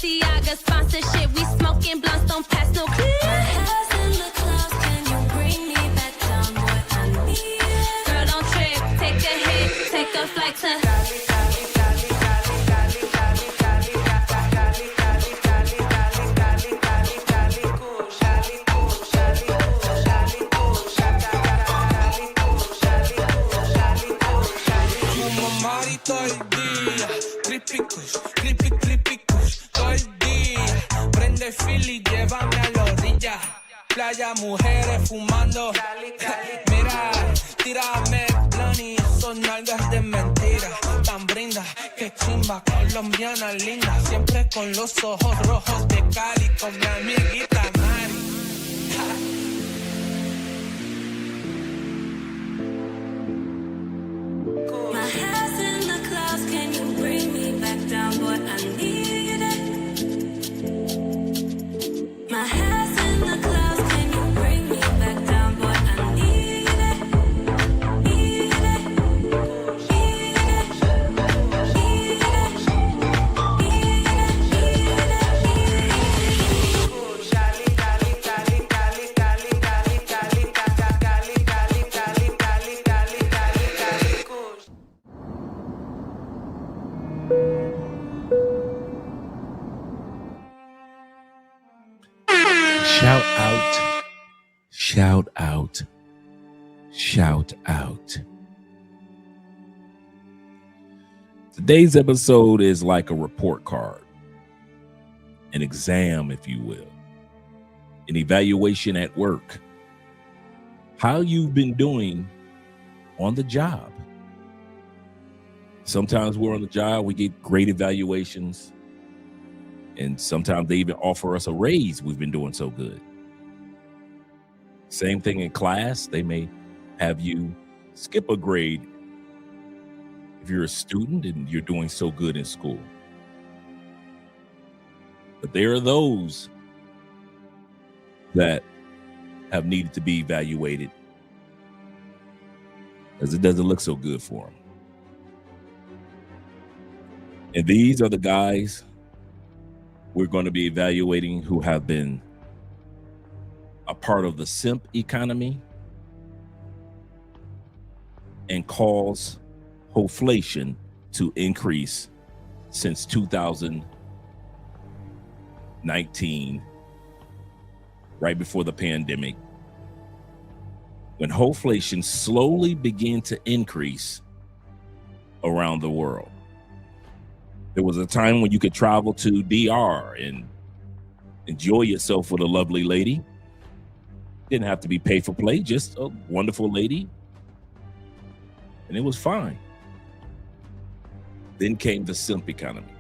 Balenciaga sponsorship. We smoking blunts, don't pass no clear. My house in the clouds, can you bring me back down, boy? I need it. Girl, don't trip, take a hit, take a flight to Cali, Cali, Cali, Cali, Cali, Cali, Cali, Cali, Cali, Cali, Cali, Cali, Cali, Cali, Kush, Cali, Kush, Cali, Kush, Cali, Kush, Cali, Kush, Cali, Kush, Cali, Kush, Cali. Fumo mari todo el día, trippy kush, todo el día. Prende Philly, llévame a la orilla. Playa, mujeres fumando. Mira, tírame blani, son nalgas de mentira. Tan brinda, que chimba, colombiana linda. Siempre con los ojos rojos de Cali, con mi amiguita Mari. My house in the clouds, can you bring me back down, boy? I need it. My house in the clouds, can you bring me back down, boy? I need it. Need it. Need it. Need it. Cali, Cali, Cali, Cali, Cali, Cali, Cali, Cali, Cali, Cali, Cali, Cali, Cali, Cali, Kush. Shout out, shout out, shout out. Today's episode is like a report card, an exam, if you will, an evaluation at work, how you've been doing on the job. Sometimes we're on the job, we get great evaluations, and sometimes they even offer us a raise. We've been doing so good. Same thing in class. They may have you skip a grade if you're a student and you're doing so good in school. But there are those that have needed to be evaluated because it doesn't look so good for them. And these are the guys we're going to be evaluating who have been a part of the simp economy and cause Hoeflation to increase since 2019, right before the pandemic, when Hoeflation slowly began to increase around the world. There was a time when you could travel to DR and enjoy yourself with a lovely lady. Didn't have to be pay for play, just a wonderful lady. And it was fine. Then came the simp economy.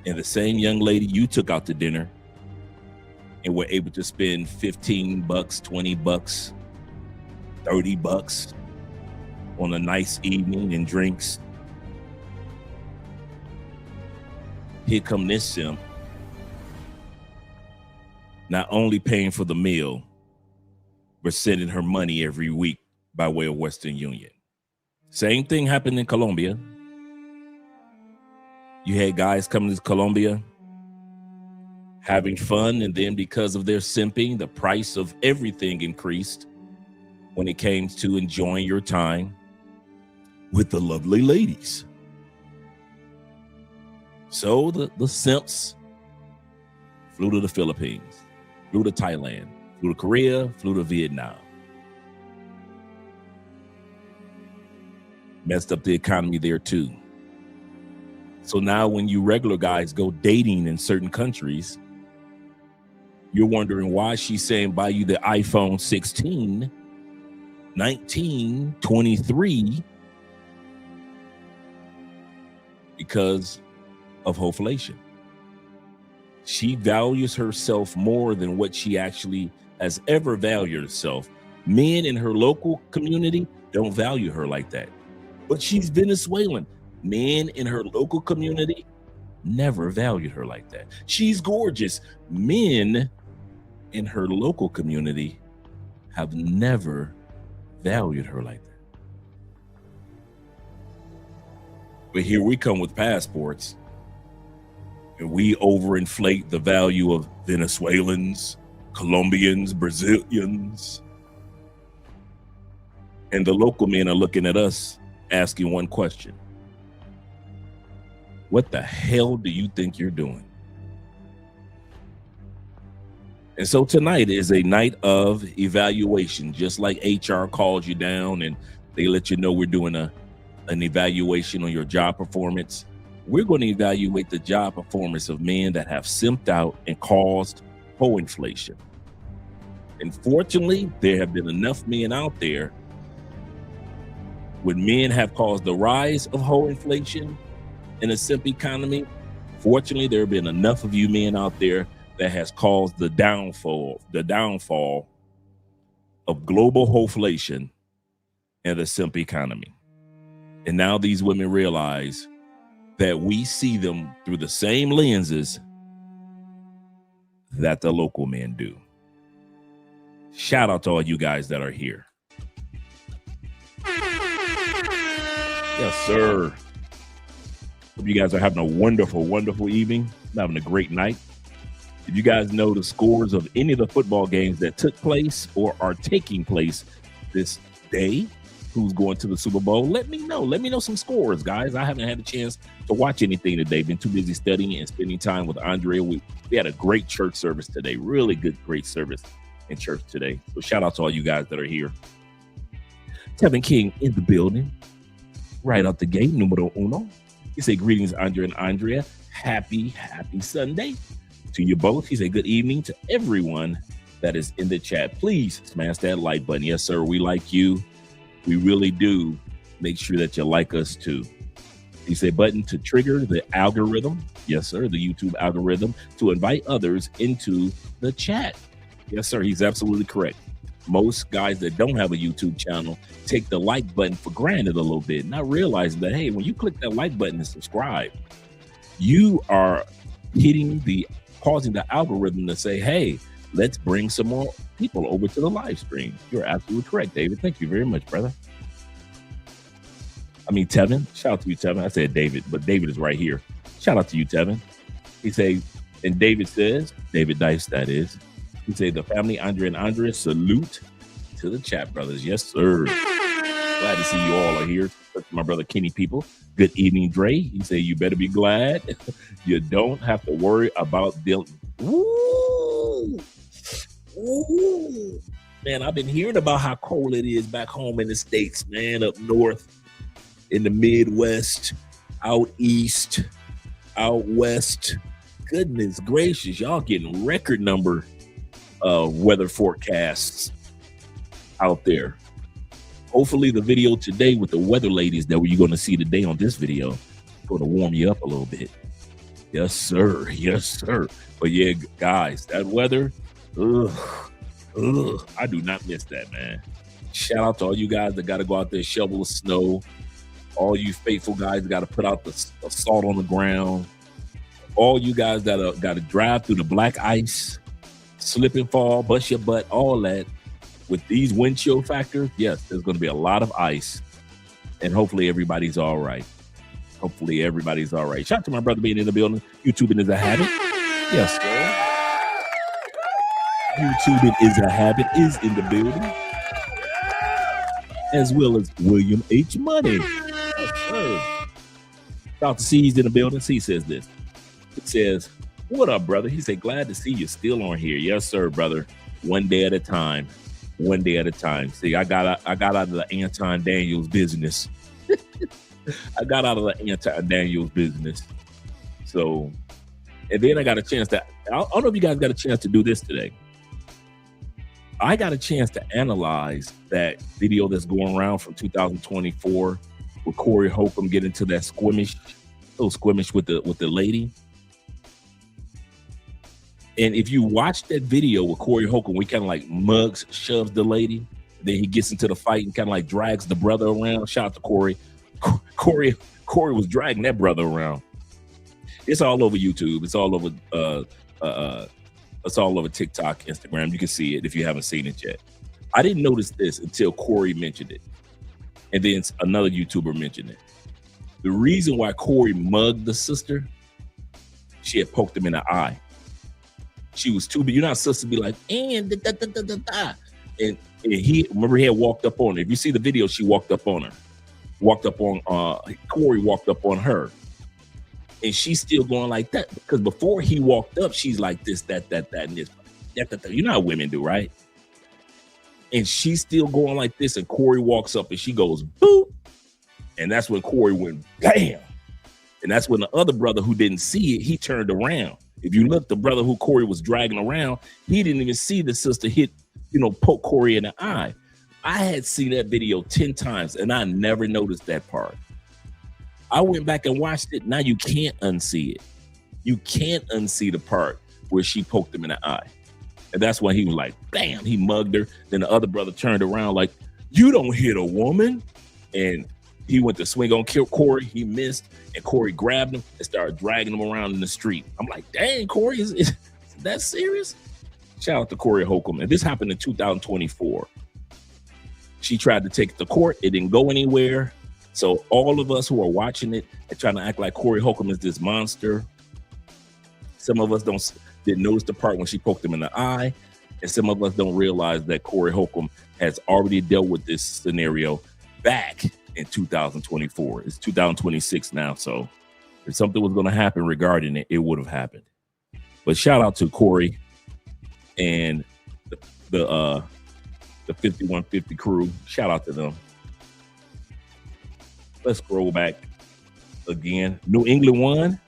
And the same young lady you took out to dinner and were able to spend $15, $20, $30 on a nice evening and drinks. Here come this simp, not only paying for the meal, but sending her money every week by way of Western Union. Same thing happened in Colombia. You had guys coming to Colombia having fun, and then because of their simping, the price of everything increased when it came to enjoying your time with the lovely ladies. So the simps flew to the Philippines, flew to Thailand, flew to Korea, flew to Vietnam. Messed up the economy there too. So now when you regular guys go dating in certain countries, you're wondering why she's saying buy you the iPhone 16, 19, 23, because of Hoeflation. She values herself more than what she actually has ever valued herself. Men in her local community don't value her like that. But she's Venezuelan. Men in her local community never valued her like that. She's gorgeous. Men in her local community have never valued her like that. But here we come with passports, and we overinflate the value of Venezuelans, Colombians, Brazilians. And the local men are looking at us asking one question: what the hell do you think you're doing? And so tonight is a night of evaluation. Just like HR calls you down and they let you know we're doing an evaluation on your job performance, we're going to evaluate the job performance of men that have simped out and caused hoe inflation. And fortunately, there have been enough men out there. When men have caused the rise of hoe inflation in a simp economy, fortunately, there have been enough of you men out there that has caused the downfall of global hoeflation and the simp economy. And now these women realize that we see them through the same lenses that the local men do. Shout out to all you guys that are here. Yes, sir. Hope you guys are having a wonderful, wonderful evening. Having a great night. If you guys know the scores of any of the football games that took place or are taking place this day, who's going to the Super Bowl, let me know. Let me know some scores, guys. I haven't had a chance to watch anything today. Been too busy studying and spending time with Andrea. We had a great church service today. Really good, great service in church today. So shout out to all you guys that are here. Tevin King in the building. Right out the gate, numero uno. He said, greetings, Andrea and Andrea. Happy Sunday to you both. He said, good evening to everyone that is in the chat. Please smash that like button. Yes, sir. We like you. We really do. Make sure that you like us too. He said, button to trigger the algorithm. Yes, sir. The YouTube algorithm to invite others into the chat. Yes, sir. He's absolutely correct. Most guys that don't have a YouTube channel take the like button for granted a little bit, not realizing that, hey, when you click that like button and subscribe, you are causing the algorithm to say, hey, let's bring some more people over to the live stream. You're absolutely correct, David. Thank you very much, brother. I mean, Tevin. Shout out to you, Tevin. I said David, but David is right here. Shout out to you, Tevin. He say, and David says, David Dice, that is. He say, the family, Andrea and Andrea, salute to the chat, brothers. Yes, sir. Glad to see you all are here. My brother Kenny People. Good evening, Dre. He say, you better be glad you don't have to worry about Dylan. Ooh. Ooh. Man, I've been hearing about how cold it is back home in the States, man, up north, in the Midwest, out east, out west. Goodness gracious, y'all getting record number weather forecasts out there. Hopefully the video today with the weather ladies that you're going to see today on this video is going to warm you up a little bit. Yes, sir. Yes, sir. But yeah, guys, that weather, I do not miss that, man. Shout out to all you guys that got to go out there and shovel the snow. All you faithful guys that got to put out the salt on the ground. All you guys that got to drive through the black ice, slip and fall, bust your butt, all that. With these wind chill factors, yes, there's going to be a lot of ice. And hopefully everybody's all right. Hopefully everybody's all right. Shout out to my brother being in the building. YouTubing is a habit. Yes, sir. YouTubing is a habit, is in the building. As well as William H. Money. Yes, sir. Shout out to C's in the building. C says this. It says, what up, brother? He said, glad to see you still on here. Yes, sir, brother. One day at a time. One day at a time. See, I got out of the Anton Daniels business. I got out of the Anton Daniels business. So, and then I got a chance to, I don't know if you guys got a chance to do this today. I got a chance to analyze that video that's going around from 2024 with Corey Holcomb getting into that little squimish with the lady. And if you watch that video with Corey Holcomb, we kind of like shoves the lady. Then he gets into the fight and kind of like drags the brother around. Shout out to Corey. Corey was dragging that brother around. It's all over YouTube. It's all over TikTok, Instagram. You can see it if you haven't seen it yet. I didn't notice this until Corey mentioned it. And then another YouTuber mentioned it. The reason why Corey mugged the sister, she had poked him in the eye. She was too, but you're not supposed to be like, and da, da, da, da, da, da. And he, remember, he had walked up on her. If you see the video, she walked up on her. Corey walked up on her. And she's still going like that. Because before he walked up, she's like this, that, and this. That. You know how women do, right? And she's still going like this. And Corey walks up and she goes, boop. And that's when Corey went, bam. And that's when the other brother who didn't see it, he turned around. If you look, the brother who Corey was dragging around, he didn't even see the sister hit, poke Corey in the eye. I had seen that video 10 times and I never noticed that part. I went back and watched it. Now you can't unsee it. You can't unsee the part where she poked him in the eye. And that's when he was like, bam, he mugged her. Then the other brother turned around like, you don't hit a woman. And he went to swing on Corey. He missed. And Corey grabbed him and started dragging him around in the street. I'm like, dang, Corey, is that serious? Shout out to Corey Holcomb. And this happened in 2024. She tried to take it to court. It didn't go anywhere. So all of us who are watching it and trying to act like Corey Holcomb is this monster. Some of us didn't notice the part when she poked him in the eye. And some of us don't realize that Corey Holcomb has already dealt with this scenario back in 2024. It's 2026 now. So if something was going to happen regarding it, it would have happened. But shout out to Corey and the 5150 crew. Shout out to them. Let's scroll back again. New England won.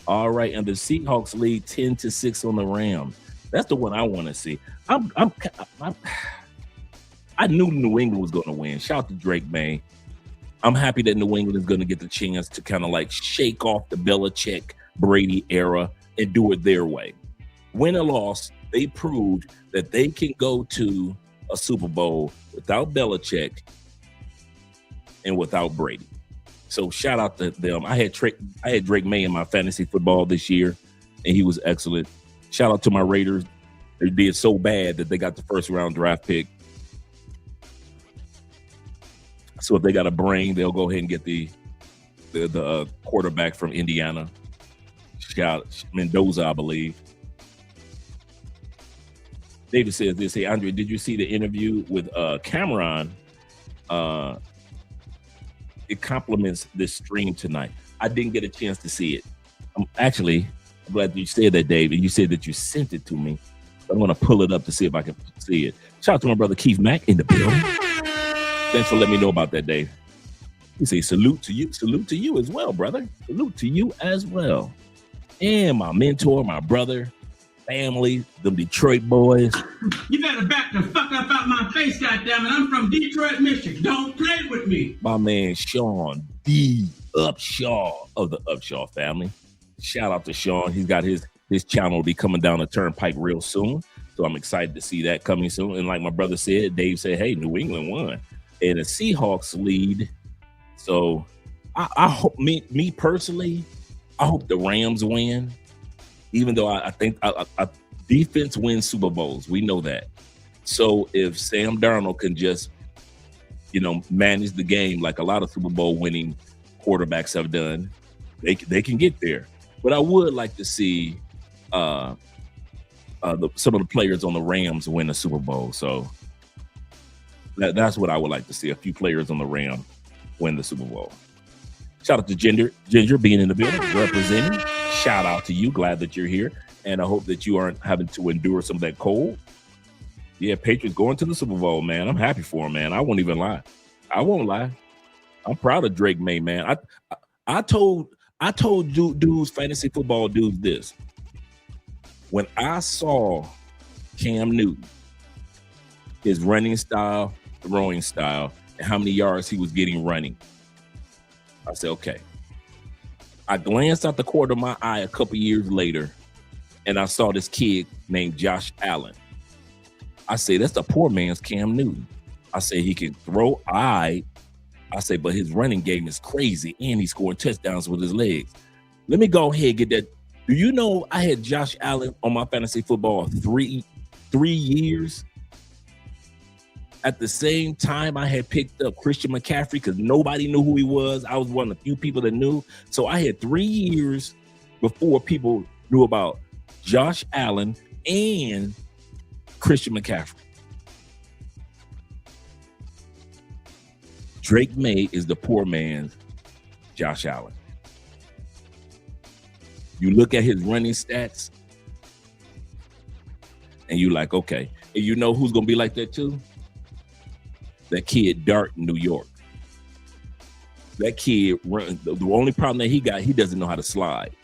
All right, and the Seahawks lead 10-6 on the Rams. That's the one I want to see. I knew New England was going to win. Shout out to Drake May. I'm happy that New England is going to get the chance to kind of like shake off the Belichick Brady era and do it their way. Win or loss, they proved that they can go to a Super Bowl without Belichick and without Brady. So shout out to them. I had Drake May in my fantasy football this year, and he was excellent. Shout out to my Raiders. They did so bad that they got the first round draft pick. So if they got a brain, they'll go ahead and get the quarterback from Indiana. Shout Mendoza, I believe. David says this. Hey, Andre, did you see the interview with Cameron? It complements this stream tonight. I didn't get a chance to see it. I'm glad that you said that, Dave, and you said that you sent it to me. I'm going to pull it up to see if I can see it. Shout out to my brother Keith Mack in the building. Thanks for letting me know about that, Dave. He say salute to you. Salute to you as well, brother. Salute to you as well. And my mentor, my brother, family, them Detroit boys. You better back the fuck up out my face, goddammit. I'm from Detroit, Michigan. Don't play with me. My man Sean D. Upshaw of the Upshaw family. Shout out to Sean. He's got his channel will be coming down the turnpike real soon. So I'm excited to see that coming soon. And like my brother said, Dave said, hey, New England won. And the Seahawks lead. So I hope me personally, I hope the Rams win. Even though I think defense wins Super Bowls. We know that. So if Sam Darnold can just, manage the game like a lot of Super Bowl winning quarterbacks have done, they can get there. But I would like to see some of the players on the Rams win the Super Bowl. So that's what I would like to see. A few players on the Rams win the Super Bowl. Shout out to Ginger being in the building, representing. Shout out to you. Glad that you're here. And I hope that you aren't having to endure some of that cold. Yeah, Patriots going to the Super Bowl, man. I'm happy for them, man. I won't even lie. I won't lie. I'm proud of Drake May, man. I told dudes, fantasy football dudes, this. When I saw Cam Newton, his running style, throwing style, and how many yards he was getting running, I said, okay. I glanced out the corner of my eye a couple years later, and I saw this kid named Josh Allen. I say, that's the poor man's Cam Newton. I say, he can throw. I say, but his running game is crazy, and he's scoring touchdowns with his legs. Let me go ahead and get that. Do you know I had Josh Allen on my fantasy football 3 years? At the same time, I had picked up Christian McCaffrey because nobody knew who he was. I was one of the few people that knew. So I had 3 years before people knew about Josh Allen and Christian McCaffrey. Drake May is the poor man's Josh Allen. You look at his running stats, and you're like, okay. And you know who's going to be like that too? That kid Dart in New York. That kid, the only problem that he got, he doesn't know how to slide.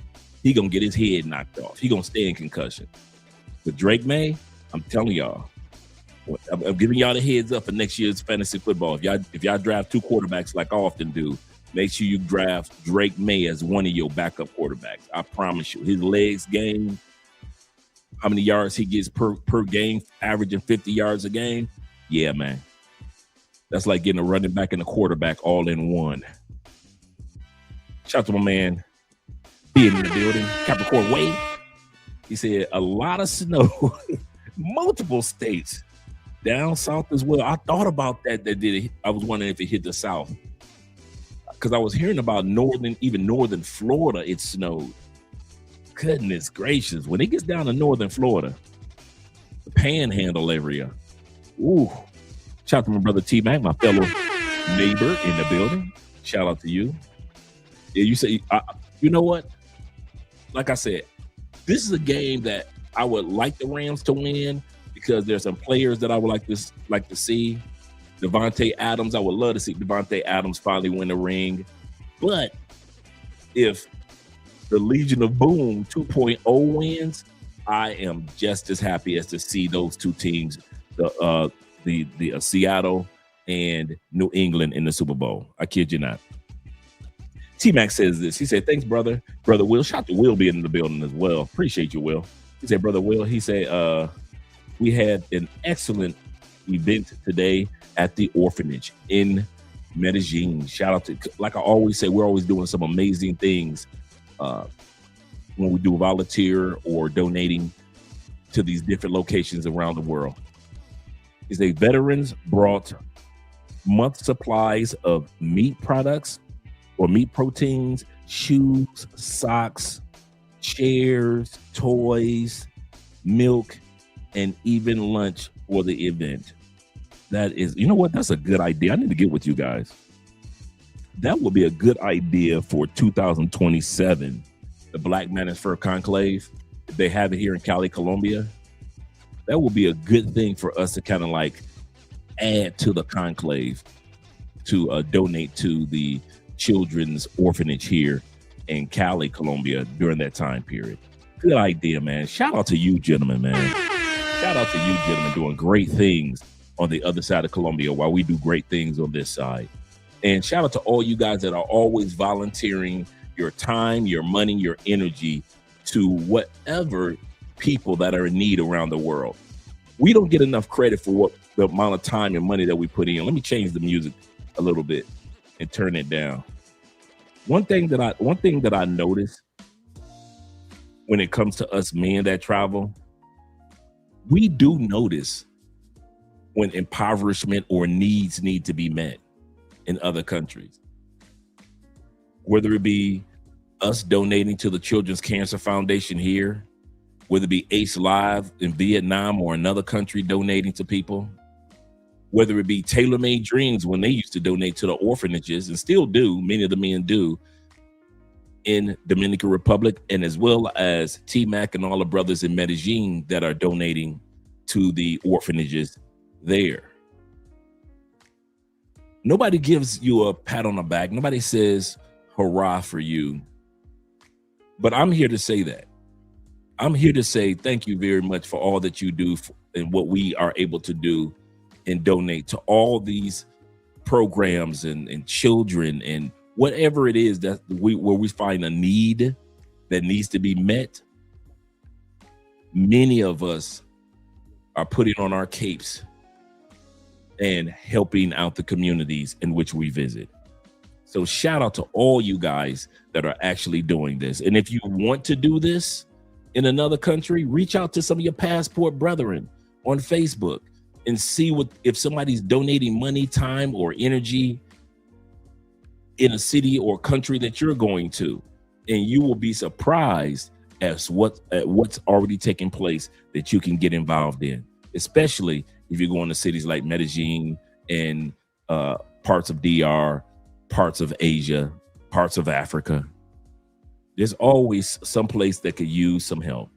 He going to get his head knocked off. He going to stay in concussion. But Drake May, I'm telling y'all, I'm giving y'all the heads up for next year's fantasy football. If y'all draft 2 quarterbacks like I often do, make sure you draft Drake May as one of your backup quarterbacks. I promise you, his legs game, how many yards he gets per game, averaging 50 yards a game. Yeah, man. That's like getting a running back and a quarterback all in one. Shout out to my man being in the building, Capricorn Way. He said a lot of snow, multiple states, down south as well. I thought about that. I was wondering if it hit the south because I was hearing about northern Florida. It snowed. Goodness gracious! When it gets down to northern Florida, the Panhandle area, ooh. Shout out to my brother T-Mac, my fellow neighbor in the building. Shout out to you. Yeah, you say, you know what? Like I said, this is a game that I would like the Rams to win because there's some players that I would like to see. Devontae Adams, I would love to see Devontae Adams finally win the ring. But if the Legion of Boom 2.0 wins, I am just as happy as to see those two teams, the Seattle and New England in the Super Bowl. I kid you not. T-Mac says this. He said, thanks, brother. Brother Will. Shout out to Will being in the building as well. Appreciate you, Will. He said, brother Will, he said, we had an excellent event today at the orphanage in Medellin. Shout out to, like I always say, we're always doing some amazing things when we do volunteer or donating to these different locations around the world. He said, veterans brought month supplies of meat products or meat proteins, shoes, socks, chairs, toys, milk, and even lunch for the event. That is, you know what? That's a good idea. I need to get with you guys. That would be a good idea for 2027, the Black Manosphere Conclave. If they have it here in Cali, Colombia, that would be a good thing for us to kind of like add to the conclave to donate to the children's orphanage here in Cali, Colombia during that time period. Good idea, man. Shout out to you, gentlemen, man. Shout out to you, gentlemen, doing great things on the other side of Colombia while we do great things on this side. And shout out to all you guys that are always volunteering your time, your money, your energy to whatever people that are in need around the world. We don't get enough credit for what the amount of time and money that we put in. Let me change the music a little bit and turn it down. One thing that I notice when it comes to us men that travel, we do notice when impoverishment or needs need to be met in other countries. Whether it be us donating to the Children's Cancer Foundation here, whether it be Ace Live in Vietnam or another country donating to people, whether it be Tailor Made Dreams when they used to donate to the orphanages and still do, many of the men do, in Dominican Republic, and as well as T-Mac and all the brothers in Medellin that are donating to the orphanages there. Nobody gives you a pat on the back. Nobody says hurrah for you. But I'm here to say that. I'm here to say thank you very much for all that you do and what we are able to do and donate to all these programs and children and whatever it is that where we find a need that needs to be met. Many of us are putting on our capes and helping out the communities in which we visit. So shout out to all you guys that are actually doing this. And if you want to do this in another country, reach out to some of your passport brethren on Facebook and see if somebody's donating money, time, or energy in a city or country that you're going to, and you will be surprised at what's already taking place that you can get involved in, especially if you're going to cities like Medellin and parts of DR, parts of Asia, parts of Africa. There's always some place that could use some help.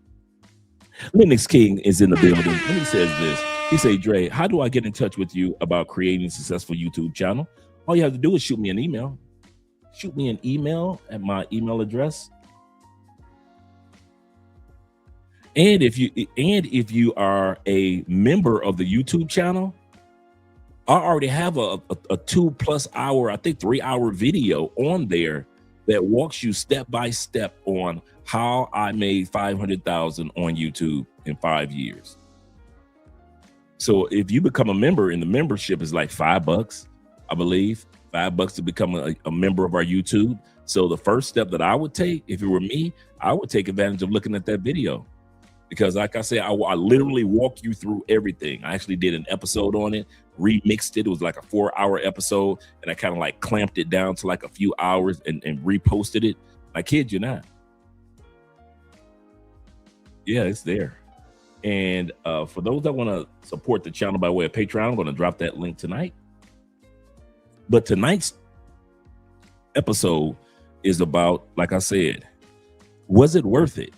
Linux King is in the building, and he says this. He say, Dre, how do I get in touch with you about creating a successful YouTube channel? All you have to do is shoot me an email. Shoot me an email at my email address. And if you are a member of the YouTube channel, I already have a 2+ hour, I think 3-hour video on there that walks you step by step on how I made 500,000 on YouTube in 5 years. So if you become a member, and the membership is like $5, I believe, $5 to become a member of our YouTube. So the first step that I would take, if it were me, I would take advantage of looking at that video, because like I said, I literally walk you through everything. I actually did an episode on it, remixed it. It was like a 4-hour episode, and I kind of like clamped it down to like a few hours and reposted it. I kid you not. Yeah, it's there. And for those that want to support the channel by way of Patreon, I'm going to drop that link tonight. But tonight's episode is about, like I said, was it worth it?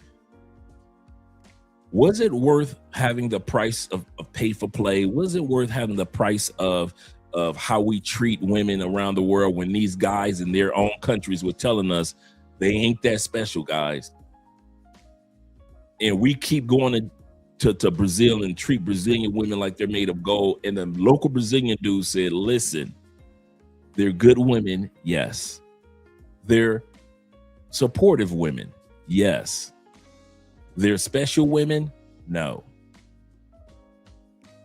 Was it worth having the price of pay for play? Was it worth having the price of how we treat women around the world when these guys in their own countries were telling us they ain't that special, guys? And we keep going to Brazil and treat Brazilian women like they're made of gold. And the local Brazilian dude said, listen, they're good women, yes. They're supportive women, yes. They're special women, no.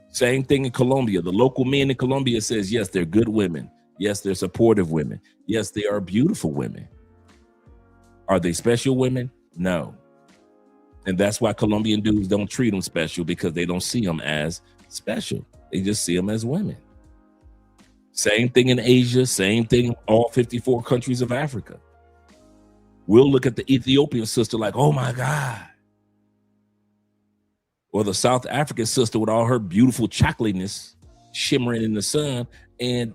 Same thing in Colombia. The local man in Colombia says, yes, they're good women. Yes, they're supportive women. Yes, they are beautiful women. Are they special women? No. And that's why Colombian dudes don't treat them special, because they don't see them as special. They just see them as women. Same thing in Asia, same thing in all 54 countries of Africa. We'll look at the Ethiopian sister like, oh my God. Or the South African sister with all her beautiful chocolateness shimmering in the sun. And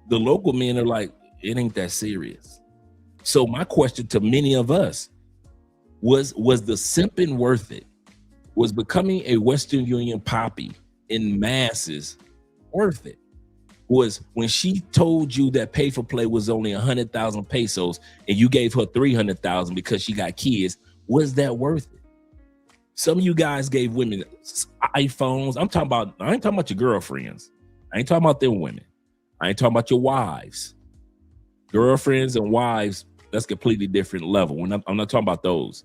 the local men are like, it ain't that serious. So my question to many of us, was the simping worth it? Was becoming a Western Union poppy in masses worth it? Was when she told you that pay for play was only 100,000 pesos and you gave her 300,000 because she got kids, was that worth it? Some of you guys gave women iPhones. I ain't talking about your girlfriends. I ain't talking about them women. I ain't talking about your wives. Girlfriends and wives, that's completely different level. I'm not talking about those.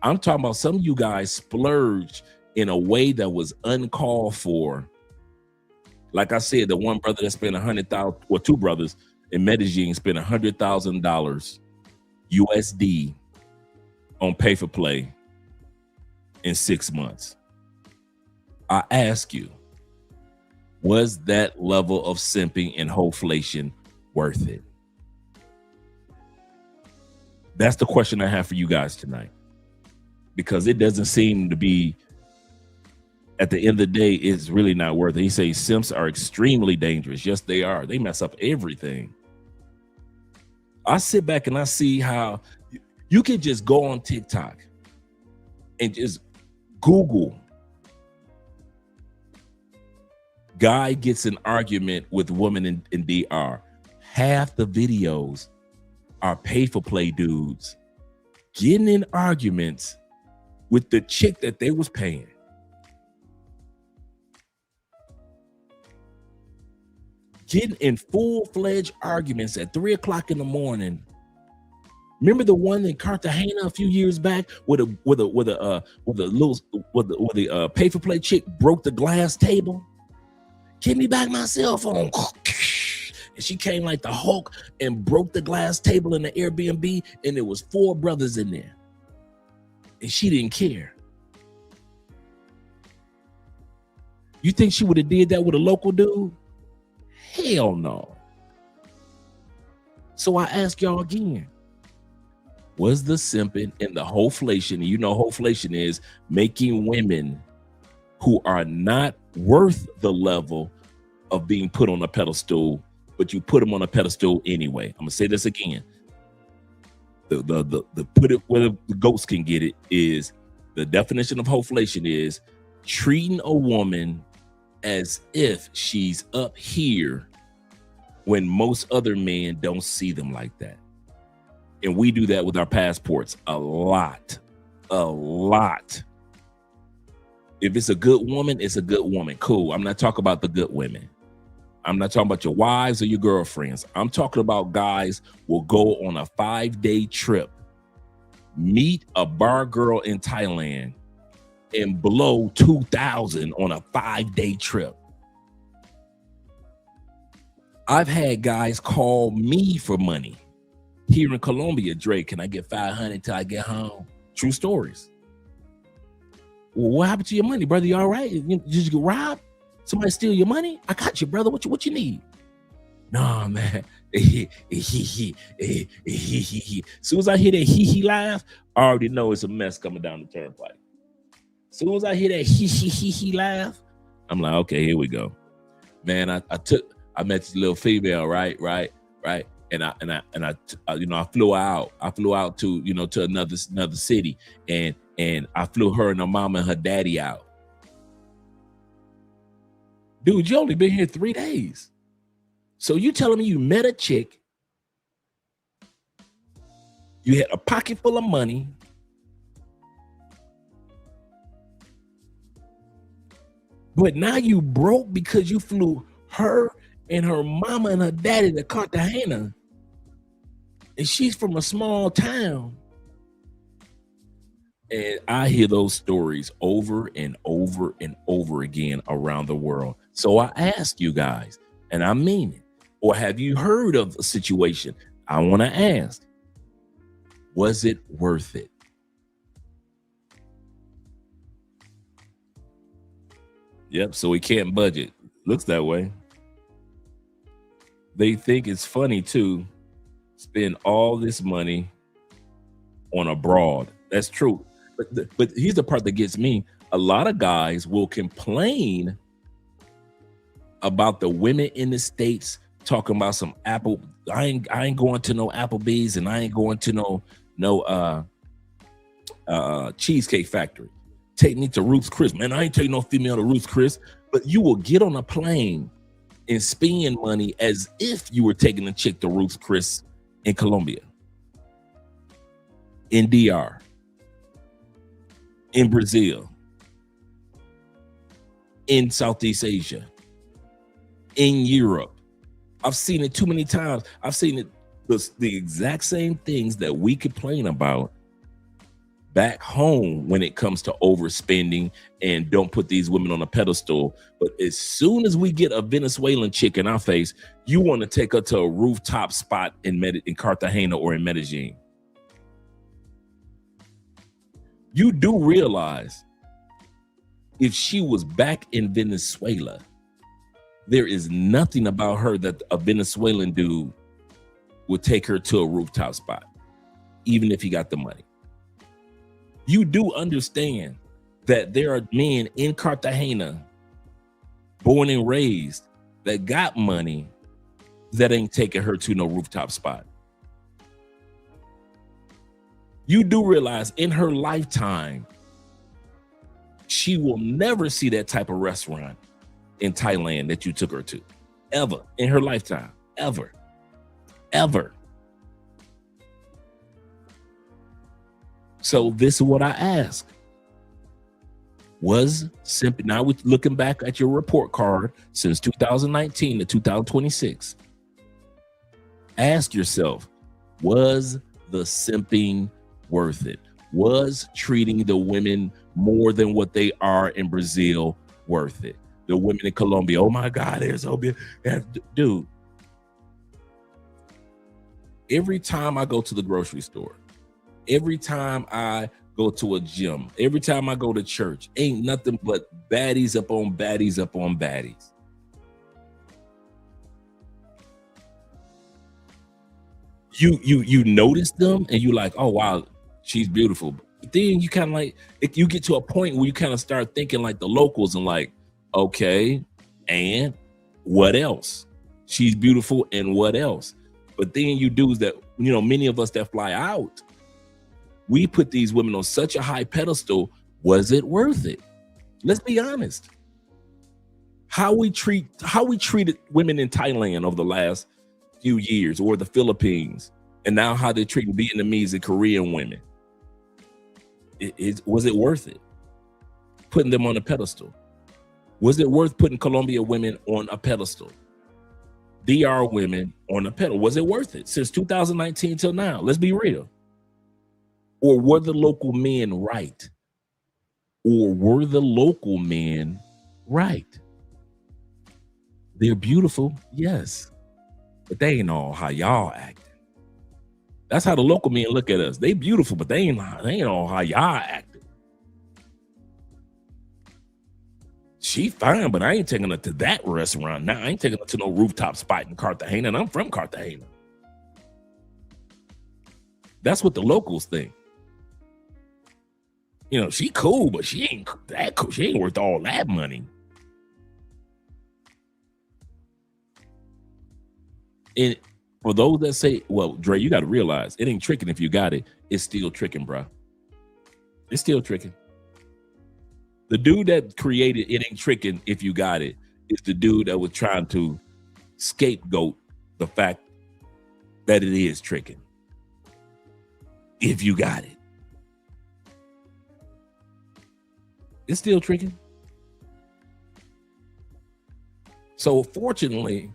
I'm talking about some of you guys splurged in a way that was uncalled for. Like I said, the one brother that spent 100,000, or two brothers in Medellin spent $100,000 USD on pay for play in 6 months. I ask you, was that level of simping and hoeflation worth it? That's the question I have for you guys tonight, because it doesn't seem to be, at the end of the day, it's really not worth it. He says simps are extremely dangerous. Yes, they are. They mess up everything. I sit back and I see how you can just go on TikTok and just Google guy gets an argument with woman in DR. Half the videos are pay for play dudes getting in arguments with the chick that they was paying. Getting in full-fledged arguments at 3 o'clock in the morning. Remember the one in Cartagena a few years back where the pay for play chick broke the glass table? Give me back my cell phone. And she came like the Hulk and broke the glass table in the Airbnb, and there was 4 brothers in there. And she didn't care. You think she would have did that with a local dude? Hell no. So I ask y'all again, was the simping and the hoeflation, you know, hoeflation is making women who are not worth the level of being put on a pedestal, but you put them on a pedestal anyway. I'm gonna say this again. The put it where the ghosts can get it is the definition of hoeflation is treating a woman as if she's up here when most other men don't see them like that. And we do that with our passports a lot. If it's a good woman, it's a good woman. Cool. I'm not talking about the good women. I'm not talking about your wives or your girlfriends. I'm talking about guys will go on a 5-day trip, meet a bar girl in Thailand, and blow $2,000 on a 5-day trip. I've had guys call me for money. Here in Colombia, Drake, can I get 500 till I get home? True stories. Well, what happened to your money, brother? You all right? Did you get robbed? Somebody steal your money? I got you, brother. What you need? Nah, man. Soon as I hear that he laugh, I already know it's a mess coming down the turnpike. Soon as I hear that he laugh, I'm like, okay, here we go. Man, I met this little female, right? And I flew out. I flew out to, to another city, and I flew her and her mama and her daddy out. Dude, you only been here 3 days. So you telling me you met a chick, you had a pocket full of money, but now you broke because you flew her and her mama and her daddy to Cartagena, and she's from a small town. And I hear those stories over and over and over again around the world. So I ask you guys, and I mean it, or have you heard of a situation? I want to ask, was it worth it? Yep, so we can't budget. Looks that way. They think it's funny to spend all this money on a broad. That's true. But here's the part that gets me. A lot of guys will complain about the women in the States talking about some Apple. I ain't going to no Applebee's, and I ain't going to no Cheesecake Factory. Take me to Ruth's Chris. Man, I ain't taking no female to Ruth's Chris. But you will get on a plane and spend money as if you were taking a chick to Ruth's Chris in Colombia, in DR, in Brazil, in Southeast Asia, in Europe. I've seen it too many times. I've seen it, the exact same things that we complain about back home when it comes to overspending and don't put these women on a pedestal. But as soon as we get a Venezuelan chick in our face, you want to take her to a rooftop spot in Cartagena or in Medellin. You do realize if she was back in Venezuela, there is nothing about her that a Venezuelan dude would take her to a rooftop spot, even if he got the money. You do understand that there are men in Cartagena, born and raised, that got money that ain't taking her to no rooftop spot. You do realize in her lifetime, she will never see that type of restaurant in Thailand that you took her to, ever in her lifetime, ever. So this is what I ask. Was simping, now we're looking back at your report card since 2019 to 2026. Ask yourself, was the simping worth it? Was treating the women more than what they are in Brazil worth it? The women in Colombia, oh my God, they're so big. Dude, every time I go to the grocery store, every time I go to a gym. Every time I go to church, ain't nothing but baddies up on baddies up on baddies. You notice them and you like, oh wow, she's beautiful. But then you kind of like, if you get to a point where you kind of start thinking like the locals and like, okay, and what else? She's beautiful and what else? But then you dudes that, you know, many of us that fly out, we put these women on such a high pedestal. Was it worth it? Let's be honest. How we treated women in Thailand over the last few years, or the Philippines, and now how they're treating Vietnamese and Korean women. Was it worth it? Putting them on a pedestal. Was it worth putting Colombia women on a pedestal? DR women on a pedestal. Was it worth it? Since 2019 till now, let's be real. Or were the local men right? Or were the local men right? They're beautiful, yes, but they ain't all how y'all acting. That's how the local men look at us. They beautiful, but they ain't all how y'all acting. She fine, but I ain't taking her to that restaurant. Now I ain't taking her to no rooftop spot in Cartagena, and I'm from Cartagena. That's what the locals think. You know, she cool, but she ain't that cool. She ain't worth all that money. And for those that say, well, Dre, you got to realize it ain't tricking if you got it. It's still tricking, bro. It's still tricking. The dude that created it ain't tricking if you got it is the dude that was trying to scapegoat the fact that it is tricking if you got it. It's still tricking. So fortunately,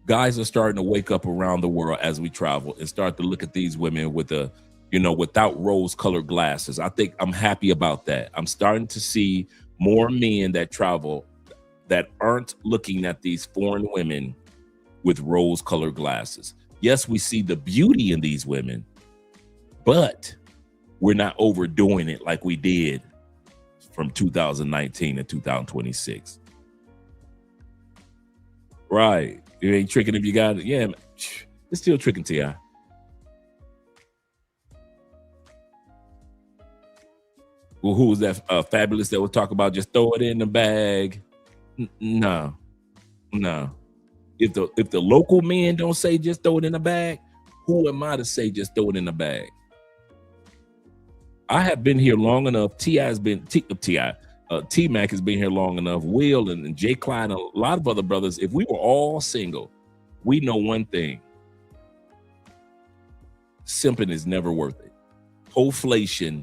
guys are starting to wake up around the world as we travel and start to look at these women with a, you know, without rose-colored glasses. I think I'm happy about that. I'm starting to see more men that travel that aren't looking at these foreign women with rose-colored glasses. Yes, we see the beauty in these women, but we're not overdoing it like we did from 2019 to 2026. Right. It ain't tricking if you got it. Yeah, it's still tricking, T.I. Well, who was that fabulous that would talk about just throw it in the bag? No. If the local men don't say just throw it in the bag, who am I to say just throw it in the bag? I have been here long enough. T.Mac has been here long enough. Will and Jay Klein, a lot of other brothers. If we were all single, we know one thing: simping is never worth it. Hoeflation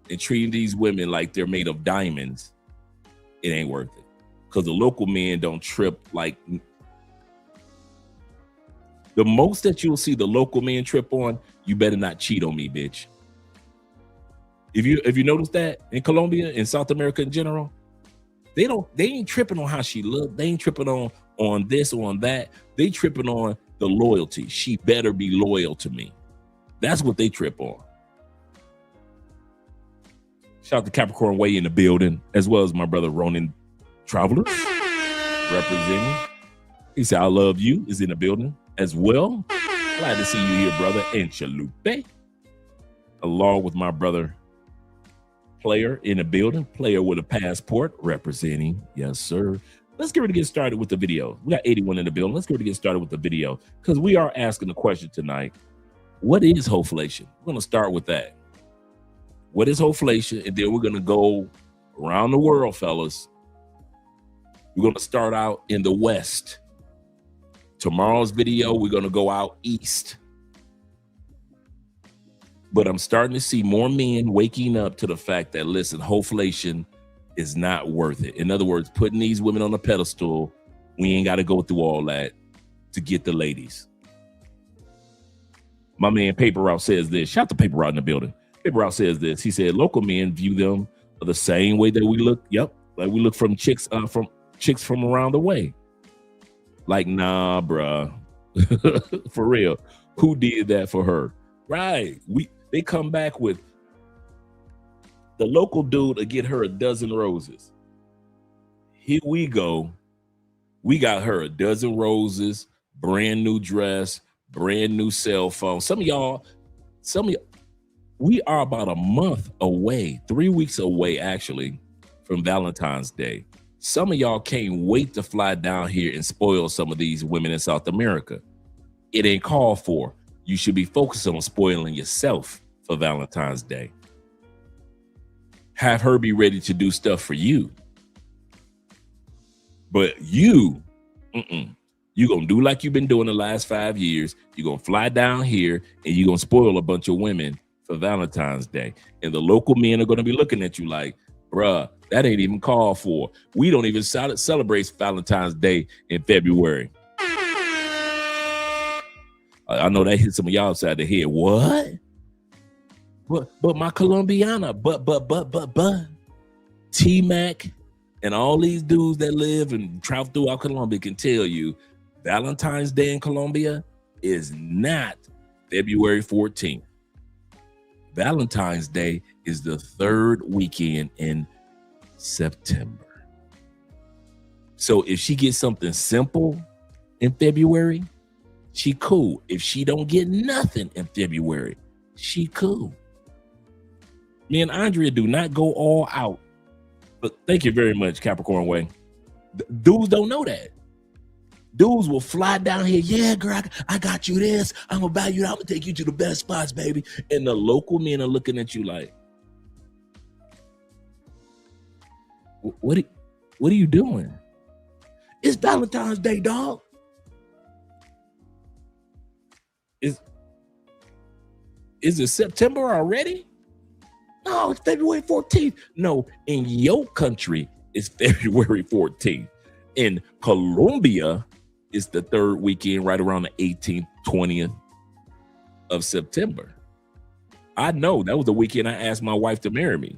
and treating these women like they're made of diamonds, it ain't worth it. Because the local men don't trip like the most that you'll see the local men trip on. You better not cheat on me, bitch. If you notice that in Colombia, in South America in general, they ain't tripping on how she look. They ain't tripping on this or on that. They tripping on the loyalty. She better be loyal to me. That's what they trip on. Shout out to Capricorn Way in the building, as well as my brother Ronan Traveler representing. He said, I love you is in the building as well. Glad to see you here, brother. And Chalupe, along with my brother Player in the building, Player with a passport representing. Yes, sir. Let's get ready to get started with the video. We got 81 in the building. Let's get ready to get started with the video because we are asking the question tonight. What is Hoeflation? We're going to start with that. What is Hoeflation? And then we're going to go around the world, fellas. We're going to start out in the West. Tomorrow's video, we're going to go out East. But I'm starting to see more men waking up to the fact that, listen, Hoeflation is not worth it. In other words, putting these women on a pedestal, we ain't got to go through all that to get the ladies. My man Paper Route says this. Shout out to Paper Route in the building. Paper Route says this. He said, local men view them the same way that we look. Yep. Like we look from chicks from around the way. Like, nah, bruh. For real. Who did that for her? Right. They come back with The local dude will get her a dozen roses. Here we go. We got her a dozen roses, brand new dress, brand new cell phone. Some of y'all, we are about a month away, 3 weeks away, actually, from Valentine's Day. Some of y'all can't wait to fly down here and spoil some of these women in South America. It ain't called for. You should be focused on spoiling yourself for Valentine's Day. Have her be ready to do stuff for you. But you going to do like you've been doing the last 5 years. You're going to fly down here and you're going to spoil a bunch of women for Valentine's Day. And the local men are going to be looking at you like, bruh, that ain't even called for. We don't even celebrate Valentine's Day in February. I know that hit some of y'all upside the head. What? But my Colombiana, but T-Mac and all these dudes that live and travel throughout Colombia can tell you Valentine's Day in Colombia is not February 14th. Valentine's Day is the third weekend in September. So if she gets something simple in February, she cool. If she don't get nothing in February, she cool. Me and Andrea do not go all out. But thank you very much, Capricorn Way. Dudes don't know that. Dudes will fly down here. Yeah, girl, I got you this. I'm gonna buy you. I'm gonna take you to the best spots, baby. And the local men are looking at you like, what are you doing? It's Valentine's Day, dog. Is it September already? No, it's February 14th. No, in your country, it's February 14th. In Colombia, it's the third weekend, right around the 18th, 20th of September. I know that was the weekend I asked my wife to marry me.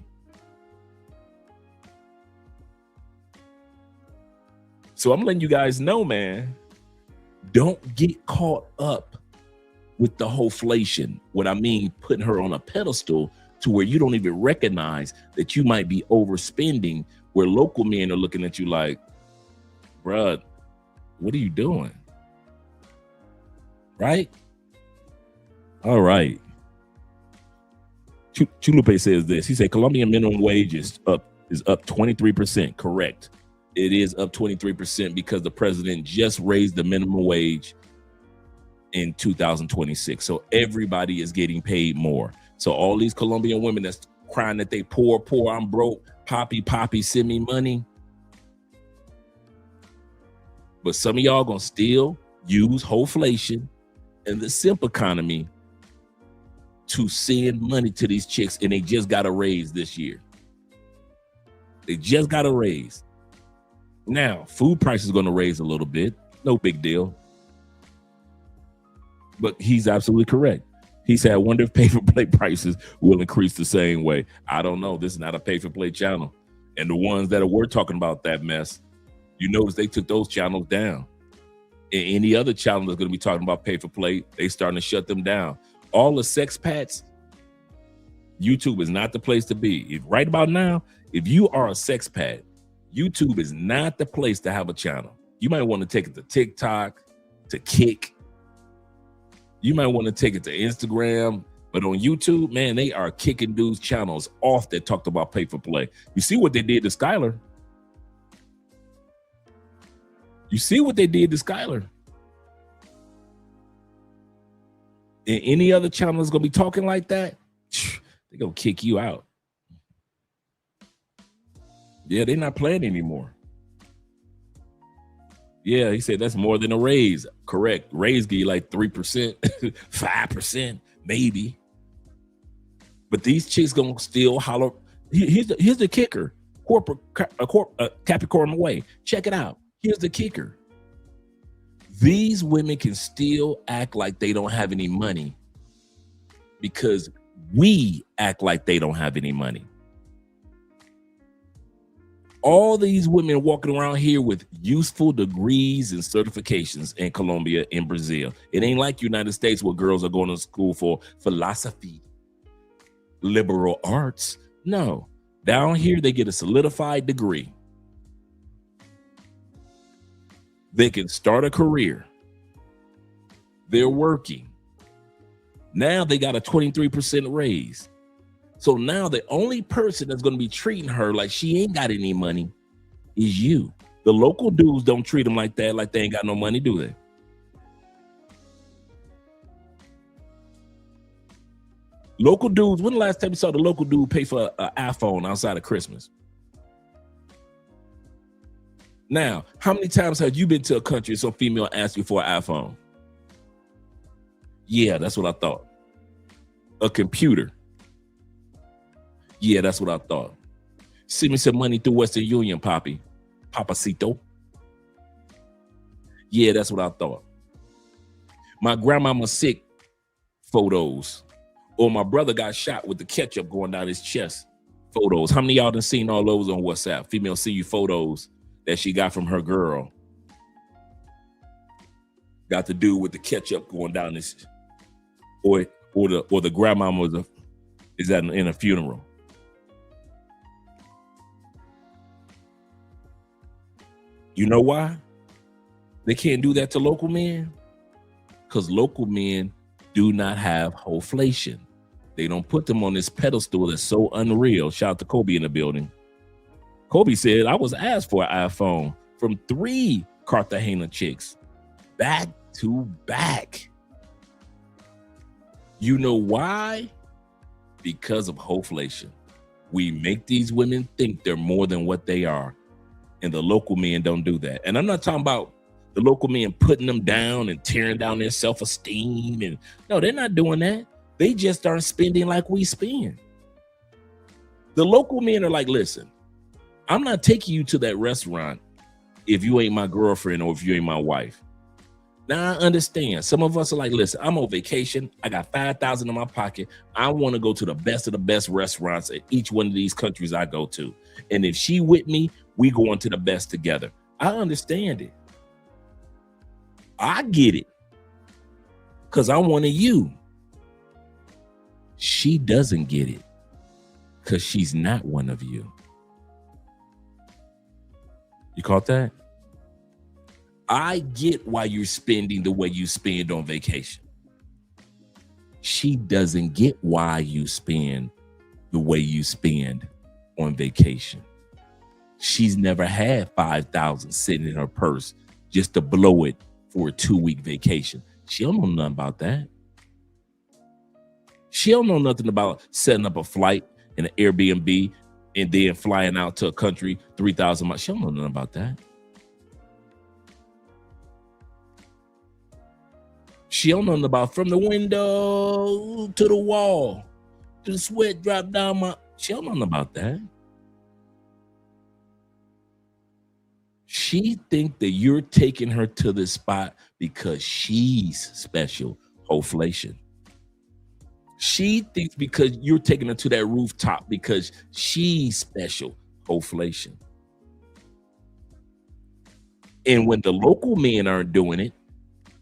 So I'm letting you guys know, man, don't get caught up with the Hoeflation. What I mean, putting her on a pedestal to where you don't even recognize that you might be overspending, where local men are looking at you like, bruh, what are you doing? Right? All right. Chulupe says this. He said Colombian minimum wage is up 23%. Correct. It is up 23% because the president just raised the minimum wage in 2026. So everybody is getting paid more. So all these Colombian women that's crying that they poor, I'm broke, Poppy, send me money. But some of y'all gonna still use Hoeflation and the simp economy to send money to these chicks, and they just got a raise this year. They just got a raise. Now, food prices are gonna raise a little bit. No big deal. But he's absolutely correct. He said, I wonder if pay-for-play prices will increase the same way. I don't know. This is not a pay-for-play channel. And the ones that were talking about that mess, you notice they took those channels down. And any other channel that's going to be talking about pay-for-play, they starting to shut them down. All the sex pats, YouTube is not the place to be. Right about now, if you are a sex pat, YouTube is not the place to have a channel. You might want to take it to TikTok, to Kick. You might want to take it to Instagram, but on YouTube, man, they are kicking dudes' channels off that talked about pay-for-play. You see what they did to Skylar? You see what they did to Skylar? And any other channel is going to be talking like that, they're going to kick you out. Yeah, they're not playing anymore. Yeah, he said that's more than a raise. Correct. Raise give you like 3%, 5%, maybe. But these chicks gonna still holler. Here's the kicker. Capricorn Way. Check it out. Here's the kicker. These women can still act like they don't have any money because we act like they don't have any money. All these women walking around here with useful degrees and certifications in Colombia and Brazil. It ain't like United States where girls are going to school for philosophy, liberal arts. No. Down here, they get a solidified degree. They can start a career. They're working. Now they got a 23% raise. So now the only person that's going to be treating her like she ain't got any money is you. The local dudes don't treat them like that, like they ain't got no money, do they? Local dudes, when the last time you saw the local dude pay for an iPhone outside of Christmas? Now, how many times have you been to a country and some female asked you for an iPhone? Yeah, that's what I thought. A computer. Yeah, that's what I thought. Send me some money through Western Union, Poppy. Papacito. Yeah, that's what I thought. My grandmama sick photos. Or my brother got shot with the ketchup going down his chest photos. How many of y'all done seen all those on WhatsApp? Female see you photos that she got from her girl. Got the dude with the ketchup going down his, or the grandmama is in a funeral. You know why they can't do that to local men? Because local men do not have Hoeflation. They don't put them on this pedestal that's so unreal. Shout out to Kobe in the building. Kobe said, I was asked for an iPhone from 3 Cartagena chicks back to back. You know why? Because of Hoeflation. We make these women think they're more than what they are. And the local men don't do that. And I'm not talking about the local men putting them down and tearing down their self-esteem. And no, they're not doing that. They just aren't spending like we spend. The local men are like, listen, I'm not taking you to that restaurant if you ain't my girlfriend or if you ain't my wife. Now I understand. Some of us are like, listen, I'm on vacation. I got $5,000 in my pocket. I want to go to the best of the best restaurants at each one of these countries I go to. And if she with me, we going to the best together. I understand it. I get it. Because I'm one of you. She doesn't get it. Because she's not one of you. You caught that? I get why you're spending the way you spend on vacation. She doesn't get why you spend the way you spend on vacation. She's never had $5,000 sitting in her purse just to blow it for a 2-week vacation. She don't know nothing about that. She don't know nothing about setting up a flight in an Airbnb and then flying out to a country 3,000 miles. She don't know nothing about that. She don't know nothing about from the window to the wall, to the sweat drop down my. She don't know nothing about that. She think that you're taking her to this spot because she's special. Hoeflation. She thinks because you're taking her to that rooftop because she's special. Hoeflation. And when the local men aren't doing it,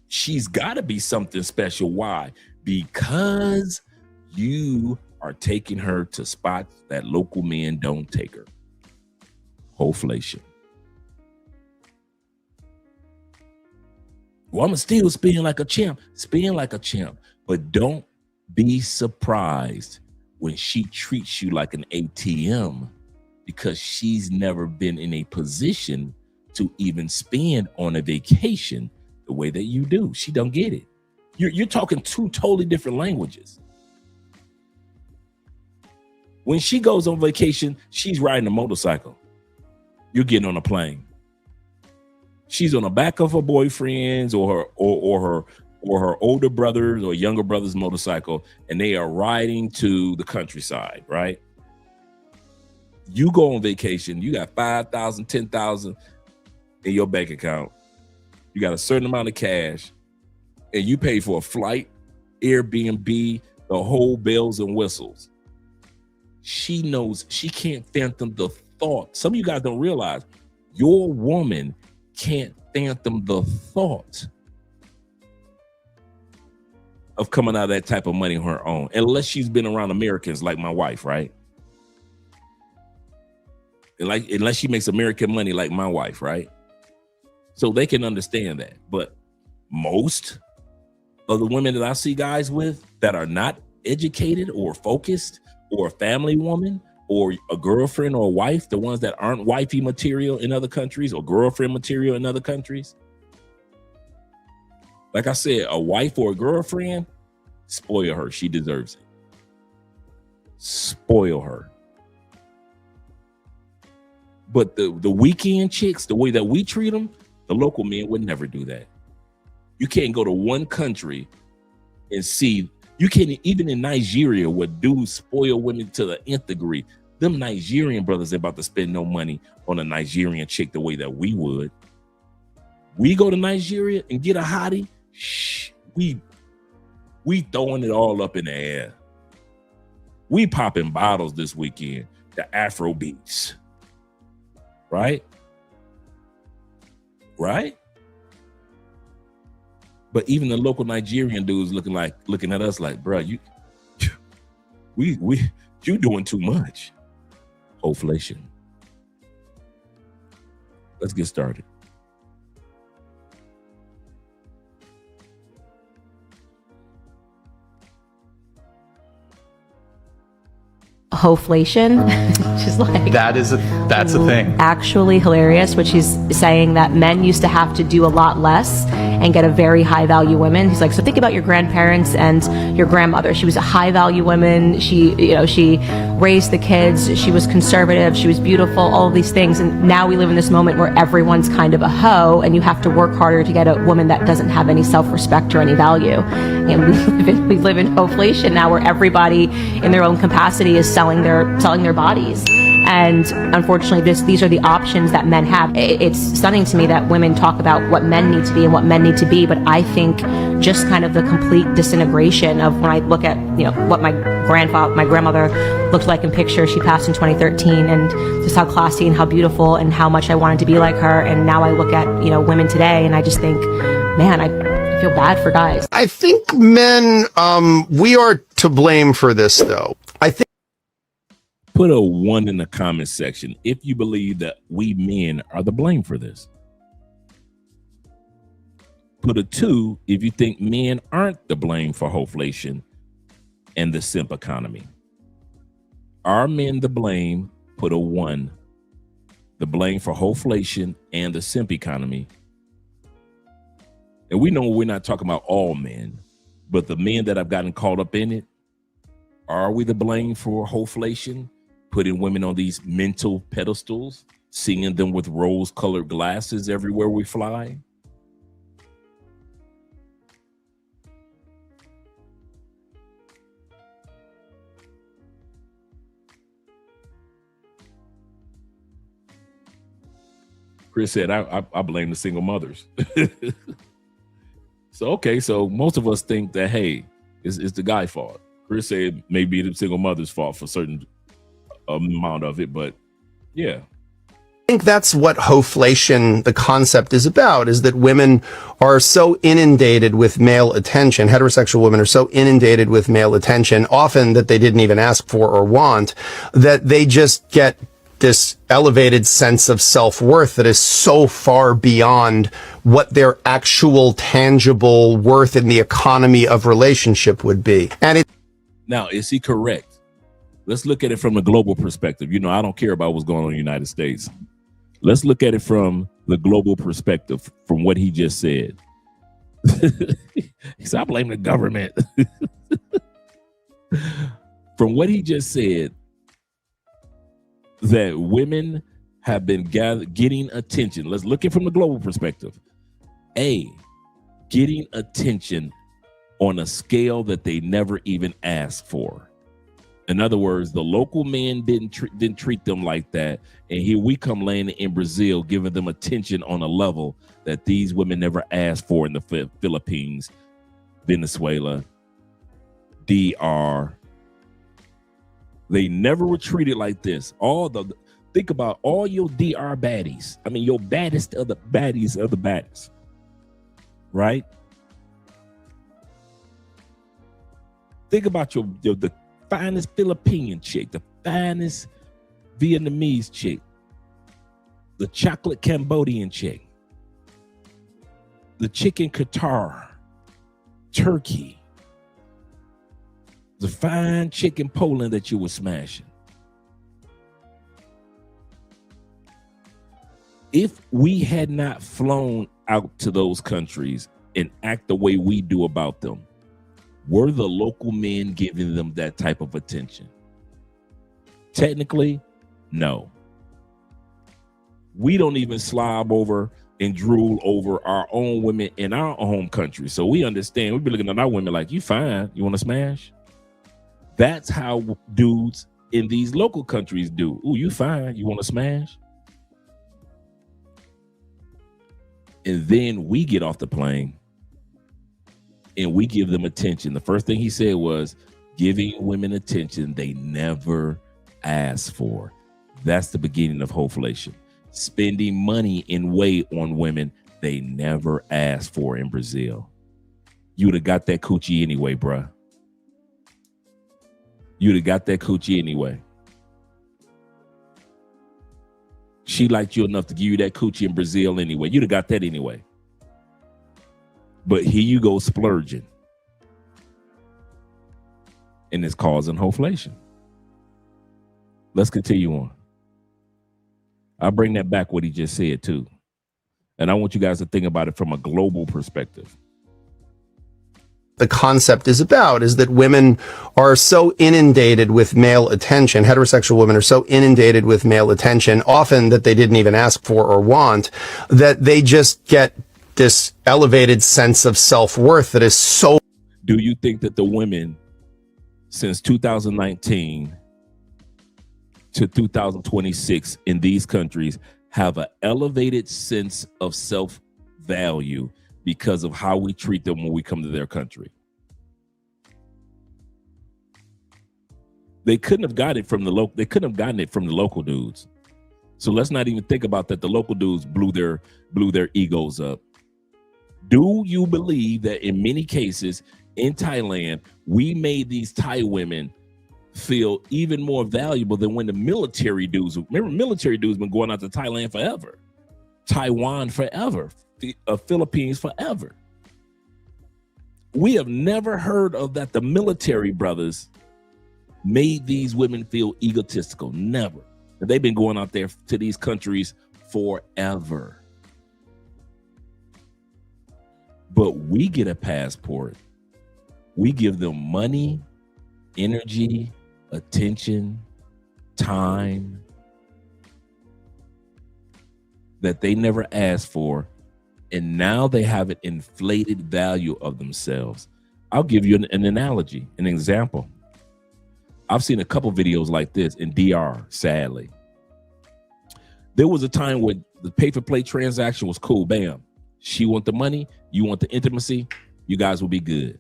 she's got to be something special. Why? Because you are taking her to spots that local men don't take her. Hoeflation. Well, I'm going to still spin like a champ. Spin like a champ. But don't be surprised when she treats you like an ATM because she's never been in a position to even spend on a vacation the way that you do. She don't get it. You're talking 2 totally different languages. When she goes on vacation, she's riding a motorcycle. You're getting on a plane. She's on the back of her boyfriend's or her older brother's or younger brother's motorcycle, and they are riding to the countryside, right? You go on vacation, you got 5,000, 10,000 in your bank account. You got a certain amount of cash, and you pay for a flight, Airbnb, the whole bells and whistles. She knows she can't fathom the thought. Some of you guys don't realize your woman can't fathom the thought of coming out of that type of money on her own, unless she's been around Americans like my wife, right? Like, unless she makes American money like my wife, right? So they can understand that. But most of the women that I see guys with that are not educated or focused, or a family woman, or a girlfriend or a wife, the ones that aren't wifey material in other countries or girlfriend material in other countries. Like I said, a wife or a girlfriend, spoil her. She deserves it. Spoil her. But the weekend chicks, the way that we treat them, the local men would never do that. You can't go to one country and see, you can't, even in Nigeria, where dudes spoil women to the nth degree. Them Nigerian brothers are about to spend no money on a Nigerian chick the way that we would. We go to Nigeria and get a hottie, we throwing it all up in the air. We popping bottles this weekend, the Afro beats. Right? Right? But even the local Nigerian dudes looking at us like, bro, you doing too much. Hoeflation. Let's get started. Hoeflation, which is like that's a thing. Actually hilarious, which he's saying that men used to have to do a lot less and get a very high value woman. He's like, so think about your grandparents and your grandmother. She was a high value woman. She raised the kids. She was conservative. She was beautiful. All of these things. And now we live in this moment where everyone's kind of a hoe, and you have to work harder to get a woman that doesn't have any self-respect or any value. And we live in Hoeflation now, where everybody in their own capacity is selling their bodies. And unfortunately, these are the options that men have. It's stunning to me that women talk about what men need to be and what men need to be, but I think just kind of the complete disintegration of when I look at, what my grandmother looked like in pictures. She passed in 2013, and just how classy and how beautiful and how much I wanted to be like her. And now I look at, women today, and I just think, man, I feel bad for guys. I think men, we are to blame for this, though. I think. Put a 1 in the comment section if you believe that we men are the blame for this. Put a 2 if you think men aren't the blame for Hoeflation and the simp economy. Are men the blame? Put a 1. The blame for Hoeflation and the simp economy. And we know we're not talking about all men, but the men that have gotten caught up in it, are we the blame for Hoeflation? Putting women on these mental pedestals, seeing them with rose-colored glasses everywhere we fly. Chris said, I blame the single mothers. So most of us think that, hey, it's the guy's fault. Chris said maybe the single mother's fault for certain amount of it, but yeah. I think that's what Hoeflation, the concept, is about, is that women are so inundated with male attention, heterosexual women are so inundated with male attention, often that they didn't even ask for or want, that they just get this elevated sense of self-worth that is so far beyond what their actual tangible worth in the economy of relationship would be. And now, is he correct? Let's look at it from a global perspective. I don't care about what's going on in the United States. Let's look at it from the global perspective, from what he just said. He said, I blame the government. From what he just said, that women have been getting attention. Let's look at it from the global perspective. Getting attention on a scale that they never even asked for. In other words, the local men didn't treat them like that. And here we come landing in Brazil, giving them attention on a level that these women never asked for in the Philippines, Venezuela, DR. They never were treated like this. Think about all your DR baddies. I mean, your baddest of the baddies of the baddest, right? Think about the finest Philippine chick, the finest Vietnamese chick, the chocolate Cambodian chick, the chicken Qatar, Turkey, the fine chicken Poland that you were smashing. If we had not flown out to those countries and act the way we do about them, were the local men giving them that type of attention? Technically, no. We don't even slob over and drool over our own women in our home country. So we understand. We be looking at our women like, you fine, you want to smash? That's how dudes in these local countries do. Ooh, you fine, you want to smash? And then we get off the plane and we give them attention. The first thing he said was giving women attention they never asked for. That's the beginning of Hoeflation. Spending money in way on women they never asked for in Brazil. You would have got that coochie anyway, bruh. You'd have got that coochie anyway. She liked you enough to give you that coochie in Brazil anyway. You'd have got that anyway. But here you go splurging. And it's causing Hoeflation. Let's continue on. I'll bring that back what he just said too. And I want you guys to think about it from a global perspective. The concept is about is that women are so inundated with male attention. Heterosexual women are so inundated with male attention, often that they didn't even ask for or want, that they just get this elevated sense of self-worth that is so. Do you think that the women since 2019 to 2026 in these countries have an elevated sense of self-value because of how we treat them when we come to their country? They couldn't have got it from the local. They couldn't have gotten it from the local dudes. So let's not even think about that. The local dudes blew their egos up. Do you believe that in many cases in Thailand, we made these Thai women feel even more valuable than when the military dudes? Remember, military dudes been going out to Thailand forever, Taiwan forever, Philippines forever. We have never heard of that. The military brothers made these women feel egotistical. Never. And they've been going out there to these countries forever. But we get a passport. We give them money, energy, attention, time that they never asked for. And now they have an inflated value of themselves. I'll give you an analogy, an example. I've seen a couple videos like this in DR, sadly. There was a time where the pay-for-play transaction was cool. Bam. She want the money, you want the intimacy, you guys will be good.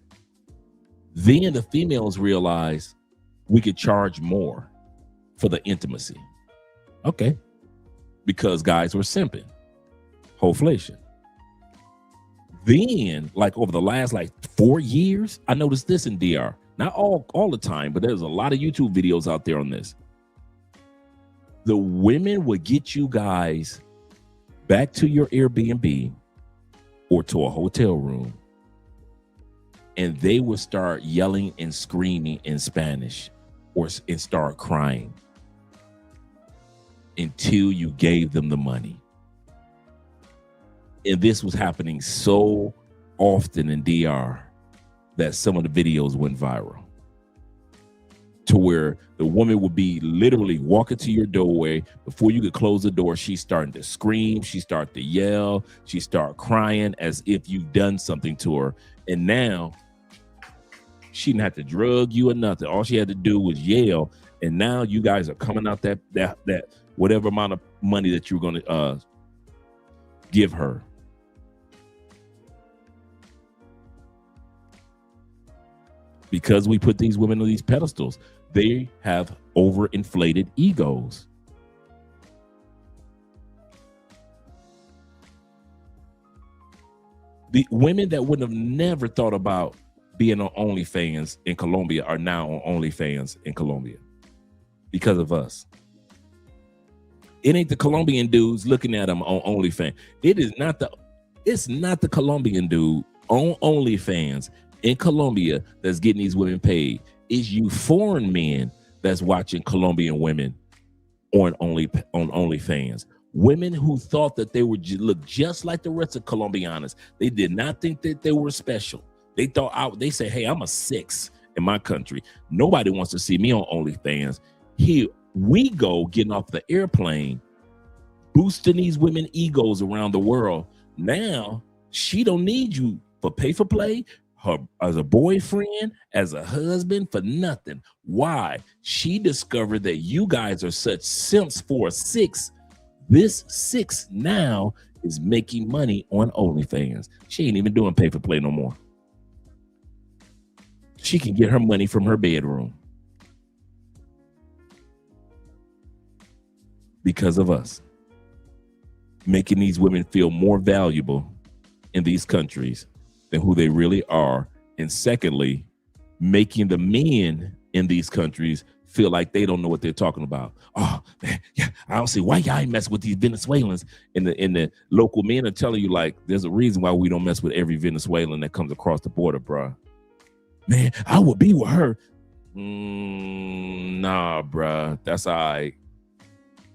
Then the females realized we could charge more for the intimacy. Okay. Because guys were simping. Hoeflation. Then, like over the last 4 years, I noticed this in DR. Not all the time, but there's a lot of YouTube videos out there on this. The women would get you guys back to your Airbnb or to a hotel room, and they would start yelling and screaming in Spanish and start crying until you gave them the money. And this was happening so often in DR that some of the videos went viral, to where the woman would be literally walking to your doorway. Before you could close the door, she's starting to scream, she started to yell, she started crying as if you've done something to her. And now she didn't have to drug you or nothing. All she had to do was yell. And now you guys are coming out that whatever amount of money that you're going to give her. Because we put these women on these pedestals, they have overinflated egos. The women that would have never thought about being on OnlyFans in Colombia are now on OnlyFans in Colombia because of us. It ain't the Colombian dudes looking at them on OnlyFans. It's not the Colombian dude on OnlyFans in Colombia that's getting these women paid. It's you foreign men that's watching Colombian women on OnlyFans. Women who thought that they would look just like the rest of Colombianas. They did not think that they were special. They thought they said, hey, I'm a 6 in my country. Nobody wants to see me on OnlyFans. Here we go, getting off the airplane, boosting these women egos around the world. Now she don't need you for pay for play, her as a boyfriend, as a husband, for nothing. Why? She discovered that you guys are such simps for a 6. This 6 now is making money on OnlyFans. She ain't even doing pay for play no more. She can get her money from her bedroom because of us, making these women feel more valuable in these countries than who they really are. And secondly, making the men in these countries feel like they don't know what they're talking about. Oh, man, yeah, I don't see why y'all ain't mess with these Venezuelans. And the local men are telling you, like, there's a reason why we don't mess with every Venezuelan that comes across the border, bruh. Man, I would be with her. Nah, bruh, that's all right.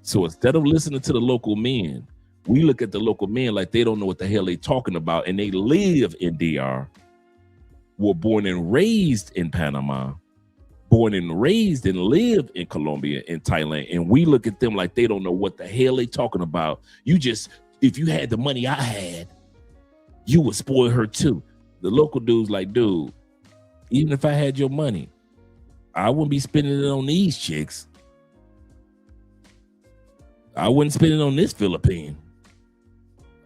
So instead of listening to the local men, we look at the local men like they don't know what the hell they talking about, and they live in DR, were born and raised in Panama, born and raised and live in Colombia and Thailand, and we look at them like they don't know what the hell they talking about. If you had the money I had, you would spoil her too. The local dude's like, dude, even if I had your money, I wouldn't be spending it on these chicks. I wouldn't spend it on this Philippine.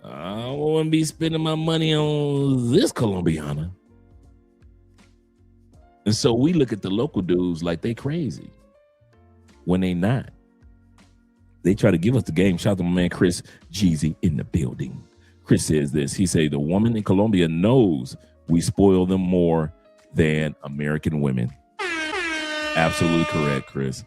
I wouldn't be spending my money on this Colombiana. And so we look at the local dudes like they crazy when they not. They try to give us the game. Shout out to my man Chris Jeezy in the building. Chris says this. He say the woman in Colombia knows we spoil them more than American women. Absolutely correct, Chris.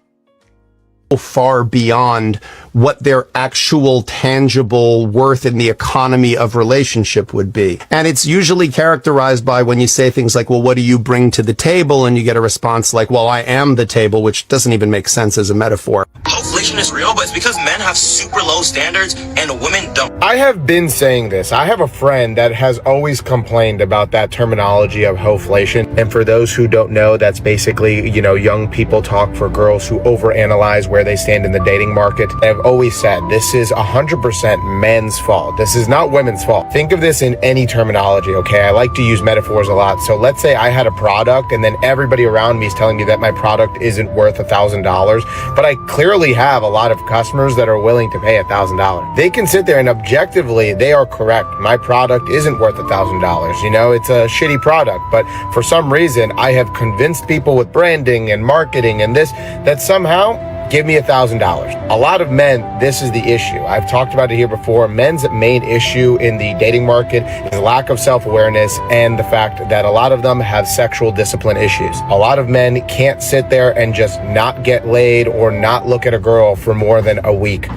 Far beyond what their actual tangible worth in the economy of relationship would be. And it's usually characterized by when you say things like, well, what do you bring to the table? And you get a response like, well, I am the table, which doesn't even make sense as a metaphor. Hoeflation is real, but it's because men have super low standards and women don't. I have been saying this. I have a friend that has always complained about that terminology of hoeflation. And for those who don't know, that's basically, young people talk for girls who overanalyze where they stand in the dating market. I've always said this is 100% men's fault. This is not women's fault. Think of this in any terminology, okay? I like to use metaphors a lot. So let's say I had a product and then everybody around me is telling me that my product isn't worth $1,000, but I clearly have a lot of customers that are willing to pay $1,000. They can sit there and objectively, they are correct. My product isn't worth $1,000. It's a shitty product, but for some reason I have convinced people with branding and marketing and this, that somehow give me $1,000. A lot of men, this is the issue. I've talked about it here before. Men's main issue in the dating market is lack of self-awareness and the fact that a lot of them have sexual discipline issues. A lot of men can't sit there and just not get laid or not look at a girl for more than a week.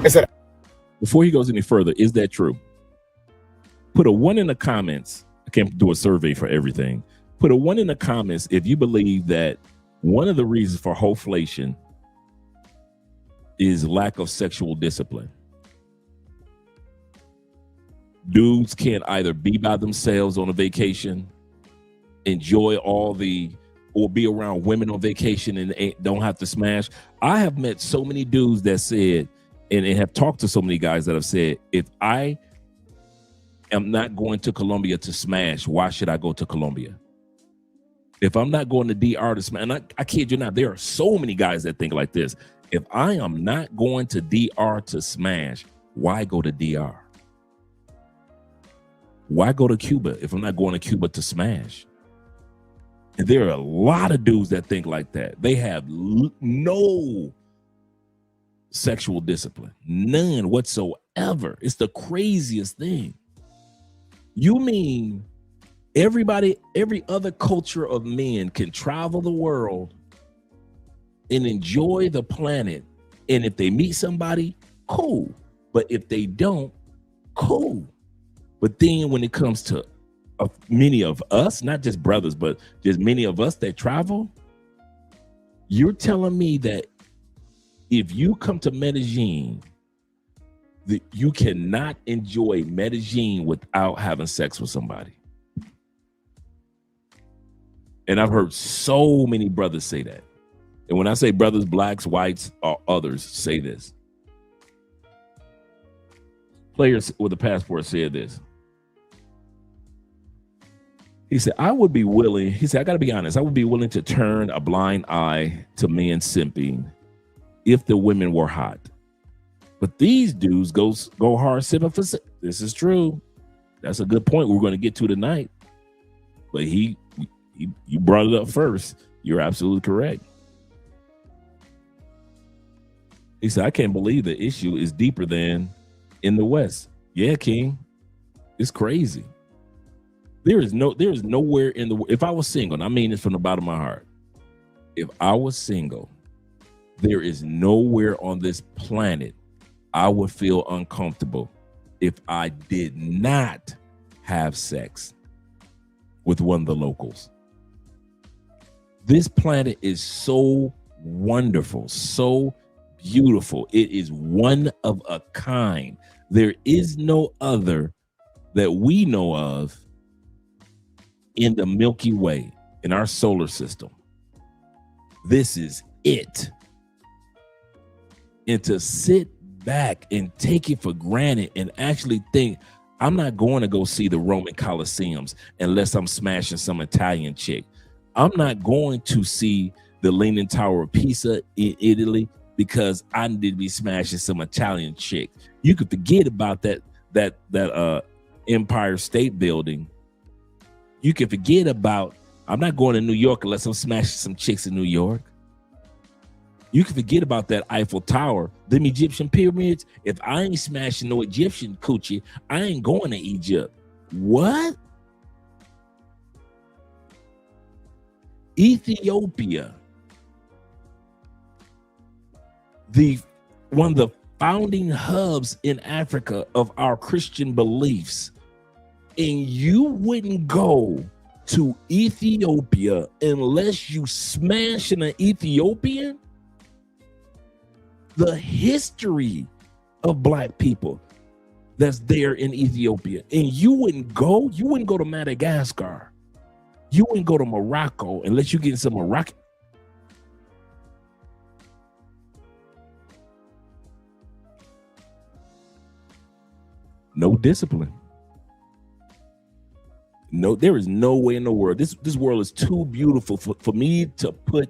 Before he goes any further, is that true? Put a 1 in the comments. I can't do a survey for everything. Put a 1 in the comments if you believe that one of the reasons for hoeflation is lack of sexual discipline. Dudes can't either be by themselves on a vacation, enjoy or be around women on vacation and don't have to smash. I have met so many dudes that said, and have talked to so many guys that have said, if I am not going to Colombia to smash, why should I go to Colombia? If I'm not going to DR to smash, and I kid you not, there are so many guys that think like this. If I am not going to DR to smash, why go to DR? Why go to Cuba if I'm not going to Cuba to smash? And there are a lot of dudes that think like that. They have no sexual discipline, none whatsoever. It's the craziest thing. You mean every other culture of men can travel the world and enjoy the planet, and if they meet somebody, cool. But if they don't, cool. But then when it comes to many of us, not just brothers, but just many of us that travel, you're telling me that if you come to Medellin, that you cannot enjoy Medellin without having sex with somebody. And I've heard so many brothers say that. And when I say brothers, blacks, whites, or others say this. Players with a passport said this. He said, I would be willing, he said, I got to be honest, I would be willing to turn a blind eye to men simping if the women were hot. But these dudes go hard sipping for sex. This is true. That's a good point we're going to get to tonight. But you brought it up first. You're absolutely correct. He said, I can't believe the issue is deeper than in the West. Yeah, King. It's crazy. There is nowhere in the, if I was single, and I mean this from the bottom of my heart, if I was single, there is nowhere on this planet I would feel uncomfortable if I did not have sex with one of the locals. This planet is so wonderful, so beautiful. It is one of a kind. There is no other that we know of in the Milky Way, in our solar system. This is it. And to sit back and take it for granted and actually think, I'm not going to go see the Roman Colosseums unless I'm smashing some Italian chick. I'm not going to see the Leaning Tower of Pisa in Italy because I need to be smashing some Italian chick. You could forget about that Empire State Building. You can forget about, I'm not going to New York unless I'm smashing some chicks in New York. You can forget about that Eiffel Tower, them Egyptian pyramids. If I ain't smashing no Egyptian coochie, I ain't going to Egypt. What? Ethiopia, one of the founding hubs in Africa of our Christian beliefs, and you wouldn't go to Ethiopia unless you smash an Ethiopian? The history of black people that's there in Ethiopia, and you wouldn't go to Madagascar, you wouldn't go to Morocco unless you get some Moroccan. No discipline. No, there is no way in the world. This world is too beautiful for me to put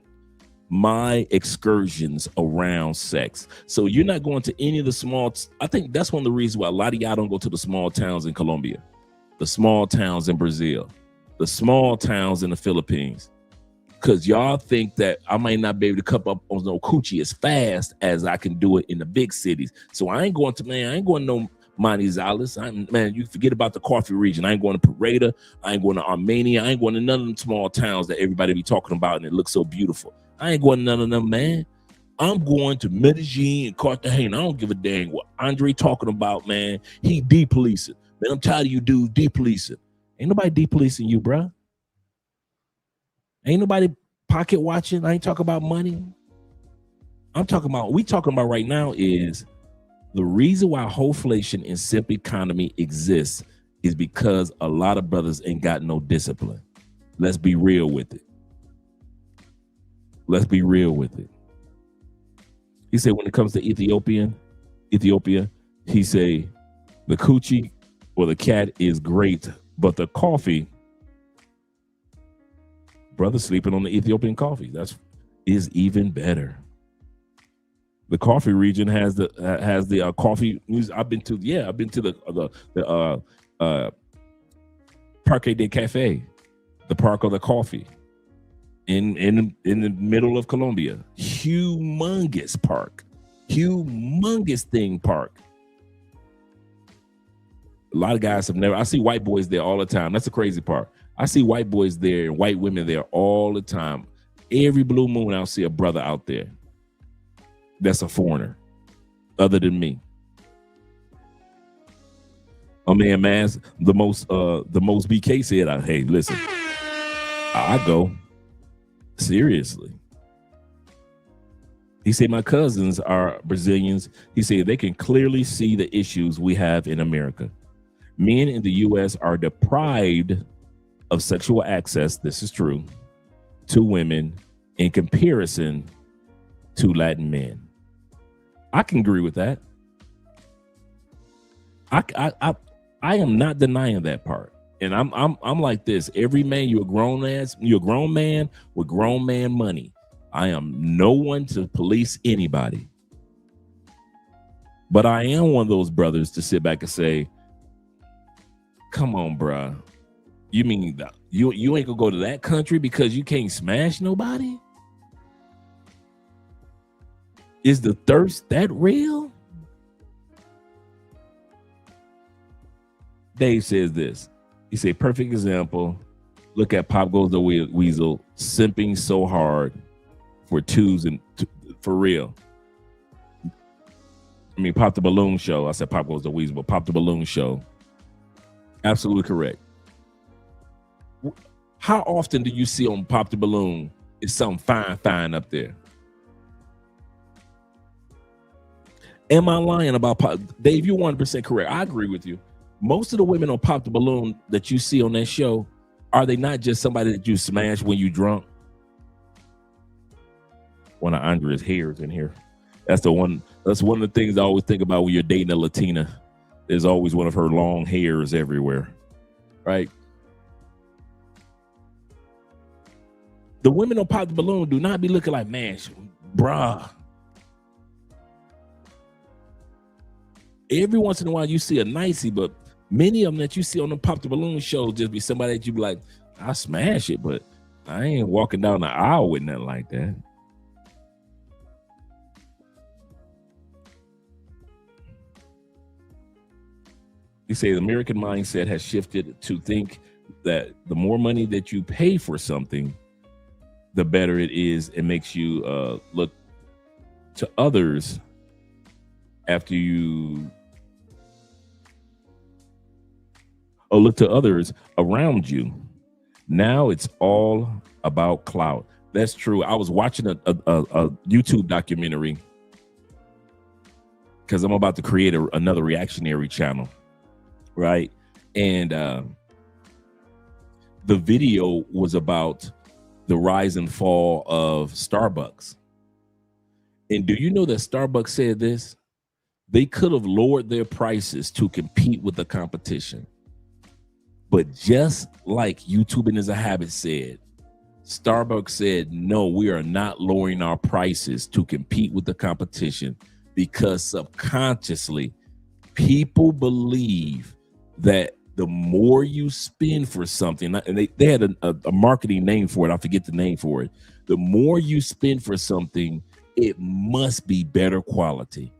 my excursions around sex. So you're not going to any of the small, I think that's one of the reasons why a lot of y'all don't go to the small towns in Colombia, the small towns in Brazil, the small towns in the Philippines, because y'all think that I might not be able to come up on no coochie as fast as I can do it in the big cities. So I ain't going to no Manizales. Man, you forget about the coffee region. I ain't going to Pareda. I ain't going to Armenia. I ain't going to none of them small towns that everybody be talking about and it looks so beautiful. I ain't going to none of them, man. I'm going to Medellin and Cartagena. I don't give a dang what Andre talking about, man. He de-policing. Man, I'm tired of you dudes de-policing. Ain't nobody de-policing you, bruh. Ain't nobody pocket watching. I ain't talking about money. We talking about right now is the reason why Hoeflation and simp economy exists is because a lot of brothers ain't got no discipline. Let's be real with it. Let's be real with it. He said when it comes to Ethiopia, he say the coochie or the cat is great, but the coffee, brother sleeping on the Ethiopian coffee, is even better. The coffee region has the coffee music. I've been to the Parque de Cafe, the Park of the Coffee in the middle of Colombia. Humongous park, humongous thing park. A lot of guys have never. I see white boys there all the time. That's the crazy part. I see white boys there and white women there all the time. Every blue moon, I'll see a brother out there that's a foreigner, other than me. My man Mass, the most BK said, hey, listen, I go. Seriously. He said, my cousins are Brazilians. He said they can clearly see the issues we have in America. Men in the U.S. are deprived of sexual access, this is true, to women in comparison to Latin men. I can agree with that. I am not denying that part. And I'm like this. Every man, you're a grown man with grown man money. I am no one to police anybody. But I am one of those brothers to sit back and say, come on, bruh. You mean you ain't gonna go to that country because you can't smash nobody? Is the thirst that real? Dave says this. He said, perfect example. Look at Pop Goes the Weasel simping so hard for twos and for real. I mean, Pop the Balloon Show. I said Pop Goes the Weasel, but Pop the Balloon Show. Absolutely correct. How often do you see on Pop the Balloon is something fine up there? Am I lying about Pop? Dave, you're 100% correct. I agree with you. Most of the women on Pop the Balloon that you see on that show, are they not just somebody that you smash when you drunk? One of Andrea's hairs in here. That's one of the things I always think about when you're dating a Latina. There's always one of her long hairs everywhere, right? The women on Pop the Balloon do not be looking like, man, bruh. Every once in a while you see a nicey, but many of them that you see on the Pop the Balloon show just be somebody that you be like, I smash it, but I ain't walking down the aisle with nothing like that. He says the American mindset has shifted to think that the more money that you pay for something, the better it is. It makes you look to others after you look to others around you. Now it's all about clout. That's true. I was watching a YouTube documentary because I'm about to create another reactionary channel, right? And the video was about the rise and fall of Starbucks. And do you know that Starbucks said this? They could have lowered their prices to compete with the competition. But just like YouTubing is a habit said, Starbucks said, no, we are not lowering our prices to compete with the competition, because subconsciously people believe that the more you spend for something, and they had a marketing name for it, I forget the name for it. The more you spend for something, it must be better quality,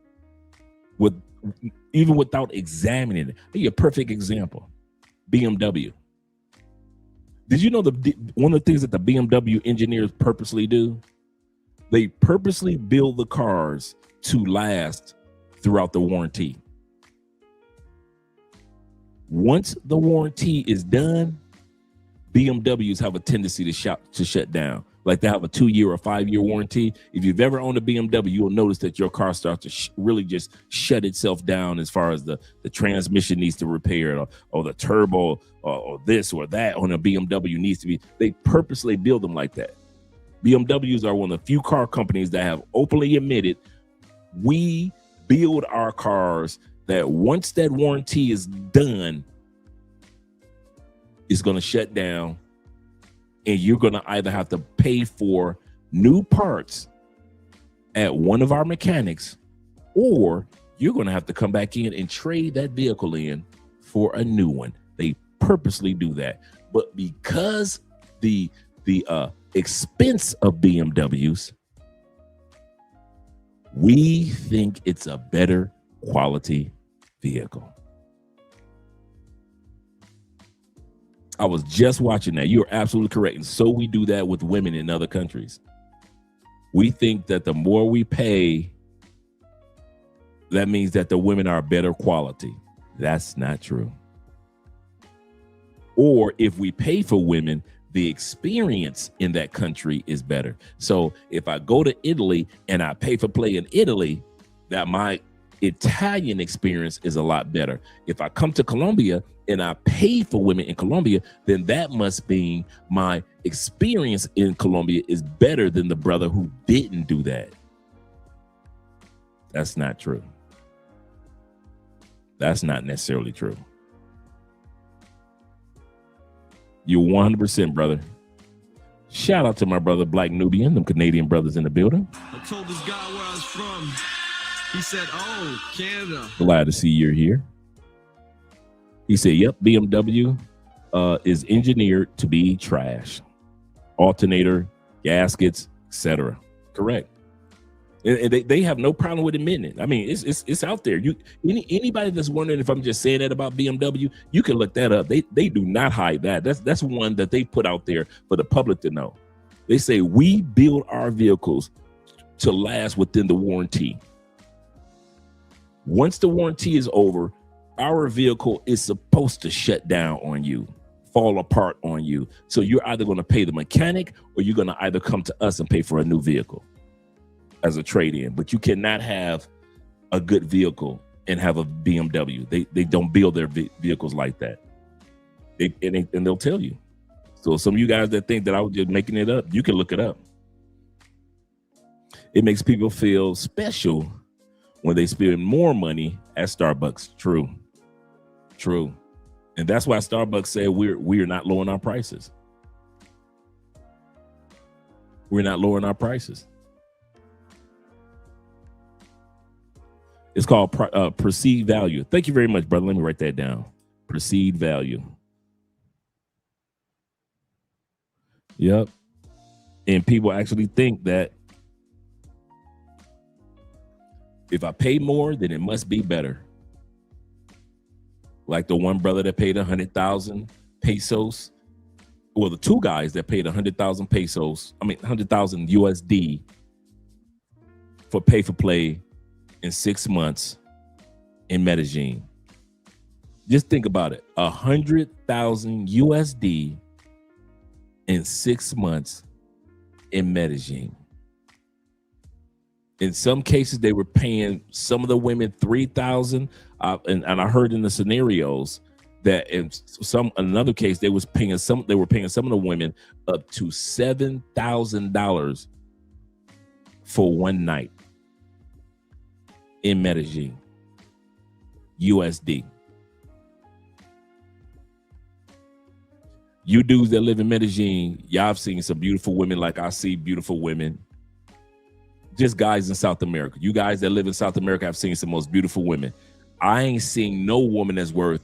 even without examining it. I'll give you a perfect example. BMW. Did you know one of the things that the BMW engineers purposely do? They purposely build the cars to last throughout the warranty. Once the warranty is done, BMWs have a tendency to shut down. Like they have a 2-year or 5-year warranty. If you've ever owned a BMW, you'll notice that your car starts to really just shut itself down as far as the transmission needs to repair, or the turbo or this or that on a BMW needs to be. They purposely build them like that. BMWs are one of the few car companies that have openly admitted, we build our cars that once that warranty is done, it's going to shut down. And you're going to either have to pay for new parts at one of our mechanics, or you're going to have to come back in and trade that vehicle in for a new one. They purposely do that. But because the expense of BMWs, we think it's a better quality vehicle. I was just watching that. You're absolutely correct. And so we do that with women in other countries. We think that the more we pay, that means that the women are better quality. That's not true. Or if we pay for women, the experience in that country is better. So if I go to Italy and I pay for play in Italy, that my Italian experience is a lot better. If I come to Colombia and I pay for women in Colombia, then that must mean my experience in Colombia is better than the brother who didn't do that. That's not true. That's not necessarily true. You're 100%, brother. Shout out to my brother, Black Nubian, them Canadian brothers in the building. I told this guy where I was from. He said, oh, Canada. Glad to see you're here. He said, yep, BMW is engineered to be trash. Alternator, gaskets, etc. Correct. And they have no problem with admitting it. I mean, it's out there. Anybody that's wondering if I'm just saying that about BMW, you can look that up. They do not hide that. That's one that they put out there for the public to know. They say we build our vehicles to last within the warranty. Once the warranty is over, our vehicle is supposed to shut down on you, fall apart on you. So you're either going to pay the mechanic or you're going to either come to us and pay for a new vehicle as a trade-in. But you cannot have a good vehicle and have a BMW. They don't build their vehicles like that. And they'll tell you. So some of you guys that think that I was just making it up, you can look it up. It makes people feel special when they spend more money at Starbucks. True. And that's why Starbucks said we're not lowering our prices. We're not lowering our prices. It's called perceived value. Thank you very much, brother. Let me write that down. Perceived value. Yep. And people actually think that if I pay more, then it must be better. Like the one brother that paid 100,000 pesos. Well, the two guys that paid 100,000 pesos, 100,000 USD for pay for play in 6 months in Medellin. Just think about it. 100,000 USD in 6 months in Medellin. In some cases, they were paying some of the women 3,000, and I heard in the scenarios that in another case they were paying some of the women up to $7,000 for one night in Medellin, USD. You dudes that live in Medellin, y'all have seen some beautiful women like I see beautiful women. Just guys in South America. You guys that live in South America have seen some most beautiful women. I ain't seen no woman that's worth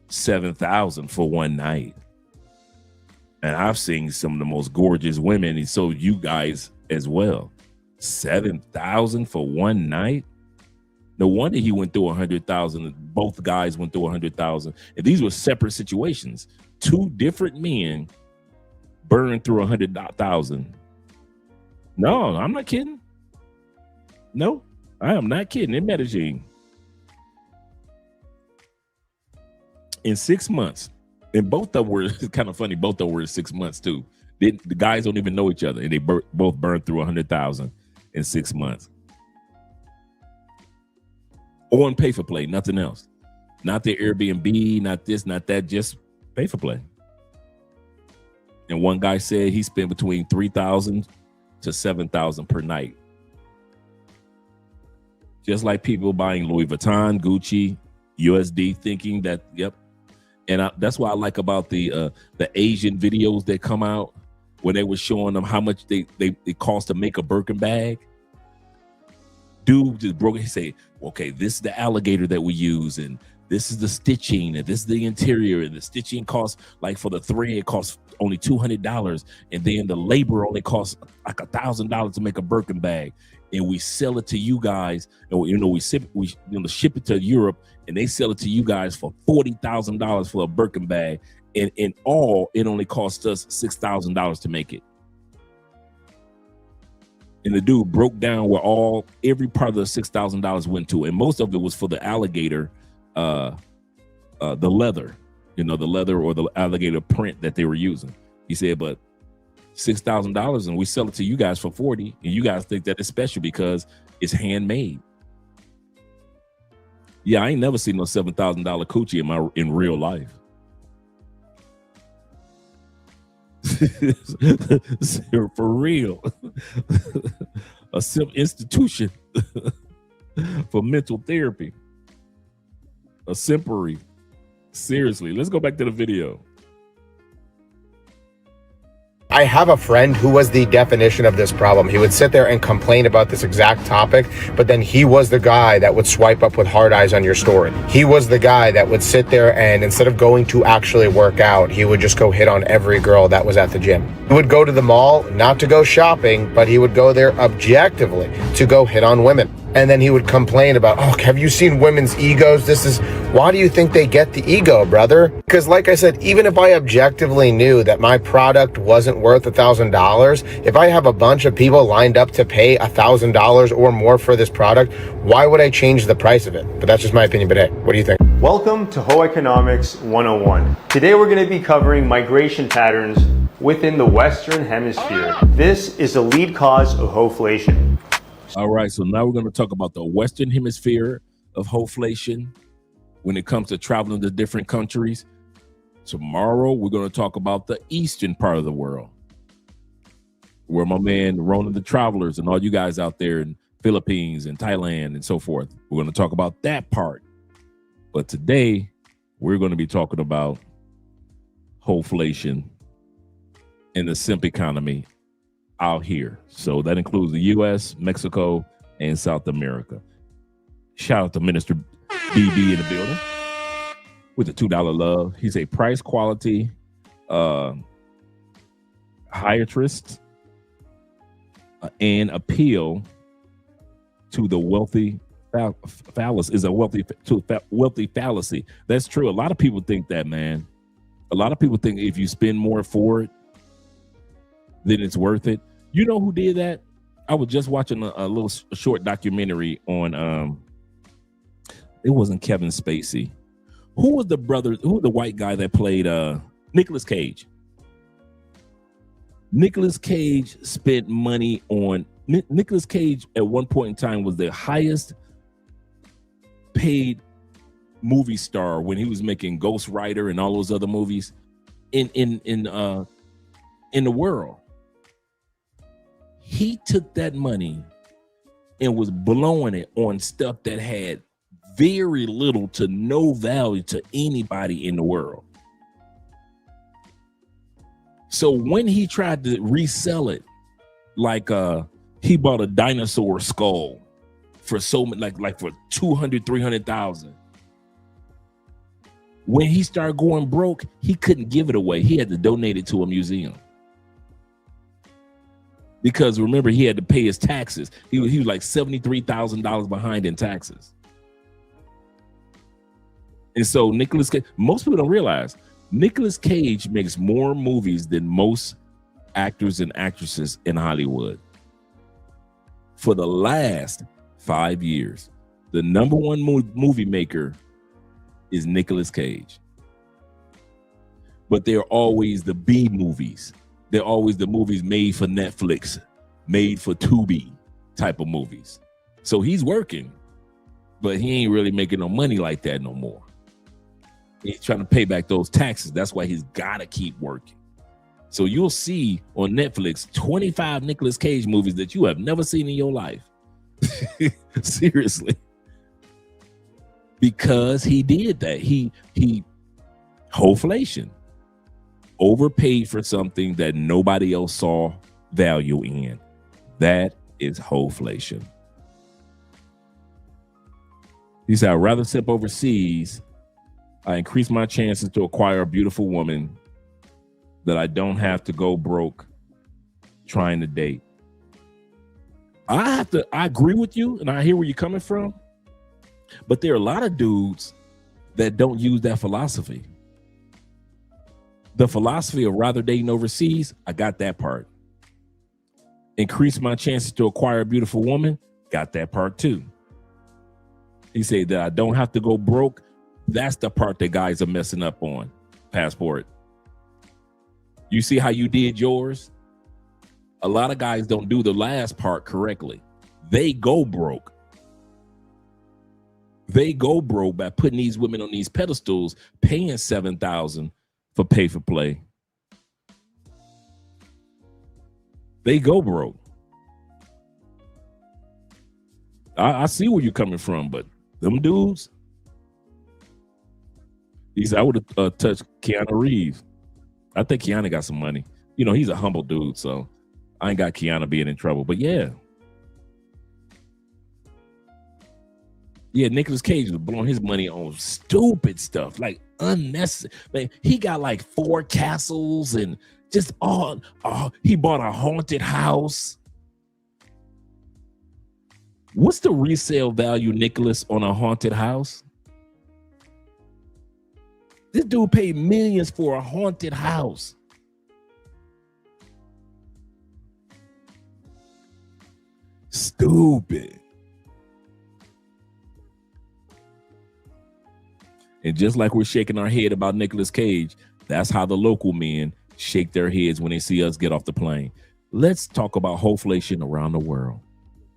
7,000 for one night. And I've seen some of the most gorgeous women, and so you guys as well. 7,000 for one night? No wonder he went through 100,000. Both guys went through 100,000. And these were separate situations. Two different men burned through 100,000. No, I'm not kidding. No, I am not kidding. In Medellin. In 6 months. And both of them were kind of funny. Both of them were 6 months too. The guys don't even know each other. And they both burned through 100,000 in 6 months. On pay for play, nothing else. Not their Airbnb, not this, not that, just pay for play. And one guy said he spent between 3,000 to 7,000 per night. Just like people buying Louis Vuitton, Gucci, USD, thinking that, yep. And that's what I like about the Asian videos that come out when they were showing them how much it cost to make a Birkin bag. Dude just broke it. He say, okay, this is the alligator that we use, and this is the stitching, and this is the interior, and the stitching costs, like for the thread, it costs only $200, and then the labor only costs like $1,000 to make a Birkin bag, and we sell it to you guys, and we ship it to Europe, and they sell it to you guys for $40,000 for a Birkin bag, and in all, it only cost us $6,000 to make it. And the dude broke down where every part of the $6,000 went to, and most of it was for the alligator, the leather. you know, the leather or the alligator print that they were using. He said, but $6,000 and we sell it to you guys for 40, and you guys think that it's special because it's handmade. Yeah, I ain't never seen no $7,000 coochie in real life. For real. A simple institution for mental therapy. A simpery. Seriously, let's go back to the video. I have a friend who was the definition of this problem. He would sit there and complain about this exact topic, but then he was the guy that would swipe up with hard eyes on your story. He was the guy that would sit there and instead of going to actually work out, he would just go hit on every girl that was at the gym. He would go to the mall, not to go shopping, but he would go there objectively to go hit on women. And then he would complain about, oh, have you seen women's egos? Why do you think they get the ego, brother? Because like I said, even if I objectively knew that my product wasn't worth $1,000, if I have a bunch of people lined up to pay $1,000 or more for this product, why would I change the price of it? But that's just my opinion. But hey, what do you think? Welcome to Ho Economics 101. Today we're going to be covering migration patterns within the Western Hemisphere. This is the lead cause of Hoeflation. All right, so now we're going to talk about the Western Hemisphere of Hoeflation when it comes to traveling to different countries. Tomorrow, we're going to talk about the Eastern part of the world, where my man Ronan the Travelers and all you guys out there in Philippines and Thailand and so forth. We're going to talk about that part. But today, we're going to be talking about Hoeflation in the simp economy out here. So that includes the US, Mexico, and South America. Shout out to Minister BB in the building with the $2 love. He's a price quality hierarchist and appeal to the wealthy fallacy is a wealthy fallacy. That's true. A lot of people think that, man. A lot of people think if you spend more for it, then it's worth it. You know who did that? I was just watching a little short documentary on it wasn't Kevin Spacey. Who was the white guy that played Nicolas Cage? Nicolas Cage spent money on Nicolas Cage at one point in time was the highest paid movie star when he was making Ghost Rider and all those other movies in the world. He took that money and was blowing it on stuff that had very little to no value to anybody in the world. So when he tried to resell it, like he bought a dinosaur skull for so much, like for 200,000-300,000. When he started going broke, he couldn't give it away. He had to donate it to a museum. Because remember, he had to pay his taxes. He was like $73,000 behind in taxes. And so Nicolas Cage, most people don't realize, Nicolas Cage makes more movies than most actors and actresses in Hollywood. For the last 5 years, the number one movie maker is Nicolas Cage. But they're always the B movies. They're always the movies made for Netflix, made for Tubi type of movies. So he's working, but he ain't really making no money like that no more. He's trying to pay back those taxes. That's why he's got to keep working. So you'll see on Netflix 25 Nicolas Cage movies that you have never seen in your life. Seriously. Because he did that. He Hoeflation. Overpaid for something that nobody else saw value in. That is Hoeflation. He said, I'd rather sip overseas. I increase my chances to acquire a beautiful woman that I don't have to go broke trying to date. I agree with you, and I hear where you're coming from, but there are a lot of dudes that don't use that philosophy. The philosophy of rather dating overseas, I got that part. Increase my chances to acquire a beautiful woman, got that part too. He said that I don't have to go broke. That's the part that guys are messing up on. passport. You see how you did yours? A lot of guys don't do the last part correctly. They go broke. They go broke by putting these women on these pedestals, paying $7,000 for pay for play. They go broke. I see where you're coming from, but them dudes, I would have touched Keanu Reeves. I think Keanu got some money. You know, he's a humble dude, so I ain't got Keanu being in trouble. But yeah. Yeah, Nicolas Cage was blowing his money on stupid stuff, like unnecessary. Man, he got like 4 castles and just he bought a haunted house. What's the resale value, Nicholas, on a haunted house? This dude paid millions for a haunted house. Stupid. And just like we're shaking our head about Nicolas Cage, that's how the local men shake their heads when they see us get off the plane. Let's talk about Hoeflation around the world.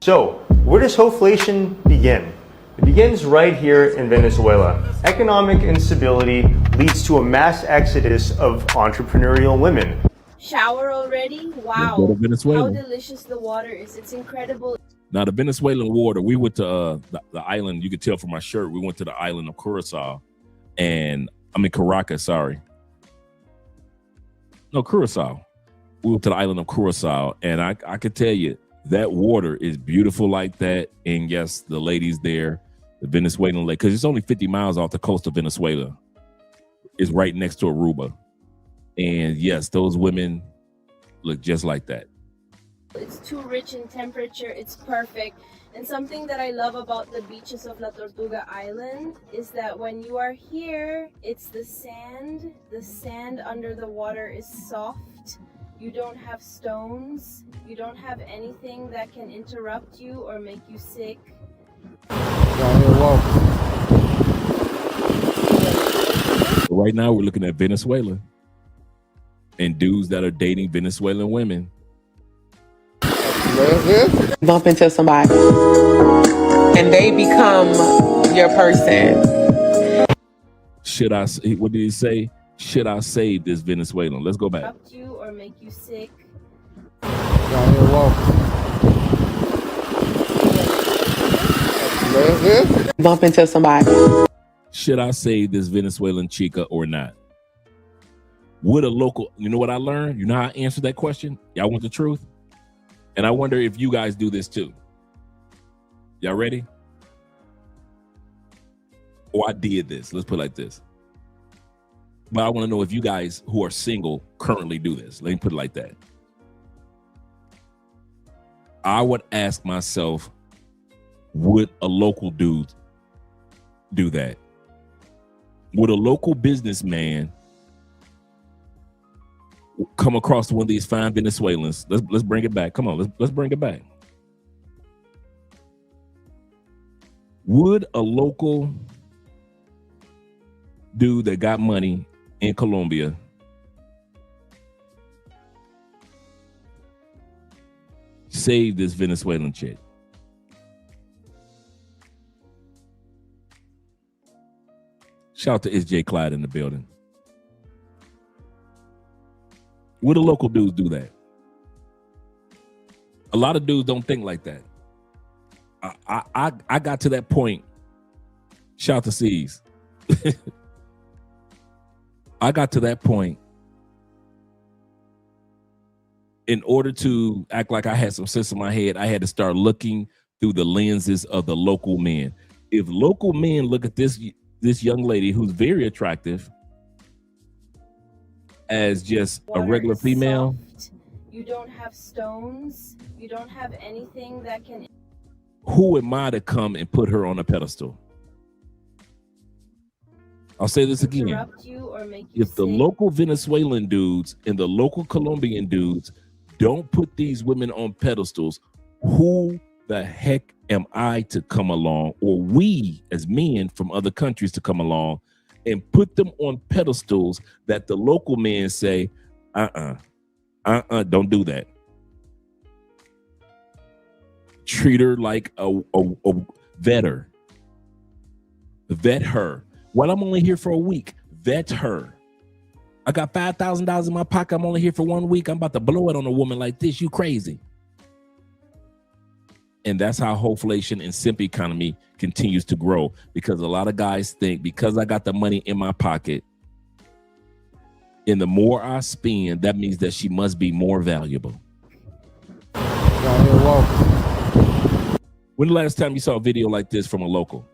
So, where does Hoeflation begin? It begins right here in Venezuela. Economic instability leads to a mass exodus of entrepreneurial women. Shower already? Wow. Go to Venezuela. How delicious the water is. It's incredible. Now, the Venezuelan water, we went to the island, you could tell from my shirt, we went to the island of Curacao. Caracas, sorry. No, Curacao. We went to the island of Curacao, and I could tell you, that water is beautiful like that. And yes, the ladies there, the Venezuelan lady, because it's only 50 miles off the coast of Venezuela. It's right next to Aruba. And yes, those women look just like that. It's too rich in temperature. It's perfect. And something that I love about the beaches of La Tortuga Island is that when you are here, it's the sand. The sand under the water is soft. You don't have stones. You don't have anything that can interrupt you or make you sick. Right now, we're looking at Venezuela and dudes that are dating Venezuelan women. Bump into somebody and they become your person. What did he say? Should I save this Venezuelan? Let's go back. Interrupt you or make you sick. Bump into somebody. Should I save this Venezuelan chica or not? Would a local, you know what I learned? You know how I answered that question? Y'all want the truth? And I wonder if you guys do this too. Y'all ready? Or I did this. Let's put it like this. But I want to know if you guys who are single currently do this. Let me put it like that. I would ask myself, would a local dude do that? Would a local businessman come across one of these fine Venezuelans? Let's bring it back. Come on, let's bring it back. Would a local dude that got money in Colombia save this Venezuelan chick? Shout out to SJ Clyde in the building. Would a local dudes do that? A lot of dudes don't think like that. I got to that point. Shout out to C's. I got to that point in order to act like I had some sense in my head. I had to start looking through the lenses of the local men. If local men look at this young lady who's very attractive as just a regular female, soft. You don't have stones. You don't have anything that can. Who am I to come and put her on a pedestal? I'll say this again. You or make you if the local Venezuelan dudes and the local Colombian dudes don't put these women on pedestals, who the heck am I to come along, or we as men from other countries to come along and put them on pedestals that the local men say, don't do that. Treat her like a vetter. Vet her. Well, I'm only here for a week. Vet her. I got $5,000 in my pocket. I'm only here for 1 week. I'm about to blow it on a woman like this. You crazy. And that's how Hoeflation and simp economy continues to grow, because a lot of guys think because I got the money in my pocket and the more I spend, that means that she must be more valuable. When the last time you saw a video like this from a local?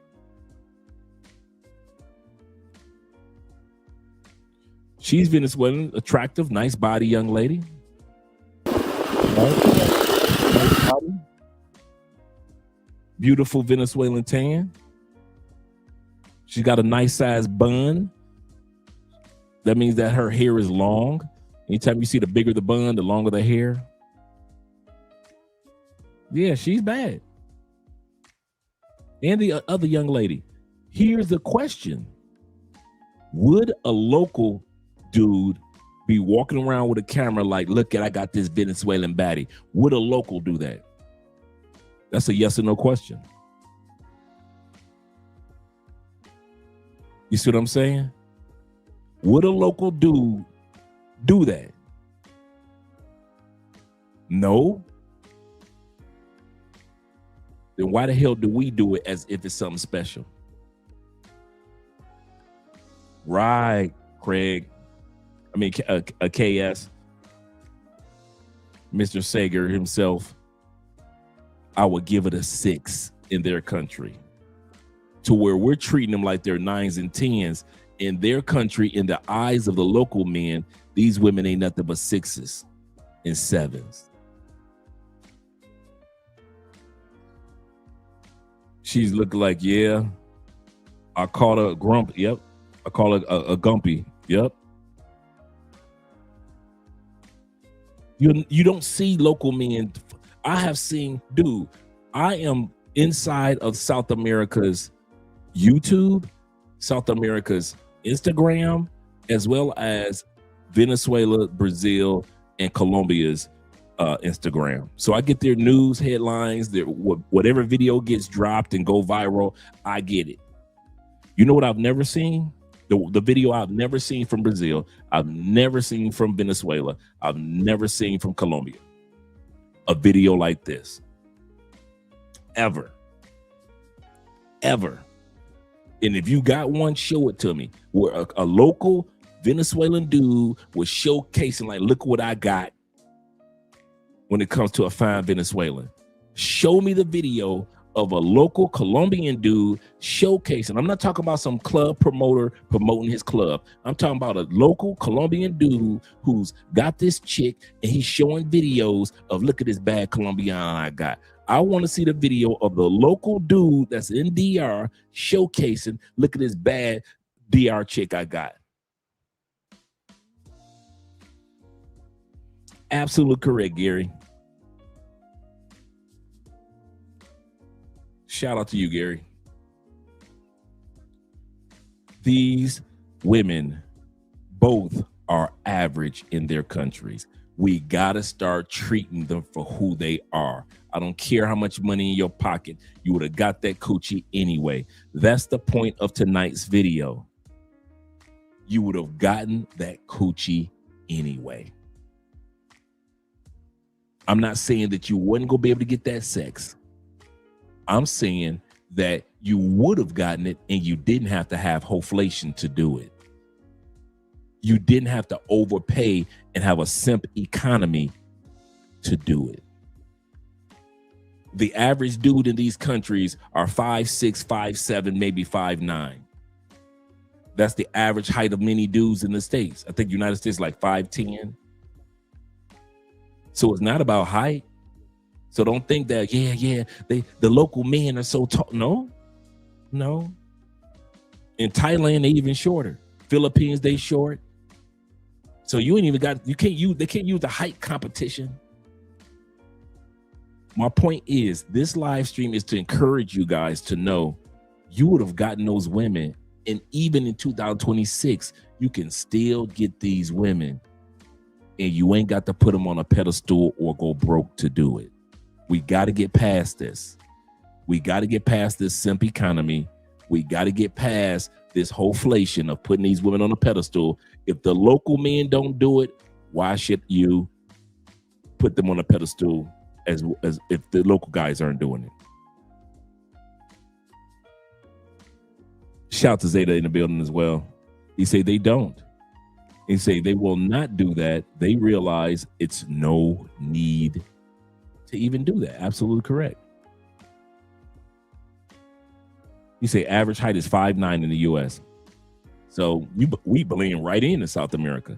She's Venezuelan, attractive, nice body young lady. Nice body. Beautiful Venezuelan tan. She's got a nice size bun. That means that her hair is long. Anytime you see the bigger the bun, the longer the hair. Yeah, she's bad. And the other young lady. Here's the question. Would a local dude be walking around with a camera like, look at, I got this Venezuelan baddie? Would a local do that? That's a yes or no question. You see what I'm saying? Would a local dude do that? No. Then why the hell do we do it as if it's something special? Right, Craig. I mean, a KS. Mr. Sager himself. I would give it a 6 in their country, to where we're treating them like they're 9s and 10s. In their country, in the eyes of the local men, these women ain't nothing but 6s and 7s. She's looking like, yeah, I call her a grump. Yep. I call her a gumpy. Yep. You don't see local men. I have seen, dude, I am inside of South America's YouTube, South America's Instagram, as well as Venezuela, Brazil, and Colombia's Instagram. So I get their news headlines, their whatever video gets dropped and go viral, I get it. You know what I've never seen? The video I've never seen from Brazil, I've never seen from Venezuela, I've never seen from Colombia. A video like this. Ever. And if you got one, show it to me. Where a local Venezuelan dude was showcasing, like, look what I got when it comes to a fine Venezuelan. Show me the video of a local Colombian dude showcasing. I'm not talking about some club promoter promoting his club. I'm talking about a local Colombian dude who's got this chick and he's showing videos of, look at this bad Colombian I got. I want to see the video of the local dude that's in DR showcasing, look at this bad DR chick I got. Absolutely correct, Gary. Shout out to you, Gary. These women both are average in their countries. We gotta start treating them for who they are. I don't care how much money in your pocket. You would have got that coochie anyway. That's the point of tonight's video. You would have gotten that coochie anyway. I'm not saying that you wouldn't go be able to get that sex. I'm saying that you would have gotten it and you didn't have to have Hoeflation to do it. You didn't have to overpay and have a simp economy to do it. The average dude in these countries are 5'6", 5'7", maybe 5'9". That's the average height of many dudes in the States. I think United States like 5'10". So it's not about height. So don't think that, the local men are so tall. No. In Thailand, they even shorter. Philippines, they short. So they can't use the height competition. My point is, this live stream is to encourage you guys to know you would have gotten those women And even in 2026, you can still get these women, and you ain't got to put them on a pedestal or go broke to do it. We got to get past this. We got to get past this simp economy. We got to get past this Hoeflation of putting these women on a pedestal. If the local men don't do it, why should you put them on a pedestal as if the local guys aren't doing it? Shout to Zeta in the building as well. He say they don't. He say they will not do that. They realize it's no need to even do that. Absolutely correct. You say average height is 5'9" in the U.S. So we believe right in South America.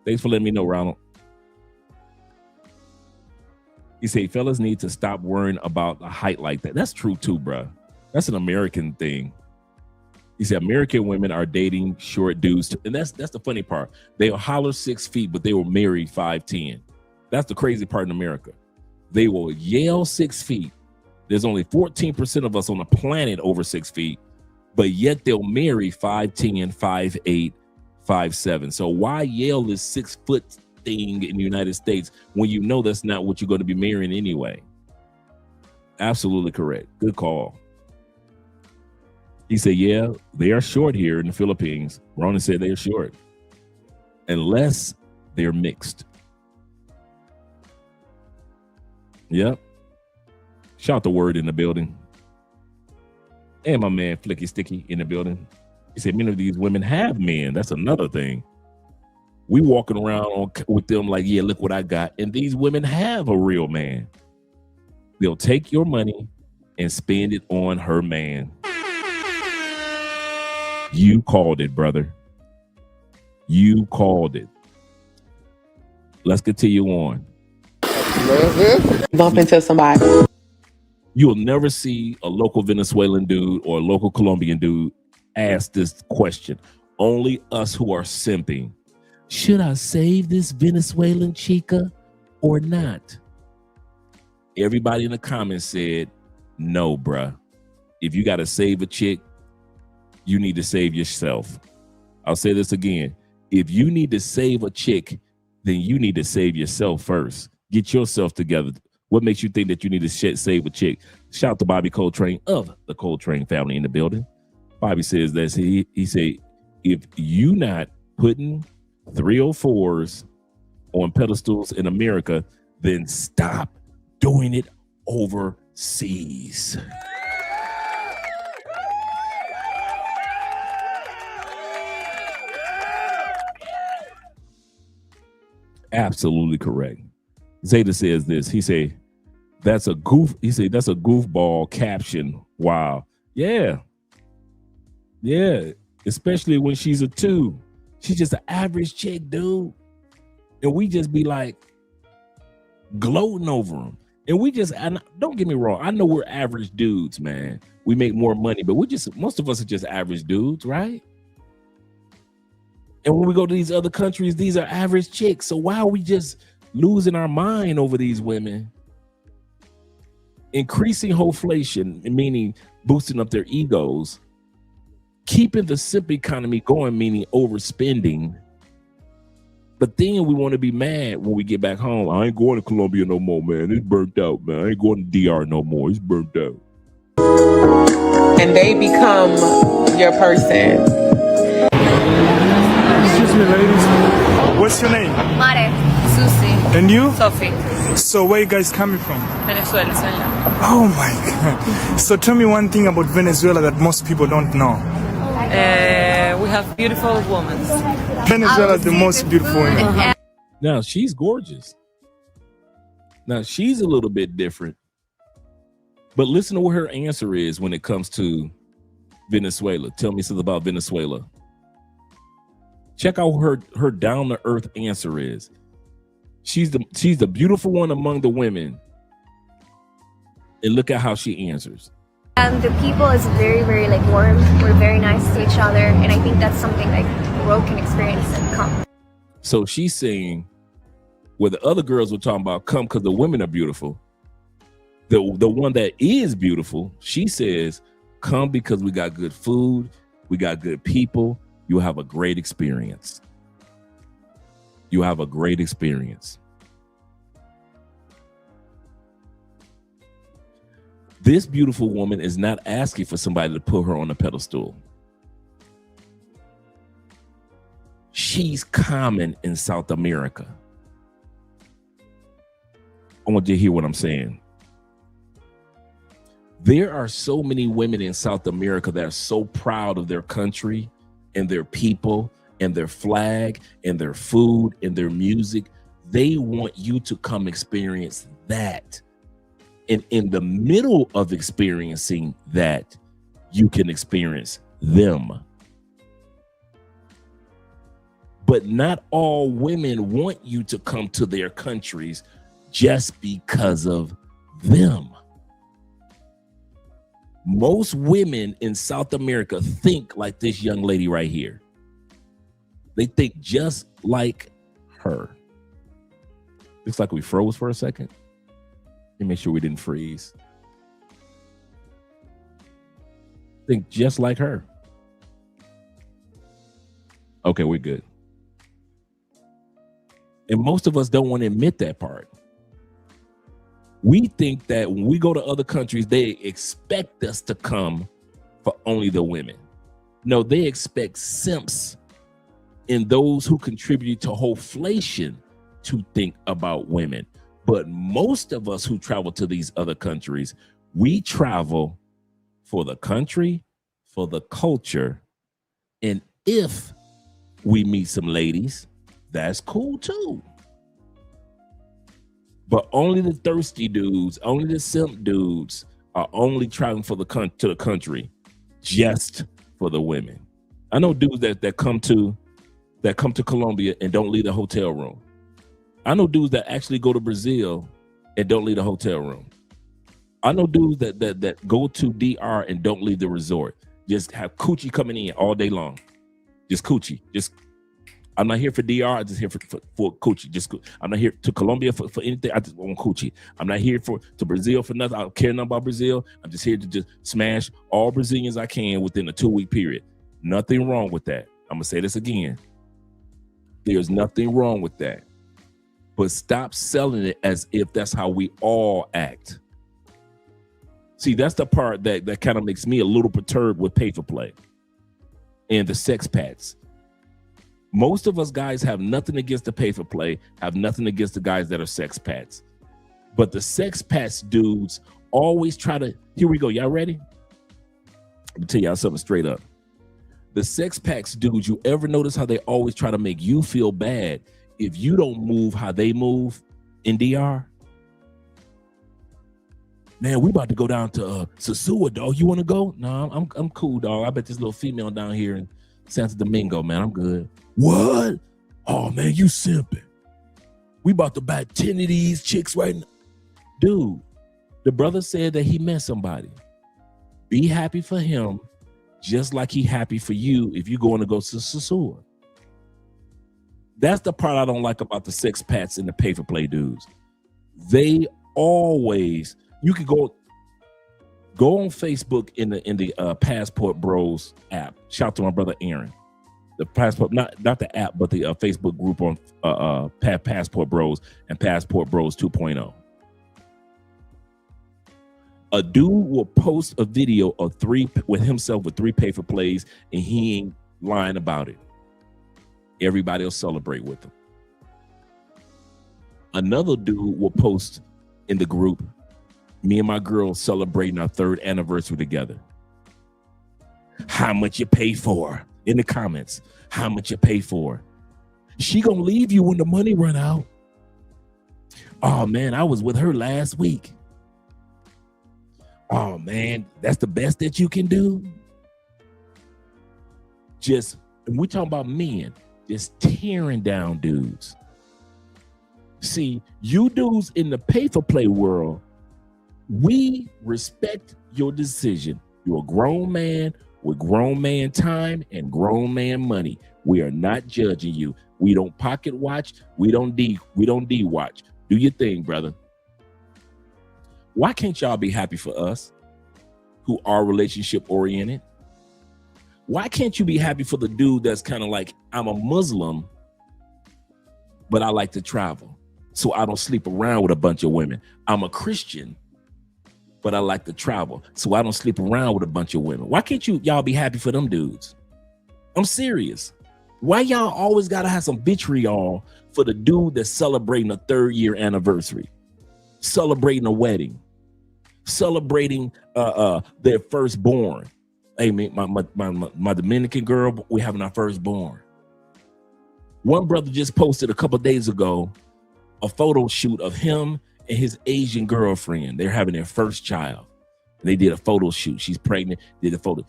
Thanks for letting me know, Ronald. You say fellas need to stop worrying about a height like that. That's true too, bro. That's an American thing. He said American women are dating short dudes, and that's the funny part. They'll holler 6 feet, but they will marry 5'10". That's the crazy part in America. They will yell 6 feet. There's only 14% of us on the planet over 6 feet, but yet they'll marry 5'10", 5'8", 5'7". So why yell this 6 foot thing in the United States when you know that's not what you're going to be marrying anyway? Absolutely correct. Good call. He said, yeah, they are short here in the Philippines. Ronan said they are short. Unless they're mixed. Yep. Shout the word in the building. And my man Flicky Sticky in the building. He said many of these women have men. That's another thing. We walking around with them like, yeah, look what I got. And these women have a real man. They'll take your money and spend it on her man. You called it, brother. You called it. Let's continue on. Bump into somebody. You'll never see a local Venezuelan dude or a local Colombian dude ask this question. Only us who are simping. Should I save this Venezuelan chica or not? Everybody in the comments said, no, bruh. If you got to save a chick, you need to save yourself. I'll say this again. If you need to save a chick, then you need to save yourself first. Get yourself together. What makes you think that you need to save a chick? Shout out to Bobby Coltrane of the Coltrane family in the building. Bobby says this. He say, if you not putting 304s on pedestals in America, then stop doing it overseas. Absolutely correct. Zeta says this. He say, that's a goof. He said, that's a goofball caption. Wow. Yeah. Yeah. Especially when she's a 2. She's just an average chick, dude. And we just be like gloating over them. And we just, and don't get me wrong. I know we're average dudes, man. We make more money, but most of us are just average dudes, right? And when we go to these other countries, these are average chicks. So why are we just losing our mind over these women? Increasing Hoeflation, meaning boosting up their egos. Keeping the simp economy going, meaning overspending. But then we want to be mad when we get back home. I ain't going to Colombia no more, man. It's burnt out, man. I ain't going to DR no more. It's burnt out. And they become your person. Excuse me, ladies. What's your name? Mare, Susie. And you? Sophie. So where you guys coming from? Venezuela. Oh my God. So tell me one thing about Venezuela that most people don't know. We have beautiful women. Venezuela is the most beautiful woman. Now, she's gorgeous. Now, she's a little bit different. But listen to what her answer is when it comes to Venezuela. Tell me something about Venezuela. Check out her down-to-earth answer is. She's the beautiful one among the women. And look at how she answers. And the people is very, very like warm. We're very nice to each other. And I think that's something like the world can experience and come. So she's saying where the other girls were talking about come because the women are beautiful. The one that is beautiful, she says, come because we got good food, we got good people. You'll have a great experience. You have a great experience. This beautiful woman is not asking for somebody to put her on a pedestal. She's common in South America. I want you to hear what I'm saying. There are so many women in South America that are so proud of their country and their people and their flag and their food and their music. They want you to come experience that. And in the middle of experiencing that, you can experience them. But not all women want you to come to their countries just because of them. Most women in South America think like this young lady right here. They think just like her. Looks like we froze for a second. Let me make sure we didn't freeze. Think just like her. Okay, we're good. And most of us don't want to admit that part. We think that when we go to other countries, they expect us to come for only the women. No, they expect simps and those who contribute to Hoeflation to think about women. But most of us who travel to these other countries, we travel for the country, for the culture, and if we meet some ladies, that's cool too. But only the thirsty dudes, only the simp dudes are only traveling for to the country just for the women. I know dudes that come to Colombia and don't leave the hotel room. I know dudes that actually go to Brazil and don't leave the hotel room. I know dudes that go to DR and don't leave the resort. Just have coochie coming in all day long. Just coochie. I'm not here for DR. I'm just here for coochie. I'm not here to Colombia for anything. I just want coochie. I'm not here to Brazil for nothing. I don't care nothing about Brazil. I'm just here to just smash all Brazilians I can within a 2-week period. Nothing wrong with that. I'm going to say this again. There's nothing wrong with that. But stop selling it as if that's how we all act. See, that's the part that kind of makes me a little perturbed with pay for play and the sex pats. Most of us guys have nothing against the pay for play, have nothing against the guys that are sex pats. But the sex pats dudes always try to, here we go, y'all ready? Let me tell y'all something straight up. The sex packs dudes, you ever notice how they always try to make you feel bad if you don't move how they move in DR? Man, we about to go down to Sosua, dog. You want to go? No, I'm cool, dog. I bet this little female down here in Santo Domingo, man. I'm good. What? Oh, man, you simping. We about to buy 10 of these chicks right now. Dude, the brother said that he met somebody. Be happy for him, just like he happy for you if you're going to go to Sosua. That's the part I don't like about the sex pats and the pay for play dudes. They always, you could go on Facebook in the Passport Bros app. Shout out to my brother Aaron. The Passport, not the app, but the Facebook group on Passport Bros and Passport Bros 2.0. A dude will post a video of with himself with 3 pay for plays, and he ain't lying about it. Everybody will celebrate with him. Another dude will post in the group, me and my girl celebrating our 3rd anniversary together. How much you pay for? In the comments, how much you pay for? She gonna leave you when the money run out. Oh man, I was with her last week. Oh man, that's the best that you can do. And we talking about men, just tearing down dudes. See, you dudes in the pay for play world, we respect your decision. You're a grown man with grown man time and grown man money. We are not judging you. We don't pocket watch. We don't D watch. Do your thing, brother. Why can't y'all be happy for us? who are relationship oriented? Why can't you be happy for the dude that's kind of like, I'm a Muslim, but I like to travel, so I don't sleep around with a bunch of women. I'm a Christian, but I like to travel, so I don't sleep around with a bunch of women. Why can't y'all be happy for them dudes? I'm serious. Why y'all always gotta have some vitriol for the dude that's celebrating a 3rd year anniversary, celebrating a wedding, celebrating their firstborn? Hey, man, my Dominican girl, we having our firstborn. One brother just posted a couple days ago a photo shoot of him and his Asian girlfriend. They're having their first child. They did a photo shoot. She's pregnant. Did a photo.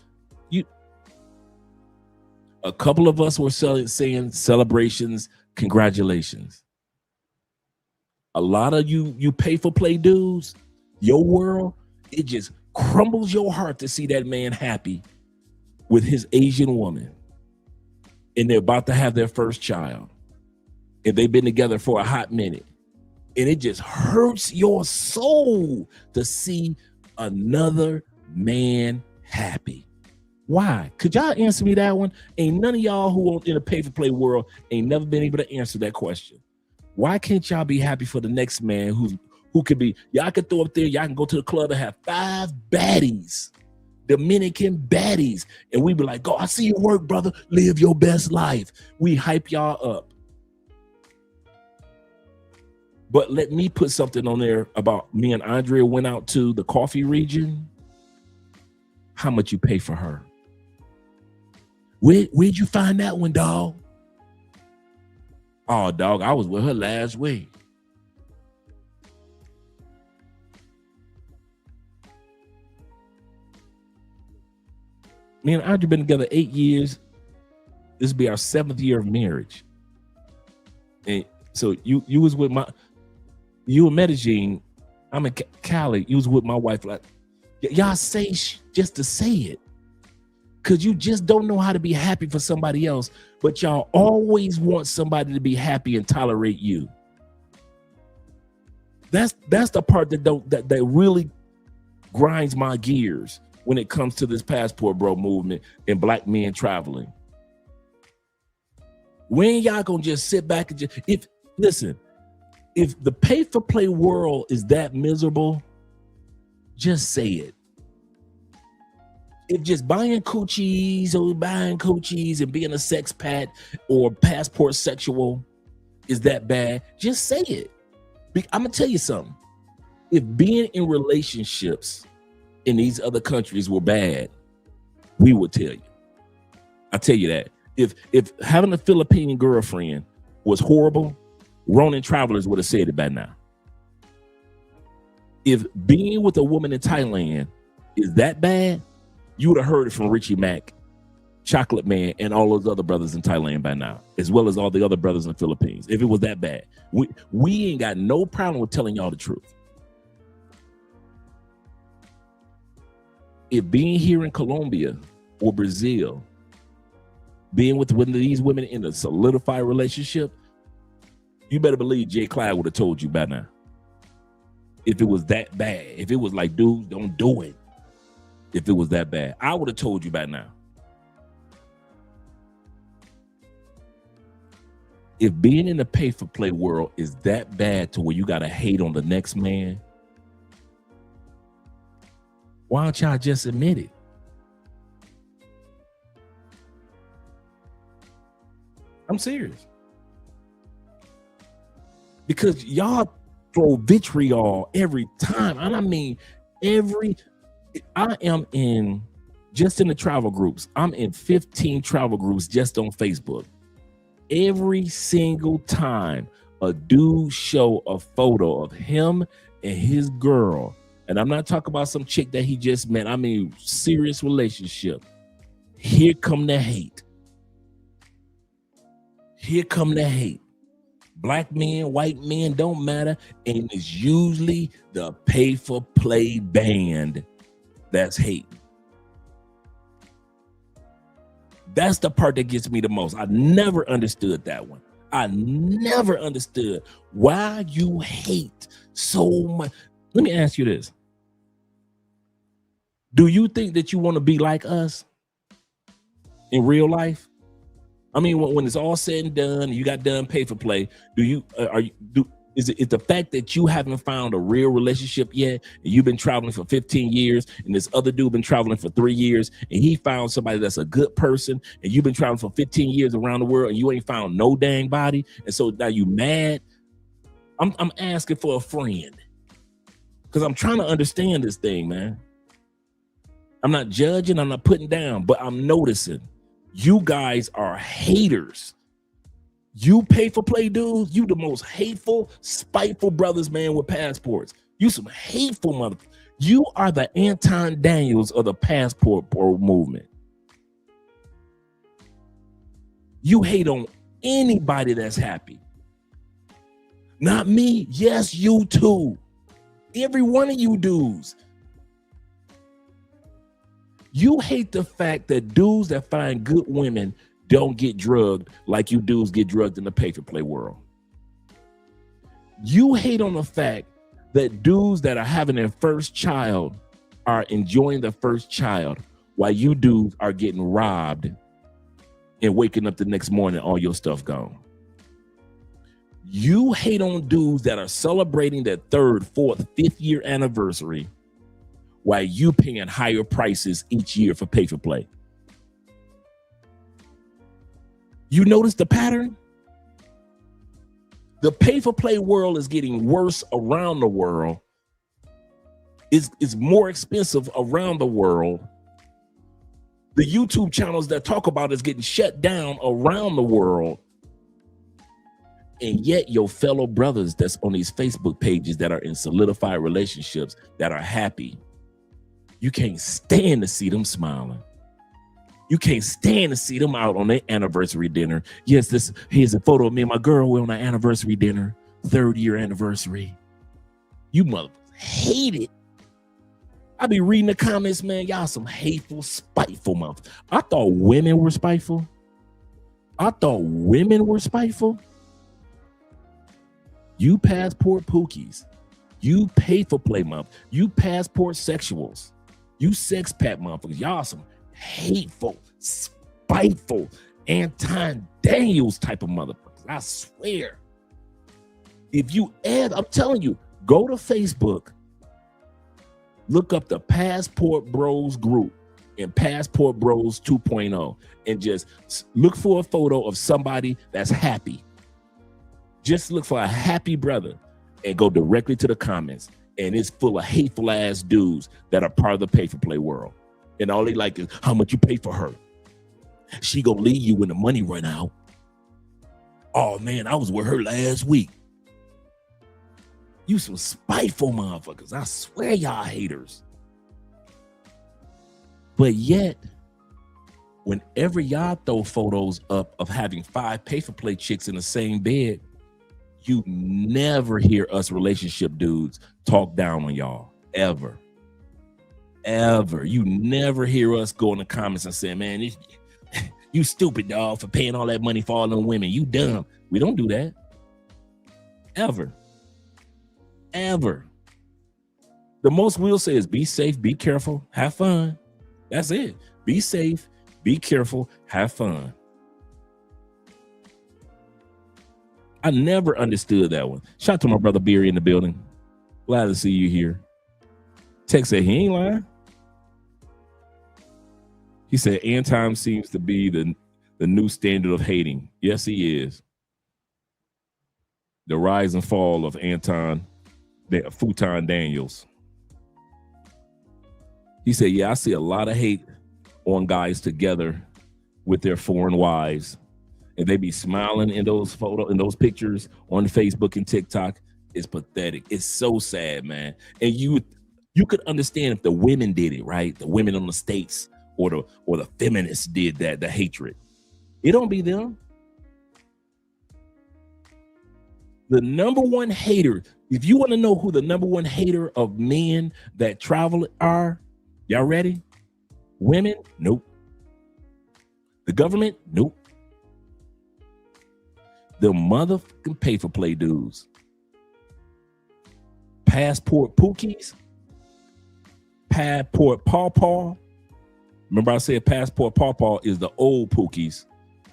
A couple of us were saying celebrations, congratulations. A lot of you pay for play dudes, your world, it just crumbles your heart to see that man happy with his Asian woman, and they're about to have their first child, and they've been together for a hot minute, and it just hurts your soul to see another man happy. Why? Could y'all answer me that one? Ain't none of y'all who in the pay for play world ain't never been able to answer that question. Why can't y'all be happy for the next man who could be, y'all can throw up there, y'all can go to the club and have 5 baddies, Dominican baddies, and we be like, go, I see your work, brother, live your best life. We hype y'all up. But let me put something on there about me and Andrea went out to the coffee region. How much you pay for her? Where'd you find that one, dog? Oh, dog, I was with her last week. Me and Andrea been together 8 years. This will be our 7th year of marriage. And so you was with you in Medellin, I'm in Cali, you was with my wife. Like, y'all say just to say it, because you just don't know how to be happy for somebody else, but y'all always want somebody to be happy and tolerate you. That's the part that really grinds my gears when it comes to this passport bro movement and black men traveling. When y'all gonna just sit back and just, if the pay for play world is that miserable, just say it. If just buying coochies and being a sex pat or passport sexual is that bad, just say it. I'm gonna tell you something. If being in relationships in these other countries were bad, we would tell you. I tell you that. If having a Philippine girlfriend was horrible, Ronin Travelers would have said it by now. If being with a woman in Thailand is that bad, you would have heard it from Richie Mack, Chocolate Man, and all those other brothers in Thailand by now, as well as all the other brothers in the Philippines. If it was that bad, we ain't got no problem with telling y'all the truth. If being here in Colombia or Brazil, being with one of these women in a solidified relationship, you better believe Jay Clyde would have told you by now. If it was that bad, if it was like, dude, don't do it. If it was that bad, I would have told you by now. If being in the pay for play world is that bad to where you got to hate on the next man, why don't y'all just admit it? I'm serious. Because y'all throw vitriol every time. And I mean, I am in, just in the travel groups, I'm in 15 travel groups just on Facebook. Every single time a dude show a photo of him and his girl, and I'm not talking about some chick that he just met, I mean serious relationship, here come the hate. Here come the hate. Black men, white men, don't matter. And it's usually the pay for play band that's hating. That's the part that gets me the most. I never understood that one. I never understood why you hate so much. Let me ask you this. Do you think that you want to be like us in real life? I mean, when it's all said and done, you got done pay for play. Is it the fact that you haven't found a real relationship yet, and you've been traveling for 15 years, and this other dude been traveling for 3 years, and he found somebody that's a good person, and you've been traveling for 15 years around the world, and you ain't found no dang body, and so now you mad? I'm asking for a friend because I'm trying to understand this thing, man. I'm not judging, I'm not putting down, but I'm noticing you guys are haters. You pay for play dudes, you the most hateful, spiteful brothers, man, with passports. You some hateful mother. You are the Anton Daniels of the passport movement. You hate on anybody that's happy. Not me. Yes, you too. Every one of you dudes. You hate the fact that dudes that find good women don't get drugged like you dudes get drugged in the pay for play world. You hate on the fact that dudes that are having their first child are enjoying their first child while you dudes are getting robbed and waking up the next morning, all your stuff gone. You hate on dudes that are celebrating their 3rd, 4th, 5th year anniversary while you paying higher prices each year for pay for play. You notice the pattern? The pay for play world is getting worse around the world. It's more expensive around the world. The YouTube channels that talk about it is getting shut down around the world. And yet your fellow brothers that's on these Facebook pages that are in solidified relationships that are happy, you can't stand to see them smiling. You can't stand to see them out on their anniversary dinner. Yes, here's a photo of me and my girl. We're on our anniversary dinner, 3rd year anniversary. You motherfuckers hate it. I be reading the comments, man. Y'all some hateful, spiteful motherfuckers. I thought women were spiteful. You passport pookies. You pay for play motherfuckers. You passport sexuals. You sex pat motherfuckers. Y'all some hateful, spiteful, Anton Daniels type of motherfuckers. I swear. If you add, I'm telling you, go to Facebook, look up the Passport Bros group and Passport Bros 2.0 and just look for a photo of somebody that's happy. Just look for a happy brother and go directly to the comments. And it's full of hateful ass dudes that are part of the pay for play world. And all they like is how much you pay for her. She gonna leave you when the money run out. Oh man, I was with her last week. You some spiteful motherfuckers. I swear y'all haters. But yet, whenever y'all throw photos up of having 5 pay for play chicks in the same bed, you never hear us relationship dudes talk down on y'all, ever. Ever. You never hear us go in the comments and say, man, you stupid dog for paying all that money for all them women. You dumb. We don't do that. Ever. Ever. The most we'll say is be safe, be careful, have fun. That's it. Be safe, be careful, have fun. I never understood that one. Shout out to my brother Beery in the building. Glad to see you here. Tex said he ain't lying. He said Anton seems to be the new standard of hating. Yes, he is. The rise and fall of Futon Daniels. He said, yeah, I see a lot of hate on guys together with their foreign wives. And they be smiling in those those pictures on Facebook and TikTok. It's pathetic. It's so sad, man. And you could understand if the women did it, right? The women on the States or the feminists did that, the hatred. It don't be them. The number one hater, if you want to know who the number one hater of men that travel are, y'all ready? Women? Nope. The government? Nope. The motherfucking pay for play dudes. Passport pookies. passport pawpaw. Remember I said passport pawpaw is the old pookies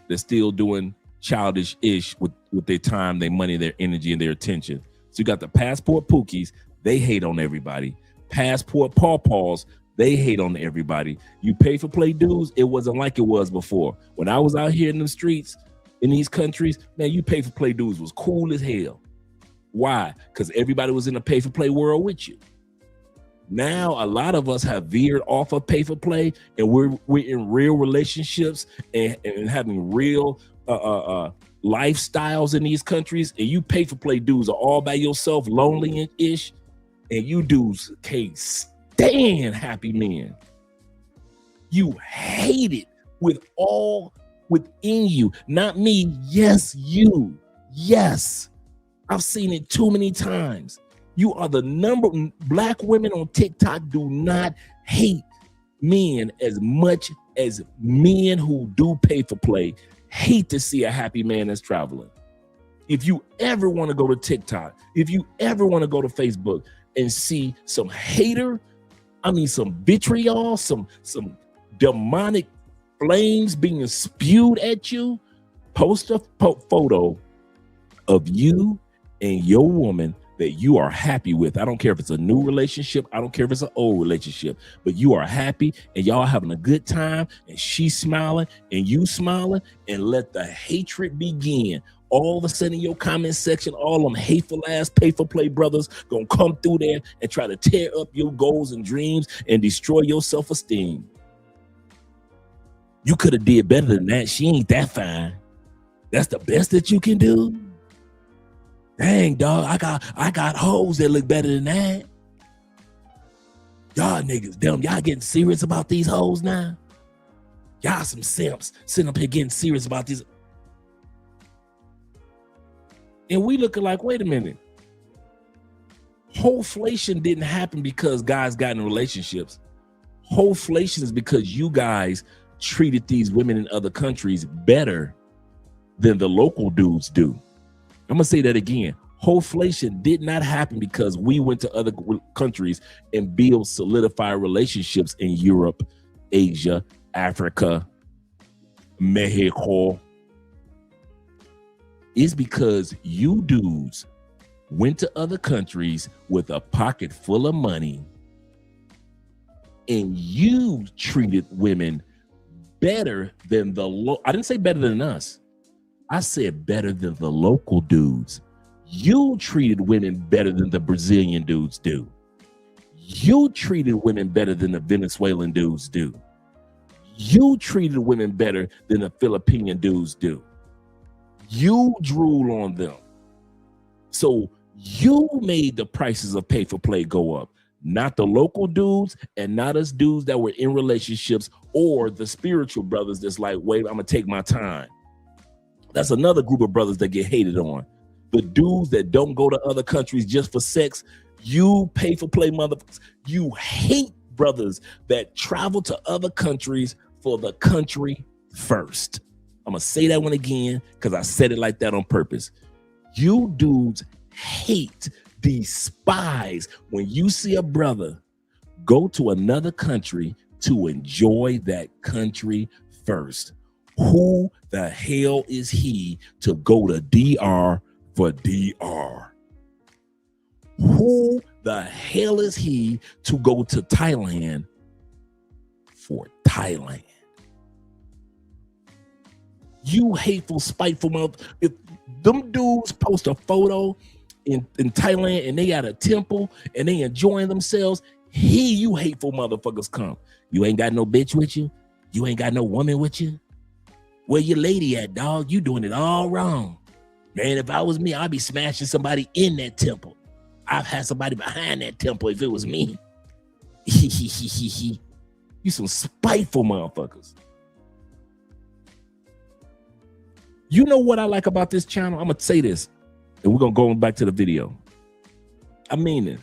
that's still doing childish-ish with their time, their money, their energy, and their attention. So you got the passport pookies, they hate on everybody. Passport pawpaws, they hate on everybody. You pay for play dues, it wasn't like it was before. When I was out here in the streets, in these countries, man, you pay for play dues was cool as hell. Why? Because everybody was in a pay for play world with you. Now a lot of us have veered off of pay for play, and we're in real relationships and having real lifestyles in these countries, and you pay for play dudes are all by yourself, lonely-ish, and you dudes can't stand happy men. You hate it with all within you. Not me, yes, you. Yes. I've seen it too many times. You are the number. Black women on TikTok do not hate men as much as men who do pay for play hate to see a happy man that's traveling. If you ever want to go to TikTok, if you ever want to go to Facebook and see some hater, some vitriol, some demonic flames being spewed at you, post a photo of you and your woman that you are happy with. I don't care if it's a new relationship. I don't care if it's an old relationship, but you are happy and y'all having a good time and she's smiling and you smiling, and let the hatred begin. All of a sudden in your comment section, all them hateful ass pay for play brothers gonna come through there and try to tear up your goals and dreams and destroy your self-esteem. You could have did better than that. She ain't that fine. That's the best that you can do. Dang, dog, I got hoes that look better than that. Y'all niggas, damn, y'all getting serious about these hoes now? Y'all some simps sitting up here getting serious about these. And we looking like, wait a minute. Hoeflation didn't happen because guys got in relationships. Hoeflation is because you guys treated these women in other countries better than the local dudes do. I'm gonna say that again. Hoeflation did not happen because we went to other countries and built solidified relationships in Europe, Asia, Africa, Mexico. It's because you dudes went to other countries with a pocket full of money and you treated women better than I didn't say better than us. I said better than the local dudes. You treated women better than the Brazilian dudes do. You treated women better than the Venezuelan dudes do. You treated women better than the Philippine dudes do. You drool on them. So you made the prices of pay for play go up, not the local dudes and not us dudes that were in relationships or the spiritual brothers that's like, wait, I'm gonna take my time. That's another group of brothers that get hated on. The dudes that don't go to other countries just for sex, you pay for play motherfuckers. You hate brothers that travel to other countries for the country first. I'm gonna say that one again because I said it like that on purpose. You dudes hate, despise when you see a brother go to another country to enjoy that country first. Who the hell is he to go to DR for DR? Who the hell is he to go to Thailand for Thailand? You hateful, spiteful mother. If them dudes post a photo in Thailand and they at a temple and they enjoying themselves, you hateful motherfuckers come. You ain't got no bitch with you. You ain't got no woman with you. Where your lady at, dog? You doing it all wrong. Man, if I was me, I'd be smashing somebody in that temple. I've had somebody behind that temple if it was me. You some spiteful motherfuckers. You know what I like about this channel? I'm going to say this, and we're going to go back to the video. I mean it.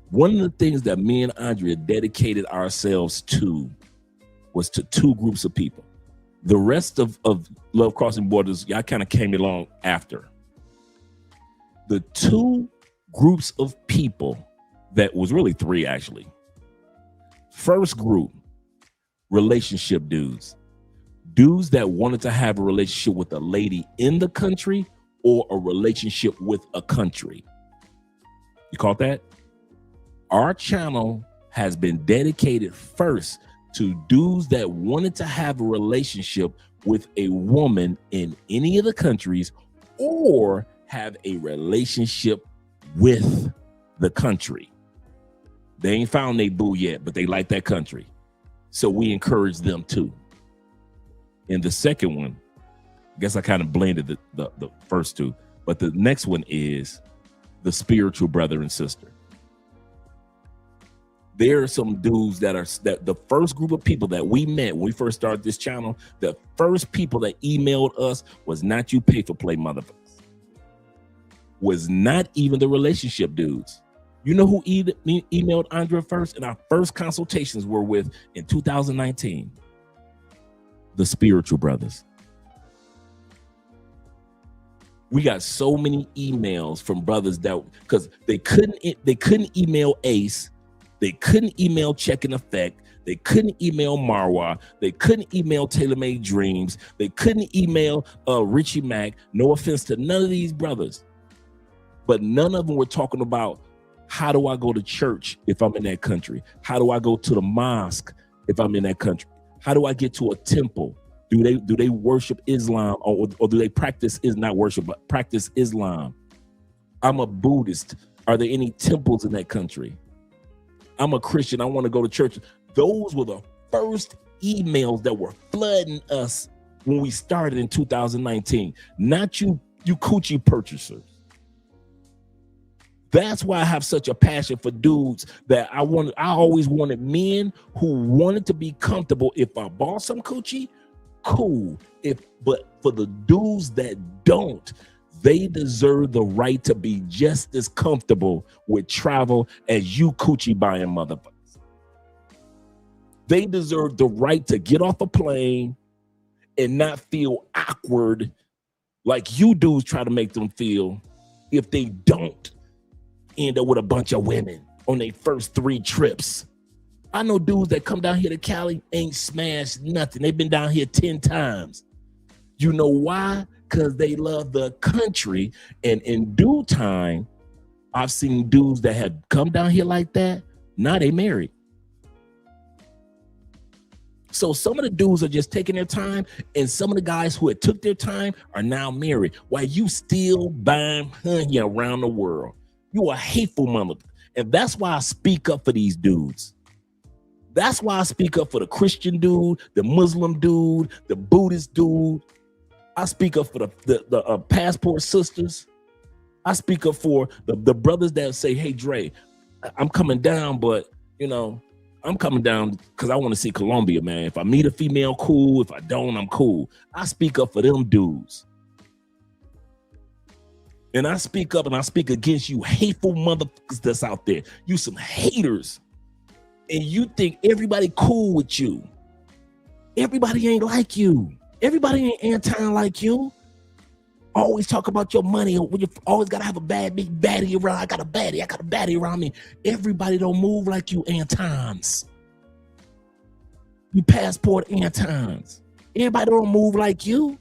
One of the things that me and Andrea dedicated ourselves to was to two groups of people. The rest of Love Crossing Borders, y'all kind of came along after. The two groups of people that was really three, actually, First group, relationship dudes. Dudes that wanted to have a relationship with a lady in the country or a relationship with a country. You caught that? Our channel has been dedicated first to dudes that wanted to have a relationship with a woman in any of the countries or have a relationship with the country. They ain't found they boo yet, but they like that country. So we encourage them too. And the second one, I guess I kind of blended the first two, but the next one is the spiritual brother and sister. There are some dudes that the first group of people that we met when we first started this channel, the first people that emailed us was not you pay for play motherfuckers. Was not even the relationship dudes. You know who emailed Andrea first? And our first consultations were with in 2019. The spiritual brothers. We got so many emails from brothers that because they couldn't email Ace, they couldn't email Check in Effect, they couldn't email Marwa, they couldn't email Taylor Made Dreams, they couldn't email Richie Mack. No offense to none of these brothers, but none of them were talking about how do I go to church if I'm in that country? How do I go to the mosque if I'm in that country? How do I get to a temple? Do they worship Islam or do they practice is not worship but practice Islam? I'm a Buddhist. Are there any temples in that country? I'm a Christian. I want to go to church. Those were the first emails that were flooding us when we started in 2019. Not you coochie purchasers. That's why I have such a passion for dudes that I always wanted men who wanted to be comfortable. If I bought some coochie, cool. But for the dudes that don't, they deserve the right to be just as comfortable with travel as you coochie buying motherfuckers. They deserve the right to get off a plane and not feel awkward like you dudes try to make them feel if they don't end up with a bunch of women on their first 3 trips. I know dudes that come down here to Cali ain't smashed nothing. They've been down here 10 times. You know why? Because they love the country. And in due time, I've seen dudes that have come down here like that. Now they married. So some of the dudes are just taking their time, and some of the guys who had took their time are now married while you still buying honey around the world. You a hateful mother. And that's why I speak up for these dudes. That's why I speak up for the Christian dude, the Muslim dude, the Buddhist dude. I speak up for the passport sisters. I speak up for the brothers that say, hey, Dre, I'm coming down, but, you know, I'm coming down because I want to see Colombia, man. If I meet a female, cool. If I don't, I'm cool. I speak up for them dudes. And I speak up and I speak against you hateful motherfuckers that's out there. You some haters. And you think everybody cool with you. Everybody ain't like you. Everybody ain't anti like you. Always talk about your money. When you always gotta have a bad big baddie around. I got a baddie around me. Everybody don't move like you Antons. You passport Antons. Everybody don't move like you.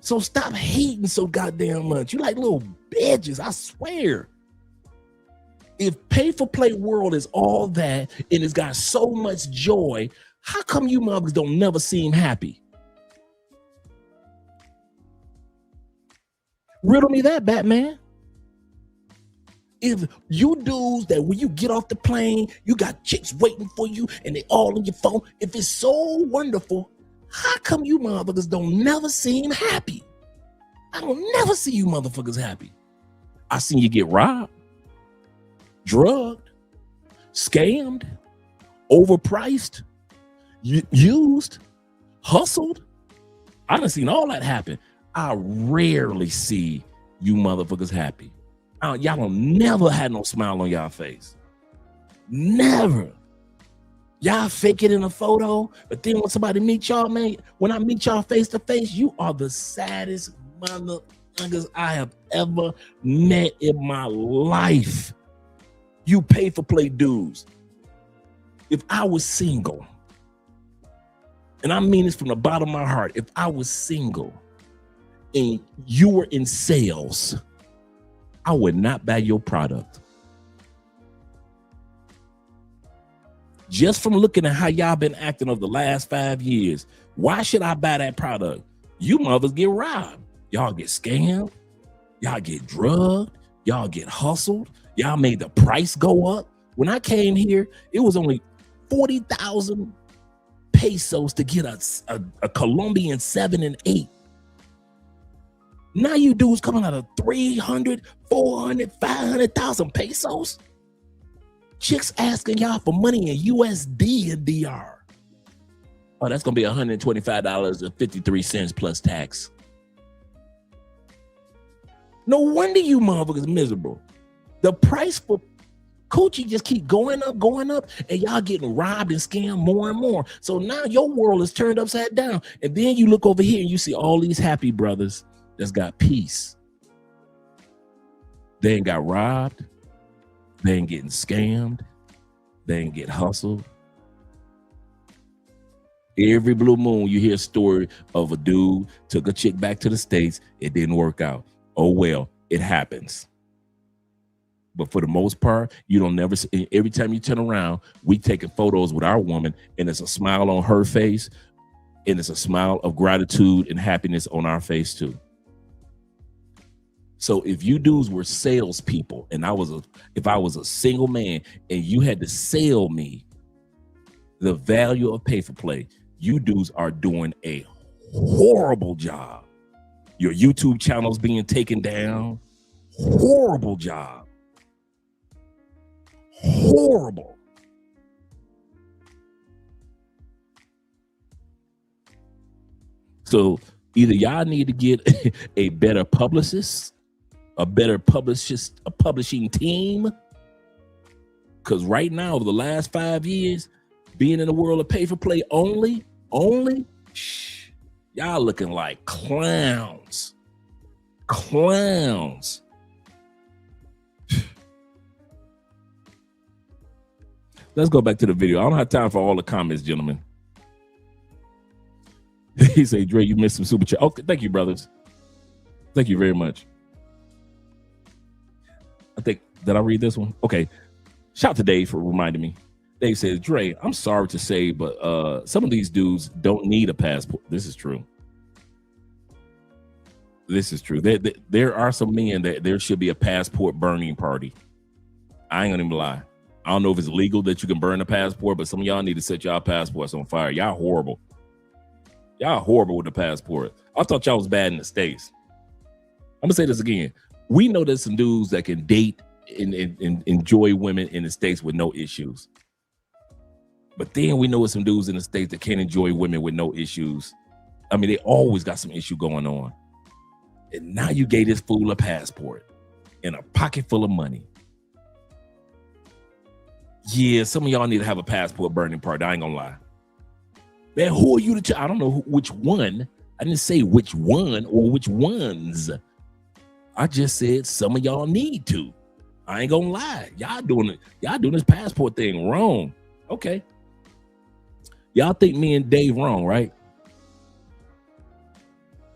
So stop hating so goddamn much. You like little bitches, I swear. If pay for play world is all that and it's got so much joy, how come you mothers don't never seem happy? Riddle me that, Batman. If you dudes that when you get off the plane, you got chicks waiting for you and they all on your phone. If it's so wonderful, how come you motherfuckers don't never seem happy? I don't never see you motherfuckers happy. I seen you get robbed, drugged, scammed, overpriced, used, hustled. I done seen all that happen. I rarely see you motherfuckers happy. Y'all don't never had no smile on y'all face. Never. Y'all fake it in a photo, but then when somebody meet y'all, man, when I meet y'all face to face, you are the saddest motherfuckers I have ever met in my life. You pay for play dudes. If I was single, and I mean this from the bottom of my heart, if I was single and you were in sales, I would not buy your product. Just from looking at how y'all been acting over the last 5 years, why should I buy that product? You mothers get robbed. Y'all get scammed. Y'all get drugged. Y'all get hustled. Y'all made the price go up. When I came here, it was only 40,000 pesos to get a Colombian 7 and 8. Now you dudes coming out of 300, 400, 500,000 pesos. Chicks asking y'all for money in USD and DR. Oh, that's gonna be $125.53 plus tax. No wonder you motherfuckers miserable. The price for coochie just keep going up, and y'all getting robbed and scammed more and more. So now your world is turned upside down. And then you look over here and you see all these happy brothers that's got peace. They ain't got robbed. They ain't getting scammed. They ain't get hustled. Every blue moon, you hear a story of a dude took a chick back to the States. It didn't work out. Oh, well, it happens. But for the most part, you don't never see. Every time you turn around, we taking photos with our woman, and it's a smile on her face, and it's a smile of gratitude and happiness on our face too. So if you dudes were salespeople, and if I was a single man, and you had to sell me the value of pay for play, you dudes are doing a horrible job. Your YouTube channel's being taken down. Horrible job. Horrible. So either y'all need to get a better publicist, a publishing team. Because right now, over the last 5 years, being in the world of pay for play only, y'all looking like clowns. Clowns. Let's go back to the video. I don't have time for all the comments, gentlemen. He said, Dre, you missed some super chat. Okay, thank you, brothers. Thank you very much. Did I read this one? Okay. Shout out to Dave for reminding me. Dave says, Dre, I'm sorry to say, but some of these dudes don't need a passport. This is true. This is true. There are some men that there should be a passport burning party. I ain't gonna even lie. I don't know if it's legal that you can burn a passport, but some of y'all need to set y'all passports on fire. Y'all horrible. Y'all horrible with the passport. I thought y'all was bad in the States. I'm gonna say this again. We know there's some dudes that can date and enjoy women in the States with no issues. But then we know there's some dudes in the States that can't enjoy women with no issues. I mean, they always got some issue going on. And now you gave this fool a passport and a pocket full of money. Yeah, some of y'all need to have a passport burning party. I ain't gonna lie. Man, who are you to I don't know which one. I didn't say which one or which ones. I just said some of y'all need to. I ain't gonna lie. Y'all doing this passport thing wrong. Okay. Y'all think me and Dave wrong, right?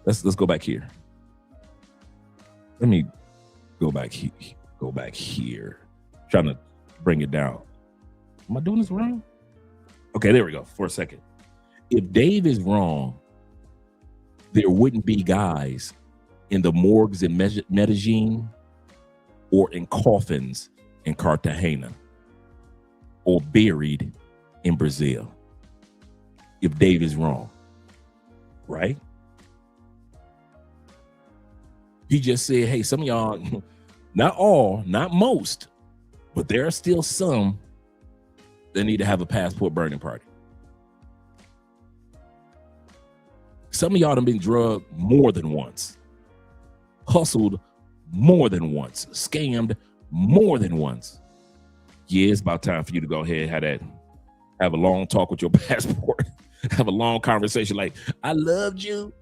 Let's go back here. Let me go back here. Trying to bring it down. Am I doing this wrong? Okay, there we go. For a second. If Dave is wrong, there wouldn't be guys in the morgues in Medellin or in coffins in Cartagena or buried in Brazil. If Dave is wrong, right? He just said, hey, some of y'all, not all, not most, but there are still some that need to have a passport burning party. Some of y'all done been drugged more than once, hustled more than once, scammed more than once. Yeah, it's about time for you to go ahead and have a long talk with your passport, have a long conversation like, I loved you.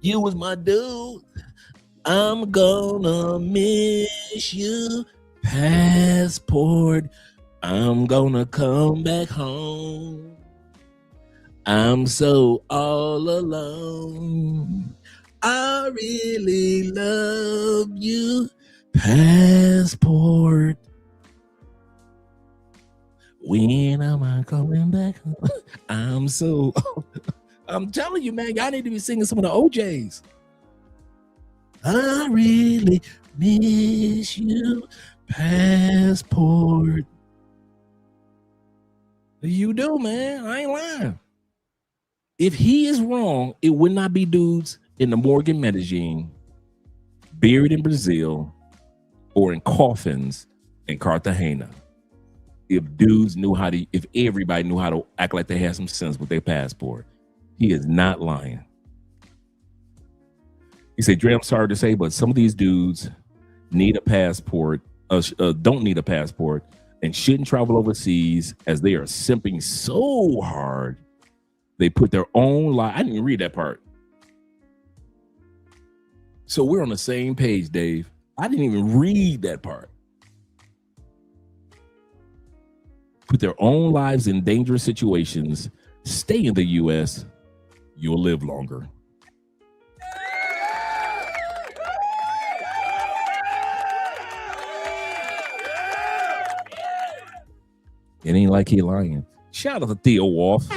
You was my dude. I'm gonna miss you. Passport I'm gonna come back home. I'm so all alone. I really love you. Passport. When am I coming back home? I'm so. I'm telling you, man, y'all need to be singing some of the OJs. I really miss you. Passport. You do, man. I ain't lying. If he is wrong, it would not be dudes in the Morgan Medellin, buried in Brazil, or in coffins in Cartagena. If dudes knew how to, if everybody knew how to act like they had some sense with their passport, he is not lying. He said, Dre, I'm sorry to say, but some of these dudes need a passport, don't need a passport, and shouldn't travel overseas as they are simping so hard. They put their own life. I didn't even read that part. So we're on the same page, Dave. I didn't even read that part. Put their own lives in dangerous situations. Stay in the U.S. You'll live longer. It ain't like he lying. Shout out to Theo Wolf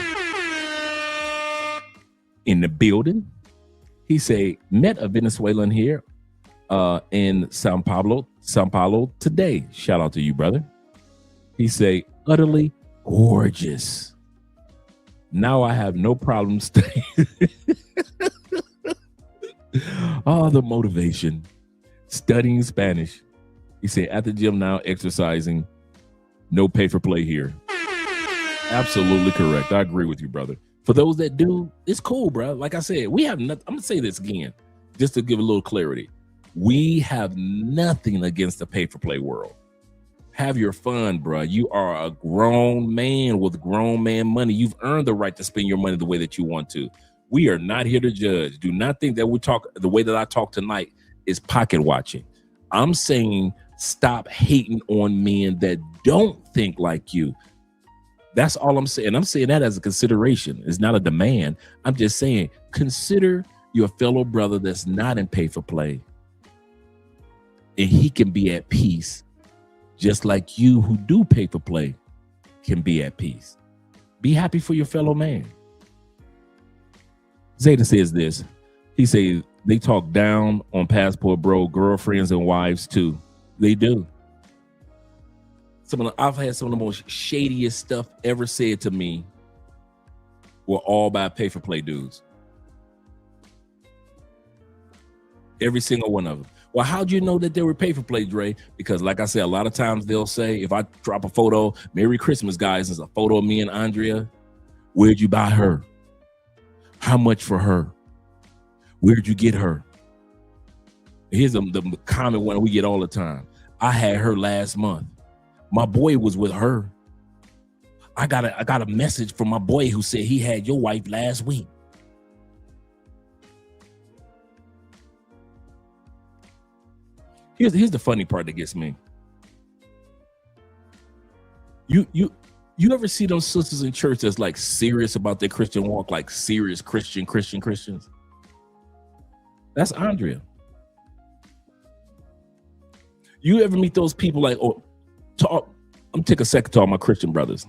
in the building. He say, met a Venezuelan here in Sao Paulo today. Shout out to you, brother. He say, utterly gorgeous. Now I have no problem staying. Oh, the motivation. Studying Spanish. He said, at the gym now, exercising. No pay for play here. Absolutely correct. I agree with you, brother. For those that do, it's cool, bro. Like I said, we have nothing. I'm gonna say this again, just to give a little clarity. We have nothing against the pay for play world. Have your fun, bro. You are a grown man with grown man money. You've earned the right to spend your money the way that you want to. We are not here to judge. Do not think that we talk the way that I talk tonight is pocket watching. I'm saying stop hating on men that don't think like you. That's all I'm saying. I'm saying that as a consideration. It's not a demand. I'm just saying, consider your fellow brother that's not in pay for play. And he can be at peace, just like you who do pay for play can be at peace. Be happy for your fellow man. Zeta says this. He says they talk down on passport bro, girlfriends and wives too. They do. I've had some of the most shadiest stuff ever said to me were all by pay for play dudes. Every single one of them. Well, how'd you know that they were pay for play, Dre? Because like I said, a lot of times they'll say, if I drop a photo, Merry Christmas, guys, is a photo of me and Andrea. Where'd you buy her? How much for her? Where'd you get her? Here's the common one we get all the time. I had her last month. My boy was with her. I got a message from my boy who said he had your wife last week. Here's the funny part that gets me. You ever see those sisters in church that's like serious about their Christian walk, like serious Christians? That's Andrea. You ever meet those people like, I'm gonna take a second to all my Christian brothers.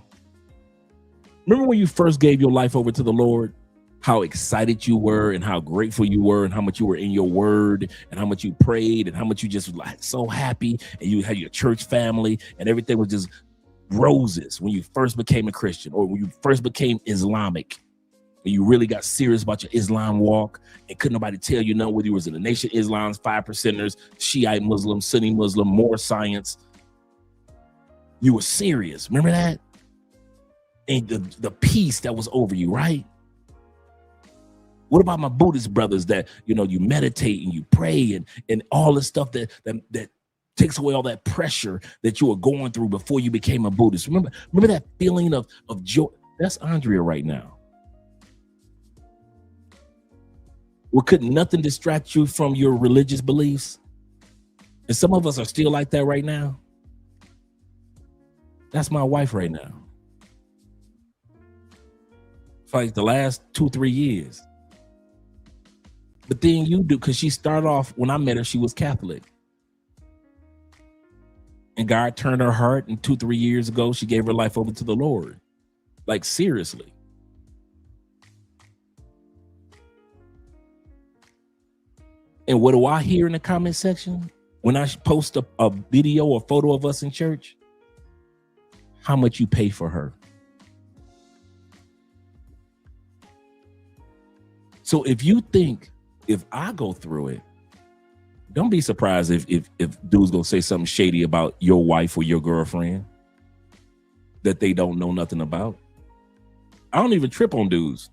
Remember when you first gave your life over to the Lord? How excited you were and how grateful you were and how much you were in your word and how much you prayed and how much you just was like so happy and you had your church family and everything was just roses when you first became a Christian or when you first became Islamic and you really got serious about your Islam walk and couldn't nobody tell you no whether you was in the Nation of Islam's 5%ers, Shiite Muslim, Sunni Muslim, more science. You were serious. Remember that? And the peace that was over you, right? What about my Buddhist brothers that, you meditate and you pray and all the stuff that takes away all that pressure that you were going through before you became a Buddhist? Remember that feeling of joy? That's Andrea right now. Well, could nothing distract you from your religious beliefs? And some of us are still like that right now. That's my wife right now. For like the last 2-3 years. But then you do, because she started off, when I met her, she was Catholic. And God turned her heart, and 2-3 years ago, she gave her life over to the Lord. Like, seriously. And what do I hear in the comment section? When I post a video or photo of us in church, how much you pay for her. So if you think, if I go through it, don't be surprised if dudes gonna say something shady about your wife or your girlfriend that they don't know nothing about. I don't even trip on dudes.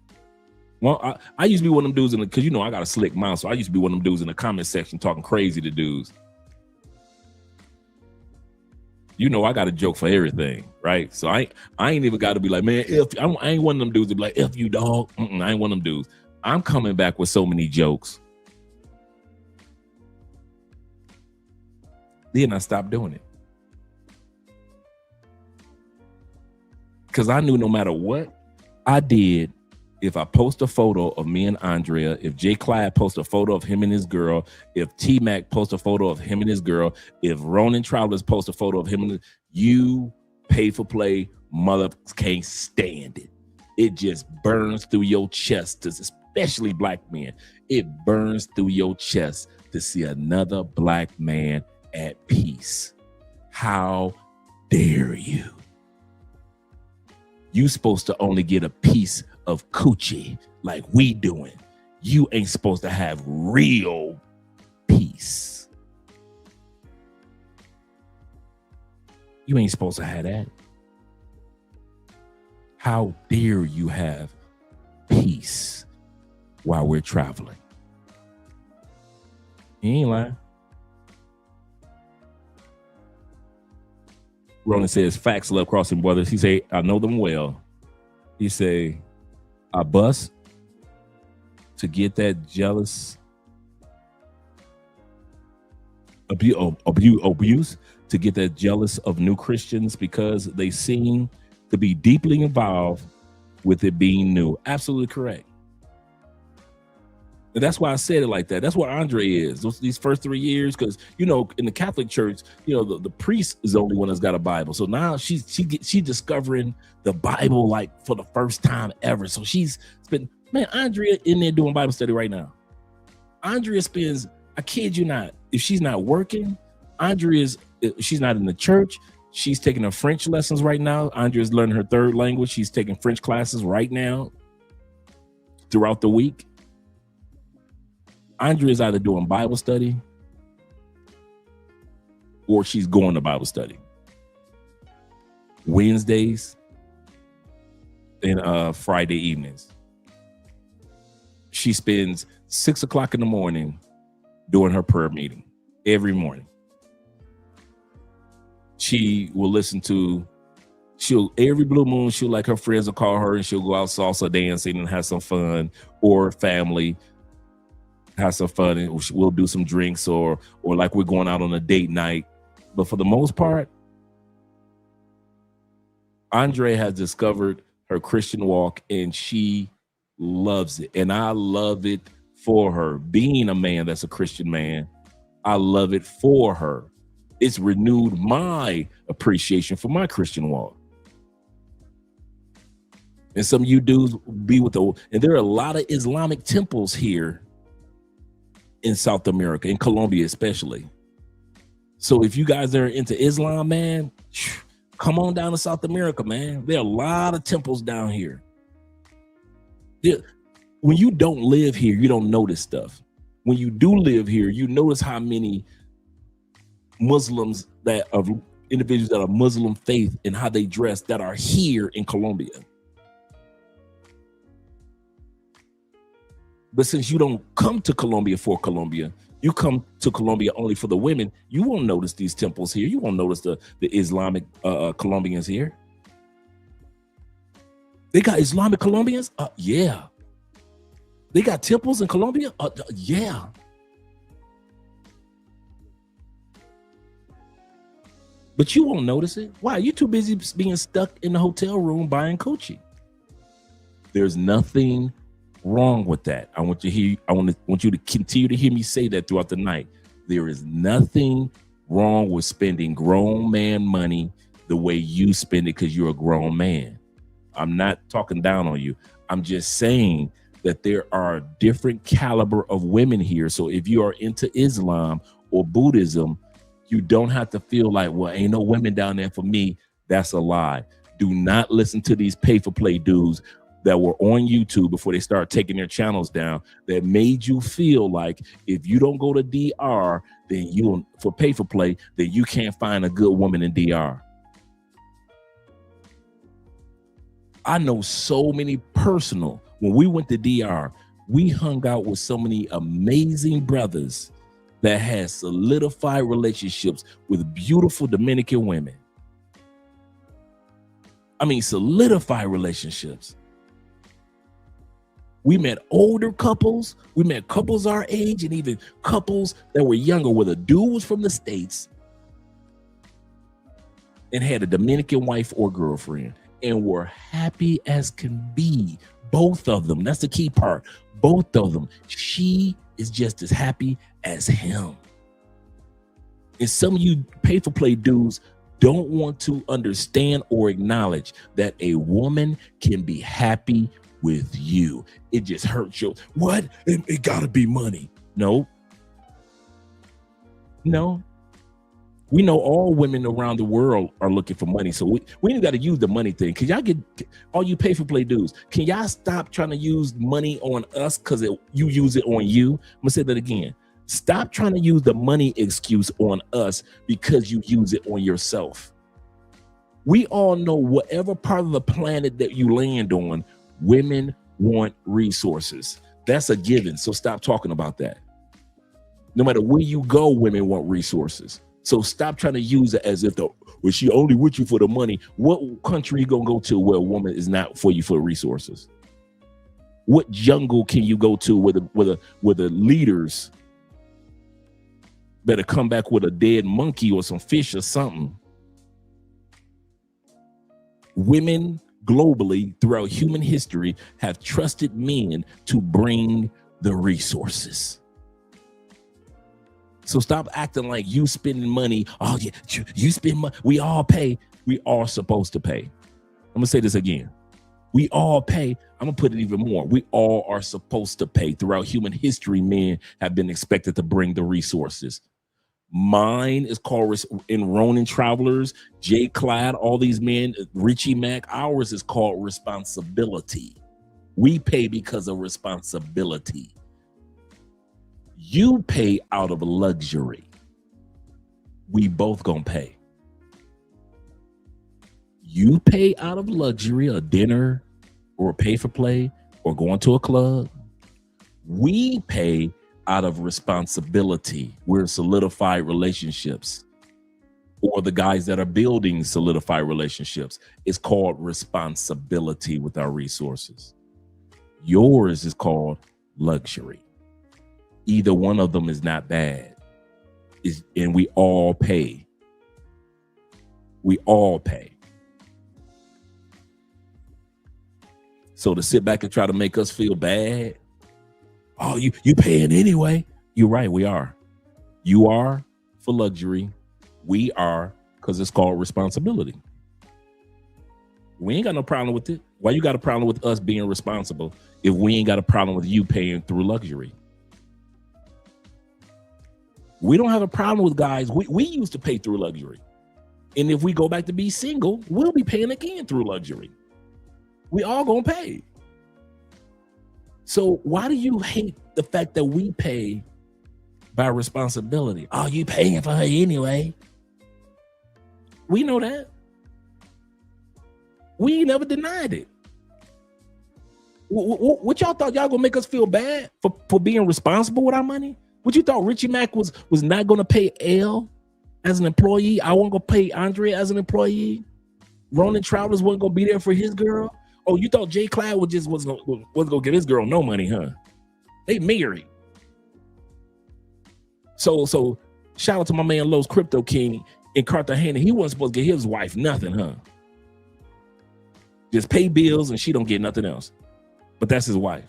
Well, I used to be one of them dudes because, you know, I got a slick mouth, so I used to be one of them dudes in the comment section talking crazy to dudes. You know, I got a joke for everything, right? So I ain't even got to be like, man, I ain't one of them dudes to be like, F you, dog. I ain't one of them dudes. I'm coming back with so many jokes. Then I stopped doing it. Because I knew no matter what I did, if I post a photo of me and Andrea, if Jay Clyde posts a photo of him and his girl, if T-Mac posts a photo of him and his girl, if Ronan Travelers posts a photo of him and you pay for play, mother can't stand it. It just burns through your chest, especially black men. It burns through your chest to see another black man at peace. How dare you? You supposed to only get a piece of coochie like we doing. You ain't supposed to have real peace. You ain't supposed to have that. How dare you have peace while we're traveling? He ain't lying. Ronan says, facts, love crossing brothers. He say, I know them well. He say, I bust to get that jealous abuse to get that jealous of new Christians because they seem to be deeply involved with it being new. Absolutely correct. And that's why I said it like that. That's what Andre is. These first 3 years, because, you know, in the Catholic Church, you know, the priest is the only one that's got a Bible. So now she's discovering the Bible like for the first time ever. So she's been, man, Andrea in there doing Bible study right now. Andrea spends, I kid you not, if she's not working, she's not in the church. She's taking her French lessons right now. Andrea's learning her third language. She's taking French classes right now throughout the week. Andrea is either doing Bible study or she's going to Bible study. Wednesdays and Friday evenings. She spends 6 o'clock in the morning doing her prayer meeting every morning. She will listen to, every blue moon, she'll like her friends will call her and she'll go out salsa dancing and have some fun, or family. Have some fun and we'll do some drinks or like we're going out on a date night. But for the most part, Andre has discovered her Christian walk and she loves it. And I love it for her. Being a man that's a Christian man, I love it for her. It's renewed my appreciation for my Christian walk. And some of you dudes be with and there are a lot of Islamic temples here in South America, in Colombia especially. So if you guys are into Islam, man, come on down to South America, man. There are a lot of temples down here. When you don't live here, you don't notice stuff. When you do live here, you notice how many Muslims individuals that are Muslim faith and how they dress that are here in Colombia. But since you don't come to Colombia for Colombia, you come to Colombia only for the women, you won't notice these temples here. You won't notice the Islamic Colombians here. They got Islamic Colombians? Yeah. They got temples in Colombia? Yeah. But you won't notice it. Why? You're too busy being stuck in the hotel room buying Gucci. There's nothing wrong with that. I want you to continue to hear me say that throughout the night. There is nothing wrong with spending grown man money the way you spend it because you're a grown man. I'm not talking down on you. I'm just saying that there are different caliber of women here. So if you are into Islam or Buddhism, you don't have to feel like, well, ain't no women down there for me. That's a lie. Do not listen to these pay-for-play dudes that were on YouTube before they start taking their channels down that made you feel like if you don't go to DR, then you for pay-for-play, then you can't find a good woman in DR. I know so many personal. When we went to DR, we hung out with so many amazing brothers that had solidified relationships with beautiful Dominican women. I mean, solidified relationships. We met older couples. We met couples our age and even couples that were younger where the dude was from the States and had a Dominican wife or girlfriend and were happy as can be. Both of them. That's the key part. Both of them. She is just as happy as him. And some of you pay-for-play dudes don't want to understand or acknowledge that a woman can be happy with you. It just hurts you. What? It gotta be money. No. We know all women around the world are looking for money. So we ain't got to use the money thing. Cause y'all get all you pay for play dudes. Can y'all stop trying to use money on us because you use it on you? I'm gonna say that again. Stop trying to use the money excuse on us because you use it on yourself. We all know whatever part of the planet that you land on, women want resources. That's a given. So stop talking about that. No matter where you go, women want resources. So stop trying to use it as if she only with you for the money. What country you gonna go to where a woman is not for you for resources? What jungle can you go to where the leaders better come back with a dead monkey or some fish or something? Women globally throughout human history have trusted men to bring the resources. So stop acting like you spending money. Oh yeah, you spend money. We all pay. We are supposed to pay. I'm gonna say this again. We all pay. I'm gonna put it even more. We all are supposed to pay. Throughout human history, men have been expected to bring the resources. Mine is called in Ronin Travelers, Jay Clyde, all these men, Richie Mack. Ours is called responsibility. We pay because of responsibility. You pay out of luxury. We both gonna pay. You pay out of luxury, a dinner or a pay for play or going to a club. We pay out of responsibility. We're solidified relationships, or the guys that are building solidified relationships. It's called responsibility with our resources. Yours is called luxury. Either one of them is not bad. And we all pay. We all pay. So to sit back and try to make us feel bad, oh, you paying anyway. You're right, we are. You are for luxury. We are because it's called responsibility. We ain't got no problem with it. Why you got a problem with us being responsible if we ain't got a problem with you paying through luxury? We don't have a problem with guys. We used to pay through luxury. And if we go back to be single, we'll be paying again through luxury. We all gonna pay. So why do you hate the fact that we pay by responsibility? Oh, you paying for her anyway. We know that. We never denied it. What y'all thought y'all gonna make us feel bad for being responsible with our money? What you thought Richie Mack was not gonna pay L as an employee? I wasn't gonna pay Andre as an employee. Ronin Travelers wasn't gonna be there for his girl. Oh, you thought Jay Clyde wasn't gonna give his girl no money, huh? They married. So shout out to my man Lowe's Crypto King. In Cartagena, he wasn't supposed to get his wife nothing, huh? Just pay bills and she don't get nothing else. But that's his wife.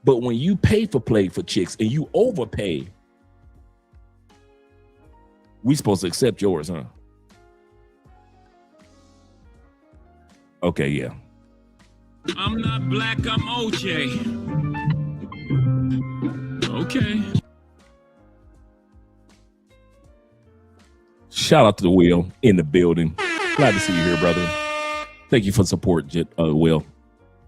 But when you pay for play for chicks and you overpay, we supposed to accept yours, huh? Okay, yeah. I'm not black, I'm OJ. Okay. Shout out to the Will in the building. Glad to see you here, brother. Thank you for support, Will.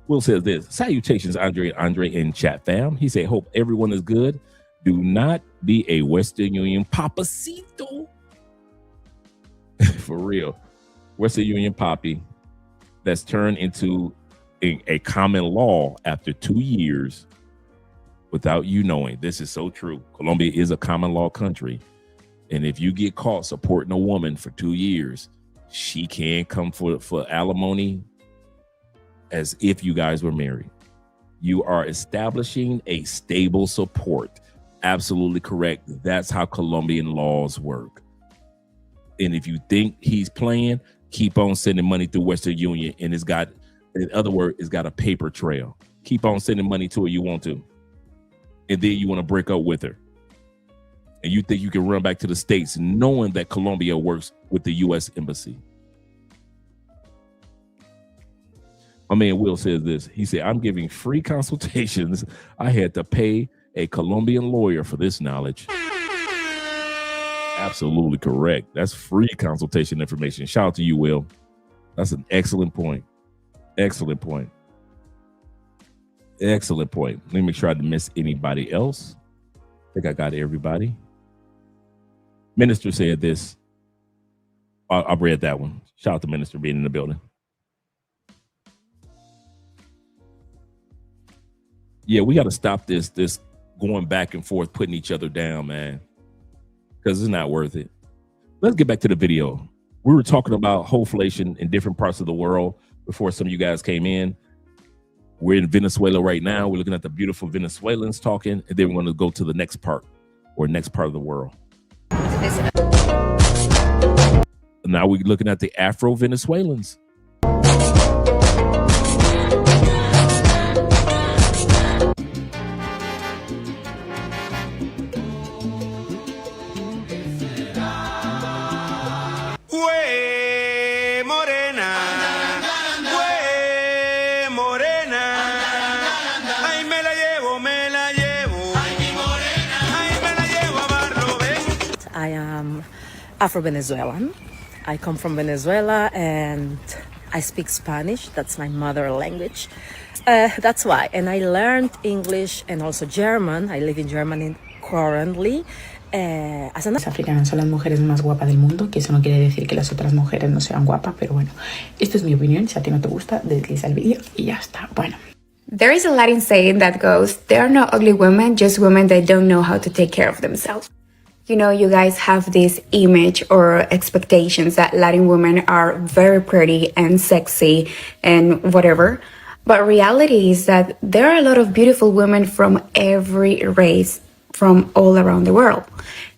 Will says this. Salutations, Andre in chat fam. He said, hope everyone is good. Do not be a Western Union papacito. For real. Western Union poppy that's turned into a common law after 2 years without you knowing. This is so true. Colombia is a common law country. And if you get caught supporting a woman for 2 years, she can come for alimony as if you guys were married. You are establishing a stable support. Absolutely correct. That's how Colombian laws work. And if you think he's playing, keep on sending money through Western Union. And it's got, in other words, it's got a paper trail. Keep on sending money to her you want to. And then you want to break up with her. And you think you can run back to the States knowing that Colombia works with the U.S. Embassy. My man Will says this. He said, I'm giving free consultations. I had to pay a Colombian lawyer for this knowledge. Absolutely correct. That's free consultation information. Shout out to you, Will. That's an excellent point. Excellent point. Excellent point. Let me make sure I didn't miss anybody else. I think I got everybody. Minister said this. I read that one. Shout out to Minister being in the building. Yeah, we got to stop this going back and forth, putting each other down, man, because it's not worth it. Let's get back to the video. We were talking about Hoeflation in different parts of the world before some of you guys came in. We're in Venezuela right now. We're looking at the beautiful Venezuelans talking, and then we're going to go to the next part of the world. Now we're looking at the Afro-Venezuelans. I am Afro-Venezuelan. I come from Venezuela and I speak Spanish. That's my mother language. That's why. And I learned English and also German. I live in Germany currently. Las africanas son las mujeres más guapas del mundo, que eso no quiere decir que las otras mujeres no sean guapas, pero bueno, esto es mi opinión. Si a ti no te gusta, desliza el vídeo y ya está. Bueno. There is a Latin saying that goes, there are no ugly women, just women that don't know how to take care of themselves. You know, you guys have this image or expectations that Latin women are very pretty and sexy and whatever. But reality is that there are a lot of beautiful women from every race, from all around the world.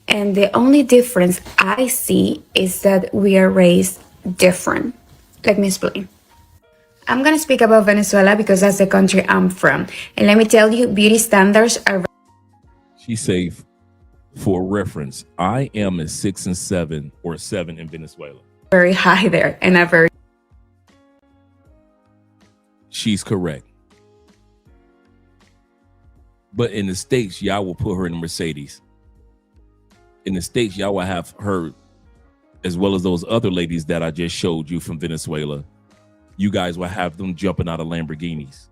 And the only difference I see is that we are raised different. Let me explain. I'm going to speak about Venezuela because that's the country I'm from. And let me tell you, beauty standards are... She's safe. For reference, I am a 6 and 7 or 7 in Venezuela. Very high there and a very... She's correct. But in the States, y'all will put her in a Mercedes. In the States, y'all will have her, as well as those other ladies that I just showed you from Venezuela. You guys will have them jumping out of Lamborghinis.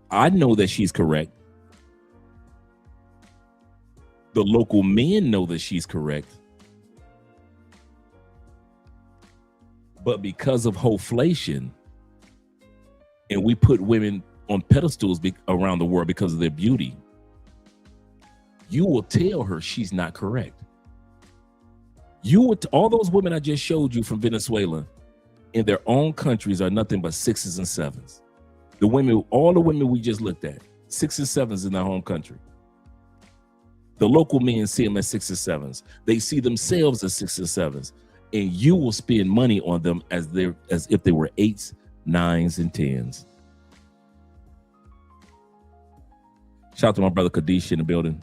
I know that she's correct. The local men know that she's correct. But because of Hoeflation, and we put women on pedestals around the world because of their beauty, you will tell her she's not correct. You would, all those women I just showed you from Venezuela in their own countries are nothing but 6s and 7s. The women, all the women we just looked at, 6s and 7s in their home country. The local men see them as 6s and 7s. They see themselves as 6s and 7s, and you will spend money on them as if they were 8s, 9s, and 10s. Shout out to my brother Kadesh in the building.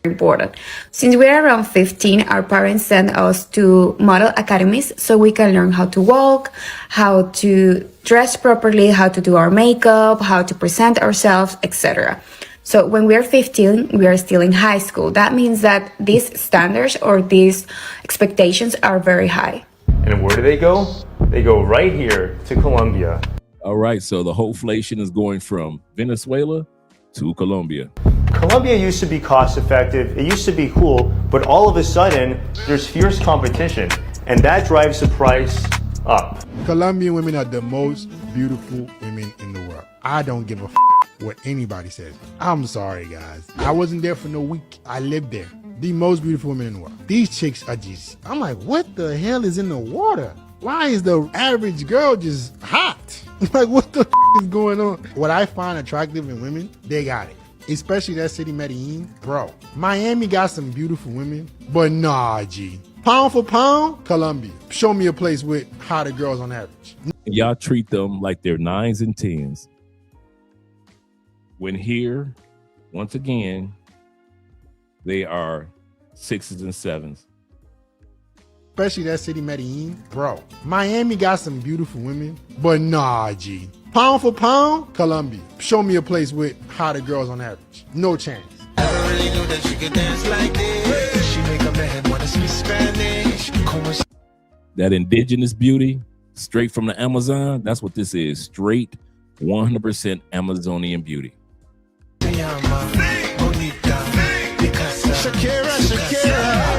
Important. Since we're around 15, our parents send us to model academies so we can learn how to walk, how to dress properly, how to do our makeup, how to present ourselves, etc. So when we're 15, we are still in high school. That means that these standards or these expectations are very high. And where do they go? They go right here to Colombia. All right, so the Hoeflation is going from Venezuela to Colombia. Colombia used to be cost effective, it used to be cool, but all of a sudden, there's fierce competition, and that drives the price up. Colombian women are the most beautiful women in the world. I don't give a what anybody says. I'm sorry, guys. I wasn't there for no week. I lived there. The most beautiful women in the world. These chicks are just, I'm like, what the hell is in the water? Why is the average girl just hot? Like, what the is going on? What I find attractive in women, they got it. Especially that city, Medellin. Bro, Miami got some beautiful women, but nah, G. Pound for pound, Colombia. Show me a place with hotter girls on average. Y'all treat them like they're 9s and 10s. When here, once again, they are 6s and 7s. Especially that city, Medellin. Bro, Miami got some beautiful women, but nah, G. Pound for pound, Colombia. Show me a place with hotter girls on average. No chance. Never really knew that she could dance like this. She make a man wanna speak Spanish. That indigenous beauty, straight from the Amazon, that's what this is. Straight 100% Amazonian beauty.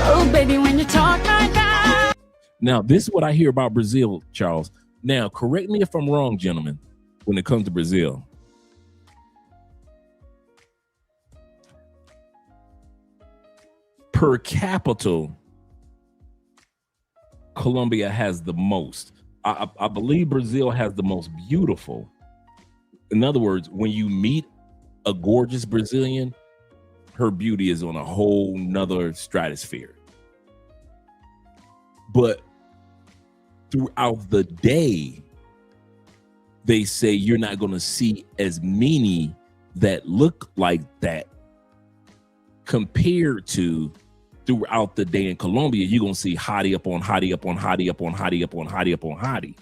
Oh, baby, when you talk like that. Now, this is what I hear about Brazil, Charles. Now, correct me if I'm wrong, gentlemen, when it comes to Brazil. Per capita, Colombia has the most. I believe Brazil has the most beautiful. In other words, when you meet a gorgeous Brazilian, her beauty is on a whole nother stratosphere. But throughout the day, they say you're not going to see as many that look like that compared to throughout the day in Colombia. You're going to see hottie up on hottie up on hottie up on hottie up on hottie up on hottie,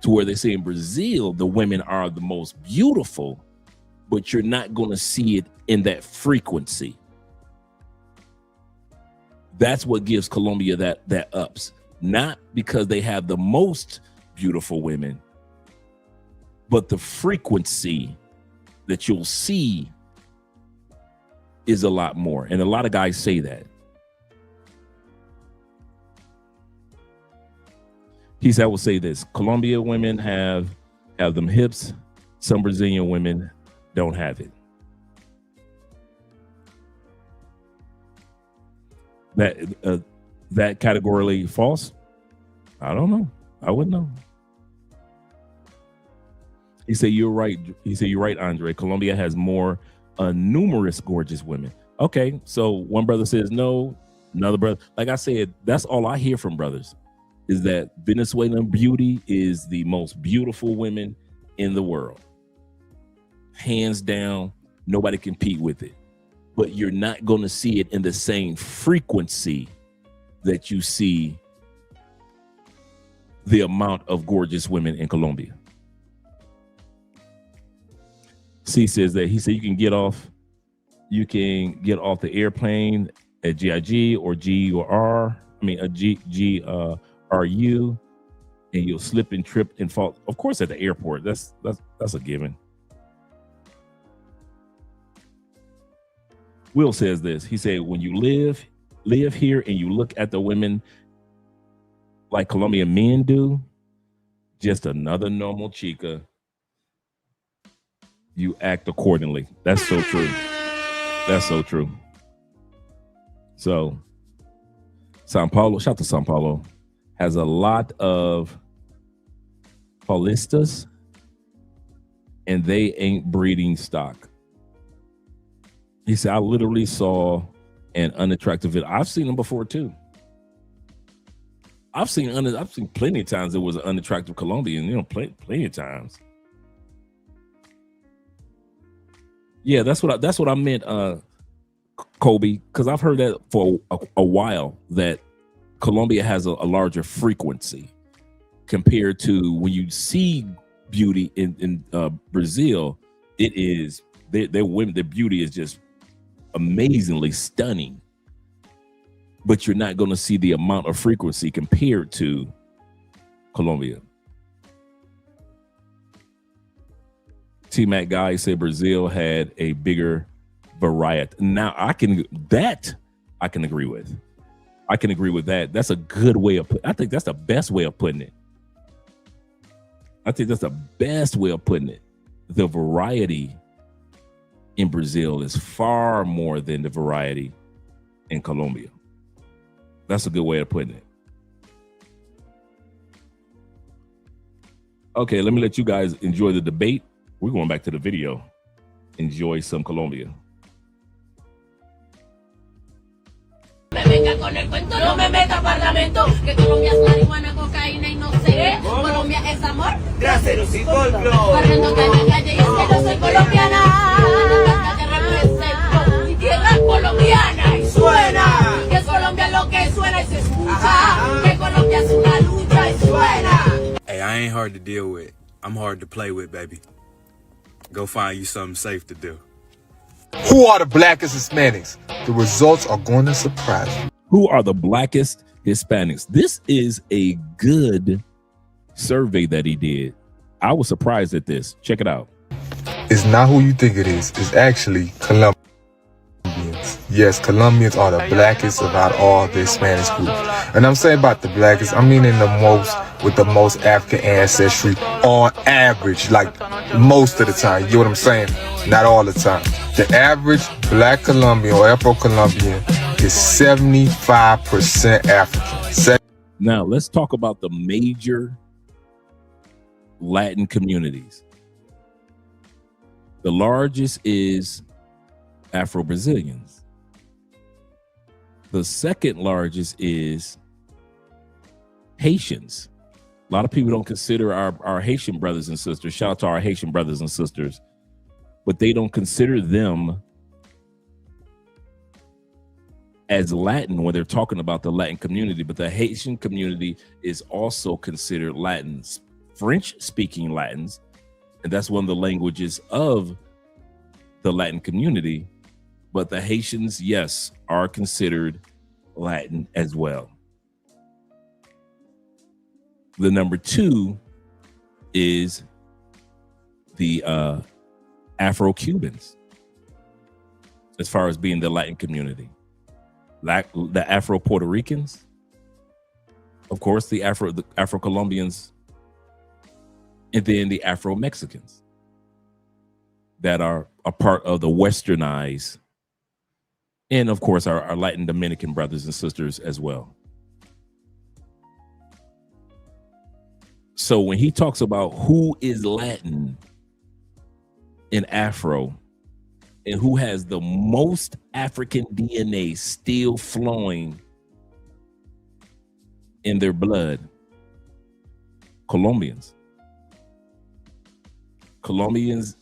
to where they say in Brazil, the women are the most beautiful, but you're not going to see it in that frequency. That's what gives Colombia that ups. Not because they have the most beautiful women, but the frequency that you'll see is a lot more. And a lot of guys say that. He said, I will say this: Colombia women have them hips. Some Brazilian women don't have it. That categorically false? I don't know. I wouldn't know. He said, you're right. He said, you're right, Andre. Colombia has more numerous gorgeous women. Okay, so one brother says no, another brother. Like I said, that's all I hear from brothers, is that Venezuelan beauty is the most beautiful women in the world. Hands down, nobody compete with it. But you're not going to see it in the same frequency that you see the amount of gorgeous women in Colombia. C says that he said you can get off the airplane at GIG or G or R. I mean a GRU, and you'll slip and trip and fall. Of course, at the airport. That's a given. Will says this. He said, when you live here and you look at the women like Colombian men do, just another normal chica, you act accordingly. That's so true. That's so true. So Sao Paulo, shout to Sao Paulo, has a lot of Paulistas, and they ain't breeding stock. He said, I literally saw an unattractive video. I've seen them before too. I've seen plenty of times there was an unattractive Colombian, plenty of times. Yeah, that's what I meant, Kobe, because I've heard that for a while, that Colombia has a larger frequency compared to when you see beauty in Brazil. It is their women, their beauty is just amazingly stunning, but you're not going to see the amount of frequency compared to Colombia. T-Mac guy said Brazil had a bigger variety. Now I can agree with. I can agree with that. That's a good way of I think that's the best way of putting it. The variety in Brazil is far more than the variety in Colombia. That's a good way of putting it. Okay, let me let you guys enjoy the debate. We're going back to the video. Enjoy some Colombia. Me venga con el cuento, no me meta parlamento, que Colombia es marihuana, cocaína y no sé. Colombia es amor, traseros y folclor. Barriéndote en la calle y es que no soy colombiana. Te represento mi tierra colombiana y suena. Que es Colombia lo que suena y se escucha. Que Colombia es una lucha y suena. Hey, I ain't hard to deal with. I'm hard to play with, baby. Go find you something safe to do. Who are the blackest Hispanics? The results are going to surprise you. Who are the blackest Hispanics? This is a good survey that he did. I was surprised at this. Check it out. It's not who you think it is. It's actually Colombians. Yes, Colombians are the blackest about all the Hispanic groups. And I'm saying about the blackest, I mean in the most, with the most African ancestry on average, like most of the time. You know what I'm saying? Not all the time. The average black Colombian or Afro-Colombian is 75% African. Now, let's talk about the major Latin communities. The largest is Afro-Brazilians. The second largest is Haitians. A lot of people don't consider our Haitian brothers and sisters. Shout out to our Haitian brothers and sisters. But they don't consider them as Latin when they're talking about the Latin community. But the Haitian community is also considered Latins, French-speaking Latins. And that's one of the languages of the Latin community. But the Haitians, yes, are considered Latin as well. The number two is the Afro-Cubans, as far as being the Latin community. The Afro-Puerto Ricans, of course, the Afro-Colombians, and then the Afro-Mexicans that are a part of the westernized, and of course our Latin Dominican brothers and sisters as well. So when he talks about who is Latin in Afro and who has the most African DNA still flowing in their blood, Colombians. Colombians,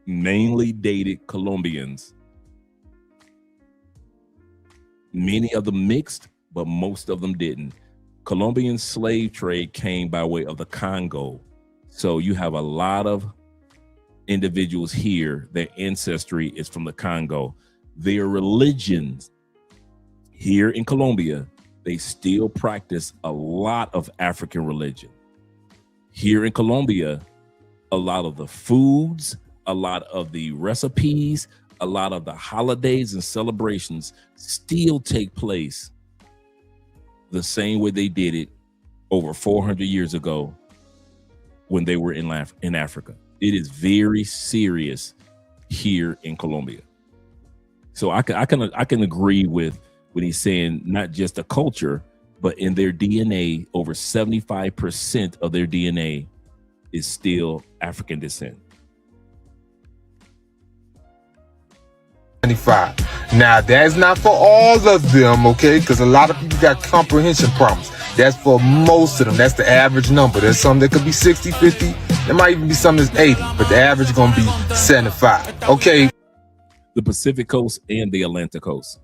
mainly dated Colombians. Many of them mixed, but most of them didn't. Colombian slave trade came by way of the Congo. So you have a lot of individuals here, their ancestry is from the Congo. Their religions here in Colombia, they still practice a lot of African religion. Here in Colombia, a lot of the foods, a lot of the recipes, a lot of the holidays and celebrations still take place the same way they did it over 400 years ago when they were in Africa. It is very serious here in Colombia. So I can agree with when he's saying not just a culture, but in their DNA, over 75% of their DNA is still African descent. 75. Now, that's not for all of them, okay? Because a lot of people got comprehension problems. That's for most of them. That's the average number. There's some that could be 60, 50. There might even be some that's 80, but the average is going to be 75. Okay. The Pacific Coast and the Atlantic Coast.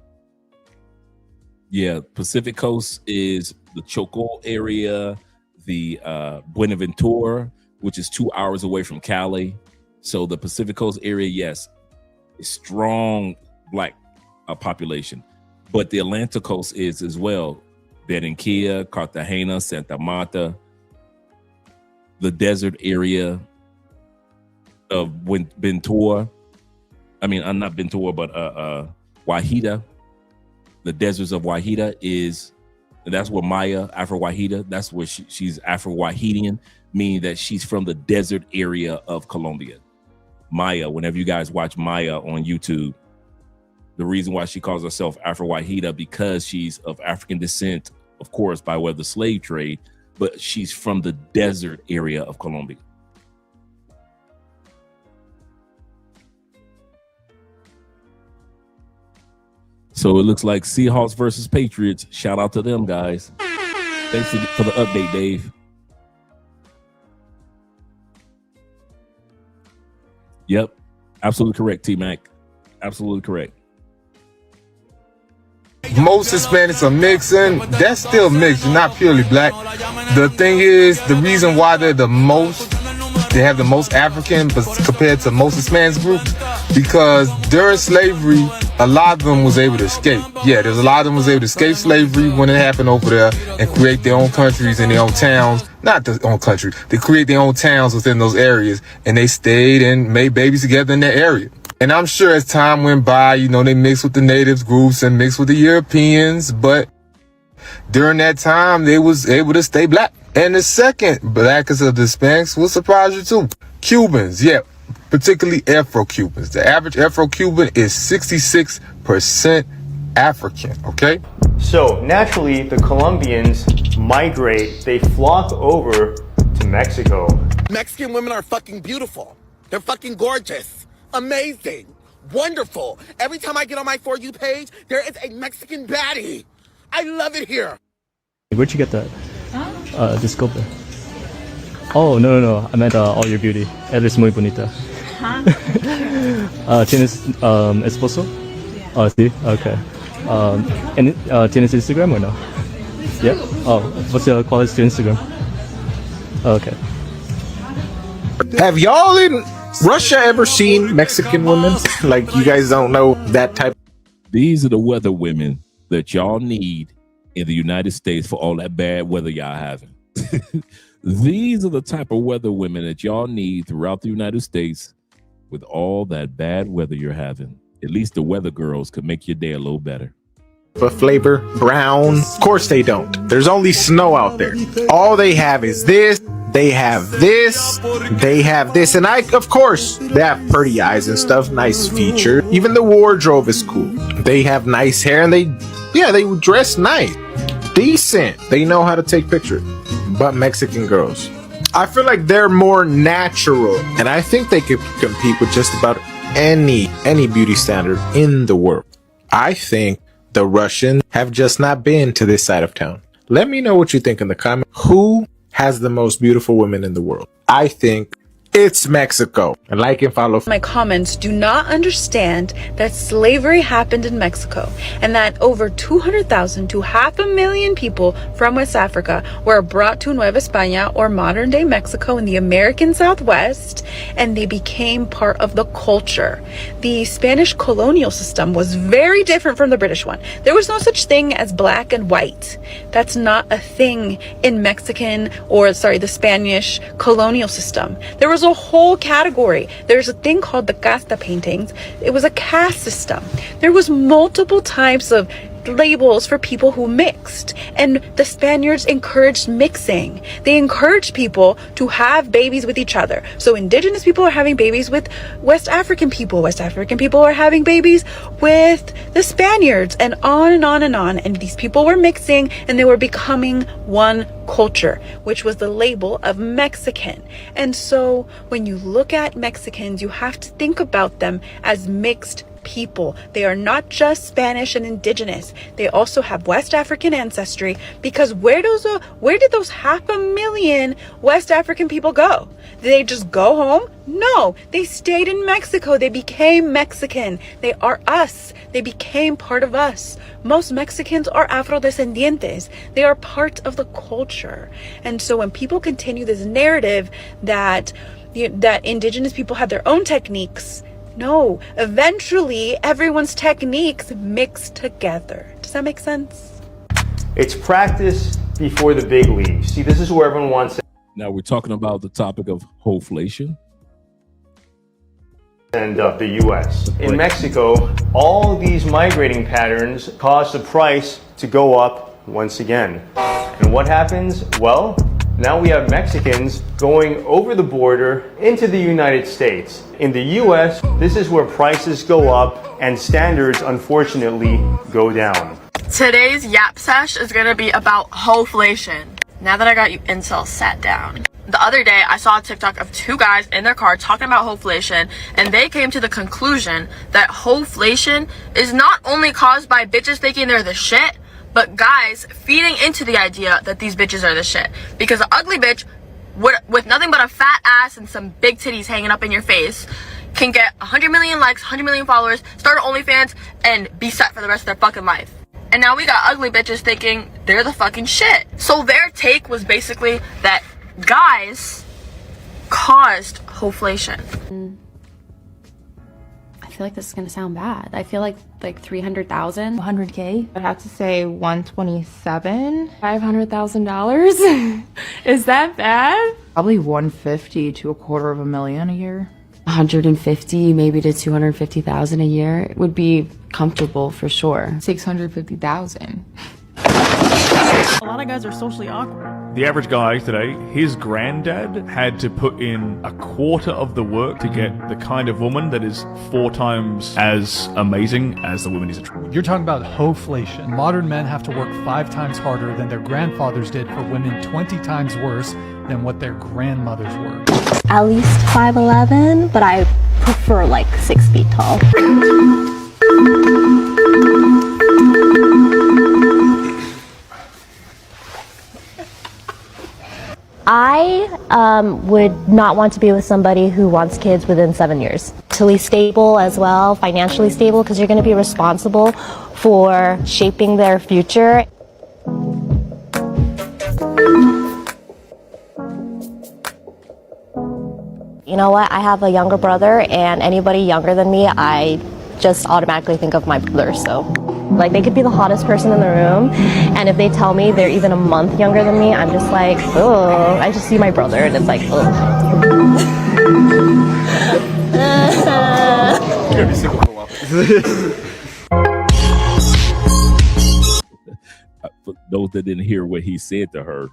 Yeah, Pacific Coast is the Choco area, the Buenaventura, which is 2 hours away from Cali. So the Pacific Coast area, yes, is strong black population, but the Atlantic Coast is as well. Barranquilla, Cartagena, Santa Marta, the desert area of Ventura. I mean, not Ventura, but Wajida. The deserts of Wajida that's where Maya, Afro-Wajida, that's where she's Afro-Wahidian, meaning that she's from the desert area of Colombia. Maya, whenever you guys watch Maya on YouTube, the reason why she calls herself Afro-Wahida, because she's of African descent, of course, by way of the slave trade, but she's from the desert area of Colombia. So it looks like Seahawks versus Patriots. Shout out to them, guys. Thanks for the update, Dave. Yep, absolutely correct, T-Mac. Absolutely correct. Most Hispanics are mixing. That's still mixed, not purely black. The thing is, the reason why they have the most African compared to most Hispanic groups, because during slavery, a lot of them was able to escape. Yeah, there's a lot of them was able to escape slavery when it happened over there and create their own countries and their own towns. Not their own country. They create their own towns within those areas, and they stayed and made babies together in that area. And I'm sure as time went by, you know, they mixed with the natives groups and mixed with the Europeans, but during that time, they was able to stay black. And the second blackest of the Hispanics will surprise you too. Cubans, yeah, particularly Afro-Cubans. The average Afro-Cuban is 66% African, okay? So naturally, the Colombians migrate, they flock over to Mexico. Mexican women are fucking beautiful. They're fucking gorgeous. Amazing. Wonderful. Every time I get on my For You page, there is a Mexican baddie. I love it here. Where'd you get that? Disculpe. Oh, no. I meant All Your Beauty. Eres muy bonita. ¿Tienes esposo? Oh, sí? Okay. ¿Tienes Instagram or no? Yeah? Oh, ¿cuál es tu Instagram? Okay. Have y'all in Russia ever seen Mexican women? Like, you guys don't know that type. These are the weather women that y'all need in the United States for all that bad weather y'all having. These are the type of weather women that y'all need throughout the United States with all that bad weather you're having. At least the weather girls could make your day a little better. But flavor, brown, of course they don't. There's only snow out there. All they have is this. They have this, they have this, and of course, they have pretty eyes and stuff, nice feature. Even the wardrobe is cool. They have nice hair, and they dress nice, decent. They know how to take pictures. But Mexican girls, I feel like they're more natural, and I think they could compete with just about any beauty standard in the world. I think the Russians have just not been to this side of town. Let me know what you think in the comments. Who has the most beautiful women in the world? I think it's Mexico. And like and follow. My comments do not understand that slavery happened in Mexico and that over 200,000 to 500,000 people from West Africa were brought to Nueva España, or modern day Mexico, in the American Southwest, and they became part of the culture. The Spanish colonial system was very different from the British one. There was no such thing as black and white. That's not a thing in the Spanish colonial system. There was a whole category. There's a thing called the casta paintings. It was a caste system. There was multiple types of labels for people who mixed, and the Spaniards encouraged mixing. They encouraged people to have babies with each other. So indigenous people are having babies with West African people. West African people are having babies with the Spaniards, and on and on and on. And these people were mixing, and they were becoming one culture, which was the label of Mexican. And so when you look at Mexicans, you have to think about them as mixed people. They are not just Spanish and indigenous. They also have West African ancestry, because where did those 500,000 West African people go? Did they just go home? No, they stayed in Mexico. They became Mexican. They are us. They became part of us. Most Mexicans are Afrodescendientes. They are part of the culture. And so when people continue this narrative that indigenous people have their own techniques, no, eventually everyone's techniques mix together. Does that make sense? It's practice before the big leagues. See, this is where everyone wants. Now we're talking about the topic of Hoeflation. And of the US. In Mexico, all these migrating patterns cause the price to go up once again. And what happens? Well, now we have Mexicans going over the border into the United States. In the US, this is where prices go up and standards, unfortunately, go down. Today's Yap Sesh is gonna be about Hoeflation. Now that I got you incels sat down. The other day, I saw a TikTok of two guys in their car talking about Hoeflation, and they came to the conclusion that Hoeflation is not only caused by bitches thinking they're the shit, but guys feeding into the idea that these bitches are the shit. Because an ugly bitch with nothing but a fat ass and some big titties hanging up in your face can get 100 million likes, 100 million followers, start an OnlyFans, and be set for the rest of their fucking life. And now we got ugly bitches thinking they're the fucking shit. So their take was basically that guys caused Hoeflation. I feel like this is gonna sound bad. I feel like 300,000, 100K. I'd have to say 127, $500,000. Is that bad? Probably 150 to $250,000 a year. 150, maybe to 250,000 a year would be comfortable for sure. 650,000. A lot of guys are socially awkward. The average guy today, his granddad had to put in a quarter of the work to get the kind of woman that is 4 times as amazing as the woman he's attracted. You're talking about Hoeflation. Modern men have to work 5 times harder than their grandfathers did for women 20 times worse than what their grandmothers were. At least 5'11", but I prefer like 6 feet tall. I would not want to be with somebody who wants kids within 7 years. Mentally stable as well, financially stable, because you're going to be responsible for shaping their future. You know what? I have a younger brother, and anybody younger than me, I just automatically think of my brother. So, like, they could be the hottest person in the room, and if they tell me they're even a month younger than me, I'm just like, oh, I just see my brother, and it's like, oh. You're gonna be single for a while. For those that didn't hear what he said to her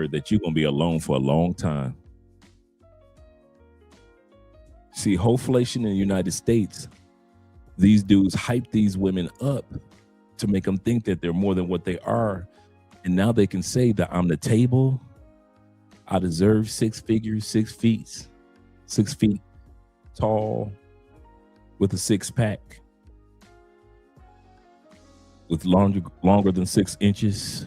that you're gonna be alone for a long time. See, Hoeflation in the United States, these dudes hype these women up to make them think that they're more than what they are. And now they can say that I'm the table. I deserve 6 figures, 6 feet tall, with a 6-pack, with longer than 6 inches.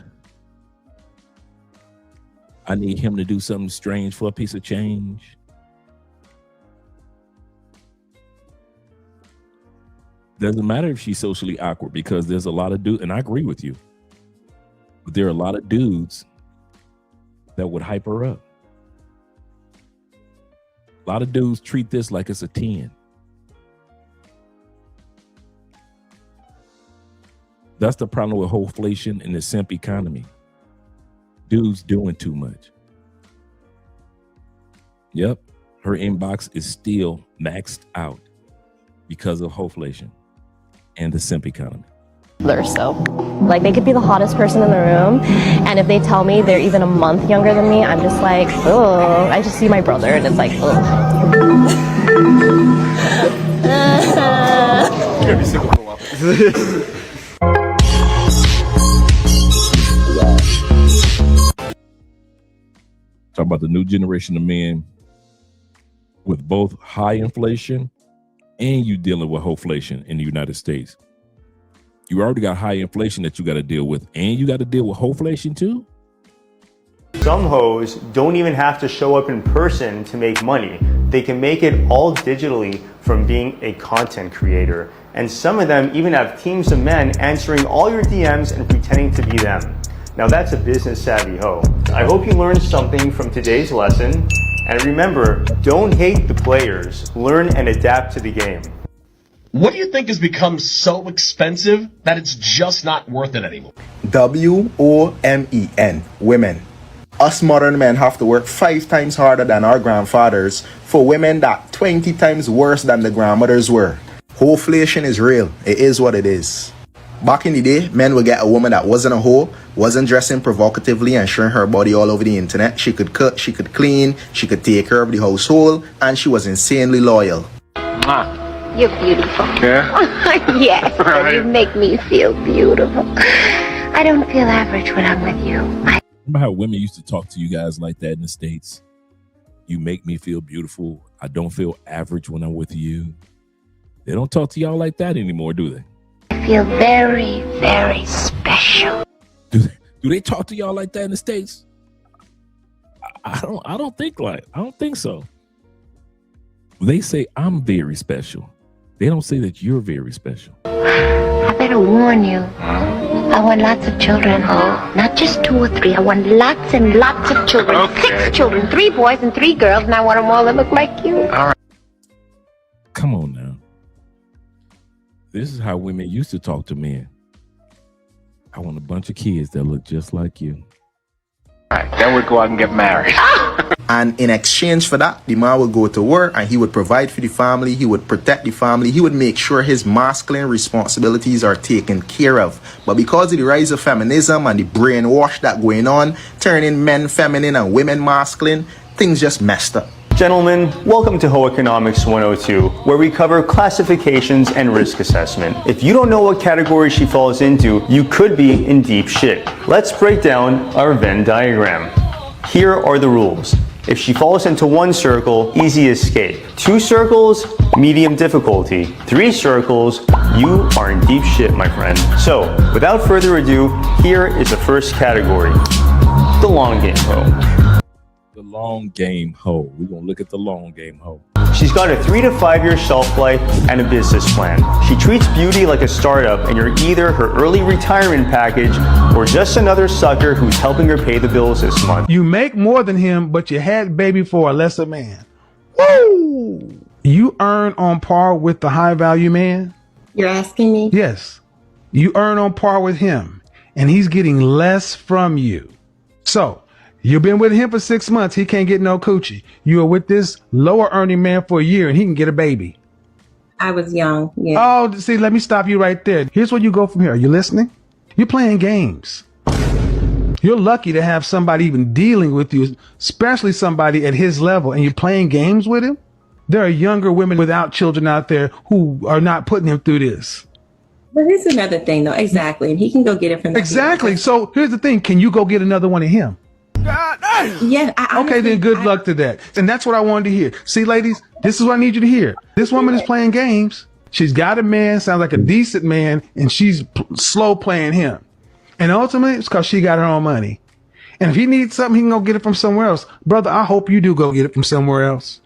I need him to do something strange for a piece of change. Doesn't matter if she's socially awkward, because there's a lot of dudes, and I agree with you, but there are a lot of dudes that would hype her up. A lot of dudes treat this like it's a 10. That's the problem with Hoeflation in the simp economy. Dudes doing too much. Yep, her inbox is still maxed out because of Hoeflation and the simp economy. So, like, they could be the hottest person in the room, and if they tell me they're even a month younger than me, I'm just like, oh, I just see my brother, and it's like, oh. You're gonna be single for a while. Talk about the new generation of men with both high inflation and you dealing with Hoeflation in the United States. You already got high inflation that you got to deal with, and you got to deal with Hoeflation too. Some hoes don't even have to show up in person to make money. They can make it all digitally from being a content creator. And some of them even have teams of men answering all your DMs and pretending to be them. Now that's a business savvy hoe. I hope you learned something from today's lesson. And remember, don't hate the players. Learn and adapt to the game. What do you think has become so expensive that it's just not worth it anymore? WOMEN, women. Us modern men have to work 5 times harder than our grandfathers for women that 20 times worse than the grandmothers were. Hoeflation is real. It is what it is. Back in the day, men would get a woman that wasn't a hoe, wasn't dressing provocatively and showing her body all over the internet. She could cook, she could clean, she could take care of the household, and she was insanely loyal. You're beautiful. Yeah? Yes, right. You make me feel beautiful. I don't feel average when I'm with you. Remember how women used to talk to you guys like that in the States? You make me feel beautiful. I don't feel average when I'm with you. They don't talk to y'all like that anymore, do they? I feel very, very special. Do they talk to y'all like that in the States? I don't think so. They say I'm very special. They don't say that you're very special. I better warn you. I want lots of children. Not just 2 or 3. I want lots and lots of children. Okay. 6 children, 3 boys and 3 girls, and I want them all to look like you. All right. Come on now. This is how women used to talk to men. I want a bunch of kids that look just like you. All right, then we'd go out and get married. And in exchange for that, the man would go to work and he would provide for the family. He would protect the family. He would make sure his masculine responsibilities are taken care of. But because of the rise of feminism and the brainwash that going on, turning men feminine and women masculine, things just messed up. Gentlemen, welcome to Hoe Economics 102, where we cover classifications and risk assessment. If you don't know what category she falls into, you could be in deep shit. Let's break down our Venn diagram. Here are the rules. If she falls into 1 circle, easy escape. 2 circles, medium difficulty. 3 circles, you are in deep shit, my friend. So, without further ado, here is the first category, the long game hoe. The long game hoe. We're going to look at the long game hoe. She's got a 3 to 5 year shelf life and a business plan. She treats beauty like a startup, and you're either her early retirement package or just another sucker who's helping her pay the bills this month. You make more than him, but you had baby for a lesser man. Woo! You earn on par with the high value man? You're asking me? Yes. You earn on par with him, and he's getting less from you. So, you've been with him for 6 months. He can't get no coochie. You are with this lower earning man for a year and he can get a baby. I was young. Yeah. Oh, see, let me stop you right there. Here's where you go from here. Are you listening? You're playing games. You're lucky to have somebody even dealing with you, especially somebody at his level, and you're playing games with him. There are younger women without children out there who are not putting him through this. But here's another thing, though. Exactly. And he can go get it from Exactly. So here's the thing. Can you go get another one of him? Yeah. Okay, then good luck to that. And that's what I wanted to hear. See, ladies, this is what I need you to hear. This woman is playing games. She's got a man, sounds like a decent man, and she's slow playing him. And ultimately, it's because she got her own money. And if he needs something, he can go get it from somewhere else. Brother, I hope you do go get it from somewhere else.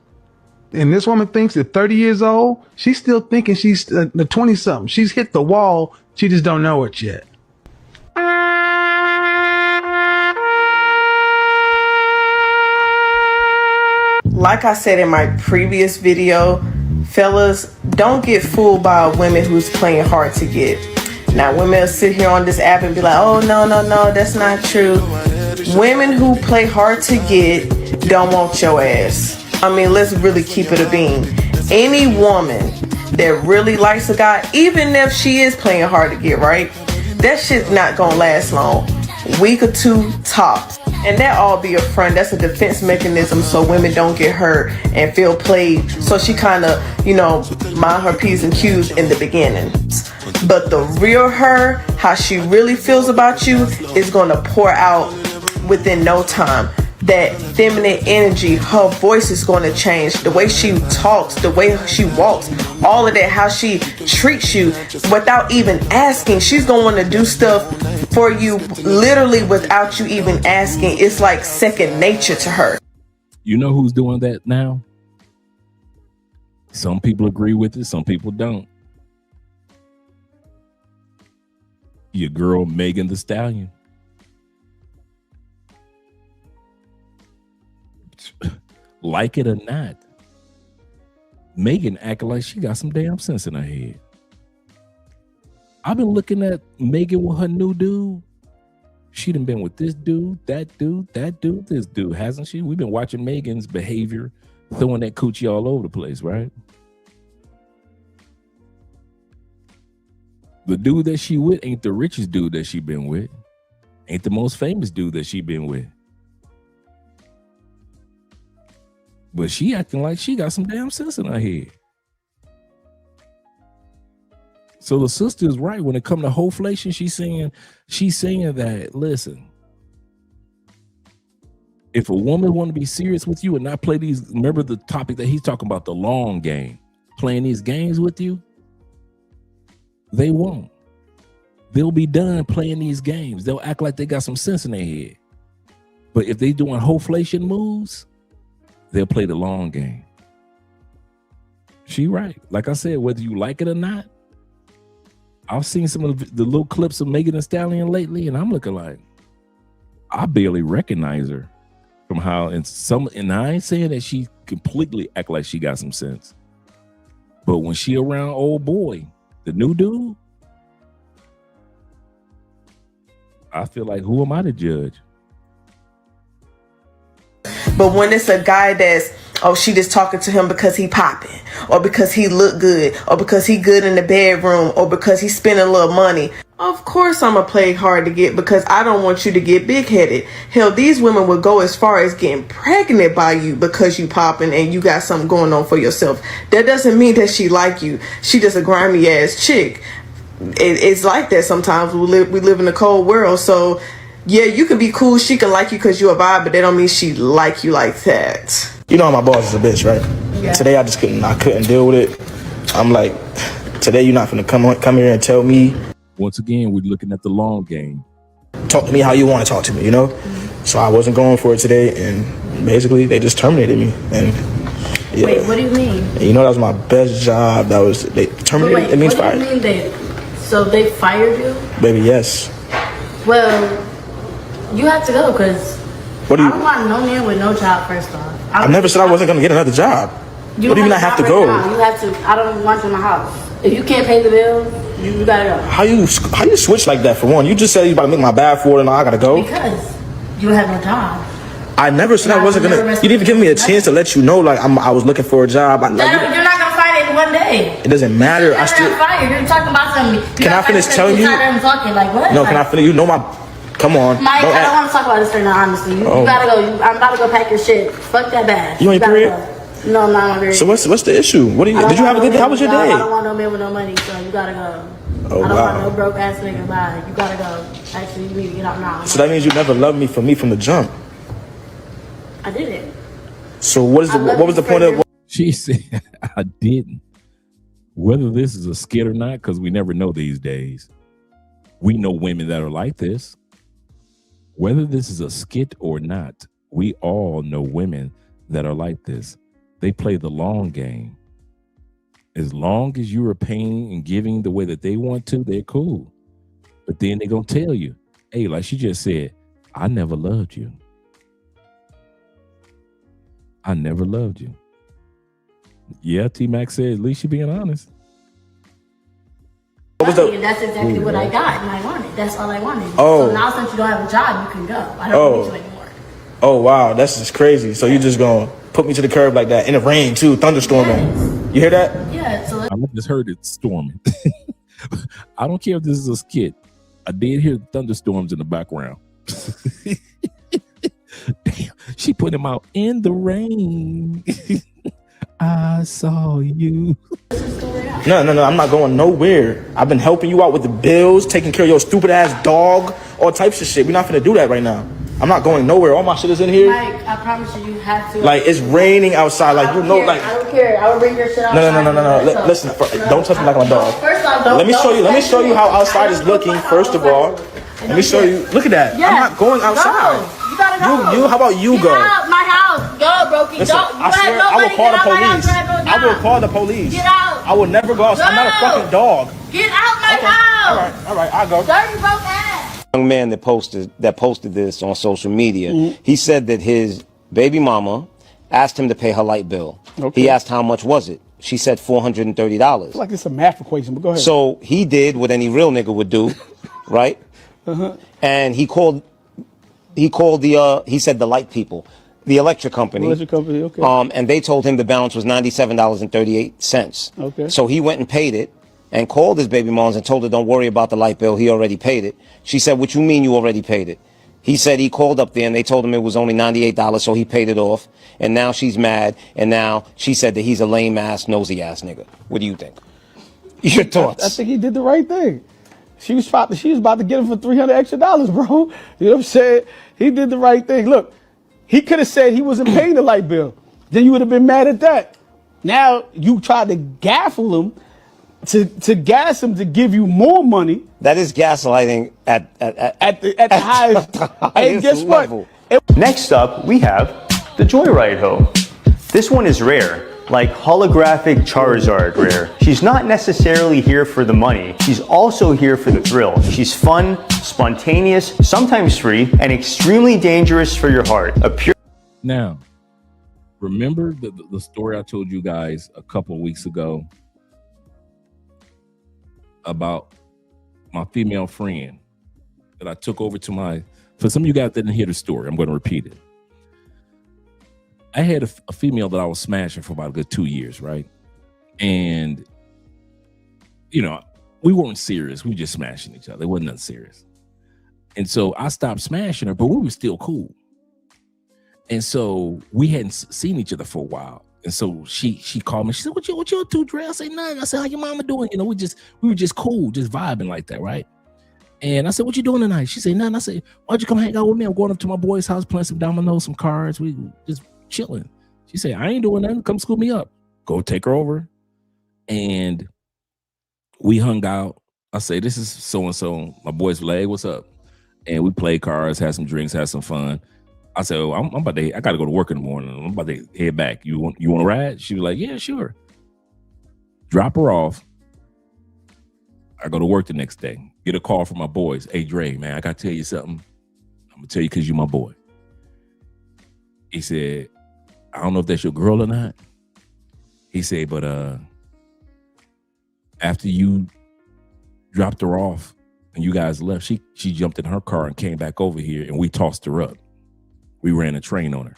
And this woman thinks at 30 years old, she's still thinking she's the 20-something. She's hit the wall. She just don't know it yet. Like I said in my previous video, fellas, don't get fooled by a woman who's playing hard to get. Now, women will sit here on this app and be like, oh, no, that's not true. Women who play hard to get don't want your ass. I mean, let's really keep it a bean. Any woman that really likes a guy, even if she is playing hard to get, right? That shit's not gonna last long. Week or 2 tops. And that all be a front. That's a defense mechanism so women don't get hurt and feel played. So she kind of, mind her P's and Q's in the beginning. But the real her, how she really feels about you, is going to pour out within no time. that feminine energy, her voice is going to change. The way she talks, the way she walks, all of that, how she treats you without even asking. She's going to want to do stuff for you literally without you even asking. It's like second nature to her. You know who's doing that now? Some people agree with it, some people don't. Your girl, Megan Thee Stallion. Like it or not, Megan acting like she got some damn sense in her head. I've been looking at Megan with her new dude. She done been with this dude, that dude, this dude, hasn't she? We've been watching Megan's behavior, throwing that coochie all over the place, right? The dude that she with ain't the richest dude that she been with. Ain't the most famous dude that she been with. But she acting like she got some damn sense in her head. So the sister is right when it comes to Hoeflation. She's saying that, listen, if a woman want to be serious with you and not play these, remember the topic that he's talking about, the long game, playing these games with you, they won't. They'll be done playing these games. They'll act like they got some sense in their head. But if they doing Hoeflation moves, they'll play the long game. She right. Like I said, whether you like it or not, I've seen some of the little clips of Megan Thee Stallion lately, and I'm looking like, I barely recognize her from how, and I ain't saying that she completely act like she got some sense. But when she around old boy, the new dude, I feel like, who am I to judge? But when it's a guy that's, oh, she just talking to him because he popping, or because he look good, or because he good in the bedroom, or because he spending a little money, of course I'm gonna play hard to get, because I don't want you to get big-headed. Hell, these women would go as far as getting pregnant by you because you popping and you got something going on for yourself. That doesn't mean that she like you. She just a grimy ass chick. It's like that sometimes. We live in a cold world, so yeah, you can be cool. She can like you because you're a vibe, but that don't mean she like you like that. You know my boss is a bitch, right? Yeah. Today I couldn't deal with it. I'm like, today you're not gonna come here and tell me. Once again, we're looking at the long game. Talk to me how you want to talk to me, you know? So I wasn't going for it today, and basically they just terminated me. And yeah. Wait, what do you mean? And you know that was my best job. They terminated. Wait, it means fired. fired. What do you mean so they fired you? Baby, yes. Well, you have to go, because I don't want no man with no job, first off. I never said I wasn't going to get another job. What do you mean I have to go? You have to. I don't want you in my house. If you can't pay the bills, you gotta go. How you switch like that for one? You just said you about to make my bad for it and I gotta go? Because you have no job. I never said I wasn't gonna. You didn't even give me a chance to let you know like I was looking for a job. You're not gonna find it in one day. It doesn't matter. You're talking about something. Can I finish telling you? Talking like what? No, can I finish? You know my. Come on. Mike, I don't want to talk about this right now, honestly. You gotta go. I'm about to go pack your shit. Fuck that bag. You ain't period? No, I'm not hungry. So what's the issue? Did you have a good day? How was your day? I don't want no man with no money, so you gotta go. Oh, I don't wow. want no broke ass nigga. Bye. You gotta go. Actually, you need to get out now. So that means you never loved me from the jump. I didn't. So what was the point of? She said, I didn't. Whether this is a skit or not, because we never know these days. We know women that are like this. Whether this is a skit or not, we all know women that are like this. They play the long game. As long as you are paying and giving the way that they want to, they're cool. But then they're going to tell you, hey, like she just said, I never loved you. I never loved you. Yeah, T-Mac said, at least you're being honest. That's exactly what I got and I wanted. That's all I wanted. Oh. So now since you don't have a job, you can go. I don't need you anymore. Oh, wow. That's just crazy. So you just going to put me to the curb like that in the rain too, thunderstorming. Yes. You hear that? Yeah. So I just heard it storming. I don't care if this is a skit. I did hear thunderstorms in the background. Damn, she put him out in the rain. I saw you. No, I'm not going nowhere. I've been helping you out with the bills, taking care of your stupid ass dog, all types of shit. We're not finna do that right now. I'm not going nowhere. All my shit is in here. Mike, I promise you have to. Like, it's raining outside. Like, you know, like. I don't care. I will bring your shit outside. No. Listen, don't touch me like I'm a dog. First off, don't. Let me show you how outside is looking. First of all, let me show you. Look at that. Yes. I'm not going outside. Go. You gotta go. You. How about you go? Get out my house. Go, Brokey. Listen, Don't. I swear, I will call the police. I will call the police. Get out. I will never go outside. I'm not a fucking dog. Get out my house. All right, I'll go. Dirty broke ass. Young man that posted this on social media, he said that his baby mama asked him to pay her light bill. Okay. He asked how much was it. She said $430. I feel like it's a math equation, but go ahead. So he did what any real nigga would do, right? And he said the light people, the electric company. Okay. And they told him the balance was $97.38. Okay. So he went and paid it and called his baby moms and told her, don't worry about the light bill. He already paid it. She said, what you mean you already paid it? He said he called up there and they told him it was only $98, so he paid it off. And now she's mad. And now she said that he's a lame ass, nosy ass nigga. What do you think? Your thoughts? I think he did the right thing. She was about to get him for $300 extra, bro. You know what I'm saying? He did the right thing. Look, he could have said he wasn't paying the light bill. Then you would have been mad at that. Now you tried to gaffle him, to gas him to give you more money. That is gaslighting at the highest. Hey, guess level. what? Next up, we have the Joyride Hoe. This one is rare, like holographic Charizard rare. She's not necessarily here for the money. She's also here for the thrill. She's fun, spontaneous, sometimes free, and extremely dangerous for your heart. Now, remember the story I told you guys a couple of weeks ago about my female friend that I took over to for some of you guys that didn't hear the story, I'm going to repeat it. I had a female that I was smashing for about a good 2 years, right? And, you know, we weren't serious. We were just smashing each other. It wasn't nothing serious. And so I stopped smashing her, but we were still cool. And so we hadn't seen each other for a while. And so she called me. She said, what you up to, Dre? I said, nothing. I said, how your mama doing? You know, we were just cool, just vibing like that, right? And I said, what you doing tonight? She said, nothing. I said, why'd you come hang out with me? I'm going up to my boy's house, playing some dominoes, some cards. We just chilling. She said, I ain't doing nothing. Come school me up. Go take her over. And we hung out. I say, this is so-and-so. My boy's like, hey, what's up? And we played cards, had some drinks, had some fun. I said, oh, I got to go to work in the morning. I'm about to head back. You want to ride? She was like, yeah, sure. Drop her off. I go to work the next day. Get a call from my boys. Hey, Dre, man, I got to tell you something. I'm going to tell you because you're my boy. He said, I don't know if that's your girl or not. He said, but after you dropped her off and you guys left, she jumped in her car and came back over here and we tossed her up. We ran a train on her.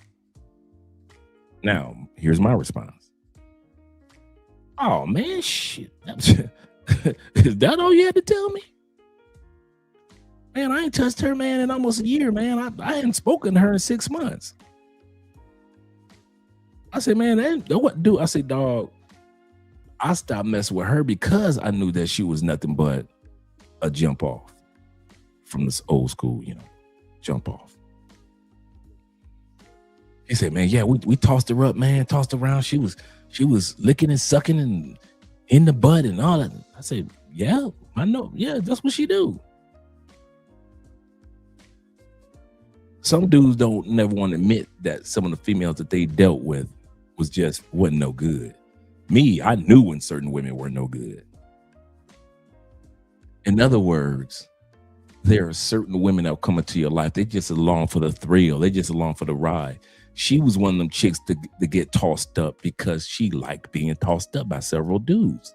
Now, here's my response. Oh, man, shit. Is that all you had to tell me? Man, I ain't touched her, man, in almost a year, man. I hadn't spoken to her in 6 months. I said, man, what do? I said, dog, I stopped messing with her because I knew that she was nothing but a jump off from this old school, you know, jump off. He said, man, yeah, we tossed her up, man, tossed her around. She was licking and sucking and in the butt and all that. I said, yeah, I know. Yeah, that's what she do. Some dudes don't never want to admit that some of the females that they dealt with wasn't no good. Me, I knew when certain women were no good. In other words, there are certain women that will come into your life. They just along for the thrill. They just along for the ride. She was one of them chicks to get tossed up because she liked being tossed up by several dudes.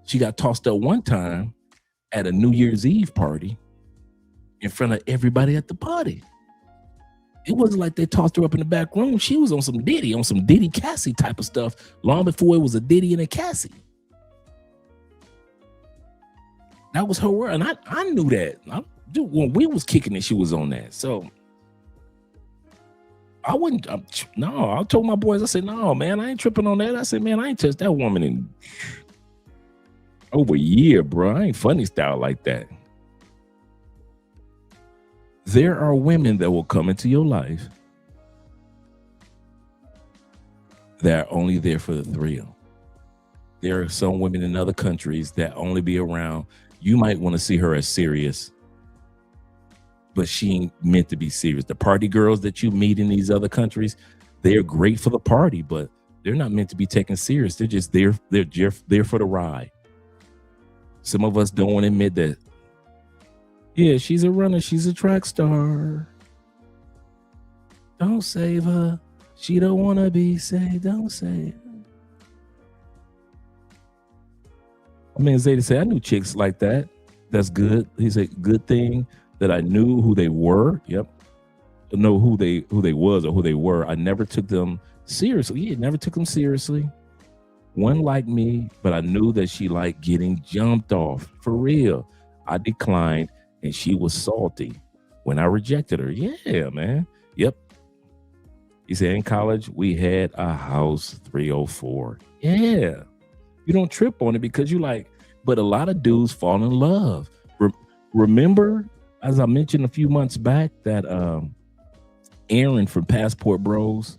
She got tossed up one time at a New Year's Eve party in front of everybody at the party. It wasn't like they tossed her up in the back room. She was on some Diddy Cassie type of stuff long before it was a Diddy and a Cassie. That was her word. And I knew that. When we was kicking it, she was on that. So I told my boys, I said, no, man, I ain't tripping on that. I said, man, I ain't touched that woman in over a year, bro. I ain't funny style like that. There are women that will come into your life that are only there for the thrill. There are some women in other countries that only be around. You might want to see her as serious, but she ain't meant to be serious. The party girls that you meet in these other countries, they're great for the party, but they're not meant to be taken serious. They're just there. They're there for the ride. Some of us don't want to admit that. Yeah, she's a runner. She's a track star. Don't save her. She don't want to be saved. Don't save her. I mean, Zayda said, I knew chicks like that. That's good. He said, good thing that I knew who they were. Yep. I know who they was or who they were. I never took them seriously. Yeah, never took them seriously. One like me, but I knew that she liked getting jumped off. For real. I declined and she was salty when I rejected her. Yeah, man. Yep. He said, in college, we had a house 304. Yeah. You don't trip on it because you like, but a lot of dudes fall in love. Remember, as I mentioned a few months back, that Aaron from Passport Bros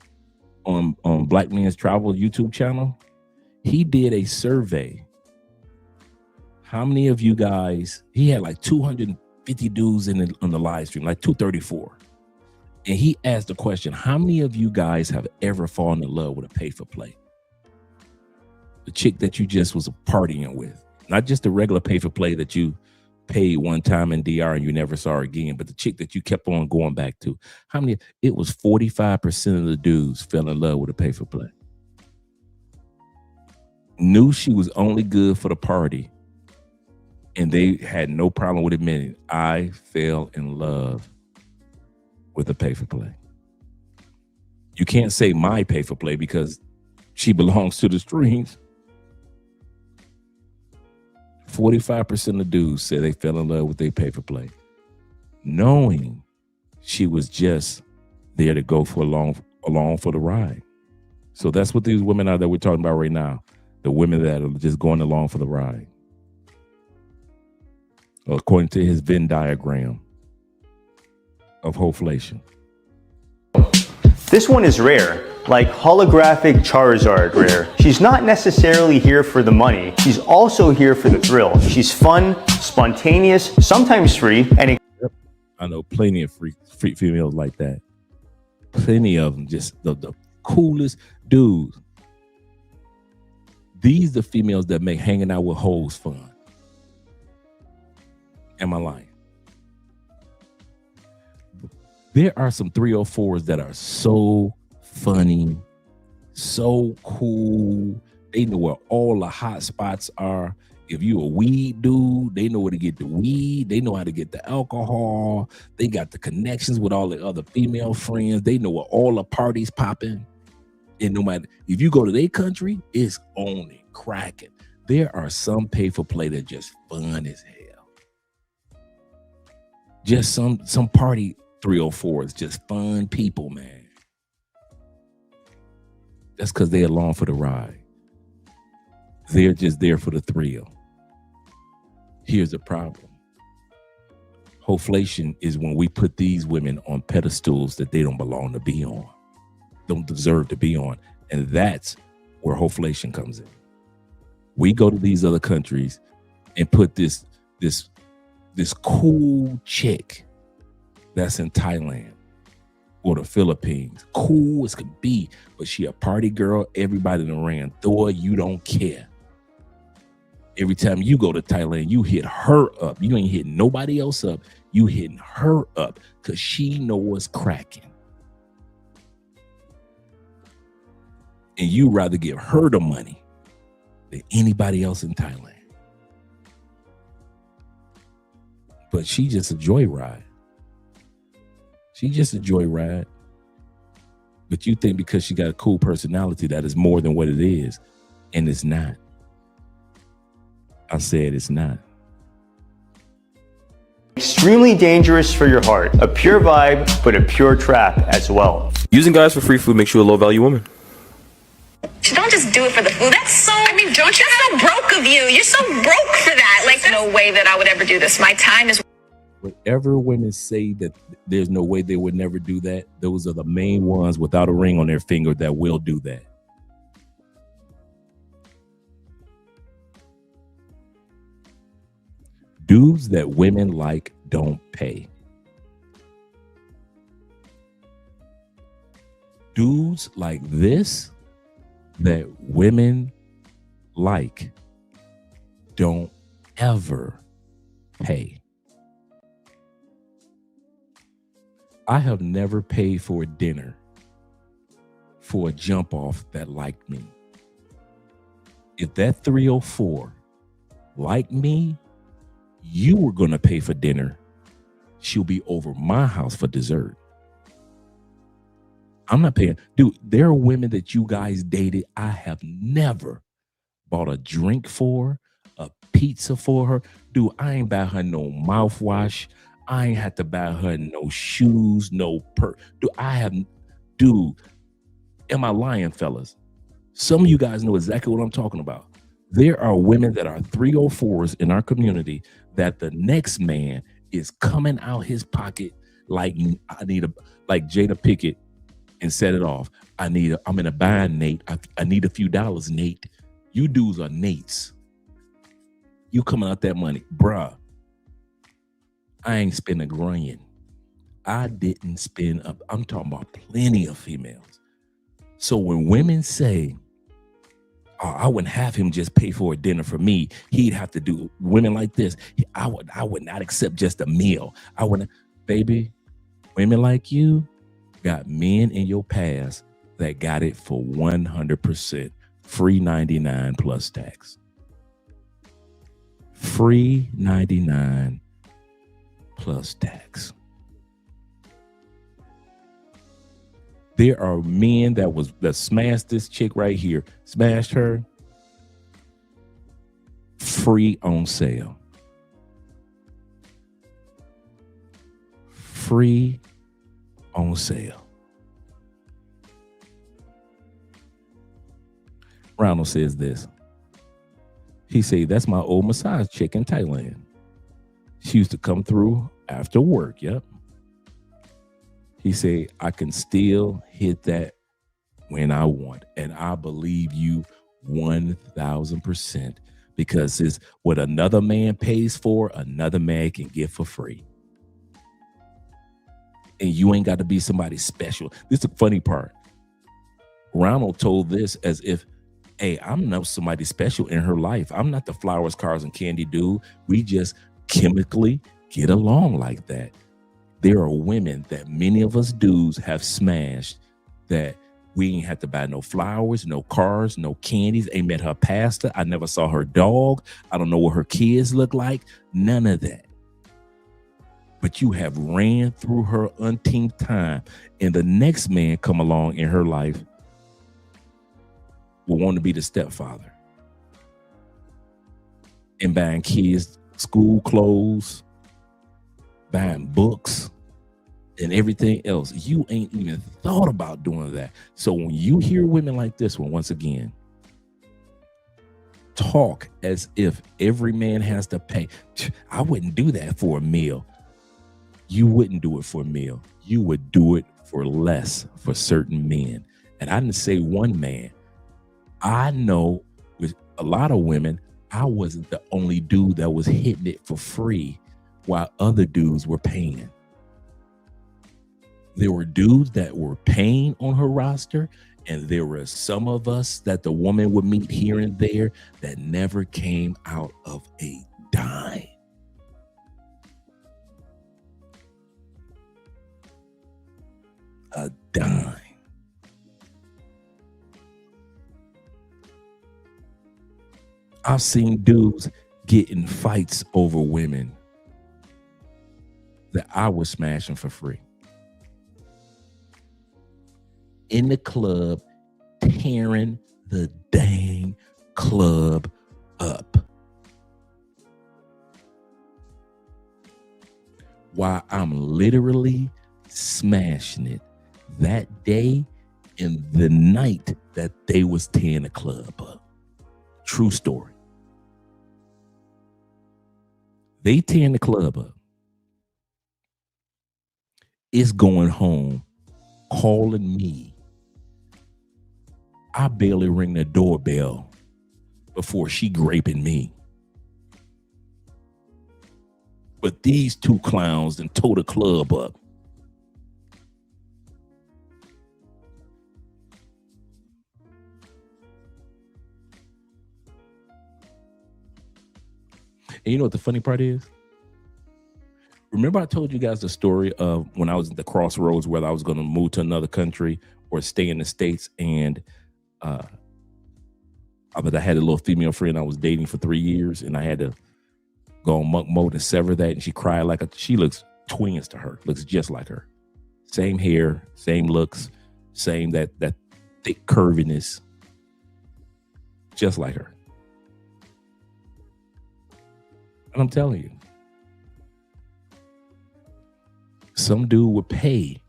on Black Man's Travel YouTube channel, he did a survey. How many of you guys, he had like 250 dudes on the live stream, like 234. And he asked the question, how many of you guys have ever fallen in love with a pay-for-play? The chick that you just was partying with, not just the regular pay-for-play that you paid one time in DR and you never saw her again, but the chick that you kept on going back to. How many? It was 45% of the dudes fell in love with a pay-for-play. Knew she was only good for the party, and they had no problem with admitting, I fell in love with a pay-for-play. You can't say my pay-for-play because she belongs to the streams. 45% of dudes said they fell in love with their pay-for-play, knowing she was just there to go for along for the ride. So that's what these women are that we're talking about right now. The women that are just going along for the ride. According to his Venn diagram of Hoeflation. This one is rare, like holographic Charizard rare. She's not necessarily here for the money. She's also here for the thrill. She's fun, spontaneous, sometimes free, and I know plenty of free females like that. Plenty of them, just the coolest dudes. These are the females that make hanging out with hoes fun. Am I lying? There are some 304s that are so funny, so cool. They know where all the hot spots are. If you a weed dude, they know where to get the weed. They know how to get the alcohol. They got the connections with all the other female friends. They know where all the parties popping. And no matter if you go to their country, it's on and cracking. There are some pay for play that just fun as hell. Just some party 304s, just fun people, man. That's because they're along for the ride. They're just there for the thrill. Here's the problem. Hoeflation is when we put these women on pedestals that they don't belong to be on, don't deserve to be on. And that's where Hoeflation comes in. We go to these other countries and put this cool chick that's in Thailand or the Philippines, cool as could be, but she a party girl. Everybody in the ring, Thor, you don't care. Every time you go to Thailand, you hit her up. You ain't hitting nobody else up. You hitting her up because she know what's cracking. And you rather give her the money than anybody else in Thailand. But she just a joyride. She just a joyride. But you think because she got a cool personality that is more than what it is. And it's not. I said it's not. extremely dangerous for your heart. A pure vibe, but a pure trap as well. Using guys for free food makes you a low-value woman. Don't just do it for the food. That's so, I mean, don't you? That's so broke of you. You're so broke for that. Like, no way that I would ever do this. My time is... Whatever women say that there's no way they would never do that, those are the main ones without a ring on their finger that will do that. Dudes that women like don't pay. Dudes like this that women like don't ever pay. I have never paid for a dinner for a jump off that liked me. If that 304 liked me, you were going to pay for dinner. She'll be over my house for dessert. I'm not paying. Dude, there are women that you guys dated I have never bought a drink for, a pizza for her. Dude, I ain't buy her no mouthwash. I ain't had to buy her no shoes, no purse. Dude, am I lying, fellas? Some of you guys know exactly what I'm talking about. There are women that are 304s in our community that the next man is coming out his pocket like like Jada Pickett and set it off. I'm in a bind, Nate. I need a few dollars, Nate. You dudes are Nates. You coming out that money. Bruh, I ain't spend a grand. I didn't spend I'm talking about plenty of females. So when women say, oh, I wouldn't have him just pay for a dinner for me, he'd have to do women like this. I would not accept just a meal. I wouldn't, baby, women like you got men in your past that got it for 100% free 99 plus tax. Free 99 plus tax. There are men that smashed this chick right here, smashed her, free on sale. Free on sale. Ronald says this. He said, that's my old massage chick in Thailand. She used to come through after work. Yep. He said, I can still hit that when I want. And I believe you 1,000%, because it's what another man pays for, another man can get for free. And you ain't got to be somebody special. This is the funny part. Ronald told this as if, hey, I'm not somebody special in her life. I'm not the flowers, cars, and candy dude. We just chemically get along like that. There are women that many of us dudes have smashed that we ain't had to buy no flowers, no cars, no candies. Ain't met her pastor. I never saw her dog. I don't know what her kids look like. None of that. But you have ran through her umpteenth time, and the next man come along in her life will want to be the stepfather and buying kids school clothes, buying books, and everything else. You ain't even thought about doing that. So when you hear women like this one, once again, talk as if every man has to pay. I wouldn't do that for a meal. You wouldn't do it for a meal. You would do it for less for certain men. And I didn't say one man. I know with a lot of women, I wasn't the only dude that was hitting it for free while other dudes were paying. There were dudes that were paying on her roster, and there were some of us that the woman would meet here and there that never came out of a dime. A dime. I've seen dudes get in fights over women that I was smashing for free. In the club, tearing the dang club up. While I'm literally smashing it that day and the night that they was tearing the club up. True story. They tearing the club up. is going home, calling me. I barely ring the doorbell before she graping me. But these two clowns done tore the club up. And you know what the funny part is? Remember I told you guys the story of when I was at the crossroads whether I was going to move to another country or stay in the States, and I had a little female friend I was dating for 3 years, and I had to go on monk mode and sever that, and she cried she looks twins to her, looks just like her. Same hair, same looks, same that thick curviness, just like her. And I'm telling you, some dude would pay,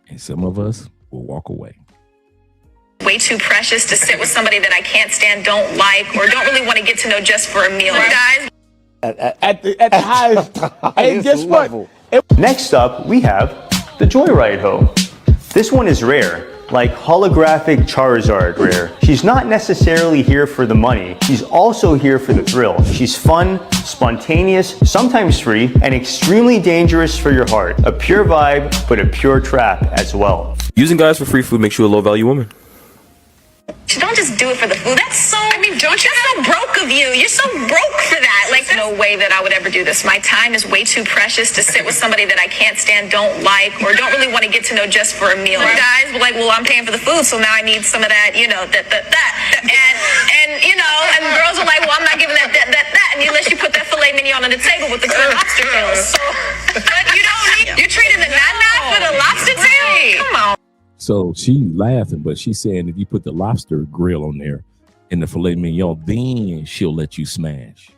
and some of us will walk away. Way too precious to sit with somebody that I can't stand, don't like, or don't really want to get to know just for a meal. Guys. At the highest, and guess what? Next up, we have the Joyride Hoe. This one is rare, like holographic Charizard rare. She's not necessarily here for the money, she's also here for the thrill. She's fun, spontaneous, sometimes free, and extremely dangerous for your heart. A pure vibe, but a pure trap as well. Using guys for free food makes you a low-value woman. Don't just do it for the food. That's so, that's so broke of you. You're so broke for that. Like, no way that I would ever do this. My time is way too precious to sit with somebody that I can't stand, don't like, or don't really want to get to know just for a meal. Guys were like, well, I'm paying for the food, so now I need some of that, that. And girls are like, well, I'm not giving that, unless you put that filet mignon on the table with the good lobster tails. So, but you don't need, you're treating the nut for the lobster tail? Come on. So she laughing, but she's saying if you put the lobster grill on there and the filet mignon, then she'll let you smash.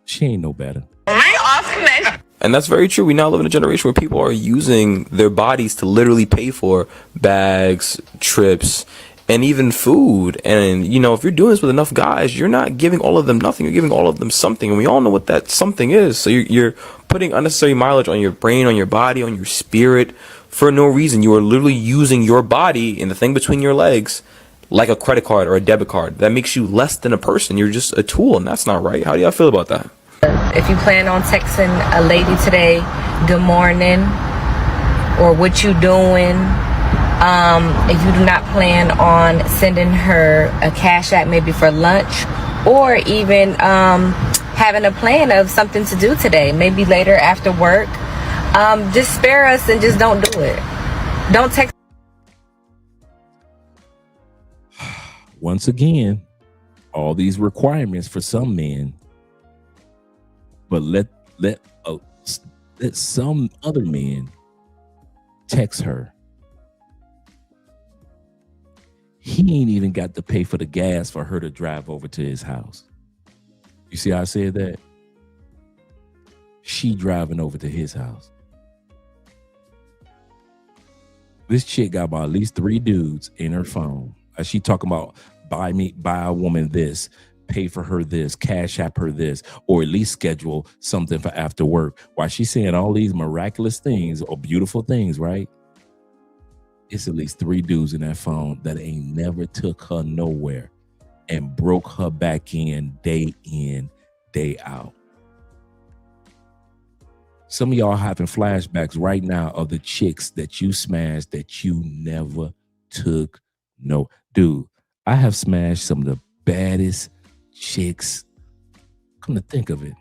She ain't no better. And that's very true. We now live in a generation where people are using their bodies to literally pay for bags, trips, and even food. And, if you're doing this with enough guys, you're not giving all of them nothing. You're giving all of them something. And we all know what that something is. So you're putting unnecessary mileage on your brain, on your body, on your spirit for no reason. You are literally using your body and the thing between your legs like a credit card or a debit card. That makes you less than a person. You're just a tool, and that's not right. How do y'all feel about that? If you plan on texting a lady today, good morning, or what you doing, if you do not plan on sending her a cash app maybe for lunch, or even having a plan of something to do today, maybe later after work, just spare us and just don't do it. Don't text. Once again, all these requirements for some men, but let some other men text her. He ain't even got to pay for the gas for her to drive over to his house. You see how I said that? She driving over to his house. This chick got about at least 3 dudes in her phone. She talking about buy a woman this, pay for her this, cash app her this, or at least schedule something for after work. While she's saying all these miraculous things or beautiful things, right? It's at least 3 dudes in that phone that ain't never took her nowhere and broke her back in, day out. Some of y'all having flashbacks right now of the chicks that you smashed that you never took no. Dude, I have smashed some of the baddest chicks. Come to think of it.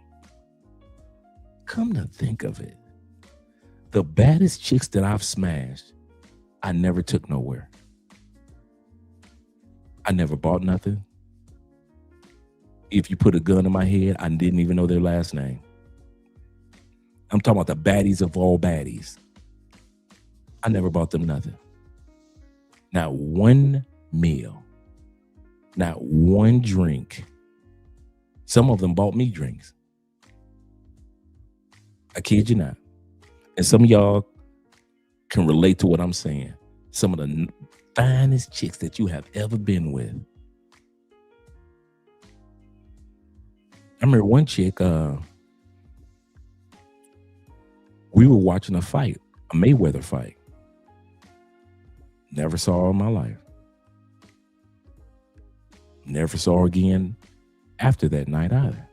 The baddest chicks that I've smashed, I never took nowhere. I never bought nothing. If you put a gun in my head, I didn't even know their last name. I'm talking about the baddies of all baddies. I never bought them nothing. Not one meal. Not one drink. Some of them bought me drinks. I kid you not. And some of y'all can relate to what I'm saying. Some of the finest chicks that you have ever been with. I remember one chick, we We were watching a fight, a Mayweather fight. Never saw her in my life. Never saw her again after that night either.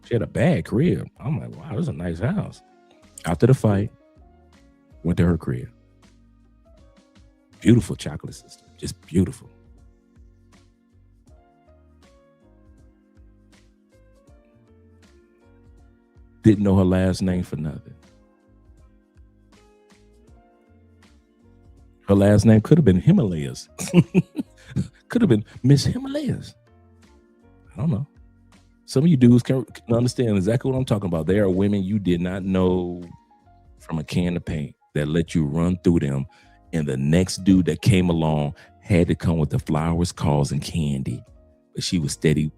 She had a bad crib. I'm like, wow, this is a nice house. After the fight, went to her crib. Beautiful chocolate system, just beautiful. Didn't know her last name for nothing. Her last name could have been Himalayas. Could have been Miss Himalayas. I don't know. Some of you dudes can understand exactly what I'm talking about. There are women you did not know from a can of paint that let you run through them, and the next dude that came along had to come with the flowers, calls, and candy, but she was steady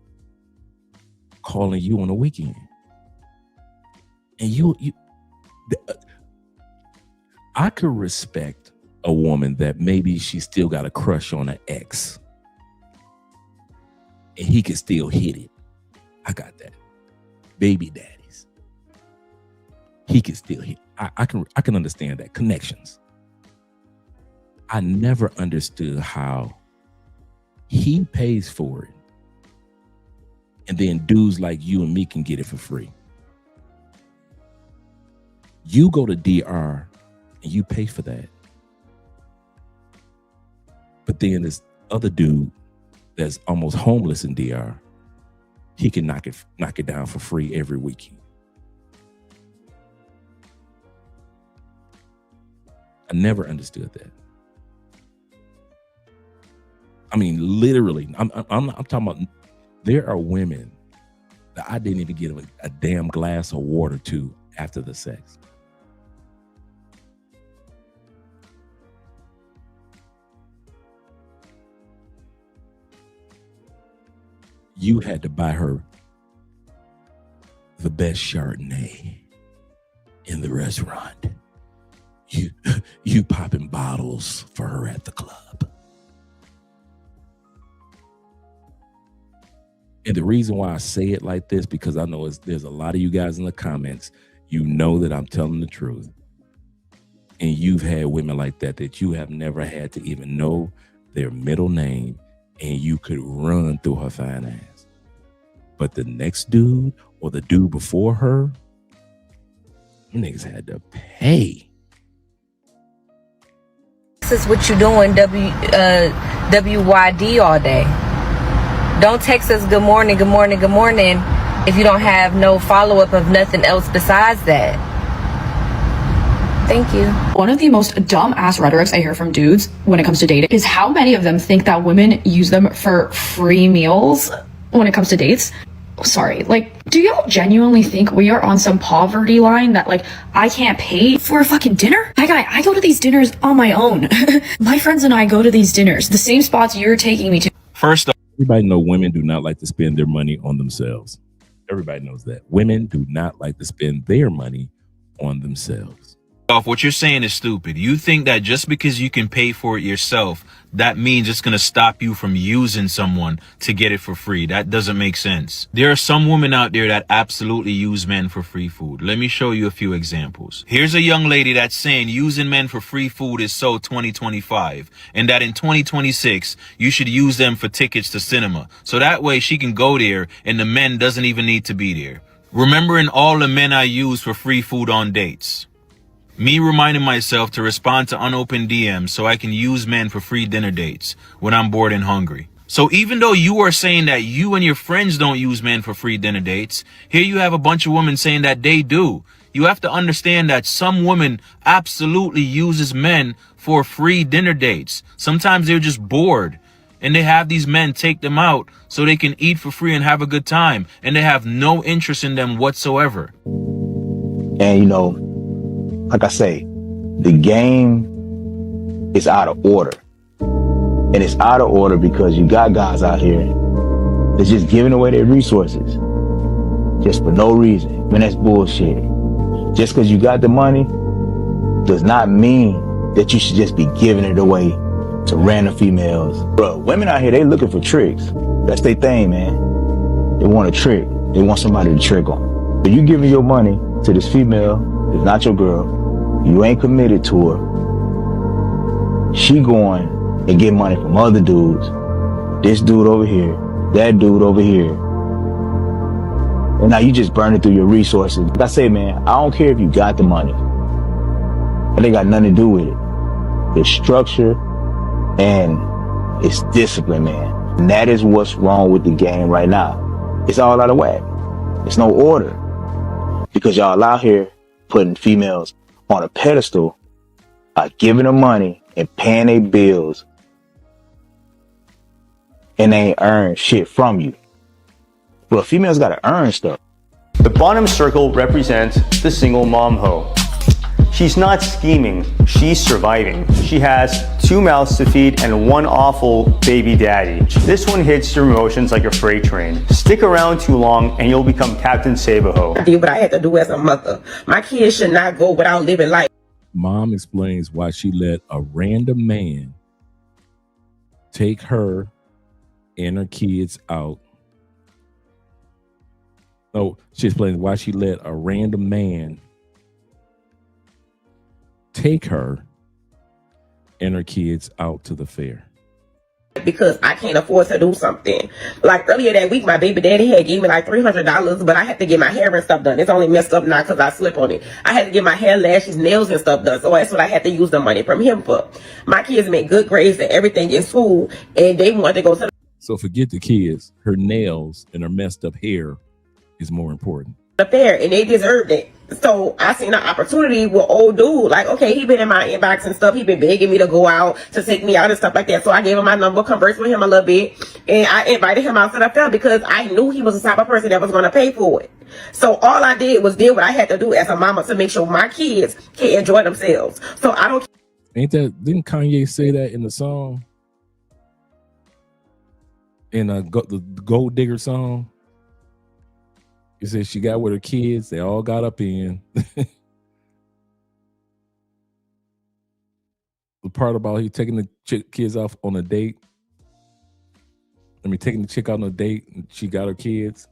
calling you on the weekend. And I could respect a woman that maybe she still got a crush on an ex, and he could still hit it. I got that. Baby daddies. He can still hit. I can understand that. Connections. I never understood how he pays for it, and then dudes like you and me can get it for free. You go to DR and you pay for that. But then this other dude that's almost homeless in DR, he can knock it down for free every weekend. I never understood that. I mean, literally, I'm talking about, there are women that I didn't even give a damn glass of water to after the sex. You had to buy her the best Chardonnay in the restaurant. You popping bottles for her at the club. And the reason why I say it like this, because I know there's a lot of you guys in the comments, you know that I'm telling the truth. And you've had women like that you have never had to even know their middle name, and you could run through her fine ass. But the next dude or the dude before her, niggas had to pay. This is what you doing, WYD all day. Don't text us good morning, good morning, good morning if you don't have no follow-up of nothing else besides that. Thank you. One of the most dumb-ass rhetorics I hear from dudes when it comes to dating is how many of them think that women use them for free meals when it comes to dates. Sorry, like, do y'all genuinely think we are on some poverty line that, like, I can't pay for a fucking dinner? I go to these dinners on my own. My friends and I go to these dinners, the same spots you're taking me to. First off, everybody knows women do not like to spend their money on themselves. Everybody knows that. Women do not like to spend their money on themselves. What you're saying is stupid. You think that just because you can pay for it yourself, that means it's going to stop you from using someone to get it for free. That doesn't make sense. There are some women out there that absolutely use men for free food. Let me show you a few examples. Here's a young lady that's saying using men for free food is so 2025, and that in 2026, you should use them for tickets to cinema. So that way she can go there and the men doesn't even need to be there. Remembering all the men I use for free food on dates. Me reminding myself to respond to unopened DMs so I can use men for free dinner dates when I'm bored and hungry. So even though you are saying that you and your friends don't use men for free dinner dates, here you have a bunch of women saying that they do. You have to understand that some women absolutely uses men for free dinner dates. Sometimes they're just bored and they have these men take them out so they can eat for free and have a good time, and they have no interest in them whatsoever. And you know, like I say, the game is out of order. And it's out of order because you got guys out here that's just giving away their resources just for no reason. Man, that's bullshit. Just because you got the money does not mean that you should just be giving it away to random females. Bro, women out here, they looking for tricks. That's their thing, man. They want a trick. They want somebody to trick on. But you giving your money to this female It's not your girl. You ain't committed to her. She going and get money from other dudes. This dude over here, that dude over here. And now you just burning through your resources. Like I say, man, I don't care if you got the money. It ain't got nothing to do with it. It's structure and it's discipline, man. And that is what's wrong with the game right now. It's all out of whack. It's no order. Because y'all out here putting females on a pedestal, giving them money and paying their bills, and they ain't earn shit from you. Well, females gotta earn stuff. The bottom circle represents the single mom hoe. She's not scheming, she's surviving. She has 2 mouths to feed and 1 awful baby daddy. This one hits your emotions like a freight train. Stick around too long and you'll become Captain Save-A-Ho. I did what I had to do as a mother. My kids should not go without living life. Mom explains why she let a random man take her and her kids out. Oh, she explains why she let a random man take her and her kids out to the fair. Because I can't afford to do something. Like earlier that week, my baby daddy had gave me like $300, but I had to get my hair and stuff done. It's only messed up now because I slip on it. I had to get my hair, lashes, nails and stuff done. So that's what I had to use the money from him for. My kids make good grades and everything in school, and they want to go to So forget the kids. Her nails and her messed up hair is more important. the fair, and they deserved it. So I seen an opportunity with old dude. Like, okay, he been in my inbox and stuff. He been begging me to go out, to take me out and stuff like that. So I gave him my number, conversed with him a little bit, and I invited him out to the fair because I knew he was the type of person that was going to pay for it. So all I did was did what I had to do as a mama to make sure my kids can enjoy themselves. So I don't. Didn't Kanye say that in the song? In the Gold Digger song? He said she got with her kids. They all got up in. The part about he taking the kids off on a date. Taking the chick out on a date and she got her kids.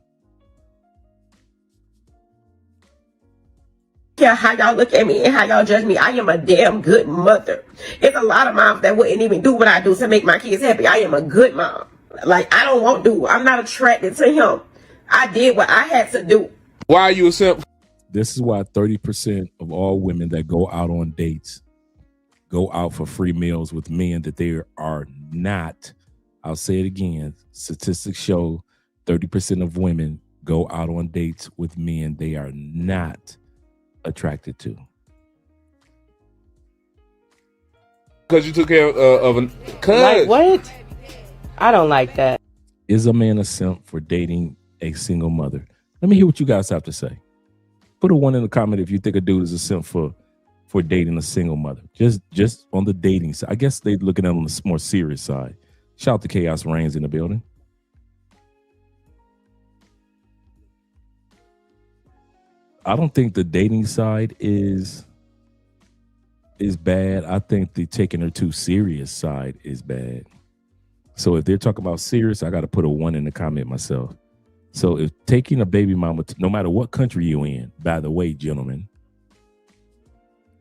Yeah, how y'all look at me and how y'all judge me. I am a damn good mother. It's a lot of moms that wouldn't even do what I do to make my kids happy. I am a good mom. Like, I don't want to. I'm not attracted to him. I did what I had to do. Why are you a simp? This is why 30% of all women that go out on dates go out for free meals with men that they are not. I'll say it again. Statistics show 30% of women go out on dates with men they are not attracted to. Because you took care of an... Like what? I don't like that. Is a man a simp for dating a single mother? Let me hear what you guys have to say. Put a 1 in the comment if you think a dude is a simp for dating a single mother. Just on the dating side. I guess they're looking at it on the more serious side. Shout out to Chaos Reigns in the building. I don't think the dating side is bad. I think the taking her too serious side is bad. So if they're talking about serious, I got to put a 1 in the comment myself. So if taking a baby mama, no matter what country you're in, by the way, gentlemen,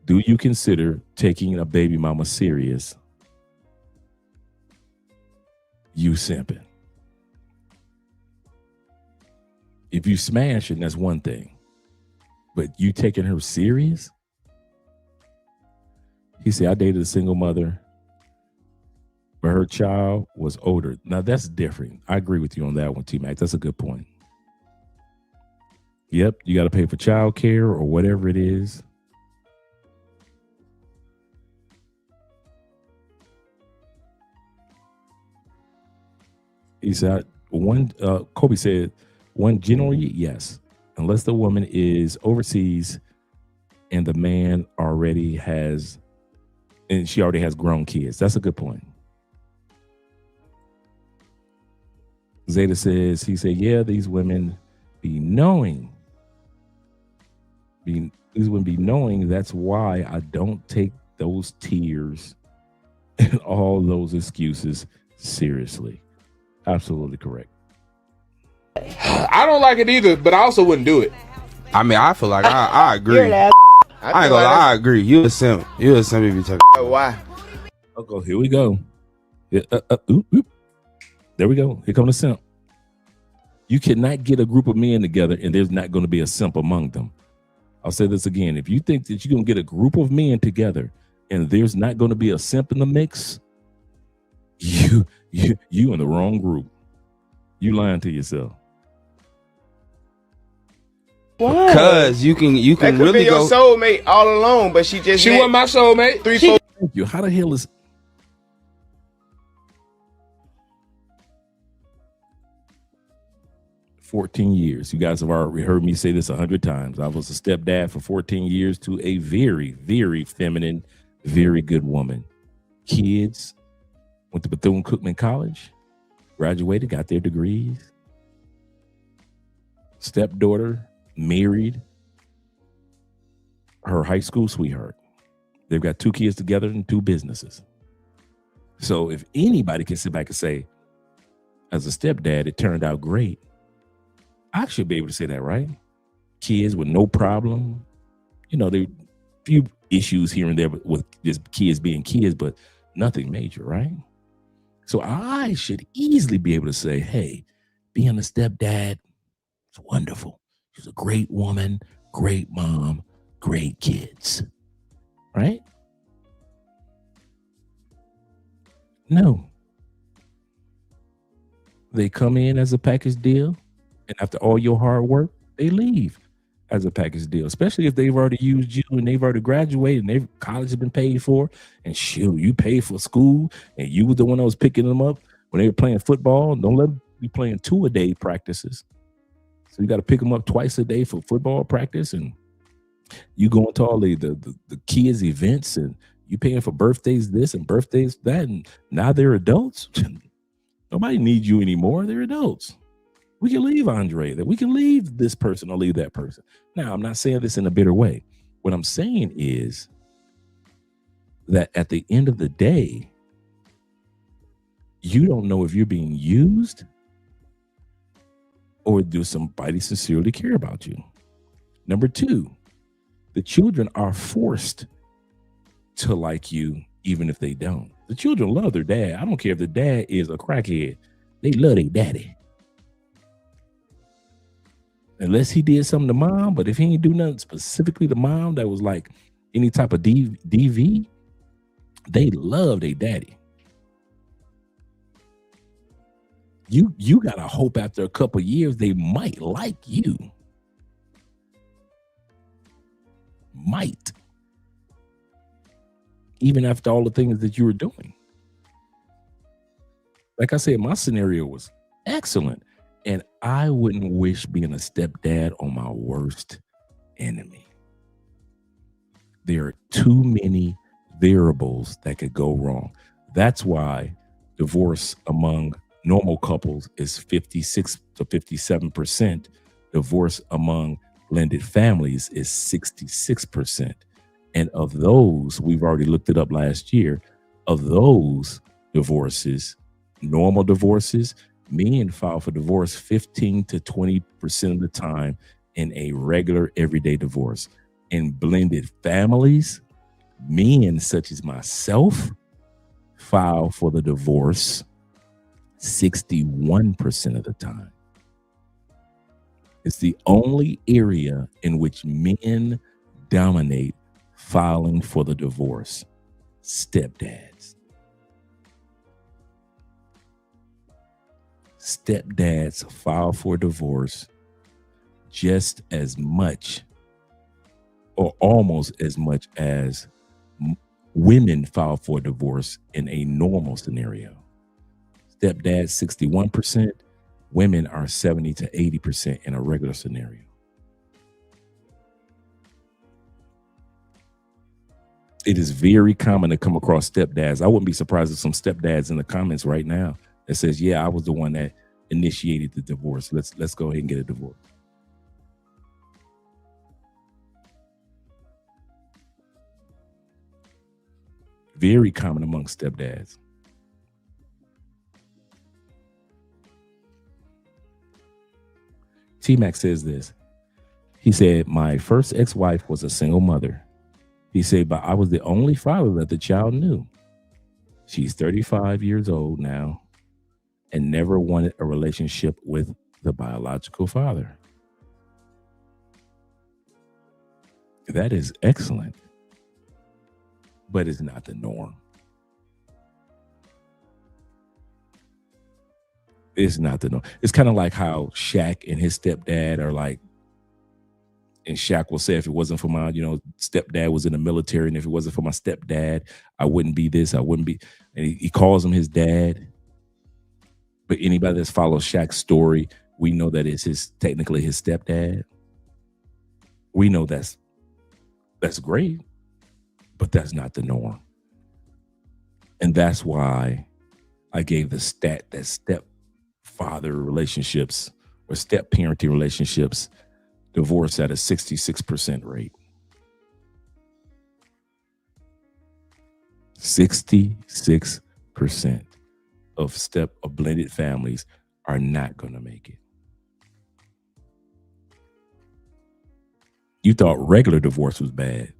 do you consider taking a baby mama serious? You simping. If you smash it, that's one thing. But you taking her serious? He said, I dated a single mother, but her child was older. Now, that's different. I agree with you on that one, T-Mac. That's a good point. Yep, you got to pay for child care or whatever it is. He said, Kobe said, one, generally, yes. Unless the woman is overseas and the man already has, and she already has grown kids. That's a good point. Zeta says, he said, yeah, these women be knowing. These women be knowing that's why I don't take those tears and all those excuses seriously. Absolutely correct. I don't like it either, but I also wouldn't do it. I mean, I feel like I agree. You're an ass. I ain't gonna lie, I agree. You a simp. You a simp if you talking. Why? Okay, here we go. Yeah, there we go. Here comes the simp. You cannot get a group of men together and there's not going to be a simp among them. I'll say this again. If you think that you're going to get a group of men together and there's not going to be a simp in the mix, you in the wrong group. You lying to yourself. Why? Because you can That could really be your go. soulmate all along, but she wasn't my soulmate. 3, 4. Thank you. How the hell is 14 years? You guys have already heard me say this 100 times. I was a stepdad for 14 years to a very, very feminine, very good woman. Kids, went to Bethune-Cookman College, graduated, got their degrees. Stepdaughter, married her high school sweetheart. They've got 2 kids together and 2 businesses. So if anybody can sit back and say, as a stepdad, it turned out great, I should be able to say that, right? Kids with no problem. You know, there are a few issues here and there with just kids being kids, but nothing major, right? So I should easily be able to say, hey, being a stepdad, it's wonderful. She's a great woman, great mom, great kids, right? No. They come in as a package deal, and after all your hard work, they leave as a package deal, especially if they've already used you and they've already graduated and their college has been paid for, and shoot, you paid for school, and you were the one that was picking them up when they were playing football. Don't let them be playing 2-a-day practices. So you got to pick them up twice a day for football practice, and you going to all the kids' events, and you paying for birthdays this and birthdays that, and now they're adults. Nobody needs you anymore. They're adults. We can leave Andre, that we can leave this person or leave that person. Now, I'm not saying this in a bitter way. What I'm saying is that at the end of the day, you don't know if you're being used or does somebody sincerely care about you. Number 2, the children are forced to like you even if they don't. The children love their dad. I don't care if the dad is a crackhead. They love their daddy. Unless he did something to mom, but if he ain't do nothing specifically to mom that was like any type of DV, they love their daddy. You gotta hope after a couple years they might like you. Might. Even after all the things that you were doing. Like I said, my scenario was excellent. And I wouldn't wish being a stepdad on my worst enemy. There are too many variables that could go wrong. That's why divorce among normal couples is 56 to 57%. Divorce among blended families is 66%. And of those, we've already looked it up last year, of those divorces, normal divorces, men file for divorce 15 to 20% of the time in a regular everyday divorce. In blended families, men such as myself file for the divorce 61% of the time. It's the only area in which men dominate filing for the divorce. Stepdads. Stepdads file for divorce just as much or almost as much as women file for divorce in a normal scenario. Stepdads 61%, women are 70 to 80% in a regular scenario. It is very common to come across stepdads. I wouldn't be surprised if some stepdads in the comments right now that says, yeah, I was the one that initiated the divorce. Let's go ahead and get a divorce. Very common among stepdads. T-Mac says this. He said, my first ex-wife was a single mother. He said, but I was the only father that the child knew. She's 35 years old now and never wanted a relationship with the biological father. That is excellent, but it's not the norm. It's not the norm. It's kind of like how Shaq and his stepdad are like, and Shaq will say, if it wasn't for my, stepdad was in the military, and if it wasn't for my stepdad, I wouldn't be this, I wouldn't be. And he calls him his dad. But anybody that's followed Shaq's story, we know that it's technically his stepdad. We know that's great, but that's not the norm. And that's why I gave the stat that stepfather relationships or step parenting relationships divorce at a 66% rate. 66% of blended families are not going to make it. You thought regular divorce was bad.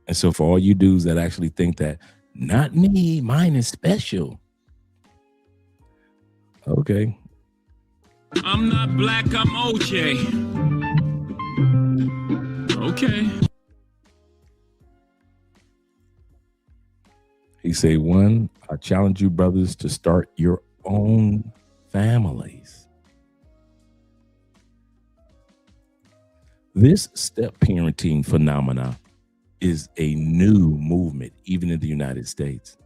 And so for all you dudes that actually think that, not me, mine is special. Okay. I'm not black, I'm OJ. Okay. He say, one, I challenge you brothers to start your own families. This step parenting phenomena is a new movement, even in the United States.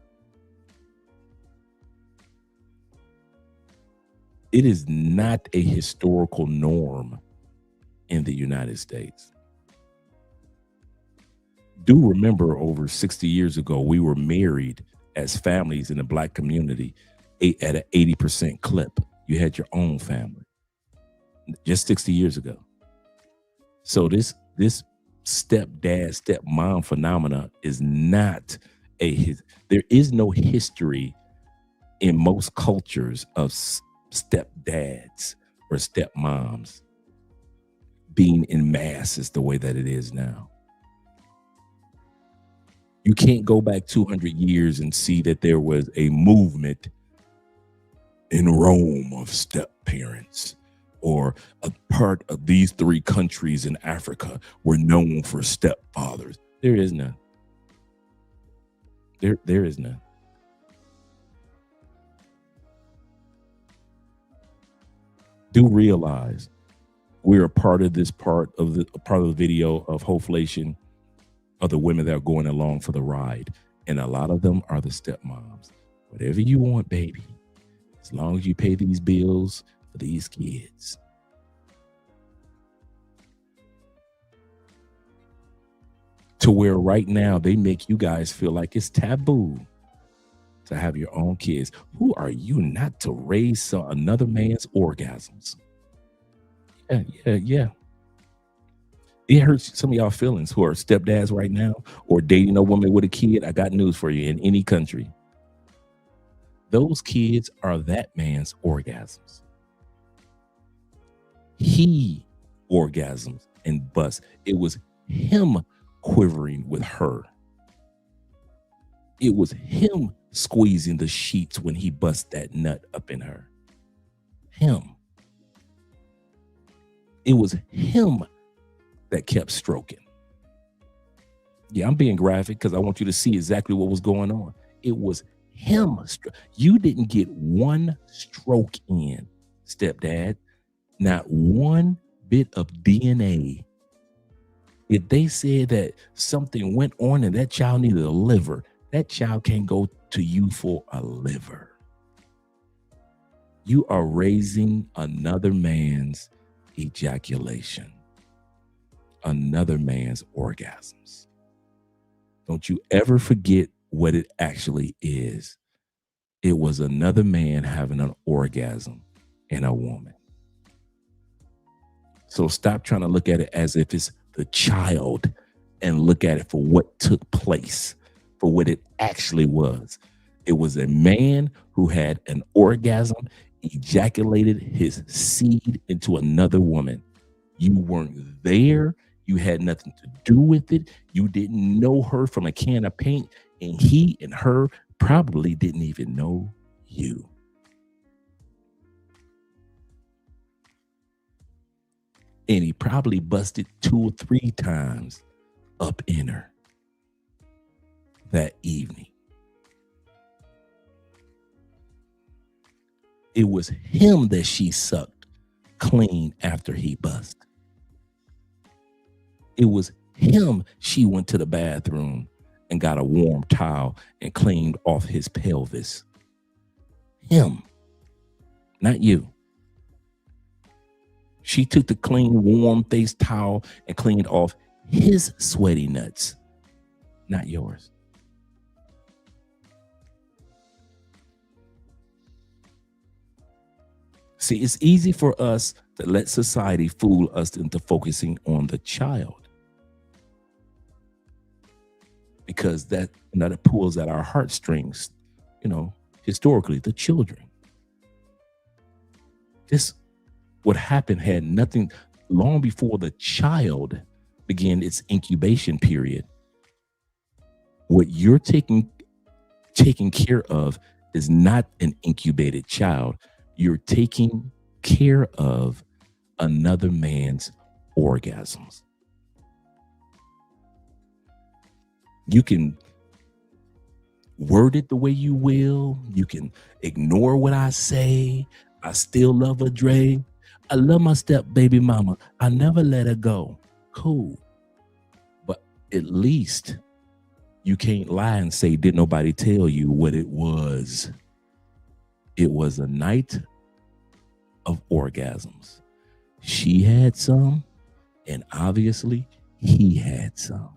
It is not a historical norm in the United States. Do remember over 60 years ago, we were married as families in the Black community at an 80% clip. You had your own family just 60 years ago. So this stepdad, stepmom phenomena is not there is no history in most cultures of stepdads or stepmoms being in masses the way that it is now. You can't go back 200 years and see that there was a movement in Rome of step parents, or a part of these 3 countries in Africa were known for stepfathers. There is none. There is none. Do realize we're a part of this part of the video of Hoeflation, of the women that are going along for the ride. And a lot of them are the stepmoms. Whatever you want, baby, as long as you pay these bills for these kids. To where right now they make you guys feel like it's taboo to have your own kids. Who are you not to raise another man's orgasms? Yeah. It hurts some of y'all feelings who are stepdads right now or dating a woman with a kid. I got news for you. In any country, those kids are that man's orgasms. He orgasms and busts. It was him quivering with her. It was him squeezing the sheets when he bust that nut up in her. Him. It was him that kept stroking. Yeah, I'm being graphic because I want you to see exactly what was going on. It was him. You didn't get one stroke in, stepdad. Not one bit of DNA. If they said that something went on and that child needed a liver, that child can't go to you for a liver. You are raising another man's ejaculation, another man's orgasms. Don't you ever forget what it actually is. It was another man having an orgasm in a woman. So stop trying to look at it as if it's the child and look at it for what took place, for what it actually was. It was a man who had an orgasm, ejaculated his seed into another woman. You weren't there. You had nothing to do with it. You didn't know her from a can of paint, and he and her probably didn't even know you. And he probably busted 2 or 3 times up in her that evening. It was him that she sucked clean after he bust. It was him she went to the bathroom and got a warm towel and cleaned off his pelvis. Him, not you. She took the clean, warm face towel and cleaned off his sweaty nuts, not yours. See, it's easy for us to let society fool us into focusing on the child, because that pulls at our heartstrings, historically, the children. What happened had nothing, long before the child began its incubation period. What you're taking care of is not an incubated child. You're taking care of another man's orgasms. You can word it the way you will. You can ignore what I say. I still love her, Dre. I love my step baby mama. I never let her go. Cool. But at least you can't lie and say, did nobody tell you what it was? It was a night of orgasms. She had some, and obviously he had some.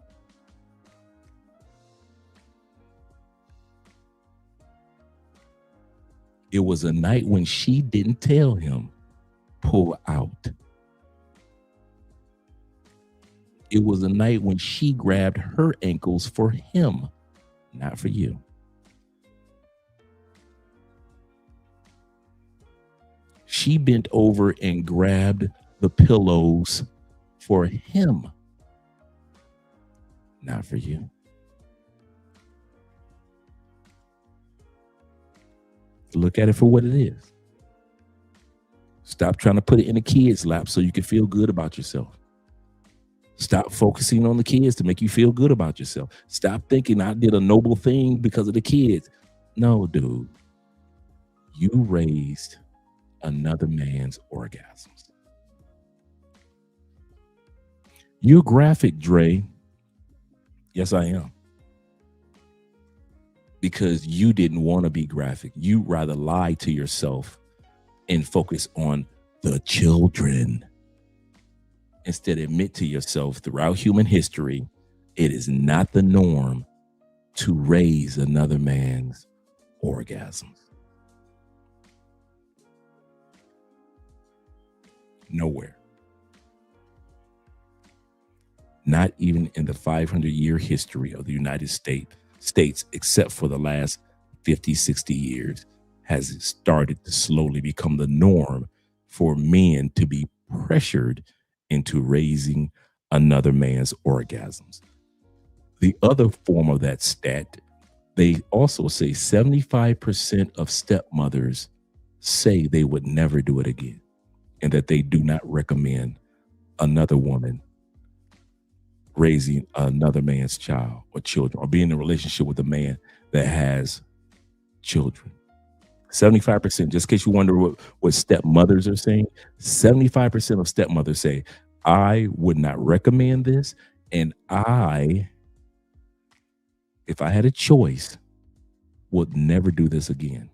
It was a night when she didn't tell him, pull out. It was a night when she grabbed her ankles for him, not for you. She bent over and grabbed the pillows for him, not for you. Look at it for what it is. Stop trying to put it in a kid's lap so you can feel good about yourself. Stop focusing on the kids to make you feel good about yourself. Stop thinking I did a noble thing because of the kids. No, dude. You raised another man's orgasms. You're graphic, Dre. Yes, I am. Because you didn't want to be graphic. You rather lie to yourself and focus on the children. Instead, admit to yourself throughout human history, it is not the norm to raise another man's orgasms. Nowhere. Not even in the 500-year history of the United States, except for the last 50, 60 years, has it started to slowly become the norm for men to be pressured into raising another man's orgasms. The other form of that stat, they also say 75% of stepmothers say they would never do it again, and that they do not recommend another woman raising another man's child or children, or being in a relationship with a man that has children. 75%, just in case you wonder what stepmothers are saying, 75% of stepmothers say, I would not recommend this, and if I had a choice, would never do this again.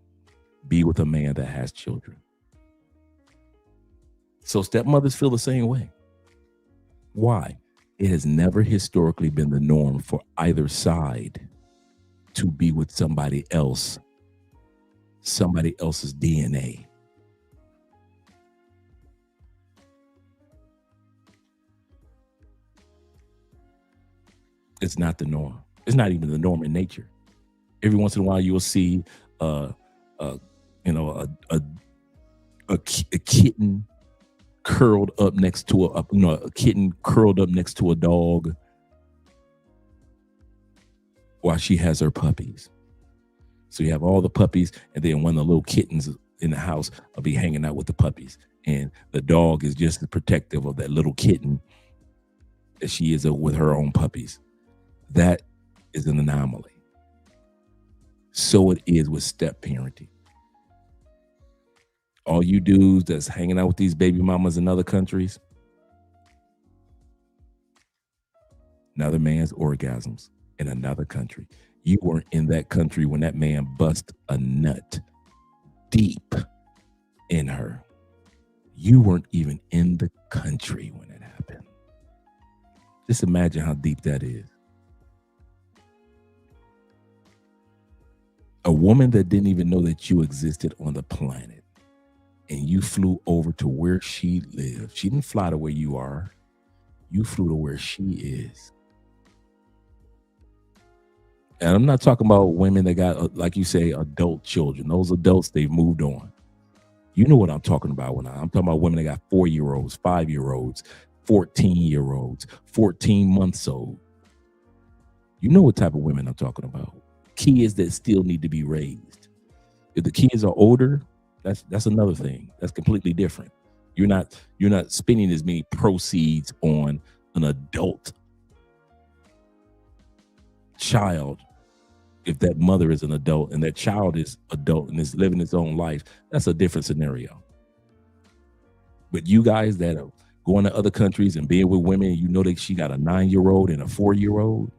Be with a man that has children. So stepmothers feel the same way. Why? It has never historically been the norm for either side to be with somebody else's DNA. It's not the norm. It's not even the norm in nature. Every once in a while, you will see a kitten curled up next to a kitten curled up next to a dog while she has her puppies. So you have all the puppies, and then one of the little kittens in the house will be hanging out with the puppies. And the dog is just as protective of that little kitten as she is with her own puppies. That is an anomaly. So it is with step parenting. All you dudes that's hanging out with these baby mamas in other countries, another man's orgasms in another country. You weren't in that country when that man bust a nut deep in her. You weren't even in the country when it happened. Just imagine how deep that is. A woman that didn't even know that you existed on the planet, and you flew over to where she lived. She didn't fly to where you are. You flew to where she is. And I'm not talking about women that got, like you say, adult children. Those adults, they've moved on. You know what I'm talking about when I'm talking about women that got 4-year-olds, 5-year-olds, 14-year-olds, 14 months old. You know what type of women I'm talking about. Kids that still need to be raised. If the kids are older, that's another thing. That's completely different. You're not spending as many proceeds on an adult child. If that mother is an adult and that child is adult and is living its own life, that's a different scenario. But you guys that are going to other countries and being with women, you know that she got a 9-year-old and a 4-year-old.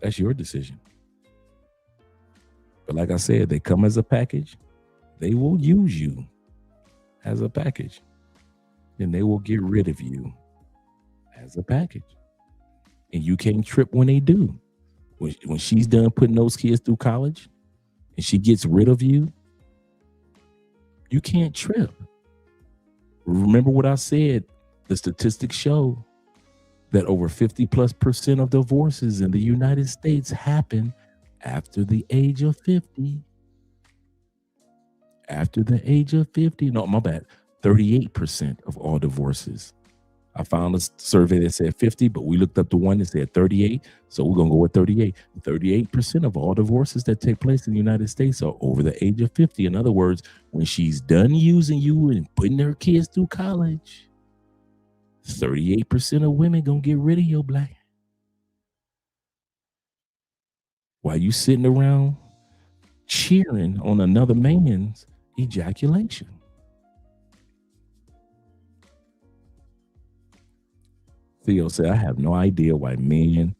That's your decision. But like I said, they come as a package. They will use you as a package. And they will get rid of you as a package. And you can't trip when they do. When she's done putting those kids through college and she gets rid of you, you can't trip. Remember what I said, the statistics show that over 50+% of divorces in the United States happen after the age of 50. After the age of 50, no, my bad, 38% of all divorces. I found a survey that said 50, but we looked up the one that said 38. So we're going to go with 38. 38% of all divorces that take place in the United States are over the age of 50. In other words, when she's done using you and putting her kids through college, 38% of women going to get rid of your black. While you sitting around cheering on another man's ejaculation. Theo said, I have no idea why men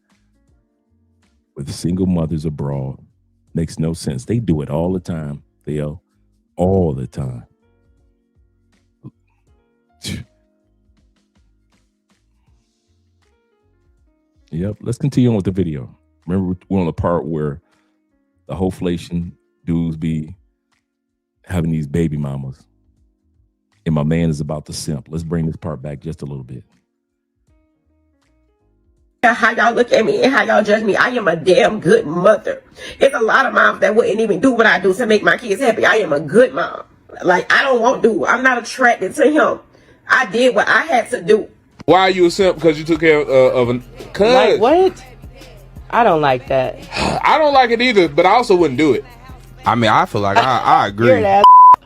with single mothers abroad makes no sense. They do it all the time, Theo, all the time. Yep, let's continue on with the video. Remember, we're on the part where the Hoeflation dudes be having these baby mamas. And my man is about to simp. Let's bring this part back just a little bit. How y'all look at me and how y'all judge me. I am a damn good mother. It's a lot of moms that wouldn't even do what I do to make my kids happy. I am a good mom. Like, I don't want to. I'm not attracted to him. I did what I had to do. Why are you a simp? Because you took care of a cuz. Like what? I don't like that. I don't like it either, but I also wouldn't do it. I mean, I feel like I agree. You're an ass.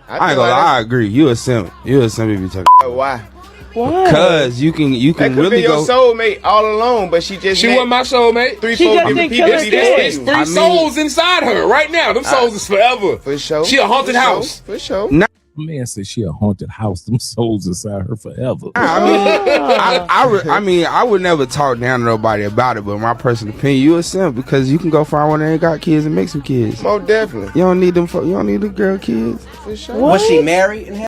I ain't gonna lie, I agree. You a simp. You a simp if you talk. Why? Why? Because you can That could really be your go. soulmate all alone, but she wasn't my soulmate. 3-4 She just different didn't people. kill her There's kid. 3 souls inside her right now. Them souls is forever. For sure. She a haunted house. For sure. Nah, Man said she a haunted house. Them souls inside her forever. I mean, I would never talk down to nobody about it, but my personal opinion, you a simp because you can go find one that ain't got kids and make some kids. Most definitely. You don't need them. You don't need the girl kids. For sure. What? Was she married and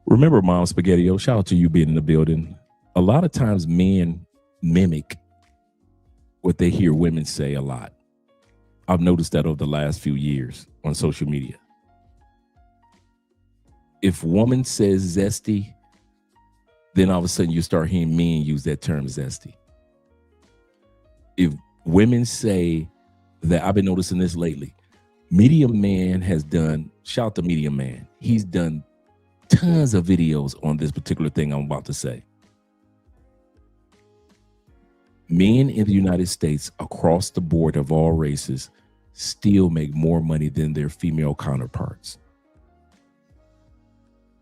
Remember, Mom Spaghetti-O, shout out to you being in the building. A lot of times men mimic what they hear women say a lot. I've noticed that over the last few years on social media. If woman says zesty, then all of a sudden you start hearing men use that term zesty. If women say that, I've been noticing this lately, Medium Man has done, shout to Medium Man. He's done tons of videos on this particular thing I'm about to say. Men in the United States across the board of all races still make more money than their female counterparts.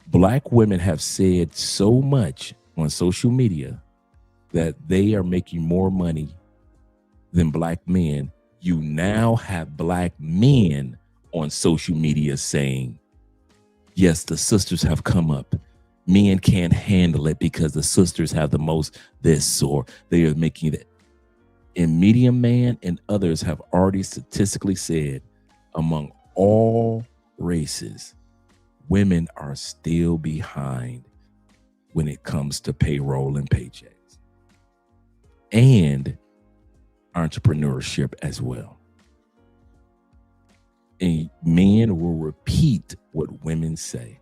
Black women have said so much on social media that they are making more money than black men. You now have black men on social media saying, yes, the sisters have come up. Men can't handle it because the sisters have the most this, or they are making it. And Medium Man and others have already statistically said among all races, women are still behind when it comes to payroll and paychecks and entrepreneurship as well. And men will repeat what women say.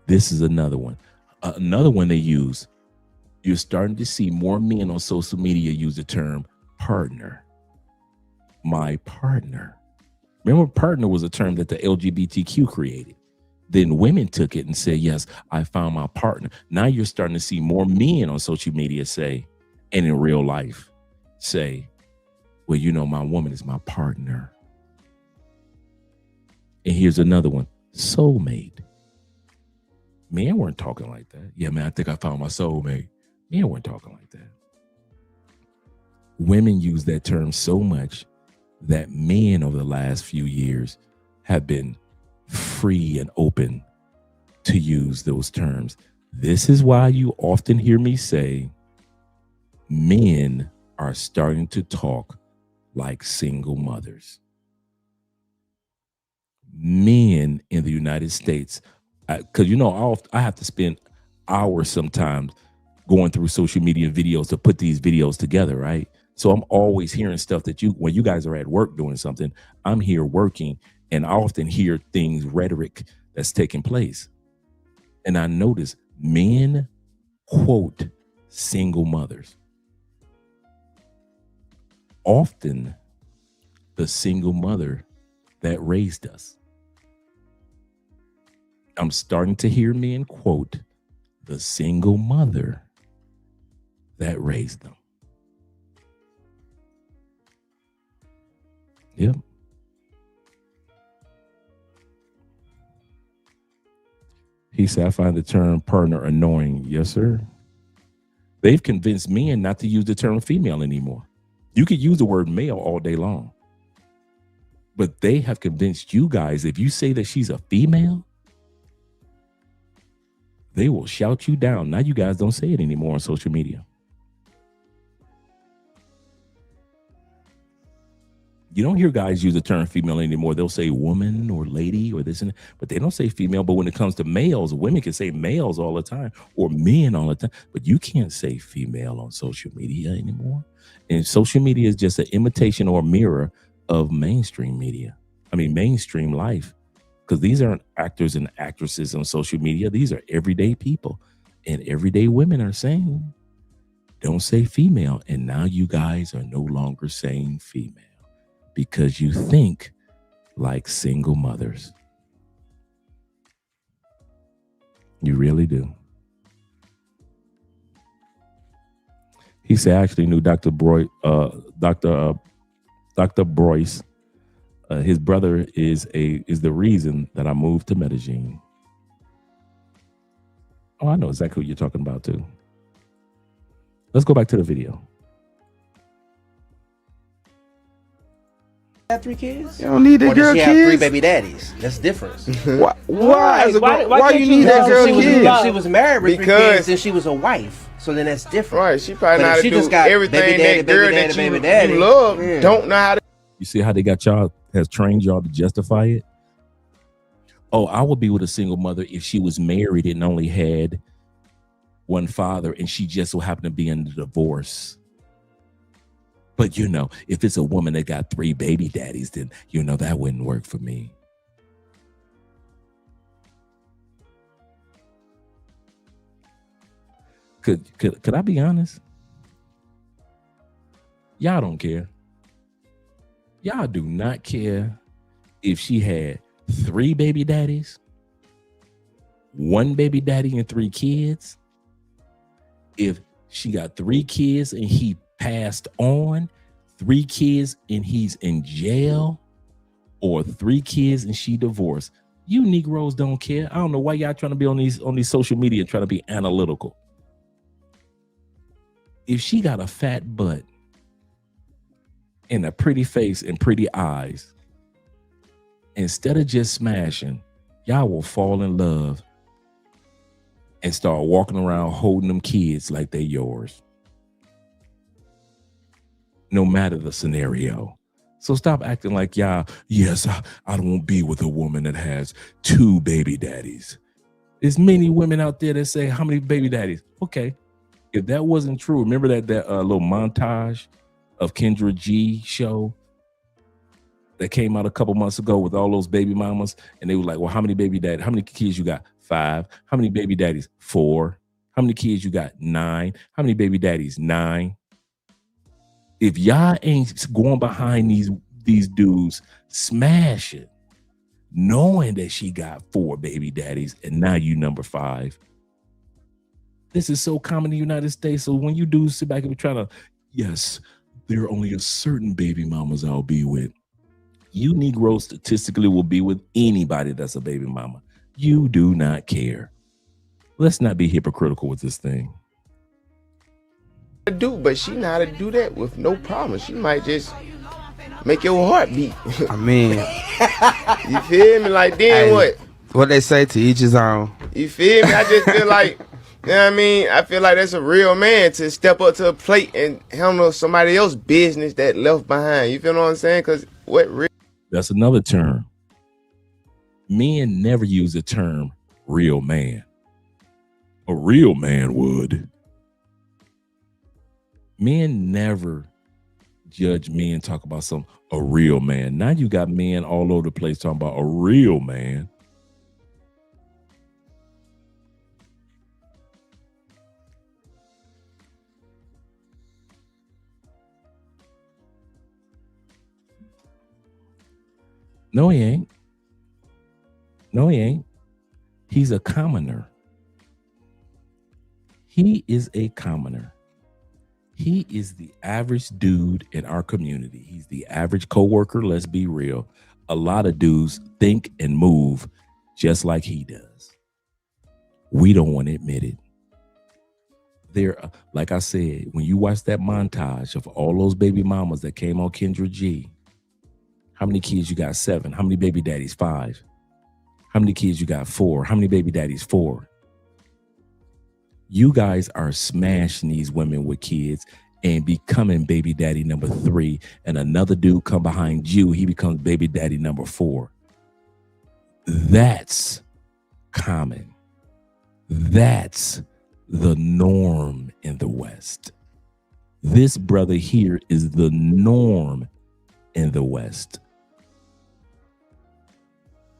This is another one. Another one they use. You're starting to see more men on social media use the term partner. My partner. Remember, partner was a term that the LGBTQ created. Then women took it and said, yes, I found my partner. Now you're starting to see more men on social media say, and in real life, say, well, you know, my woman is my partner. And here's another one, soulmate. Men weren't talking like that. Yeah, man, I think I found my soulmate. Men weren't talking like that. Women use that term so much that men over the last few years have been free and open to use those terms. This is why you often hear me say men are starting to talk like single mothers. Men in the United States, because you know, I have to spend hours sometimes going through social media videos to put these videos together, right? So I'm always hearing stuff that when you guys are at work doing something, I'm here working, and I often hear things, rhetoric that's taking place. And I notice men quote single mothers. Often the single mother that raised us. I'm starting to hear men quote the single mother that raised them. Yep. He said, I find the term partner annoying. Yes, sir. They've convinced men not to use the term female anymore. You could use the word male all day long. But they have convinced you guys, if you say that she's a female, they will shout you down. Now you guys don't say it anymore on social media. You don't hear guys use the term female anymore. They'll say woman or lady or this and that, but they don't say female. But when it comes to males, women can say males all the time or men all the time, but you can't say female on social media anymore. And social media is just an imitation or mirror of mainstream media. I mean, mainstream life, because these aren't actors and actresses on social media. These are everyday people, and everyday women are saying, don't say female. And now you guys are no longer saying female, because you think like single mothers. You really do. He said, I actually knew Dr. Broyce. His brother is the reason that I moved to Medellin. Oh, I know exactly who you're talking about too. Let's go back to the video. Have 3 kids? You don't need that or girl does she kids? have 3 baby daddies? That's different. Why you need that girl kids? If she was married with 3 kids, then she was a wife. So then that's different. Right, she probably But know if how to she do just got everything baby daddy, that girl baby that daddy, baby daddy, you love yeah. don't know how to. You see how they got y'all, has trained y'all to justify it? Oh, I would be with a single mother if she was married and only had one father and she just so happened to be in a divorce. But, you know, if it's a woman that got 3 baby daddies, then, you know, that wouldn't work for me. Could I be honest? Y'all don't care. Y'all do not care if she had 3 baby daddies, 1 baby daddy and 3 kids, if she got 3 kids and he passed on, 3 kids and he's in jail, or 3 kids and she divorced. You Negroes don't care. I don't know why y'all trying to be on these social media trying to be analytical. If she got a fat butt and a pretty face and pretty eyes, instead of just smashing, y'all will fall in love and start walking around holding them kids like they're yours. No matter the scenario. So stop acting like y'all, yes, I don't be with a woman that has 2 baby daddies. There's many women out there that say, how many baby daddies? Okay. If that wasn't true, remember that little montage of Kendra G show that came out a couple months ago with all those baby mamas, and they were like, well, how many baby daddies? How many kids you got? 5. How many baby daddies? 4. How many kids you got? 9. How many baby daddies? 9. If y'all ain't going behind these dudes smashing, knowing that she got 4 baby daddies and now you number 5. This is so common in the United States. So when you dudes sit back and be trying to, yes, there are only a certain baby mamas I'll be with. You Negroes statistically will be with anybody that's a baby mama. You do not care. Let's not be hypocritical with this thing. But she know how to do that with no problem. She might just make your heart beat. I mean, you feel me? Like, then what they say, to each his own. You feel me? I just feel like, you know what I mean? I feel like that's a real man to step up to a plate and handle somebody else's business that left behind. You feel what I'm saying? Because that's another term. Men never use the term real man. A real man would. Men never judge men talk about a real man. Now you got men all over the place talking about a real man. No, he ain't. No, he ain't. He's a commoner. He is a commoner. He is the average dude in our community. He's the average coworker. Let's be real. A lot of dudes think and move just like he does. We don't want to admit it. There, like I said, when you watch that montage of all those baby mamas that came on Kendra G, how many kids you got? 7. How many baby daddies? 5. How many kids you got? 4. How many baby daddies? 4. You guys are smashing these women with kids and becoming baby daddy number 3, and another dude come behind you, he becomes baby daddy number 4. That's common. That's the norm in the West. This brother here is the norm in the West.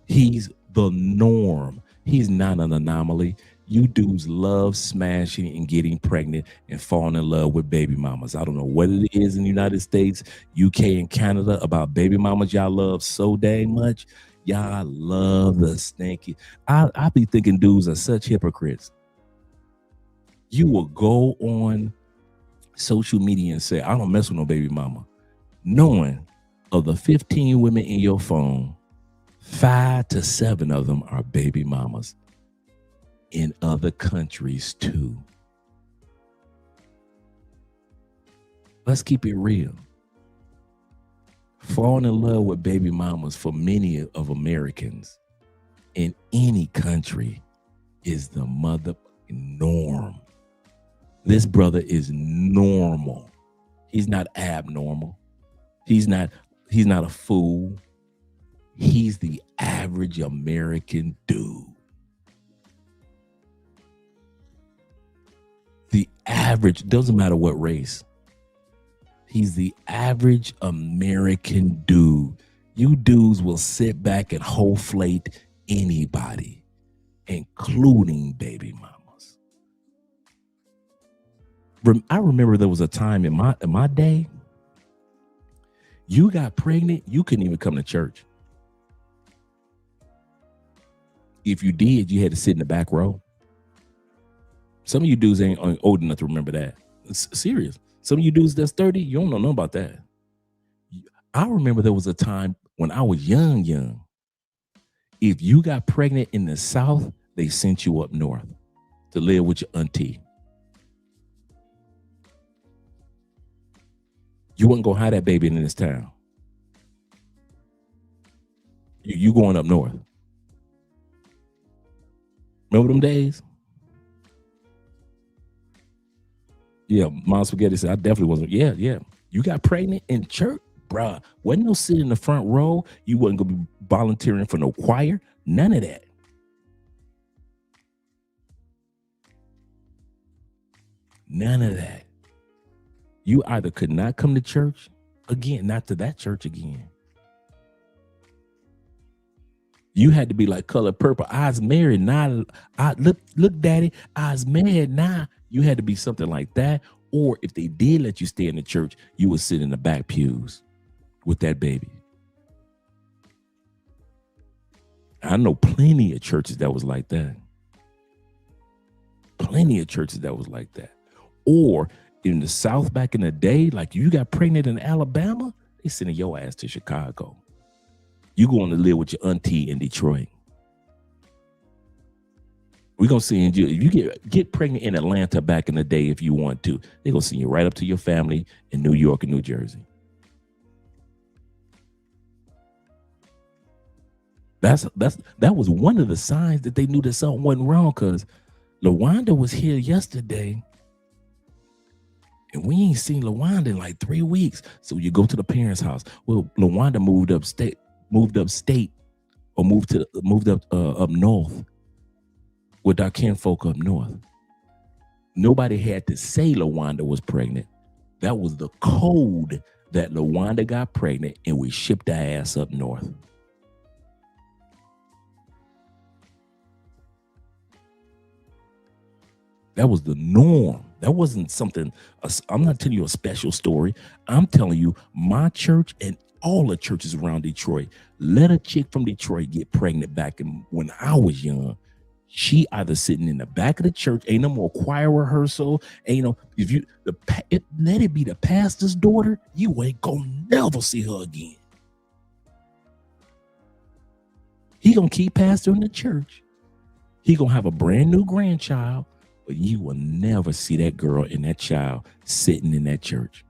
He's the norm. He's not an anomaly. You dudes love smashing and getting pregnant and falling in love with baby mamas. I don't know what it is in the United States, UK, and Canada about baby mamas y'all love so dang much. Y'all love the stinky. I be thinking dudes are such hypocrites. You will go on social media and say, I don't mess with no baby mama, knowing of the 15 women in your phone, 5 to 7 of them are baby mamas. In other countries too. Let's keep it real. Falling in love with baby mamas for many of Americans in any country is the motherfucking norm. This brother is normal. He's not abnormal. He's not a fool. He's the average American dude. The average, doesn't matter what race. He's the average American dude. You dudes will sit back and Hoeflate anybody, including baby mamas. I remember there was a time in my day, you got pregnant, you couldn't even come to church. If you did, you had to sit in the back row. Some of you dudes ain't old enough to remember that. It's serious. Some of you dudes that's 30, you don't know nothing about that. I remember there was a time when I was young. If you got pregnant in the South, they sent you up north to live with your auntie. You wasn't gonna have that baby in this town. You going up north. Remember them days? Yeah, Mom Spaghetti said, I definitely wasn't. Yeah. You got pregnant in church, bruh. Wasn't no sit in the front row. You wasn't gonna be volunteering for no choir. None of that. None of that. You either could not come to church again, not to that church again. You had to be like Color Purple. I was married now. Look, Daddy, I was married now. You had to be something like that. Or if they did let you stay in the church, you would sit in the back pews with that baby. I know plenty of churches that was like that. Plenty of churches that was like that. Or in the South back in the day, like you got pregnant in Alabama, they sending your ass to Chicago. You going to live with your auntie in Detroit. We're going to send you, if you get pregnant in Atlanta back in the day, if you want to, they're going to send you right up to your family in New York and New Jersey. That was one of the signs that they knew that something wasn't wrong, because LaWanda was here yesterday and we ain't seen LaWanda in like 3 weeks. So you go to the parents' house. Well, LaWanda moved up north with our kinfolk up north. Nobody had to say LaWanda was pregnant. That was the code that LaWanda got pregnant and we shipped our ass up north. That was the norm. That wasn't something, I'm not telling you a special story. I'm telling you my church and all the churches around Detroit let a chick from Detroit get pregnant back when I was young. She either sitting in the back of the church, ain't no more choir rehearsal, ain't no, let it be the pastor's daughter, you ain't gonna never see her again. He gonna keep pastoring the church. He gonna have a brand new grandchild, but you will never see that girl and that child sitting in that church.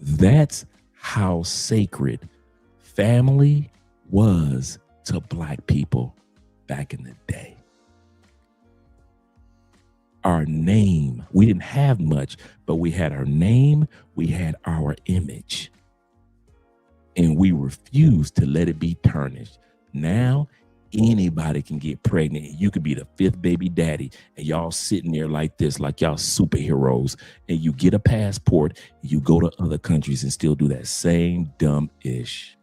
That's how sacred family was to Black people back in the day. Our name, we didn't have much, but we had our name, we had our image, and we refused to let it be tarnished. Now, anybody can get pregnant. You could be the 5th baby daddy and y'all sitting there like this, like y'all superheroes, and you get a passport, you go to other countries and still do that same dumb ish.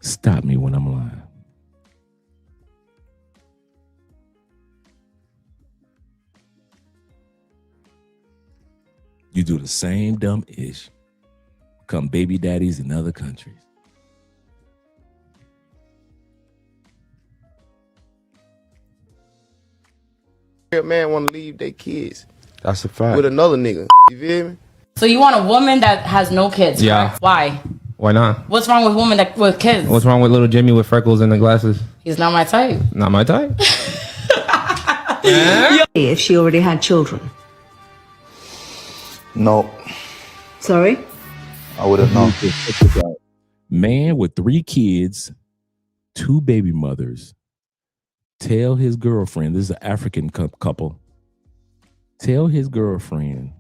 Stop me when I'm lying. You do the same dumb ish, become baby daddies in other countries. Real man want to leave their kids. That's a fact. With another nigga. You feel me? So you want a woman that has no kids? Yeah. Correct? Why? Why not? What's wrong with women with kids? What's wrong with little Jimmy with freckles and the glasses? He's not my type. Not my type. If she already had children. No. Sorry? I wouldn't know. Man with 3 kids, 2 baby mothers, tell his girlfriend, this is an African couple, tell his girlfriend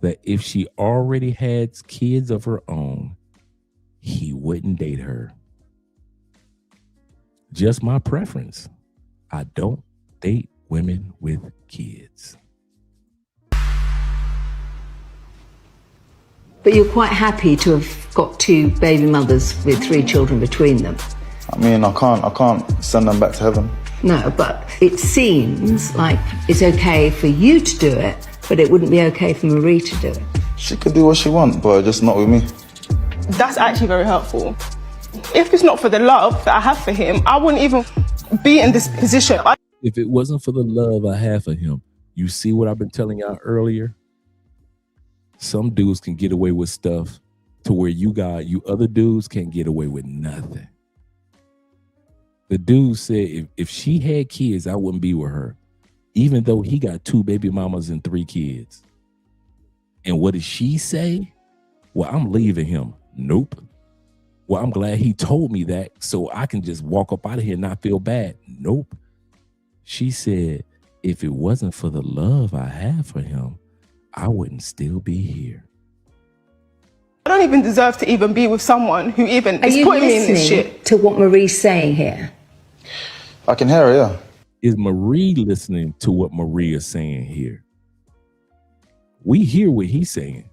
that if she already had kids of her own, he wouldn't date her. Just my preference. I don't date women with kids. But you're quite happy to have got 2 baby mothers with 3 children between them. I mean, I can't send them back to heaven. No, but it seems like it's okay for you to do it, but it wouldn't be okay for Marie to do it. She could do what she wants, but just not with me. That's actually very hurtful. If it's not for the love that I have for him, I wouldn't even be in this position. If it wasn't for the love I have for him, you see what I've been telling y'all earlier? Some dudes can get away with stuff to where you other dudes can't get away with nothing. The dude said if she had kids, I wouldn't be with her, even though he got 2 baby mamas and 3 kids. And what did she say? Well, I'm leaving him. Nope. Well, I'm glad he told me that so I can just walk up out of here and not feel bad. Nope. She said, if it wasn't for the love I have for him, I wouldn't still be here. I don't even deserve to even be with someone who even is putting me in this shit. To what Marie's saying here? I can hear her, yeah. Is Marie listening to what Marie is saying here? We hear what he's saying.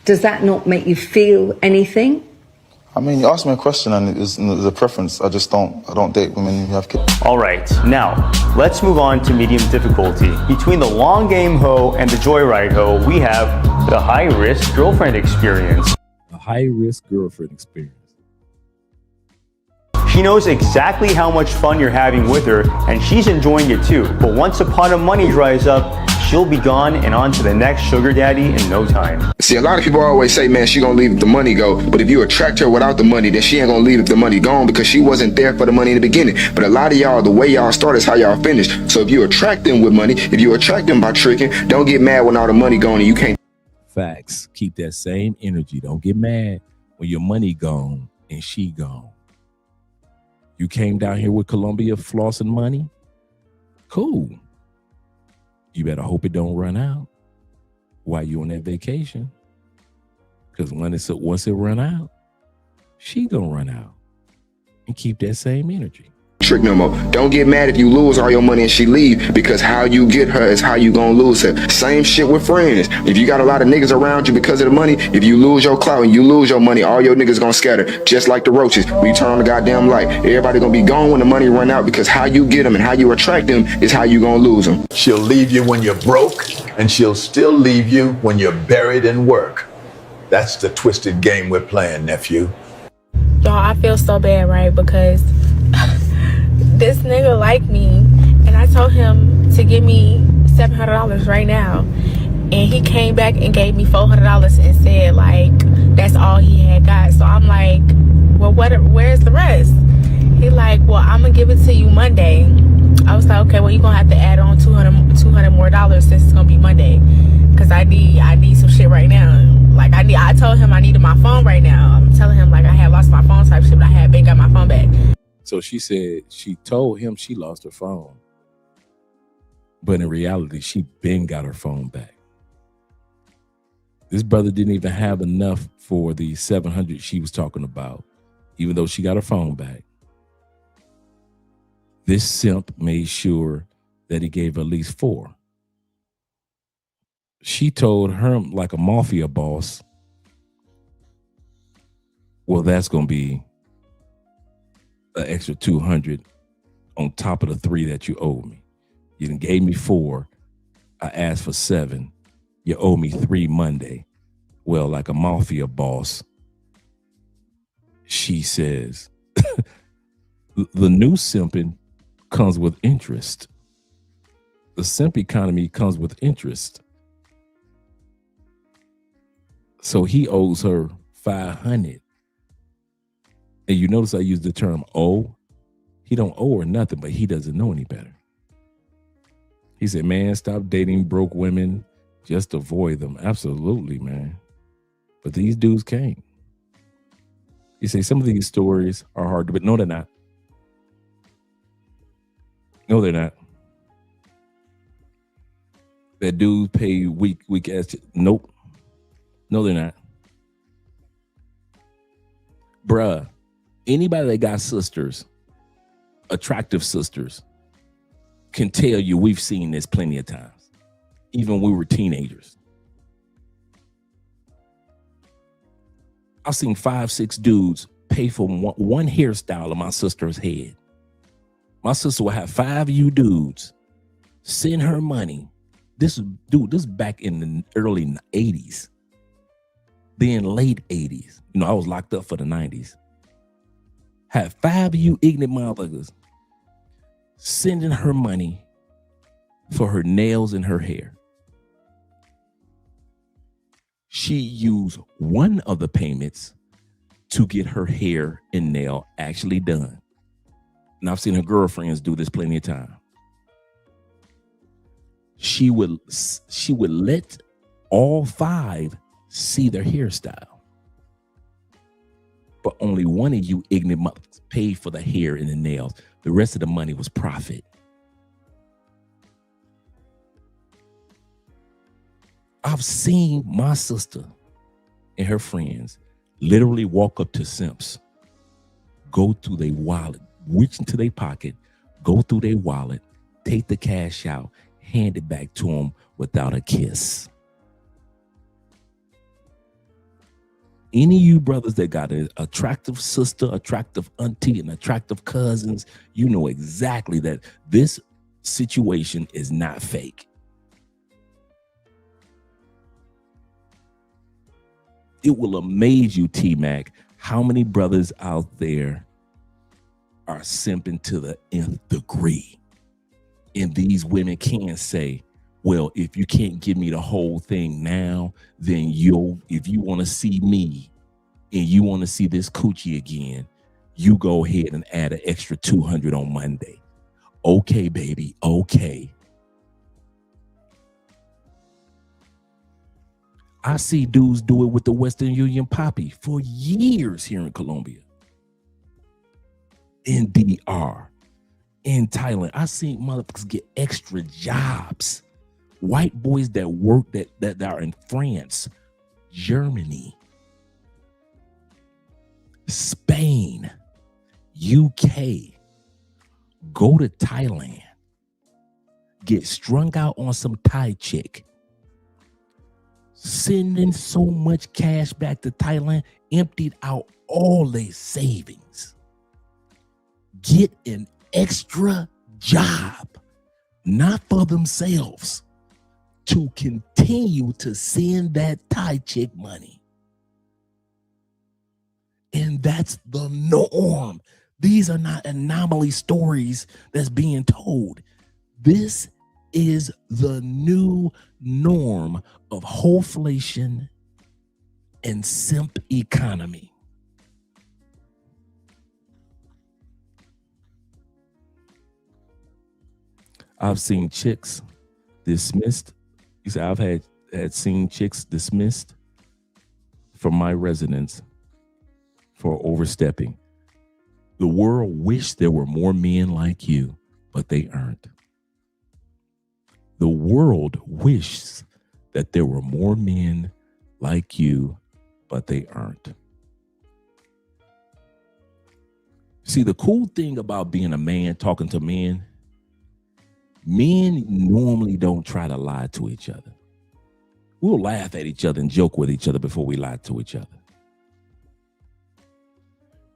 Does that not make you feel anything? I mean, you asked me a question and it's a preference. I don't date women who have kids. All right, now let's move on to medium difficulty. Between the long game hoe and the joyride hoe, we have the high-risk girlfriend experience. A high-risk girlfriend experience. She knows exactly how much fun you're having with her, and she's enjoying it too. But once the pot of money dries up, she'll be gone and on to the next sugar daddy in no time. See, a lot of people always say, man, she gonna leave if the money go. But if you attract her without the money, then she ain't gonna leave if the money gone because she wasn't there for the money in the beginning. But a lot of y'all, the way y'all start is how y'all finish. So if you attract them with money, if you attract them by tricking, don't get mad when all the money gone and you can't. Facts. Keep that same energy. Don't get mad when your money gone and she gone. You came down here with Colombia flossing money? Cool. You better hope it don't run out while you're on that vacation. Because once it run out, she gonna run out. And keep that same energy. Trick no more. Don't get mad if you lose all your money and she leave, because how you get her is how you gonna lose her. Same shit with friends. If you got a lot of niggas around you because of the money, if you lose your clout and you lose your money, all your niggas gonna scatter, just like the roaches. When you turn on the goddamn light, everybody gonna be gone when the money run out, because how you get them and how you attract them is how you gonna lose them. She'll leave you when you're broke, and she'll still leave you when you're buried in work. That's the twisted game we're playing, nephew. Y'all, I feel so bad, right? Because this nigga like me, and I told him to give me $700 right now, and he came back and gave me $400 and said like that's all he had got. So I'm like, well, where's the rest? He like, well, I'm gonna give it to you Monday. I was like, okay, well, you're gonna have to add on $200 more since it's gonna be Monday, because I need some shit right now. Like I told him I needed my phone right now. I'm telling him like I had lost my phone type shit, but I had been got my phone back. So she said she told him she lost her phone. But in reality, she been got her phone back. This brother didn't even have enough for the 700 she was talking about, even though she got her phone back. This simp made sure that he gave her at least 4. She told her like a mafia boss, well, that's going to be an extra 200 on top of the 3 that you owe me. You done gave me 4. I asked for 7. You owe me 3 Monday. Well, like a mafia boss, she says, the new simping comes with interest. The simp economy comes with interest. So he owes her 500. And you notice I use the term owe. He don't owe her nothing, but he doesn't know any better. He said, man, stop dating broke women. Just avoid them. Absolutely, man. But these dudes can't. You say some of these stories are hard, but no, they're not. No, they're not. That dudes pay weak ass. Nope. No, they're not. Bruh, anybody that got sisters, attractive sisters, can tell you we've seen this plenty of times, even when we were teenagers. I've seen 5, 6 dudes pay for one hairstyle of my sister's head. My sister will have 5 of you dudes send her money. This is back in the early 80s. then late 80s. You know, I was locked up for the 90s. Had 5 of you ignorant motherfuckers sending her money for her nails and her hair. She used one of the payments to get her hair and nail actually done. And I've seen her girlfriends do this plenty of time. She would let all 5 see their hairstyle. But only one of you ignorant mothers paid for the hair and the nails. The rest of the money was profit. I've seen my sister and her friends literally walk up to simps, go through their wallet, reach into their pocket, go through their wallet, take the cash out, hand it back to them without a kiss. Any of you brothers that got an attractive sister, attractive auntie, and attractive cousins, you know exactly that this situation is not fake. It will amaze you, T-Mac, how many brothers out there are simping to the nth degree. And these women can say, well, if you can't give me the whole thing now, then if you want to see me and you want to see this coochie again, you go ahead and add an extra 200 on Monday. Okay, baby, okay. I see dudes do it with the Western Union Poppy for years here in Colombia, in DR, in Thailand. I seen motherfuckers get extra jobs. White boys that work that are in France, Germany, Spain, UK, go to Thailand, get strung out on some Thai chick, sending so much cash back to Thailand, emptied out all their savings, get an extra job, not for themselves, to continue to send that Thai chick money. And that's the norm. These are not anomaly stories that's being told. This is the new norm of Hoeflation and simp economy. I've seen chicks dismissed. You say I've had seen chicks dismissed from my residence for overstepping. The world wished there were more men like you, but they aren't. The world wishes that there were more men like you, but they aren't. See, the cool thing about being a man, talking to men normally don't try to lie to each other. We'll laugh at each other and joke with each other before we lie to each other.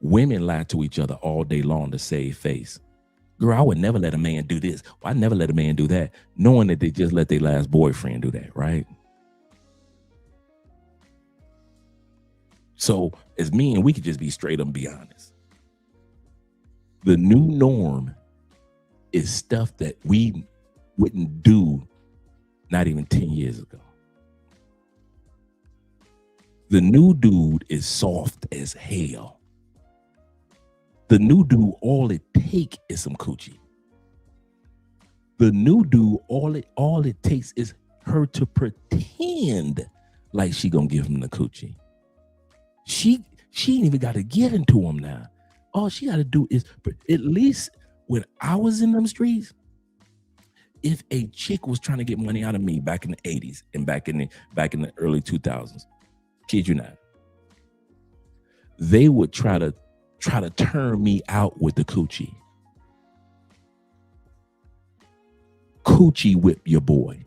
Women lie to each other all day long to save face. Girl, I would never let a man do this. Well, I never let a man do that, knowing that they just let their last boyfriend do that, right? So as men, we could just be straight up and be honest. The new norm is stuff that we wouldn't do not even 10 years ago. The new dude is soft as hell. The new dude, all it take is some coochie. The new dude, all it takes is her to pretend like she gonna give him the coochie. She ain't even got to give it to him now. All she got to do is, at least when I was in them streets, if a chick was trying to get money out of me back in the 80s and back in the early 2000s, kid you not, they would try to turn me out with the coochie. Coochie whip your boy.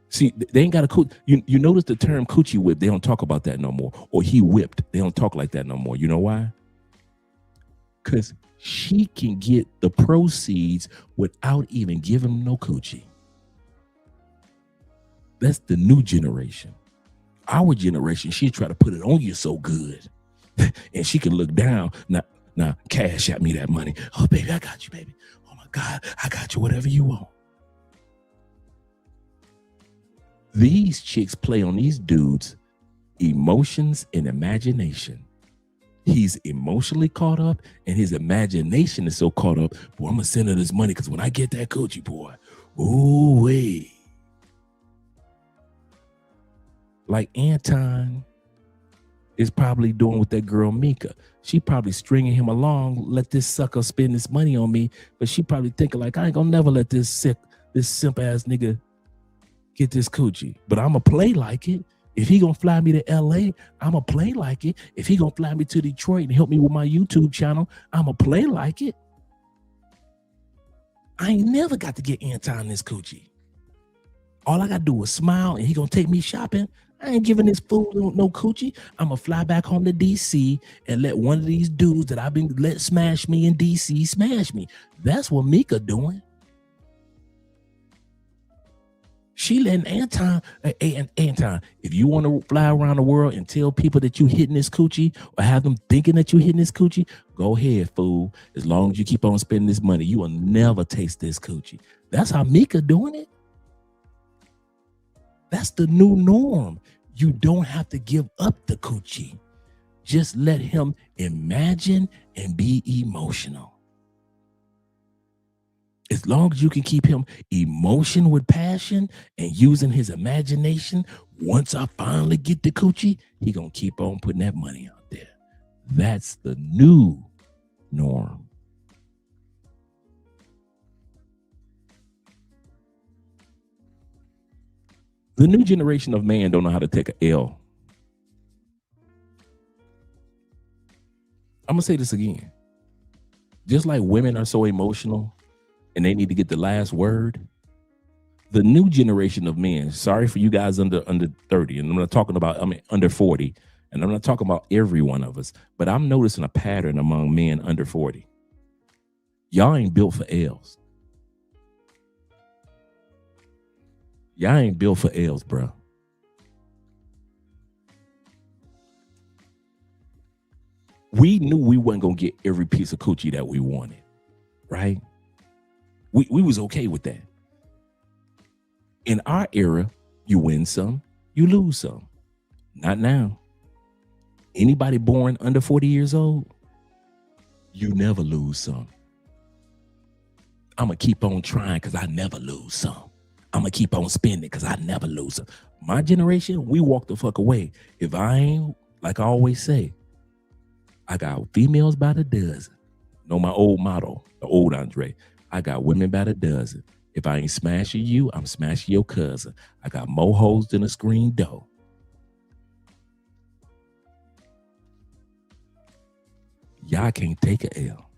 See, they ain't got a coochie. You notice the term coochie whip, they don't talk about that no more. Or he whipped, they don't talk like that no more. You know why? Because she can get the proceeds without even giving him no coochie. That's the new generation. Our generation, she try to put it on you so good. And she can look down. Now, cash at me that money. Oh, baby, I got you, baby. Oh, my God, I got you, whatever you want. These chicks play on these dudes' emotions and imagination. He's emotionally caught up, and his imagination is so caught up. Boy, I'm going to send her this money because when I get that coochie, boy, ooh, wait. Like Anton is probably doing with that girl Mika. She probably stringing him along, let this sucker spend this money on me, but she probably thinking like, I ain't gonna never let this simp ass nigga get this coochie. But I'ma play like it. If he gonna fly me to LA, I'ma play like it. If he gonna fly me to Detroit and help me with my YouTube channel, I'ma play like it. I ain't never got to get Anton this coochie. All I gotta do is smile and he gonna take me shopping. I ain't giving this fool no coochie. I'm gonna fly back home to DC and let one of these dudes that I've been let smash me in DC smash me. That's what Mika doing. She letting Anton, if you want to fly around the world and tell people that you hitting this coochie or have them thinking that you hitting this coochie, go ahead, fool. As long as you keep on spending this money, you will never taste this coochie. That's how Mika doing it. That's the new norm. You don't have to give up the coochie. Just let him imagine and be emotional. As long as you can keep him emotion with passion and using his imagination, once I finally get the coochie, he gonna keep on putting that money out there. That's the new norm. The new generation of man don't know how to take an L. I'm gonna say this again. Just like women are so emotional and they need to get the last word, the new generation of men, sorry for you guys under 30, and I'm not talking about, under 40, and I'm not talking about every one of us, but I'm noticing a pattern among men under 40. Y'all ain't built for L's. Y'all ain't built for L's, bro. We knew we wasn't gonna get every piece of coochie that we wanted, right? We was okay with that. In our era, you win some, you lose some. Not now. Anybody born under 40 years old, you never lose some. I'm gonna keep on trying because I never lose some. I'm gonna keep on spending because I never lose them. My generation, we walk the fuck away. If I ain't, like I always say, I got females by the dozen. Know my old motto, the old Andre. I got women by the dozen. If I ain't smashing you, I'm smashing your cousin. I got more hoes than a screen door. Y'all can't take an L.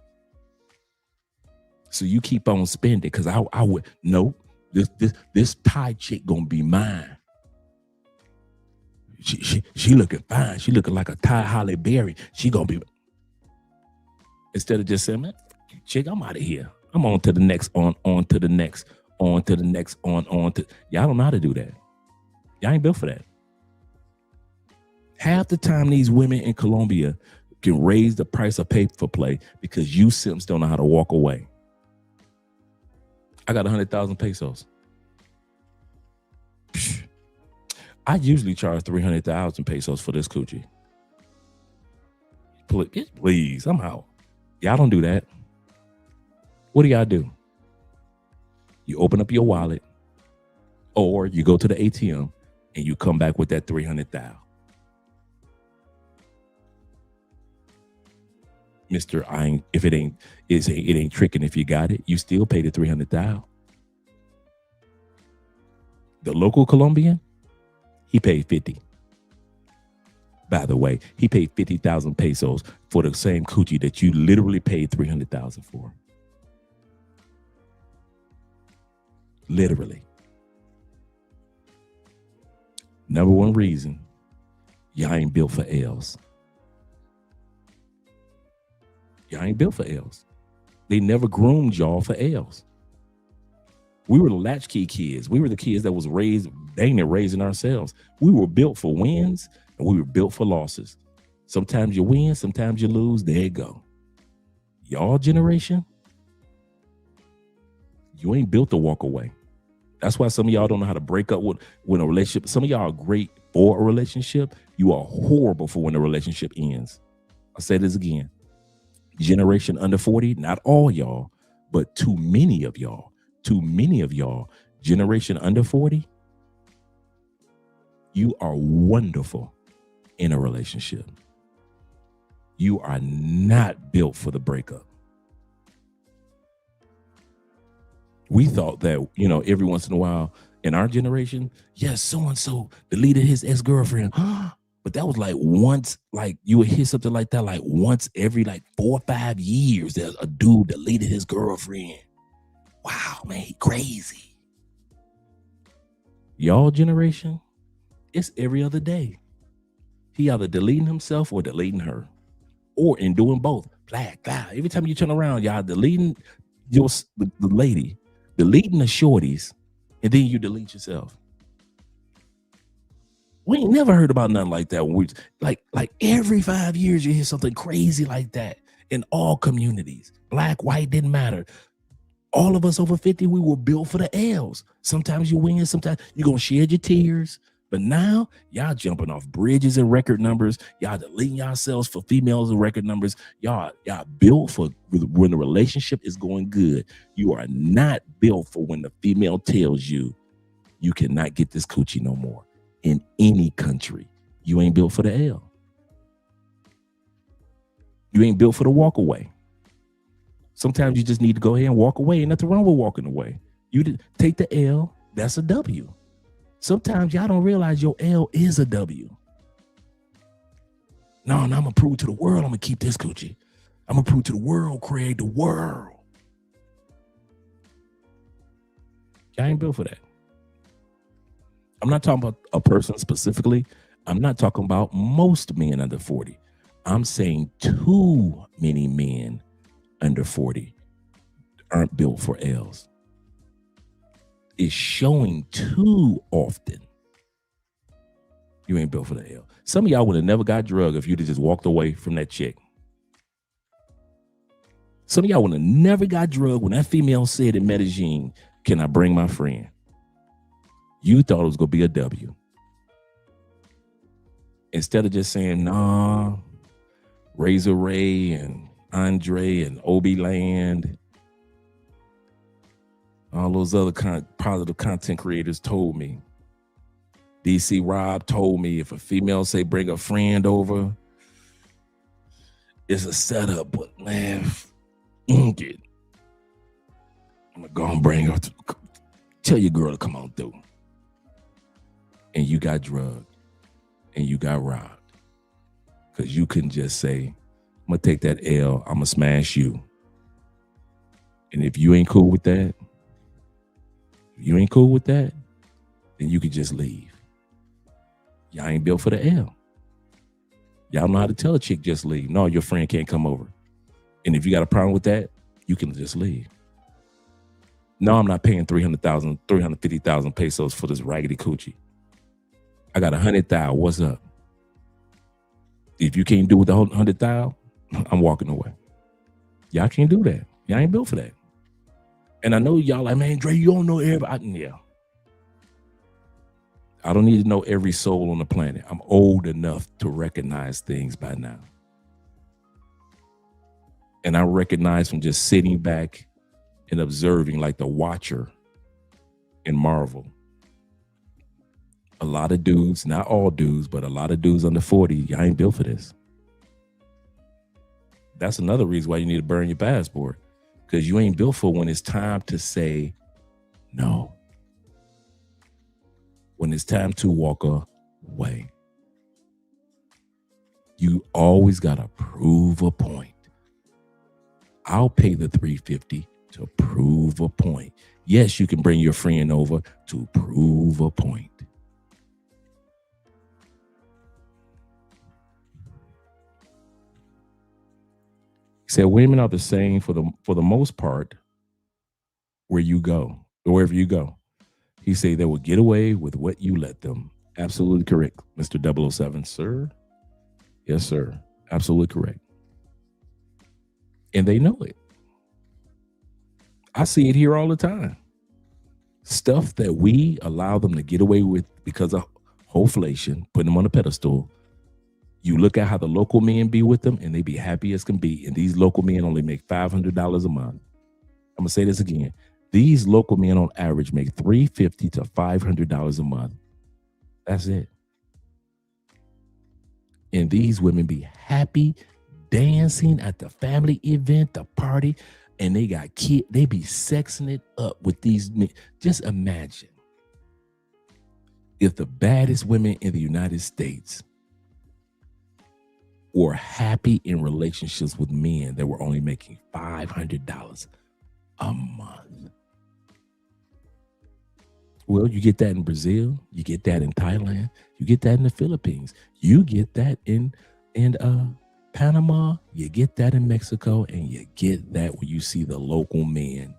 So you keep on spending because I would, nope. This Thai chick gonna be mine. She looking fine. She looking like a Thai Halle Berry. She gonna be. Instead of just saying, man, chick, I'm out of here. I'm on to the next, on to the next, on to the next, on to. Y'all don't know how to do that. Y'all ain't built for that. Half the time these women in Colombia can raise the price of pay for play because you simps don't know how to walk away. I got 100,000 pesos. I usually charge 300,000 pesos for this coochie. Please, I'm out. Y'all don't do that. What do y'all do? You open up your wallet or you go to the ATM and you come back with that 300,000. Mr. If it ain't tricking if you got it, you still pay the 300,000. The local Colombian, he paid 50. By the way, he paid 50,000 pesos for the same coochie that you literally paid 300,000 for. Literally. Number one reason, y'all ain't built for L's. Y'all ain't built for L's. They never groomed y'all for L's. We were the latchkey kids. We were the kids that was raised, dang near raising ourselves. We were built for wins and we were built for losses. Sometimes you win, sometimes you lose. There you go. Y'all generation, you ain't built to walk away. That's why some of y'all don't know how to break up with a relationship. Some of y'all are great for a relationship. You are horrible for when the relationship ends. I'll say this again. Generation under 40, not all y'all, but too many of y'all, generation under 40, you are wonderful in a relationship. You are not built for the breakup. We thought that, every once in a while in our generation, yes, so-and-so deleted his ex-girlfriend. But that was like once, like you would hear something like that, like once every 4 or 5 years, there's a dude deleted his girlfriend. Wow, man, he crazy. Y'all generation, it's every other day. He either deleting himself or deleting her, or in doing both. Black. Every time you turn around, y'all deleting the lady, deleting the shorties, and then you delete yourself. We ain't never heard about nothing like that. When we like every 5 years you hear something crazy like that in all communities. Black, white, didn't matter. All of us over 50, we were built for the L's. Sometimes you win, sometimes you're gonna shed your tears. But now y'all jumping off bridges and record numbers. Y'all deleting yourselves for females and record numbers. Y'all built for when the relationship is going good. You are not built for when the female tells you you cannot get this coochie no more. In any country, you ain't built for the L. You ain't built for the walk away. Sometimes you just need to go ahead and walk away. Ain't nothing wrong with walking away. You take the L, that's a W. Sometimes y'all don't realize your L is a W. No, I'm gonna prove to the world I'm gonna keep this coochie. I'm gonna prove to the world, create the world. Y'all ain't built for that. I'm not talking about a person specifically. I'm not talking about most men under 40. I'm saying too many men under 40 aren't built for L's. It's showing too often. You ain't built for the L. Some of y'all would have never got drugged if you'd have just walked away from that chick. Some of y'all would have never got drugged when that female said in Medellin, "Can I bring my friend?" You thought it was going to be a W. Instead of just saying, nah, Razor Ray and Andre and Obi Land, all those other positive content creators told me. DC Rob told me if a female say bring a friend over, it's a setup, but man, I'm going to go and bring her. Tell your girl to come on through. And you got drugged and you got robbed because you couldn't just say, I'm going to take that L, I'm going to smash you. And if you ain't cool with that, then you could just leave. Y'all ain't built for the L. Y'all know how to tell a chick just leave. No, your friend can't come over. And if you got a problem with that, you can just leave. No, I'm not paying 350,000 pesos for this raggedy coochie. I got 100,000. What's up? If you can't do with the 100,000, I'm walking away. Y'all can't do that. Y'all ain't built for that. And I know y'all like, man, Dre, you don't know everybody. Yeah. I don't need to know every soul on the planet. I'm old enough to recognize things by now. And I recognize from just sitting back and observing like the Watcher in Marvel. A lot of dudes, not all dudes, but a lot of dudes under 40, y'all ain't built for this. That's another reason why you need to burn your passport, because you ain't built for when it's time to say no. When it's time to walk away. You always got to prove a point. I'll pay the $350 to prove a point. Yes, you can bring your friend over to prove a point. He said women are the same for the most part where you go. wherever you go. He say they will get away with what you let them. Absolutely correct, Mr. 007, sir. Yes, sir. Absolutely correct. And they know it. I see it here all the time. Stuff that we allow them to get away with because of Hoeflation, putting them on a pedestal. You look at how the local men be with them, and they be happy as can be. And these local men only make $500 a month. I'm gonna say this again. These local men on average make $350 to $500 a month. That's it. And these women be happy dancing at the family event, the party, and they got kids. They be sexing it up with these men. Just imagine if the baddest women in the United States were happy in relationships with men that were only making $500 a month. Well, you get that in Brazil, you get that in Thailand, you get that in the Philippines, you get that in Panama, you get that in Mexico, and you get that when you see the local men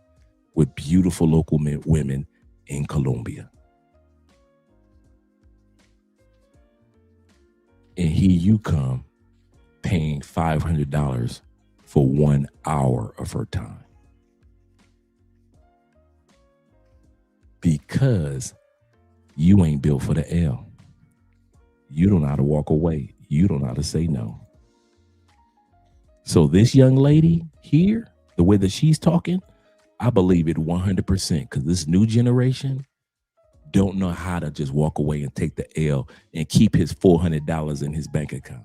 with beautiful local women in Colombia. And here you come paying $500 for 1 hour of her time. Because you ain't built for the L. You don't know how to walk away. You don't know how to say no. So this young lady here, the way that she's talking, I believe it 100%, because this new generation don't know how to just walk away and take the L and keep his $400 in his bank account.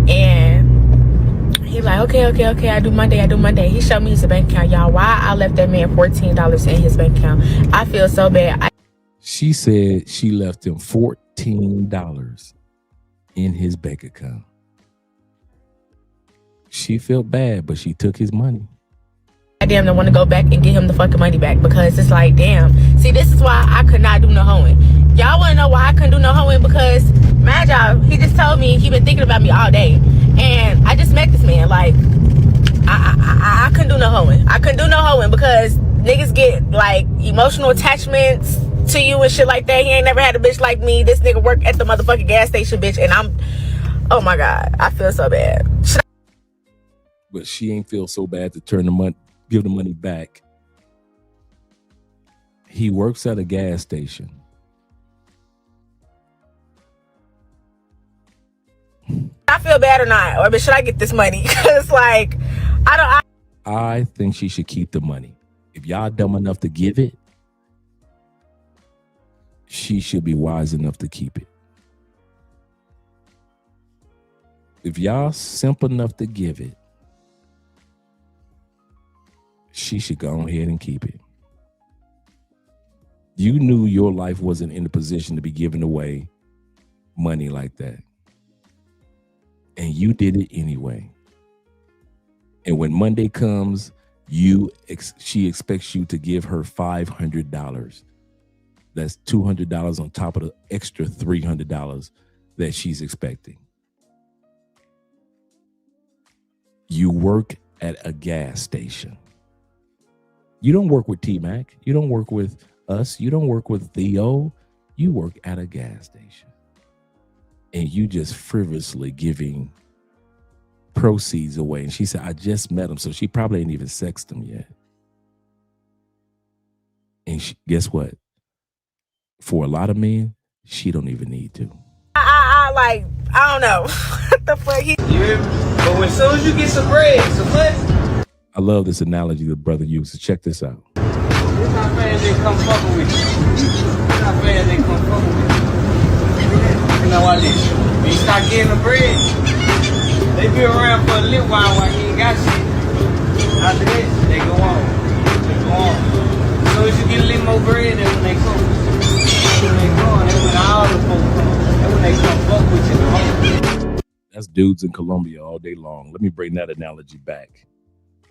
And he like, okay, I do Monday. He showed me his bank account, y'all. Why I left that man $14 in his bank account? I feel so bad. She said she left him $14 in his bank account. She felt bad, but she took his money. I damn don't want to go back and get him the fucking money back, because it's like, damn. See, this is why I could not do no hoeing. Y'all want to know why I couldn't do no hoeing? Because, man, y'all, he just told me he been thinking about me all day. And I just met this man. Like, I couldn't do no hoeing. I couldn't do no hoeing because niggas get, like, emotional attachments to you and shit like that. He ain't never had a bitch like me. This nigga work at the motherfucking gas station, bitch. And oh my God, I feel so bad. But she ain't feel so bad to turn the money, give the money back. He works at a gas station. I feel bad or not, or should I get this money? Because like, I think she should keep the money. If y'all dumb enough to give it, she should be wise enough to keep it. If y'all simple enough to give it, she should go ahead and keep it. You knew your life wasn't in a position to be giving away money like that. And you did it anyway. And when Monday comes, she expects you to give her $500. That's $200 on top of the extra $300 that she's expecting. You work at a gas station. You don't work with T-Mac. You don't work with us. You don't work with Theo. You work at a gas station. And you just frivolously giving proceeds away. And she said, I just met him. So she probably ain't even sexed him yet. And guess what? For a lot of men, she don't even need to. I don't know. What the fuck? But as soon as you get some bread, some money. I love this analogy the brother uses. Check this out. This how fast they come fucking with you. This how fast they come fucking with you. You know what this? When you start getting the bread, they be around for a little while you ain't got shit. After this, they go on. They go on. As soon as you get a little more bread, that's when they come. When they go on, that's when all the folks come. That's when they come fuck with you. That's dudes in Colombia all day long. Let me bring that analogy back.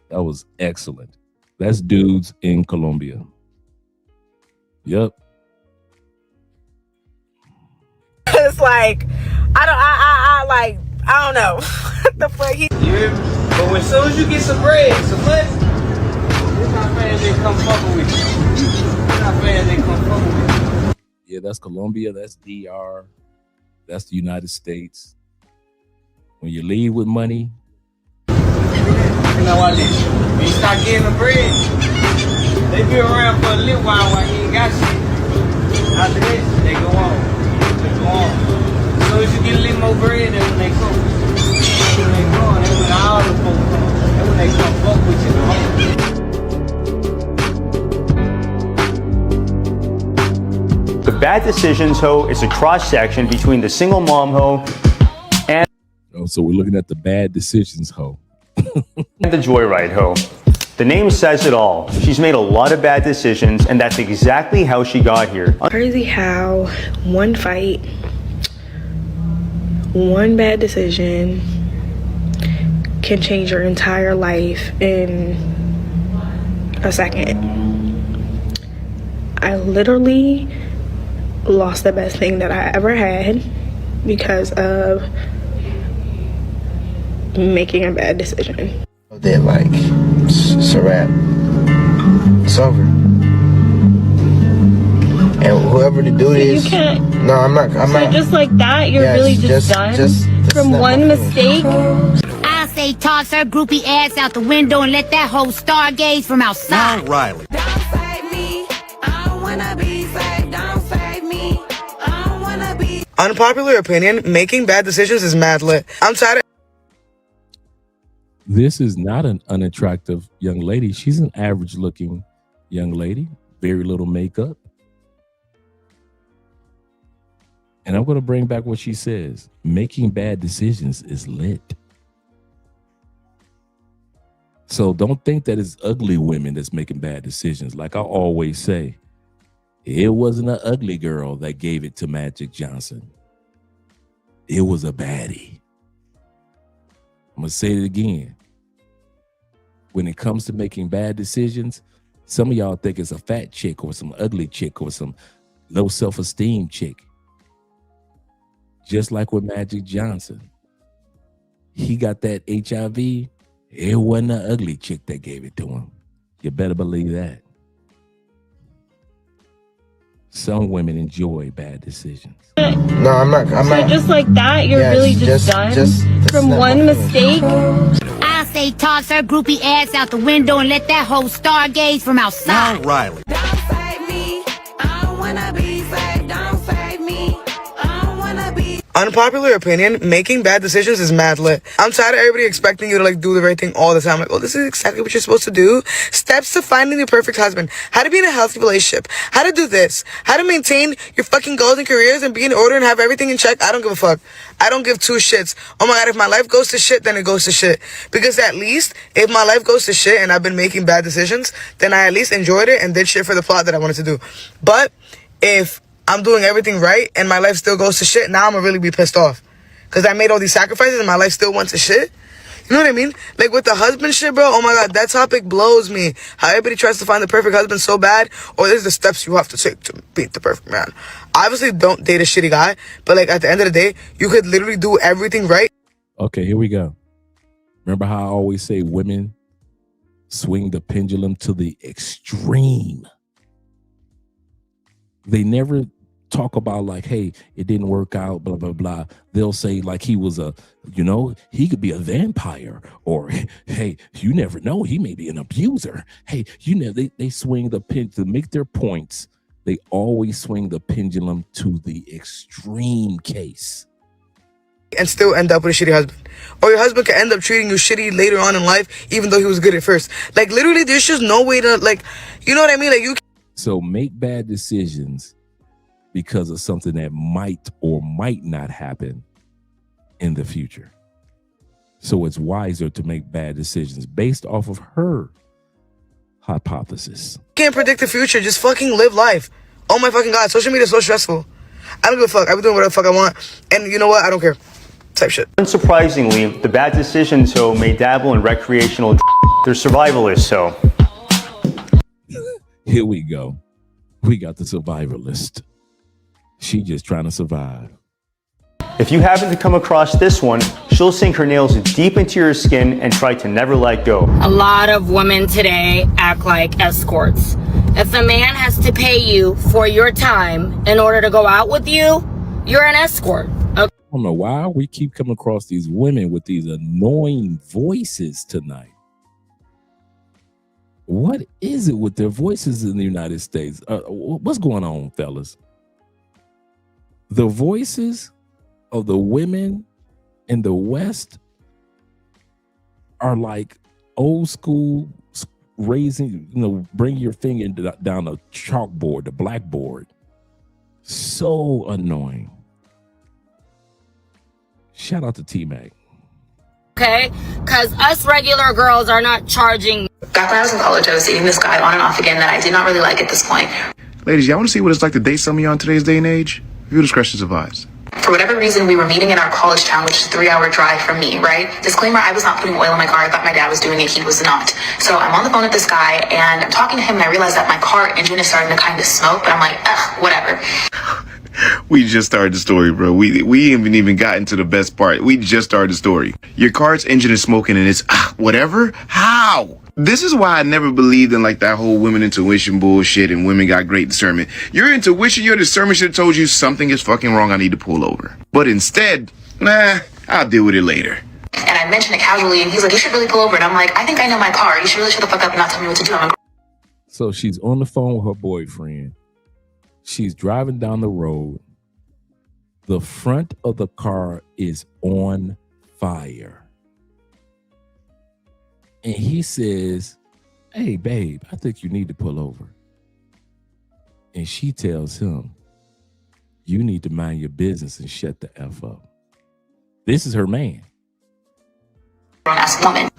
That was excellent. That's dudes in Colombia. Yep. It's like, I don't know. What the fuck? But But as soon as you get some bread, some money, this how fast they come fucking with you. This how fast they come fucking with you. Yeah, that's Colombia, that's DR, that's the United States. When you leave with money, You know what this? When you start getting the bread, they be around for a little while you ain't got shit. After this, they go on. They go on. As soon as you get a little more bread, that's when they come. That's when they go on. That's when all the folks come. That's when they come fuck with you. The bad decisions hoe is a cross section between the single mom hoe and so we're looking at the bad decisions hoe. the joyride hoe. The name says it all. She's made a lot of bad decisions, and that's exactly how she got here. Crazy how one fight, one bad decision can change your entire life in a second. I literally lost the best thing that I ever had because of making a bad decision. They're like, it's a wrap. It's over. And whoever the dude is, you can't. No, I'm not. Just like that, you're really just done from one mistake. I say toss her groupie ass out the window and let that hoe stargaze from outside. Now, Riley. Don't save me. I don't wanna be saved. Don't save me. I don't wanna be. Unpopular opinion, making bad decisions is mad lit. I'm tired of... This is not an unattractive young lady. She's an average looking young lady, very little makeup. And I'm going to bring back what she says. Making bad decisions is lit. So don't think that it's ugly women that's making bad decisions. Like I always say, it wasn't an ugly girl that gave it to Magic Johnson. It was a baddie. I'm going to say it again. When it comes to making bad decisions, some of y'all think it's a fat chick or some ugly chick or some low self-esteem chick. Just like with Magic Johnson. He got that HIV. It wasn't an ugly chick that gave it to him. You better believe that. Some women enjoy bad decisions. No, I'm not. Just like that, you're really just done from one mistake. I say toss her groupie ass out the window and let that hoe stargaze from outside. Now, Riley. Don't save me. I don't wanna be saved. Don't save me. I don't wanna be. Unpopular opinion, making bad decisions is mad lit. I'm tired of everybody expecting you to like do the right thing all the time. Like, oh, this is exactly what you're supposed to do. Steps to finding the perfect husband. How to be in a healthy relationship. How to do this. How to maintain your fucking goals and careers and be in order and have everything in check. I don't give a fuck. I don't give two shits. Oh my God, if my life goes to shit, then it goes to shit. Because at least if my life goes to shit and I've been making bad decisions, then I at least enjoyed it and did shit for the plot that I wanted to do. But if I'm doing everything right and my life still goes to shit, now I'm gonna really be pissed off. Because I made all these sacrifices and my life still went to shit. You know what I mean? Like with the husband shit, bro, oh my God, that topic blows me. How everybody tries to find the perfect husband so bad, or there's the steps you have to take to beat the perfect man. Obviously, don't date a shitty guy, but like at the end of the day, you could literally do everything right. Okay, here we go. Remember how I always say women swing the pendulum to the extreme. They never talk about like, hey, it didn't work out, blah, blah, blah. They'll say like he was he could be a vampire, or hey, you never know, he may be an abuser. Hey, they swing the pen to make their points. They always swing the pendulum to the extreme case. And still end up with a shitty husband. Or your husband can end up treating you shitty later on in life, even though he was good at first. Like literally, there's just no way to like, you know what I mean? Like you. So make bad decisions because of something that might or might not happen in the future. So it's wiser to make bad decisions based off of her hypothesis. Can't predict the future. Just fucking live life. Oh my fucking God. Social media is so stressful. I don't give a fuck. I be doing whatever the fuck I want. And you know what? I don't care. Type shit. Unsurprisingly, the bad decisions hoe may dabble in recreational. They're survivalists, so. Here we go. We got the survivalist. She just trying to survive. If you happen to come across this one, she'll sink her nails deep into your skin and try to never let go. A lot of women today act like escorts. If a man has to pay you for your time in order to go out with you, you're an escort. Okay? I don't know why we keep coming across these women with these annoying voices tonight. What is it with their voices in the United States? What's going on, fellas? The voices of the women in the West are like old school raising, bring your finger down the chalkboard, the blackboard. So annoying. Shout out to T-Mac. Okay? Because us regular girls are not charging. Back when I was in college, I was dating this guy on and off again that I did not really like at this point. Ladies, y'all want to see what it's like to date some of y'all in today's day and age? Viewer discretion is advised. For whatever reason, we were meeting in our college town, which is a 3-hour drive from me, right? Disclaimer, I was not putting oil in my car. I thought my dad was doing it. He was not. So I'm on the phone with this guy, and I'm talking to him, and I realize that my car engine is starting to kind of smoke, but I'm like, ugh, whatever. We just started the story, bro. We haven't even gotten to the best part. We just started the story. Your car's engine is smoking and it's whatever? How? This is why I never believed in like that whole women intuition bullshit and women got great discernment. Your intuition, your discernment should have told you something is fucking wrong. I need to pull over. But instead, nah, I'll deal with it later. And I mentioned it casually, and he's like, you should really pull over. And I'm like, I think I know my car. You should really shut the fuck up and not tell me what to do. I'm like, So she's on the phone with her boyfriend. She's driving down the road. The front of the car is on fire. And he says, hey, babe, I think you need to pull over. And she tells him, you need to mind your business and shut the F up. This is her man. grown-ass woman.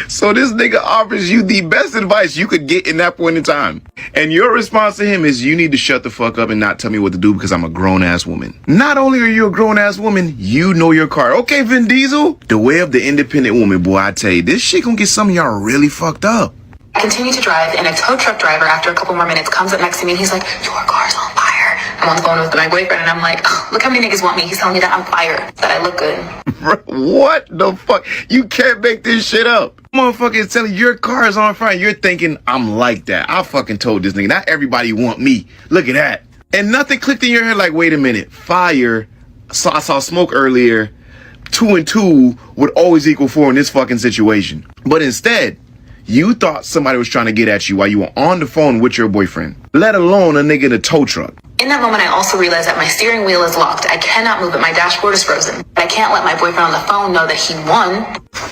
So this nigga offers you the best advice you could get in that point in time. And your response to him is, you need to shut the fuck up and not tell me what to do because I'm a grown-ass woman. Not only are you a grown-ass woman, you know your car. Okay, Vin Diesel, the way of the independent woman, boy, I tell you, this shit gonna get some of y'all really fucked up. I continue to drive, and a tow truck driver, after a couple more minutes, comes up next to me, and he's like, your car's on fire. I'm on the phone with my boyfriend, and I'm like, oh, look how many niggas want me. He's telling me that I'm fire, that I look good. What the fuck? You can't make this shit up. Motherfucker is telling you your car is on fire. You're thinking, I'm like that. I fucking told this nigga, not everybody want me. Look at that. And nothing clicked in your head like, wait a minute. Fire. So I saw smoke earlier. 2 and 2 would always equal 4 in this fucking situation. But instead, you thought somebody was trying to get at you while you were on the phone with your boyfriend, let alone a nigga in a tow truck. In that moment, I also realized that my steering wheel is locked. I cannot move it. My dashboard is frozen. I can't let my boyfriend on the phone know that he won.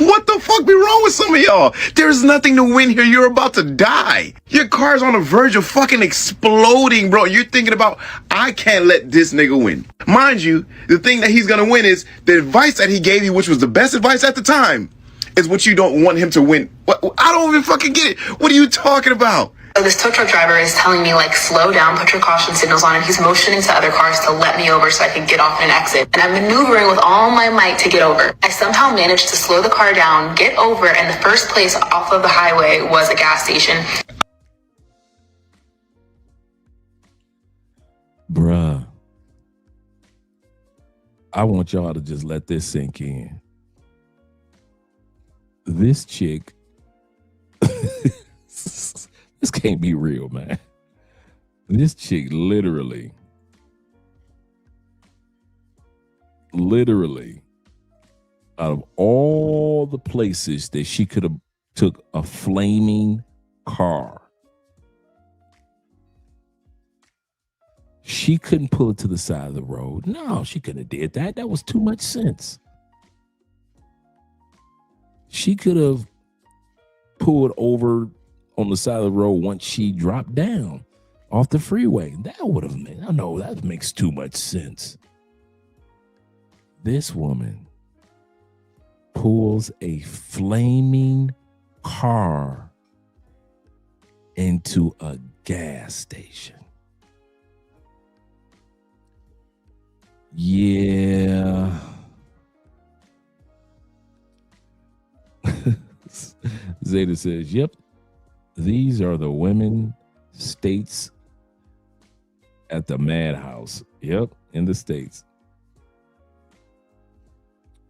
What the fuck be wrong with some of y'all? There's nothing to win here. You're about to die. Your car's on the verge of fucking exploding, bro. You're thinking about, I can't let this nigga win. Mind you, the thing that he's gonna win is the advice that he gave you, which was the best advice at the time, is what you don't want him to win. What? I don't even fucking get it. What are you talking about? So this tow truck driver is telling me, like, slow down, put your caution signals on, and he's motioning to other cars to let me over so I can get off and exit. And I'm maneuvering with all my might to get over. I somehow managed to slow the car down, get over, and the first place off of the highway was a gas station. Bruh, I want y'all to just let this sink in. This chick, this can't be real, man. This chick literally, out of all the places that she could have took a flaming car, she couldn't pull it to the side of the road. No, she couldn't have did that. That was too much sense. She could have pulled over on the side of the road once she dropped down off the freeway. That would have made, I know that makes too much sense. This woman pulls a flaming car into a gas station. Yeah. Zeta says, yep, these are the women states at the madhouse. Yep, in the States.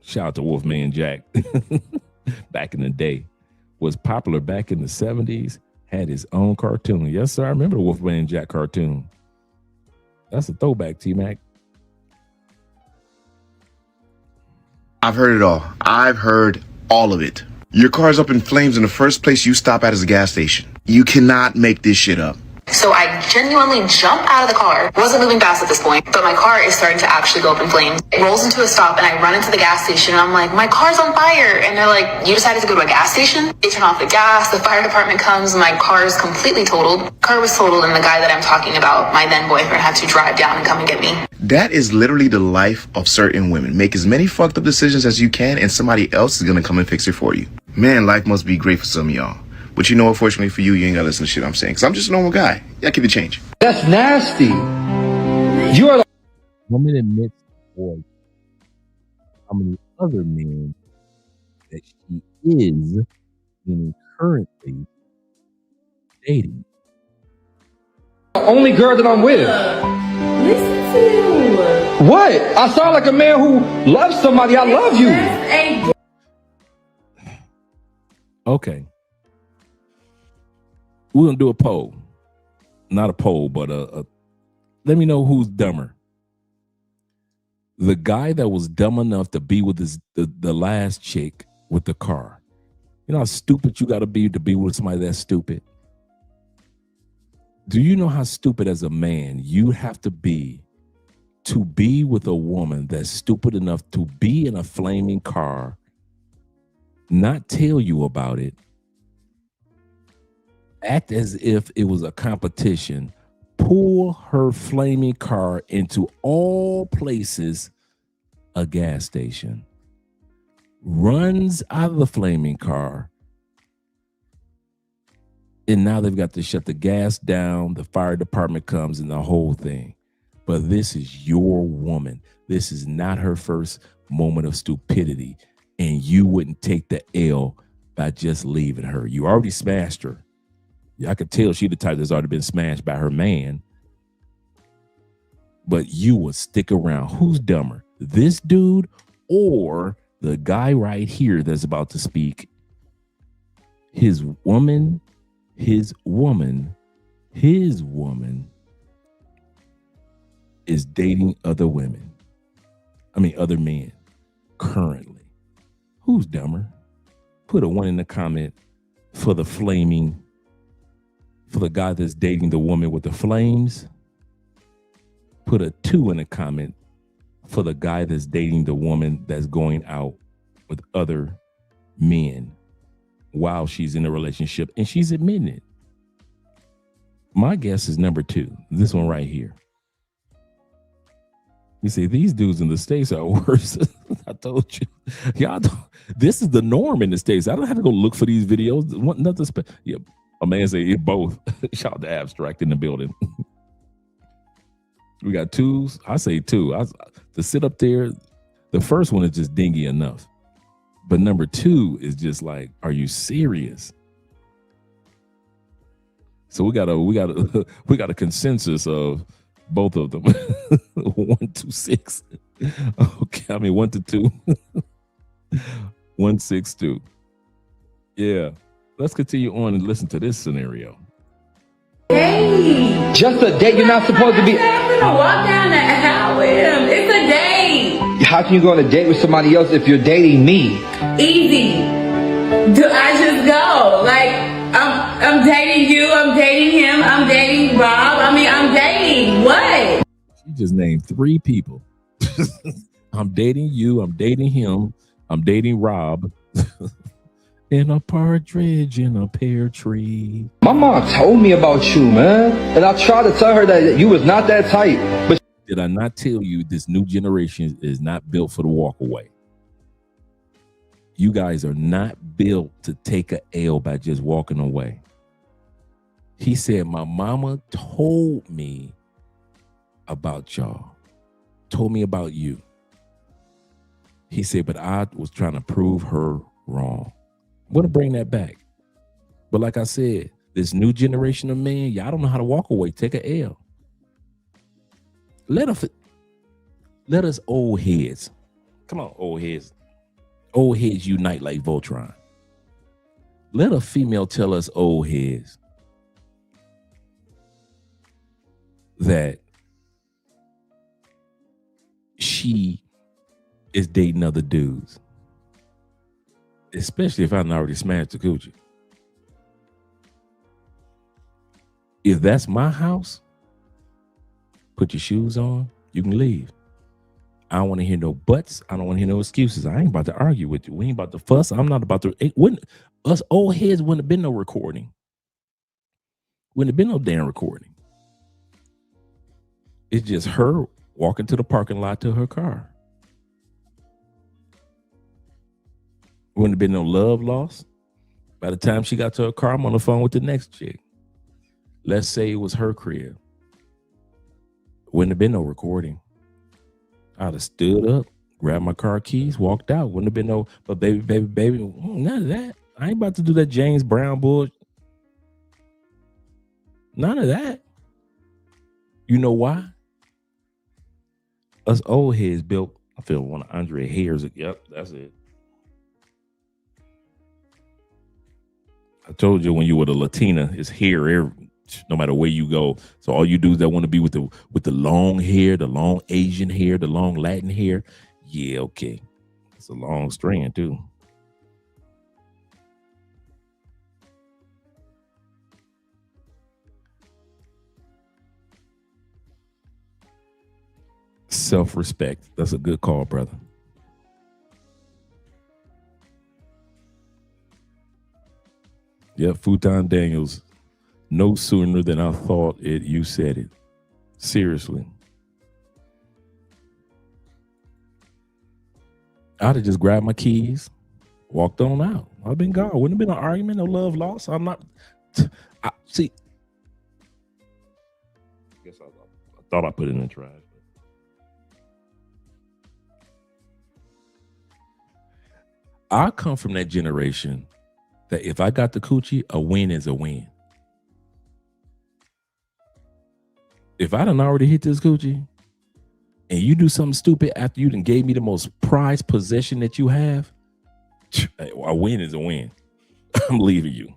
Shout out to Wolfman Jack. Back in the day. Was popular back in the 70s. Had his own cartoon. Yes, sir. I remember the Wolfman Jack cartoon. That's a throwback, T-Mac. I've heard it all. I've heard all of it. Your car's up in flames and the first place you stop at is a gas station. You cannot make this shit up. So I genuinely jump out of the car. Wasn't moving fast at this point, but my car is starting to actually go up in flames. It rolls into a stop and I run into the gas station and I'm like, my car's on fire. And they're like, you decided to go to a gas station? They turn off the gas, the fire department comes, my car is completely totaled. Car was totaled and the guy that I'm talking about, my then boyfriend, had to drive down and come and get me. That is literally the life of certain women. Make as many fucked up decisions as you can and somebody else is gonna come and fix it for you. Man, life must be great for some of y'all. But you know, unfortunately for you, you ain't gotta listen to shit I'm saying. Cause I'm just a normal guy. Yeah, keep the change. That's nasty. You are the woman admits, boy, how many other men that she is, meaning currently, dating. The only girl that I'm with. Listen to you. What? I sound like a man who loves somebody. I love you. Okay. We're gonna do a poll. Not a poll, but let me know who's dumber. The guy that was dumb enough to be with the last chick with the car. You know how stupid you gotta be to be with somebody that's stupid? Do you know how stupid as a man you have to be with a woman that's stupid enough to be in a flaming car, not tell you about it, act as if it was a competition, pull her flaming car into all places, a gas station, runs out of the flaming car, and now they've got to shut the gas down, the fire department comes and the whole thing. But this is your woman. This is not her first moment of stupidity, and you wouldn't take the L by just leaving her. You already smashed her. I could tell she the type that's already been smashed by her man. But you would stick around. Who's dumber? This dude or the guy right here that's about to speak? His woman is dating other women. Other men currently. Who's dumber? Put a 1 in the comment for the guy that's dating the woman with the flames. Put a 2 in the comment for the guy that's dating the woman that's going out with other men while she's in a relationship and she's admitting it. My guess is number 2, this one right here. You see, these dudes in the States are worse. I told you. Y'all, this is the norm in the States. I don't have to go look for these videos. Nothing special. Yeah, a man say it both. Shout out to Abstract in the building. We got 2s. I say 2. To sit up there, the first one is just dingy enough. But number 2 is just like, are you serious? So we got a consensus of both of them. 1 to 6. Okay, 1 to 2. 1, 6, 2. Yeah. Let's continue on and listen to this scenario. Hey. Just a date. You're not supposed to be. I'm gonna walk down the aisle with him. It's a date. How can you go on a date with somebody else if you're dating me? Easy. Do I just go? Like, I'm dating you, I'm dating him, I'm dating Rob. I'm dating what? She just named 3 people. I'm dating you, I'm dating him, I'm dating Rob. In a partridge in a pear tree. My mom told me about you, man. And I tried to tell her that you was not that type. But did I not tell you this new generation is not built for the walk away? You guys are not built to take a L by just walking away. He said, my mama told me about y'all. Told me about you. He said, but I was trying to prove her wrong. I'm going to bring that back. But like I said, this new generation of men, y'all don't know how to walk away. Take a L. Let us old heads. Come on, old heads. Old heads unite like Voltron. Let a female tell us old heads that she is dating other dudes, especially if I done already smashed the coochie. If that's my house, put your shoes on, you can leave. I don't want to hear no buts. I don't want to hear no excuses. I ain't about to argue with you. We ain't about to fuss. I'm not about to. Us old heads wouldn't have been no recording. Wouldn't have been no damn recording. It's just her walking to the parking lot to her car. Wouldn't have been no love lost. By the time she got to her car, I'm on the phone with the next chick. Let's say it was her crib. Wouldn't have been no recording. I'd have stood up, grabbed my car keys, walked out. Wouldn't have been no, but baby, none of that. I ain't about to do that James Brown bullshit. None of that. You know why? Us old heads built, I feel one of Andre hairs. Yep, that's it. I told you when you were the Latina, it's hair no matter where you go. So all you dudes that want to be with the long hair, the long Asian hair, the long Latin hair, yeah, okay. It's a long strand too. Self-respect. That's a good call, brother. Yeah, Futon Daniels. No sooner than I thought it, you said it. Seriously. I'd have just grabbed my keys, walked on out. I've been gone. Wouldn't have been an argument, no love lost. I'm not. See. I guess I thought I put it in the trash. I come from that generation that if I got the coochie, a win is a win. If I done already hit this coochie and you do something stupid after you done gave me the most prized possession that you have, a win is a win. I'm leaving you.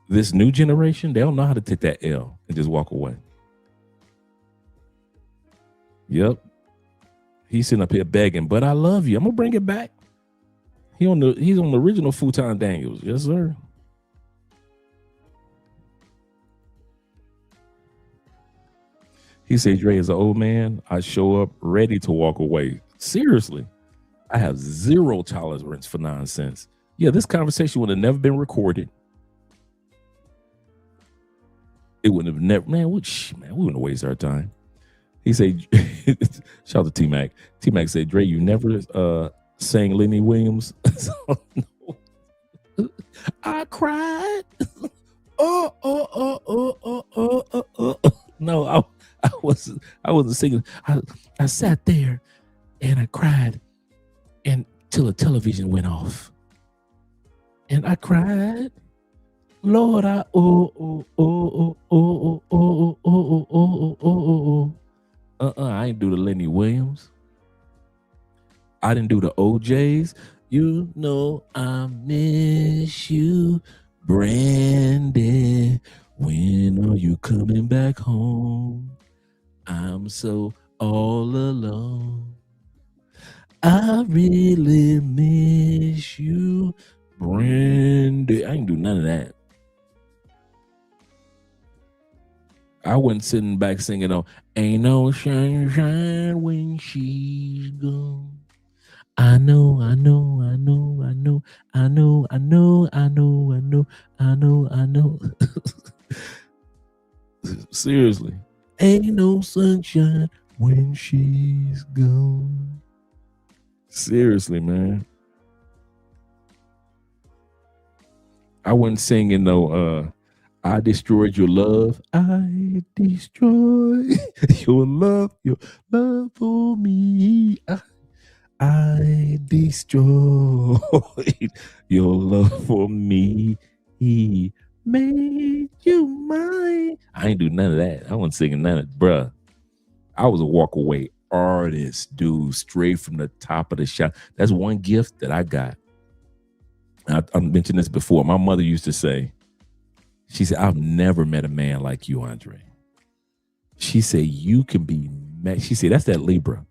This new generation, they don't know how to take that L and just walk away. Yep. He's sitting up here begging, but I love you. I'm gonna bring it back. He's on the original Futon Daniels. Yes, sir. He said, Dre, as an old man, I show up ready to walk away. Seriously, I have zero tolerance for nonsense. Yeah, this conversation would have never been recorded. It wouldn't have never, man, we wouldn't waste our time. He said, shout out to T-Mac. T-Mac said, Dre, you never sang Lenny Williams. I cried. No, I wasn't singing. I sat there and I cried until the television went off. And I cried. Lord, I I ain't do the Lenny Williams. I didn't do the OJs. You know I miss you, Brandon. When are you coming back home? I'm so all alone. I really miss you, Brandon. I ain't do none of that. I wasn't sitting back singing on Ain't No Sunshine When She's Gone. I know. Seriously. Ain't no sunshine when she's gone. Seriously, man. I wasn't singing no I destroyed your love. I destroyed your love for me. I destroyed your love for me. He made you mine. I ain't do none of that. I wasn't singing none of it, bruh. I was a walk away artist, dude, straight from the top of the shop. That's one gift that I got. I mentioned this before. My mother used to say, she said, I've never met a man like you, Andre. She said, you can be mad. She said, that's that Libra.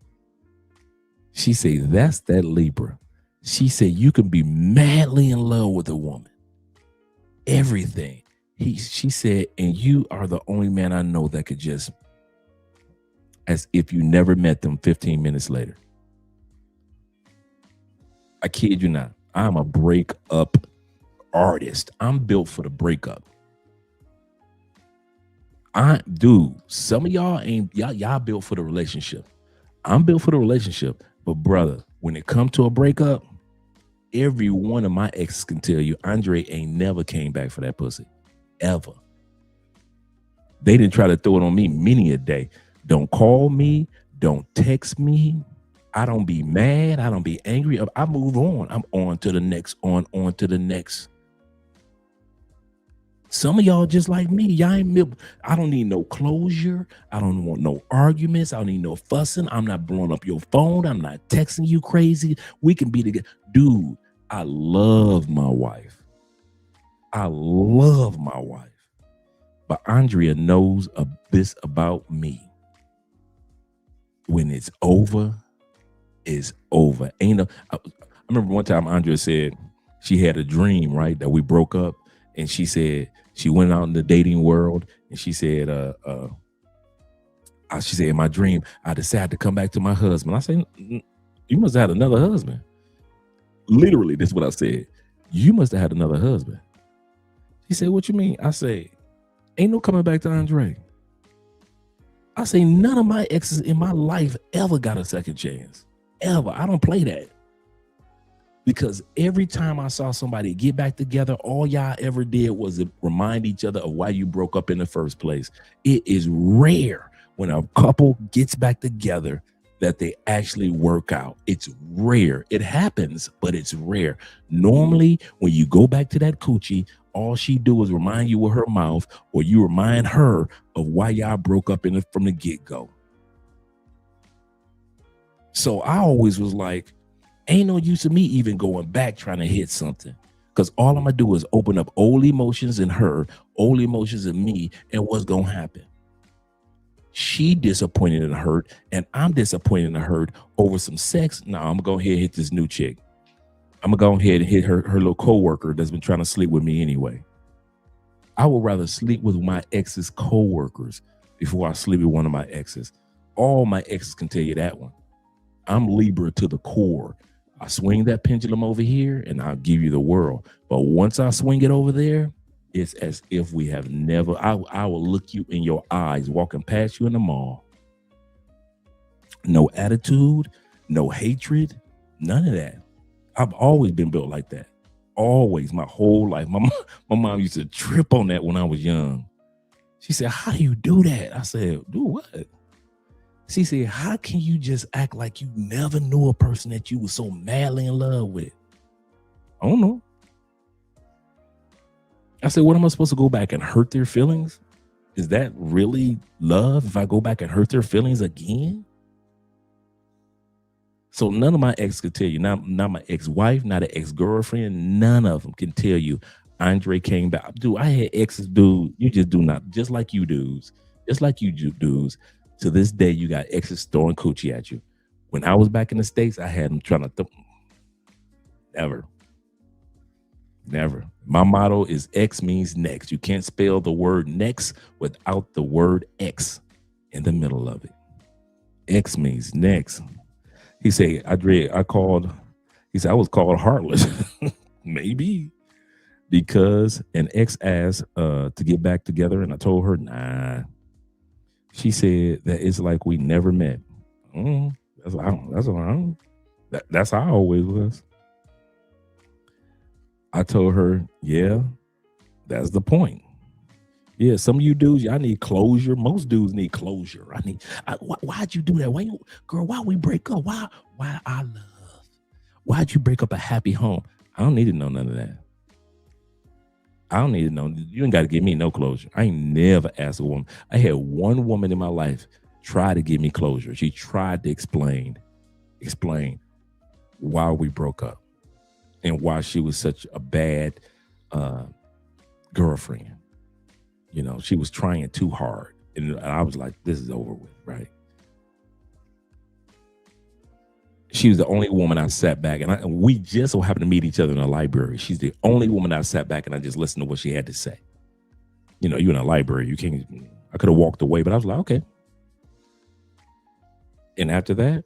She said, that's that Libra. She said, you can be madly in love with a woman. Everything. She said, and you are the only man I know that could just, as if you never met them 15 minutes later. I kid you not. I'm a breakup artist. I'm built for the breakup. Dude, some of y'all ain't, y'all built for the relationship. I'm built for the relationship. But brother, when it comes to a breakup, every one of my exes can tell you, Andre ain't never came back for that pussy. Ever. They didn't try to throw it on me many a day. Don't call me. Don't text me. I don't be mad. I don't be angry. I move on. I'm on to the next, on to the next. Some of y'all just like me. Y'all ain't, I don't need no closure. I don't want no arguments. I don't need no fussing. I'm not blowing up your phone. I'm not texting you crazy. We can be together. Dude, I love my wife. I love my wife. But Andrea knows this about me. When it's over, it's over. I remember one time Andrea said she had a dream, right, that we broke up. And she said she went out in the dating world, and she said, in my dream, I decided to come back to my husband. I said, you must have had another husband. Literally, this is what I said. You must have had another husband. She said, what you mean? I say, ain't no coming back to Andre. I say, none of my exes in my life ever got a second chance. Ever. I don't play that. Because every time I saw somebody get back together, all y'all ever did was remind each other of why you broke up in the first place. It is rare when a couple gets back together that they actually work out. It's rare. It happens, but it's rare. Normally, when you go back to that coochie, all she do is remind you with her mouth, or you remind her of why y'all broke up from the get-go. So I always was like, ain't no use of me even going back trying to hit something, because all I'm gonna do is open up old emotions in her, old emotions in me, and what's gonna happen? She disappointed and hurt, and I'm disappointed and hurt over some sex. No, I'm gonna go ahead and hit this new chick. I'm gonna go ahead and hit her little coworker that's been trying to sleep with me anyway. I would rather sleep with my ex's coworkers before I sleep with one of my exes. All my exes can tell you that one. I'm Libra to the core. I swing that pendulum over here and I'll give you the world. But once I swing it over there, it's as if we have never, I will look you in your eyes walking past you in the mall. No attitude, no hatred, none of that. I've always been built like that. Always, my whole life. My mom used to trip on that when I was young. She said, how do you do that? I said, do what? She said, how can you just act like you never knew a person that you were so madly in love with? I don't know. I said, what am I supposed to go back and hurt their feelings? Is that really love if I go back and hurt their feelings again? So none of my ex could tell you, not my ex-wife, not an ex-girlfriend, none of them can tell you Andre came back. Dude, I had exes, dude, you just do not, just like you dudes, dudes. To this day, you got exes throwing coochie at you. When I was back in the States, I had them trying to Never. My motto is X means next. You can't spell the word next without the word X in the middle of it. X means next. He said, I was called heartless. Maybe. Because an ex asked to get back together, and I told her, nah. She said that it's like we never met. That's how I always was. I told her, yeah, that's the point. Yeah, some of you dudes, y'all need closure. Most dudes need closure. Why'd you do that? Why we break up? Why our love? Why'd you break up a happy home? I don't need to know none of that. I don't need to know. You ain't got to give me no closure. I ain't never asked a woman. I had one woman in my life tried to give me closure. She tried to explain why we broke up and why she was such a bad girlfriend. You know, she was trying too hard. And I was like, this is over with, right? She was the only woman I sat back, and we just so happened to meet each other in a library. She's the only woman I sat back and I just listened to what she had to say. You know, you're in a library, you can't, I could have walked away, but I was like, okay. And after that,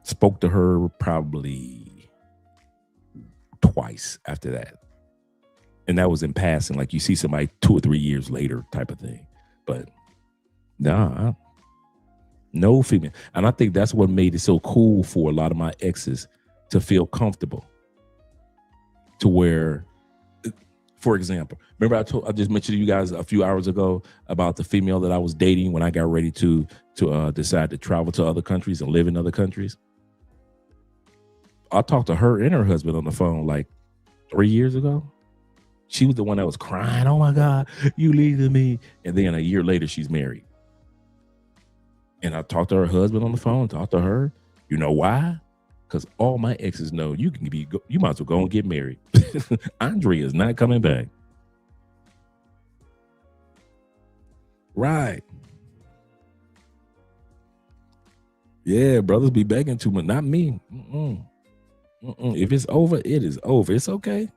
spoke to her probably twice after that. And that was in passing, like you see somebody 2 or 3 years later type of thing. But nah, no female. And I think that's what made it so cool for a lot of my exes to feel comfortable. To where, for example, remember I just mentioned to you guys a few hours ago about the female that I was dating when I got ready to decide to travel to other countries and live in other countries. I talked to her and her husband on the phone like 3 years ago. She was the one that was crying, oh my God, you leaving me. And then a year later, she's married. And I talked to her husband on the phone, talked to her. You know why? Because all my exes know you might as well go and get married. Andrea is not coming back. Right. Yeah, brothers be begging too much. Not me. If it's over, it is over. It's okay.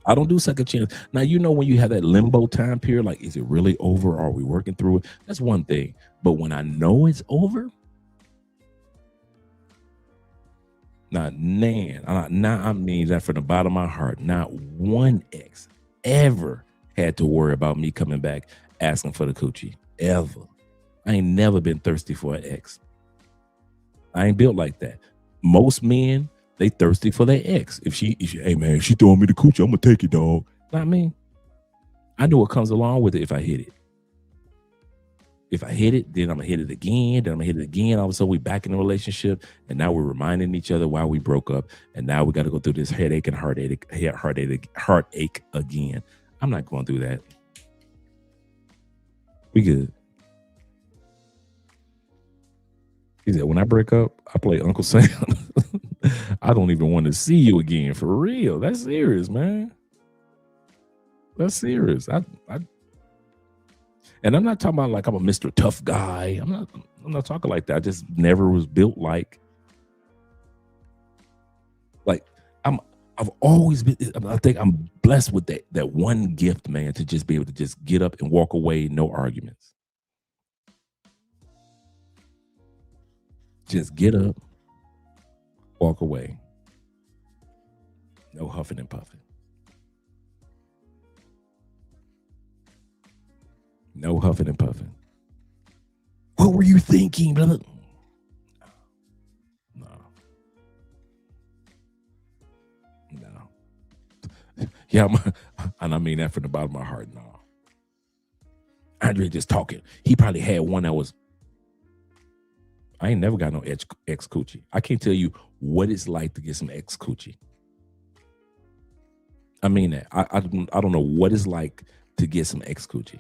I don't do second chance. Now, you know, when you have that limbo time period, like, is it really over? Are we working through it? That's one thing. But when I know it's over, I mean that from the bottom of my heart, not one ex ever had to worry about me coming back asking for the coochie, ever. I ain't never been thirsty for an ex. I ain't built like that. Most men, they thirsty for their ex. If she, hey man, she throwing me the coochie, I'm gonna take it, dog. Not me. I know what comes along with it if I hit it. If I hit it, then I'm gonna hit it again. Then I'm gonna hit it again. All of a sudden, we back in a relationship, and now we're reminding each other why we broke up, and now we got to go through this heartache and heartache again. I'm not going through that. We good. He said, when I break up, I play Uncle Sam. I don't even want to see you again. For real. That's serious, man. That's serious. And I'm not talking about like I'm a Mr. Tough guy. I'm not talking like that. I just never was built like I've always been. I think I'm blessed with that one gift, man, to just be able to just get up and walk away, no arguments. Just get up, walk away. No huffing and puffing. No huffing and puffing. What were you thinking, brother? No. Yeah, and I mean that from the bottom of my heart. No. Andre just talking. He probably had one that was. I ain't never got no ex coochie. I can't tell you what it's like to get some ex coochie. I mean that. I don't know what it's like to get some ex coochie.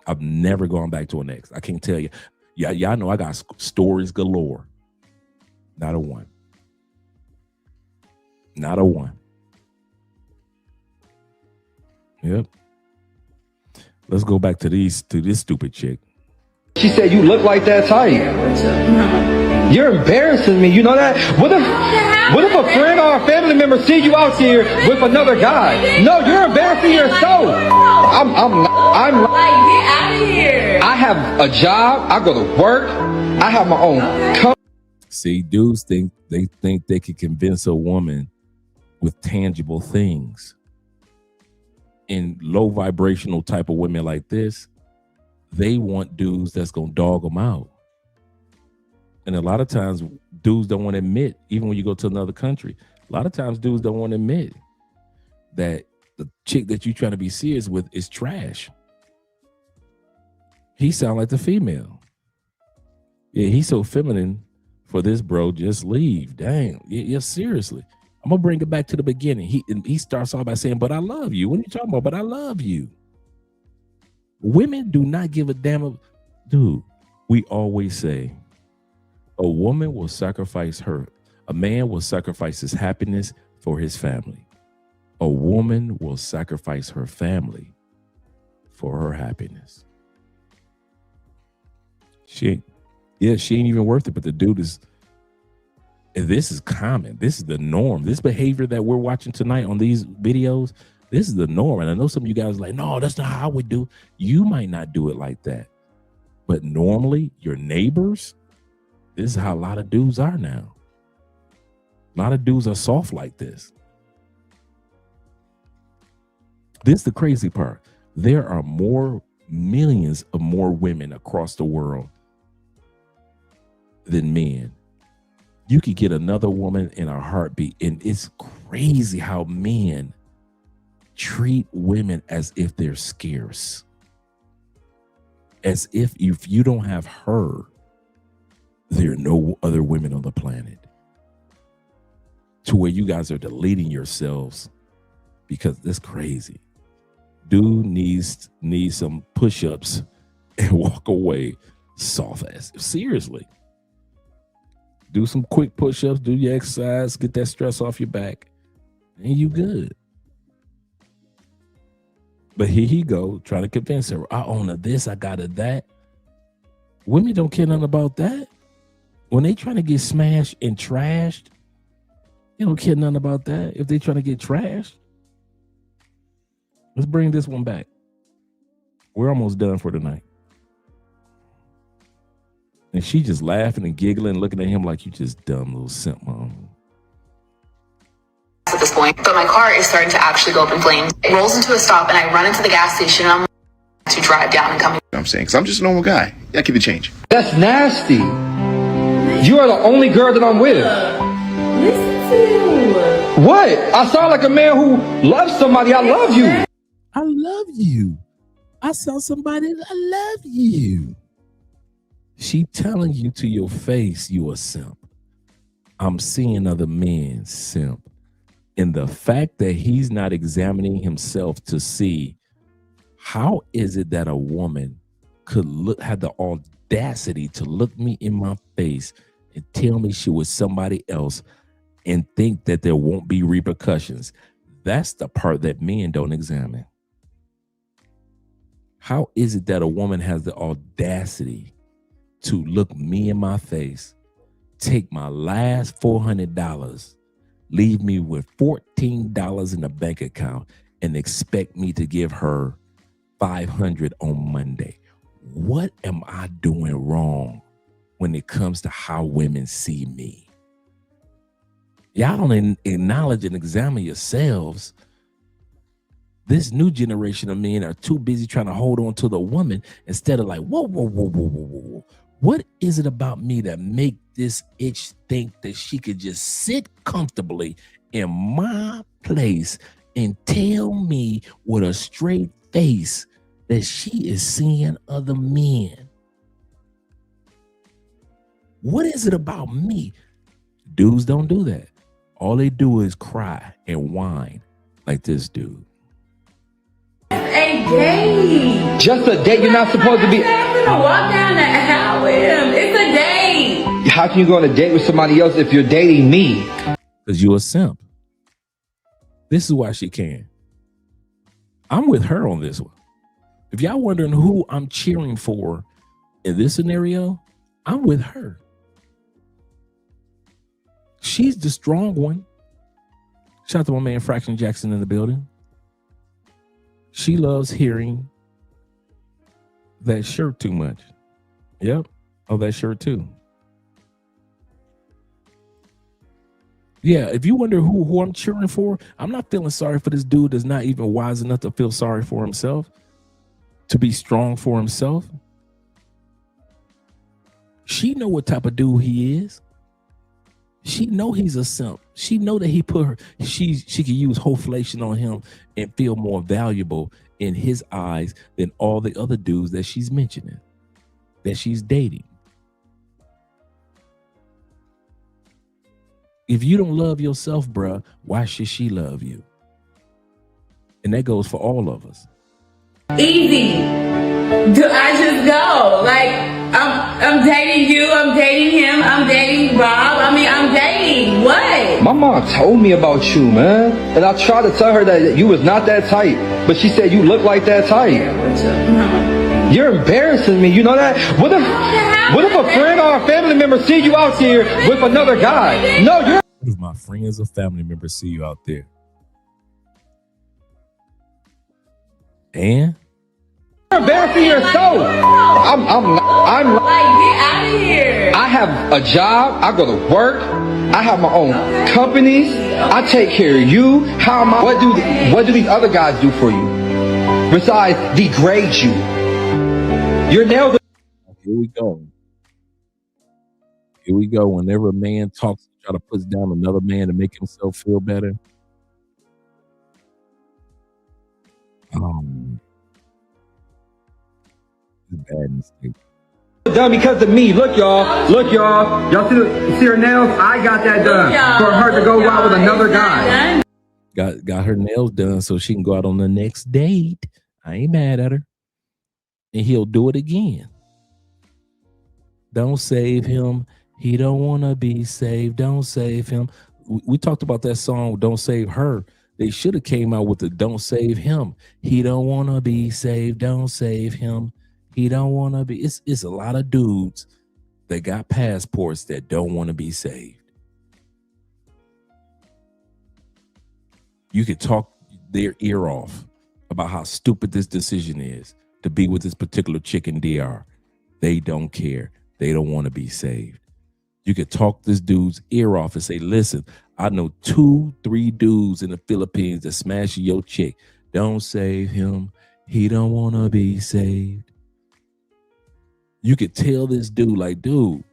I've never gone back to an ex. I can't tell you. Y'all know I got stories galore. Not a one. Not a one. Yep. Let's go back to this stupid chick. She said, you look like that type. You're embarrassing me. You know that? What if a friend or a family member see you out here with another guy? No, you're embarrassing yourself. I'm like, get out of here. I have a job. I go to work. I have my own company. See, dudes think they can convince a woman with tangible things. In low vibrational type of women like this, they want dudes that's gonna dog them out. And a lot of times dudes don't want to admit, even when you go to another country, a lot of times dudes don't want to admit that the chick that you're trying to be serious with is trash. He sound like the female. Yeah, he's so feminine for this, bro. Just leave. Dang. Yeah, seriously. I'm gonna bring it back to the beginning. He starts off by saying, but I love you. What are you talking about? But I love you. Women do not give a damn. Dude, We always say a woman will sacrifice a man will sacrifice his happiness for his family. A woman will sacrifice her family for her happiness. She ain't even worth it, but the dude is, and this is common. This is the norm. This behavior that we're watching tonight on these videos, this is the norm. And I know some of you guys are like, no, that's not how I would do. You might not do it like that. But normally, your neighbors, this is how a lot of dudes are now. A lot of dudes are soft like this. This is the crazy part. There are millions of more women across the world than men. You could get another woman in a heartbeat, and it's crazy how men treat women as if they're scarce, as if you don't have her, there are no other women on the planet, to where you guys are deleting yourselves because that's crazy. Dude needs some push-ups and walk away soft ass. Seriously. Do some quick push-ups, do your exercise, get that stress off your back, and you good. But here he go, trying to convince her, I own a this, I got a that. Women don't care nothing about that. When they trying to get smashed and trashed, they don't care nothing about that. If they trying to get trashed, let's bring this one back. We're almost done for tonight. And she just laughing and giggling, looking at him like you just dumb little simp mom. At this point, but my car is starting to actually go up in flames. It rolls into a stop and I run into the gas station and I'm to drive down and come. I'm saying, because I'm just a normal guy. Yeah, keep the change. That's nasty. You are the only girl that I'm with. Listen to you. What? I sound like a man who loves somebody. I love you. I love you. I saw somebody that I love you. She telling you to your face you a simp. I'm seeing other men simp. And the fact that he's not examining himself to see how is it that a woman could have the audacity to look me in my face and tell me she was somebody else and think that there won't be repercussions. That's the part that men don't examine. How is it that a woman has the audacity to look me in my face, take my last $400, leave me with $14 in the bank account, and expect me to give her $500 on Monday? What am I doing wrong when it comes to how women see me? Y'all don't acknowledge and examine yourselves. This new generation of men are too busy trying to hold on to the woman instead of like, whoa. What is it about me that make this itch think that she could just sit comfortably in my place and tell me with a straight face that she is seeing other men? What is it about me? Dudes don't do that. All they do is cry and whine like this dude. A date. Just a date. You're not supposed to be. I'm gonna walk down the aisle with him. It's a date. How can you go on a date with somebody else if you're dating me? Because you're a simp. This is why she can. I'm with her on this one. If y'all wondering who I'm cheering for in this scenario, I'm with her. She's the strong one. Shout out to my man Fraction Jackson in the building. She loves hearing that shirt too much. Yep. Oh, that shirt too. Yeah, if you wonder who I'm cheering for, I'm not feeling sorry for this dude that's not even wise enough to feel sorry for himself, to be strong for himself. She know what type of dude he is. She know he's a simp. She know that he put her, she could use Hoeflation on him and feel more valuable in his eyes than all the other dudes that she's mentioning, that she's dating. If you don't love yourself, bruh, why should she love you? And that goes for all of us. Easy. Do I just go? Like, I'm dating you, I'm dating him, I'm dating Rob. I mean, I'm dating. What? My mom told me about you, man. And I tried to tell her that you was not that type. But she said you look like that type. You're embarrassing me, you know that? What if a friend or a family member see you out here with another guy? No, you're... What if my friends or family members see you out there? And? You're embarrassing yourself. I'm like, get out of here. I have a job. I go to work. I have my own companies. I take care of you. How am I? What do these other guys do for you? Besides degrade you. Your nails. Here we go. Here we go. Whenever a man talks, try to put down another man to make himself feel better. Bad mistake. Done because of me. Look, y'all. Look, y'all. Y'all see her nails? I got that done for her to go out with another guy. Got her nails done so she can go out on the next date. I ain't mad at her. And he'll do it again. Don't save him. He don't want to be saved. Don't save him. We talked about that song, Don't Save Her. They should have came out with the Don't Save Him. He don't want to be saved. Don't save him. He don't want to be. It's a lot of dudes that got passports that don't want to be saved. You could talk their ear off about how stupid this decision is to be with this particular chick in DR. They don't care. They don't want to be saved. You could talk this dude's ear off and say, listen, I know 2-3 dudes in the Philippines that smash your chick. Don't save him. He don't want to be saved. You could tell this dude, like, dude,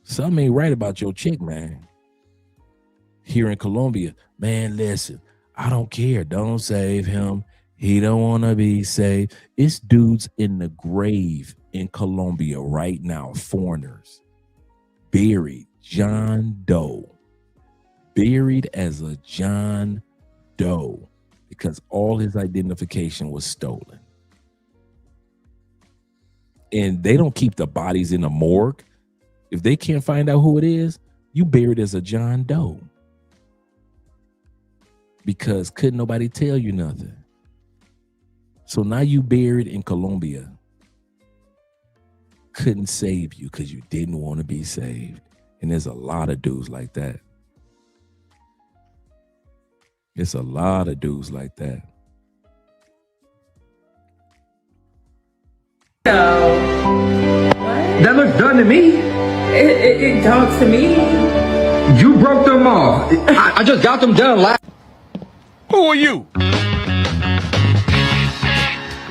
something ain't right about your chick, man. Here in Colombia, man, listen, I don't care. Don't save him. He don't want to be saved. It's dudes in the grave in Colombia right now, foreigners, buried John Doe, buried as a John Doe because all his identification was stolen. And they don't keep the bodies in a morgue. If they can't find out who it is, you buried as a John Doe. Because couldn't nobody tell you nothing. So now you buried in Colombia. Couldn't save you because you didn't want to be saved. And there's a lot of dudes like that. It's a lot of dudes like that. That looks done to me. It don't to me. You broke them off. I just got them done last. Who are you?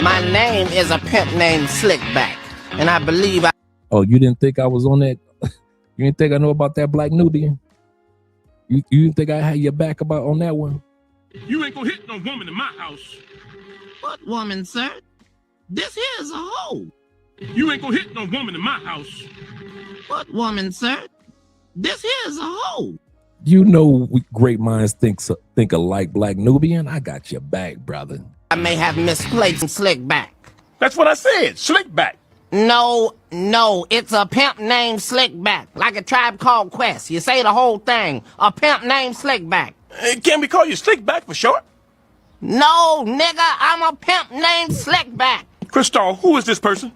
My name is a pimp named Slickback, and I believe I... Oh, you didn't think I was on that? You didn't think I know about that Black Nubian? You didn't think I had your back about on that one? You ain't gonna hit no woman in my house. What woman, sir? This here's a hoe. You ain't gonna hit no woman in my house. What woman, sir? This here's a hoe. You know, great minds think alike, Black Nubian. I got your back, brother. I may have misplaced Slickback. That's what I said, Slickback. No, it's a pimp named Slickback, like a Tribe Called Quest. You say the whole thing. A pimp named Slickback. Can we call you Slickback for short? No, nigga, I'm a pimp named Slickback. Crystal, who is this person?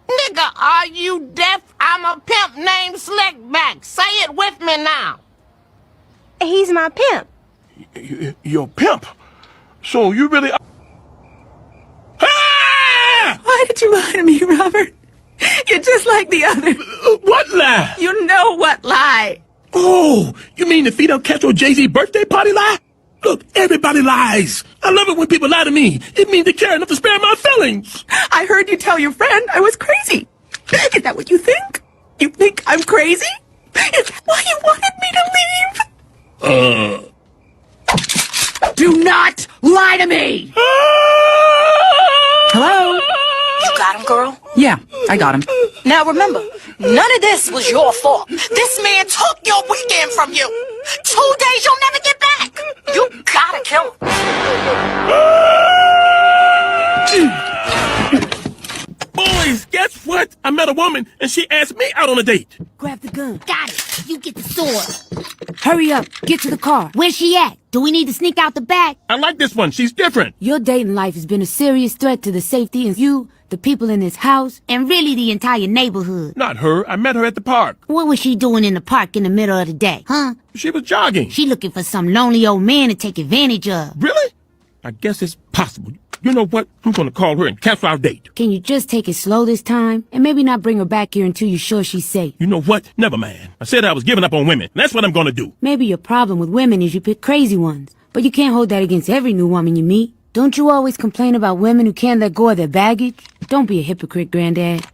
Nigga, are you deaf? I'm a pimp named Slickback. Say it with me now. He's my pimp. You're a pimp? So you really are... Why did you lie to me, Robert? You're just like the other. What lie? You know what lie. Oh, you mean the Fidel Castro Jay-Z birthday party lie? Look, everybody lies. I love it when people lie to me. It means they care enough to spare my feelings. I heard you tell your friend I was crazy. Is that what you think? You think I'm crazy? Is that why you wanted me to leave? Do not lie to me! Hello? You got him, girl? Yeah, I got him. Now remember, none of this was your fault. This man took your weekend from you. 2 days you'll never get back. You gotta kill him. Boys, guess what? I'm met a woman and she asked me out on a date. Grab the gun. Got it. You get the sword. Hurry up. Get to the car. Where's she at? Do we need to sneak out the back? I like this one. She's different. Your dating life has been a serious threat to the safety of you, the people in this house, and really the entire neighborhood. Not her. I met her at the park. What was she doing in the park in the middle of the day, huh? She was jogging. She looking for some lonely old man to take advantage of. Really? I guess it's possible. You know what? I'm gonna call her and cancel our date. Can you just take it slow this time? And maybe not bring her back here until you're sure she's safe. You know what? Never mind. I said I was giving up on women. That's what I'm gonna do. Maybe your problem with women is you pick crazy ones. But you can't hold that against every new woman you meet. Don't you always complain about women who can't let go of their baggage? Don't be a hypocrite, Granddad.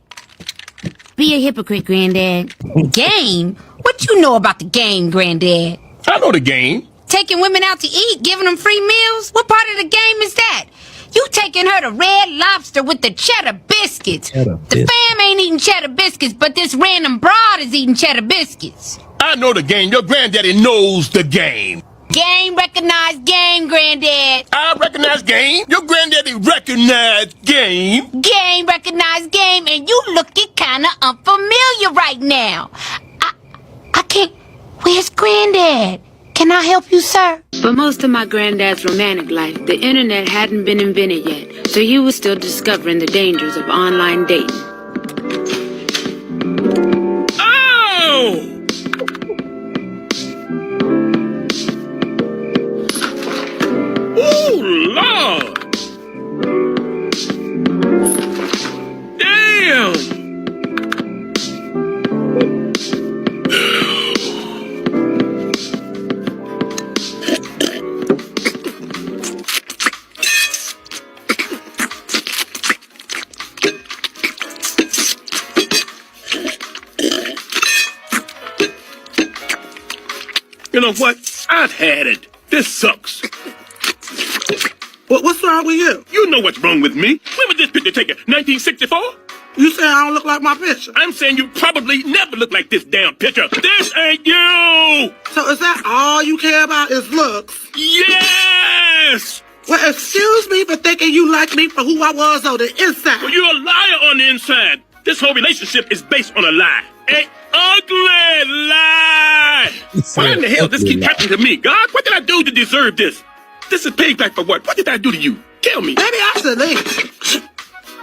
Be a hypocrite, Granddad. Game? What you know about the game, Granddad? I know the game. Taking women out to eat, giving them free meals? What part of the game is that? You taking her to Red Lobster with the cheddar biscuits. The fam ain't eating cheddar biscuits, but this random broad is eating cheddar biscuits. I know the game. Your granddaddy knows the game. Game recognized game, Granddad. I recognize game. Your granddaddy recognized game. Game recognized game, and you looking kinda unfamiliar right now. I can't... Where's Granddad? Can I help you, sir? For most of my granddad's romantic life, the internet hadn't been invented yet, so he was still discovering the dangers of online dating. Oh! Oh, Lord! Damn! You know what? I've had it. This sucks. What's wrong with you? You know what's wrong with me. When was this picture taken? 1964? You saying I don't look like my picture? I'm saying you probably never look like this damn picture. This ain't you! So is that all you care about is looks? Yes! Well, excuse me for thinking you like me for who I was on the inside. Well, you're a liar on the inside. This whole relationship is based on a lie. An ugly lie! Why in the hell this keep happening to me? God, what did I do to deserve this? This is payback for what? What did I do to you? Tell me. Maybe I should leave.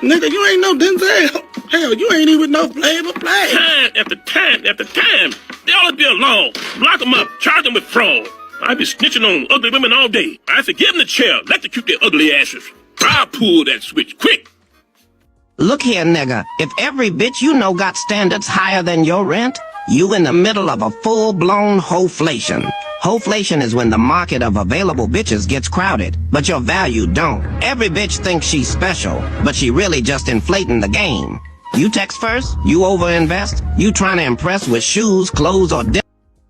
Nigga, you ain't no Denzel. Hell, you ain't even no Flavor Flav. Time after time after time. They always be alone. Lock them up. Charge them with fraud. I be snitching on ugly women all day. I say, give them the chair. Electrocute their ugly asses. I'll pull that switch quick. Look here, nigga. If every bitch you know got standards higher than your rent, you in the middle of a full-blown hoeflation. Hoeflation is when the market of available bitches gets crowded, but your value don't. Every bitch thinks she's special, but she really just inflating the game. You text first, you overinvest, you trying to impress with shoes, clothes, or dinner.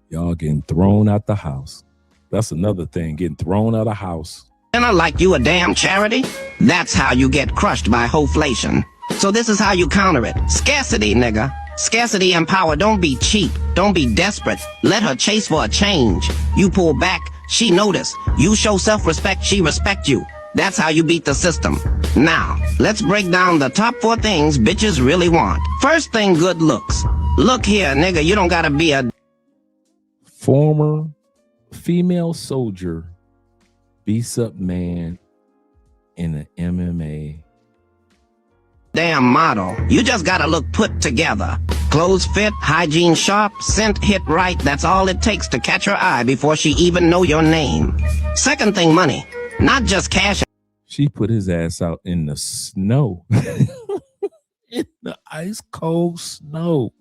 Y'all getting thrown out the house. That's another thing, getting thrown out of the house. Like you a damn charity? That's how you get crushed by hoeflation. So this is how you counter it. Scarcity, nigga. Scarcity and power. Don't be cheap. Don't be desperate. Let her chase for a change. You pull back, she notice. You show self-respect, she respect you. That's how you beat the system. Now, let's break down the top 4 things bitches really want. First thing, good looks. Look here, nigga, you don't gotta be a former female soldier beats up man in the MMA. Damn model. You just gotta look put together. Clothes fit, hygiene sharp, scent hit right. That's all it takes to catch her eye before she even know your name. Second thing, money. Not just cash. She put his ass out in the snow. In the ice cold snow.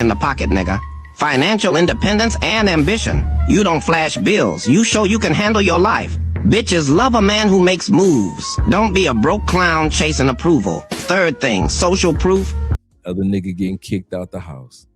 In the pocket, nigga. Financial independence and ambition. You don't flash bills. You show you can handle your life. Bitches love a man who makes moves. Don't be a broke clown chasing approval. Third thing, social proof. Other nigga getting kicked out the house.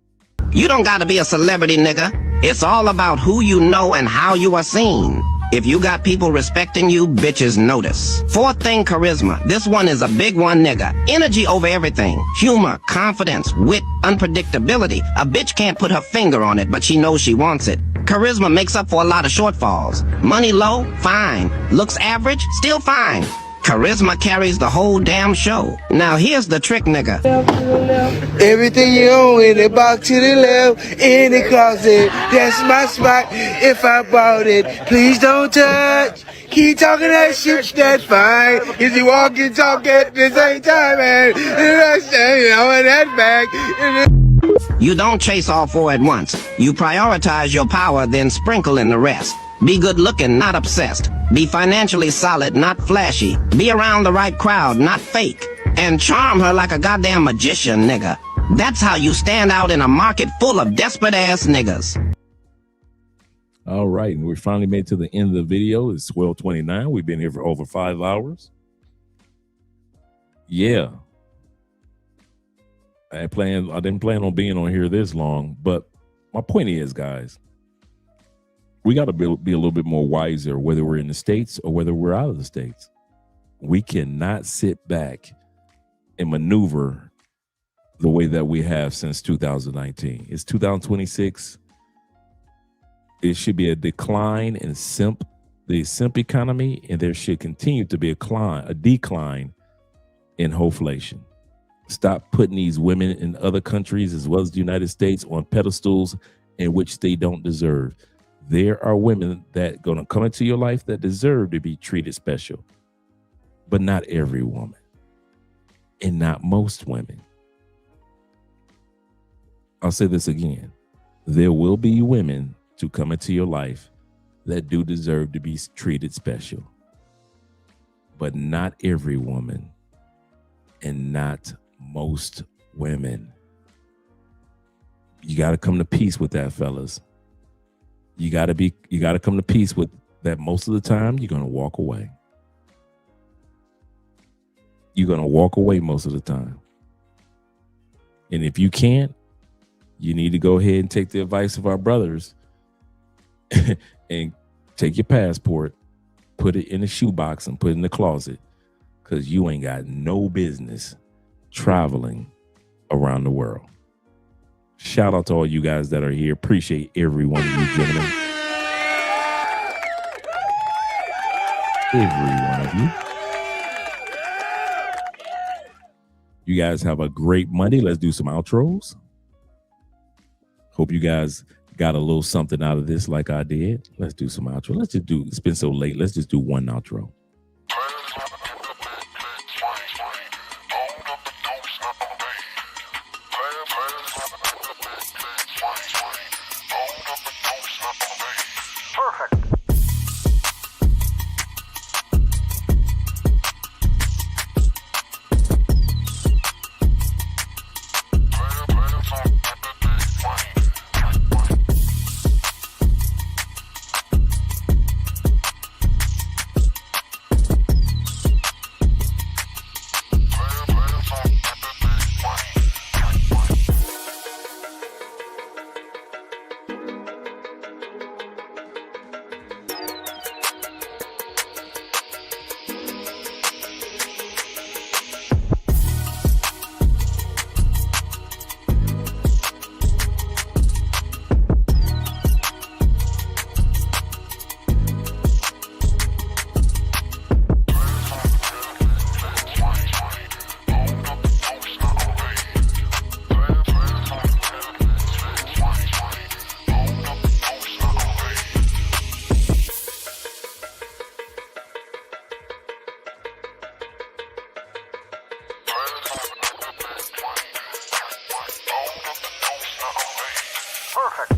You don't gotta be a celebrity, nigga. It's all about who you know and how you are seen. If you got people respecting you, bitches notice. Fourth thing, charisma. This one is a big one, nigga. Energy over everything. Humor, confidence, wit, unpredictability. A bitch can't put her finger on it, but she knows she wants it. Charisma makes up for a lot of shortfalls. Money low? Fine. Looks average? Still fine. Charisma carries the whole damn show. Now here's the trick, nigga. Everything you own in the box to the left, in the closet, that's my spot. If I bought it, please don't touch. Keep talking that shit, that's fine. If you walk and talk at the same time, and that back. You don't chase all four at once. You prioritize your power, then sprinkle in the rest. Be good looking, not obsessed. Be financially solid, not flashy. Be around the right crowd, not fake. And charm her like a goddamn magician, nigga. That's how you stand out in a market full of desperate ass niggas. All right, and we finally made to the end of the video. It's 12:29. We've been here for over 5 hours. Yeah. I didn't plan on being on here this long, but my point is, guys, we got to be a little bit more wiser, whether we're in the States or whether we're out of the States. We cannot sit back and maneuver the way that we have since 2019. It's 2026. It should be a decline in the simp economy, and there should continue to be a decline in Hoeflation. Stop putting these women in other countries as well as the United States on pedestals in which they don't deserve. There are women that are going to come into your life that deserve to be treated special, but not every woman and not most women. I'll say this again. There will be women to come into your life that do deserve to be treated special, but not every woman and not most women. You got to come to peace with that, fellas. You got to come to peace with that. Most of the time, you're going to walk away. You're going to walk away most of the time. And if you can't, you need to go ahead and take the advice of our brothers and take your passport, put it in a shoebox and put it in the closet, because you ain't got no business traveling around the world. Shout out to all you guys that are here. Appreciate every one of you gentlemen. Every one of you. You guys have a great Monday. Let's do some outros. Hope you guys got a little something out of this like I did. Let's do some outro. It's been so late. Let's just do one outro. Perfect.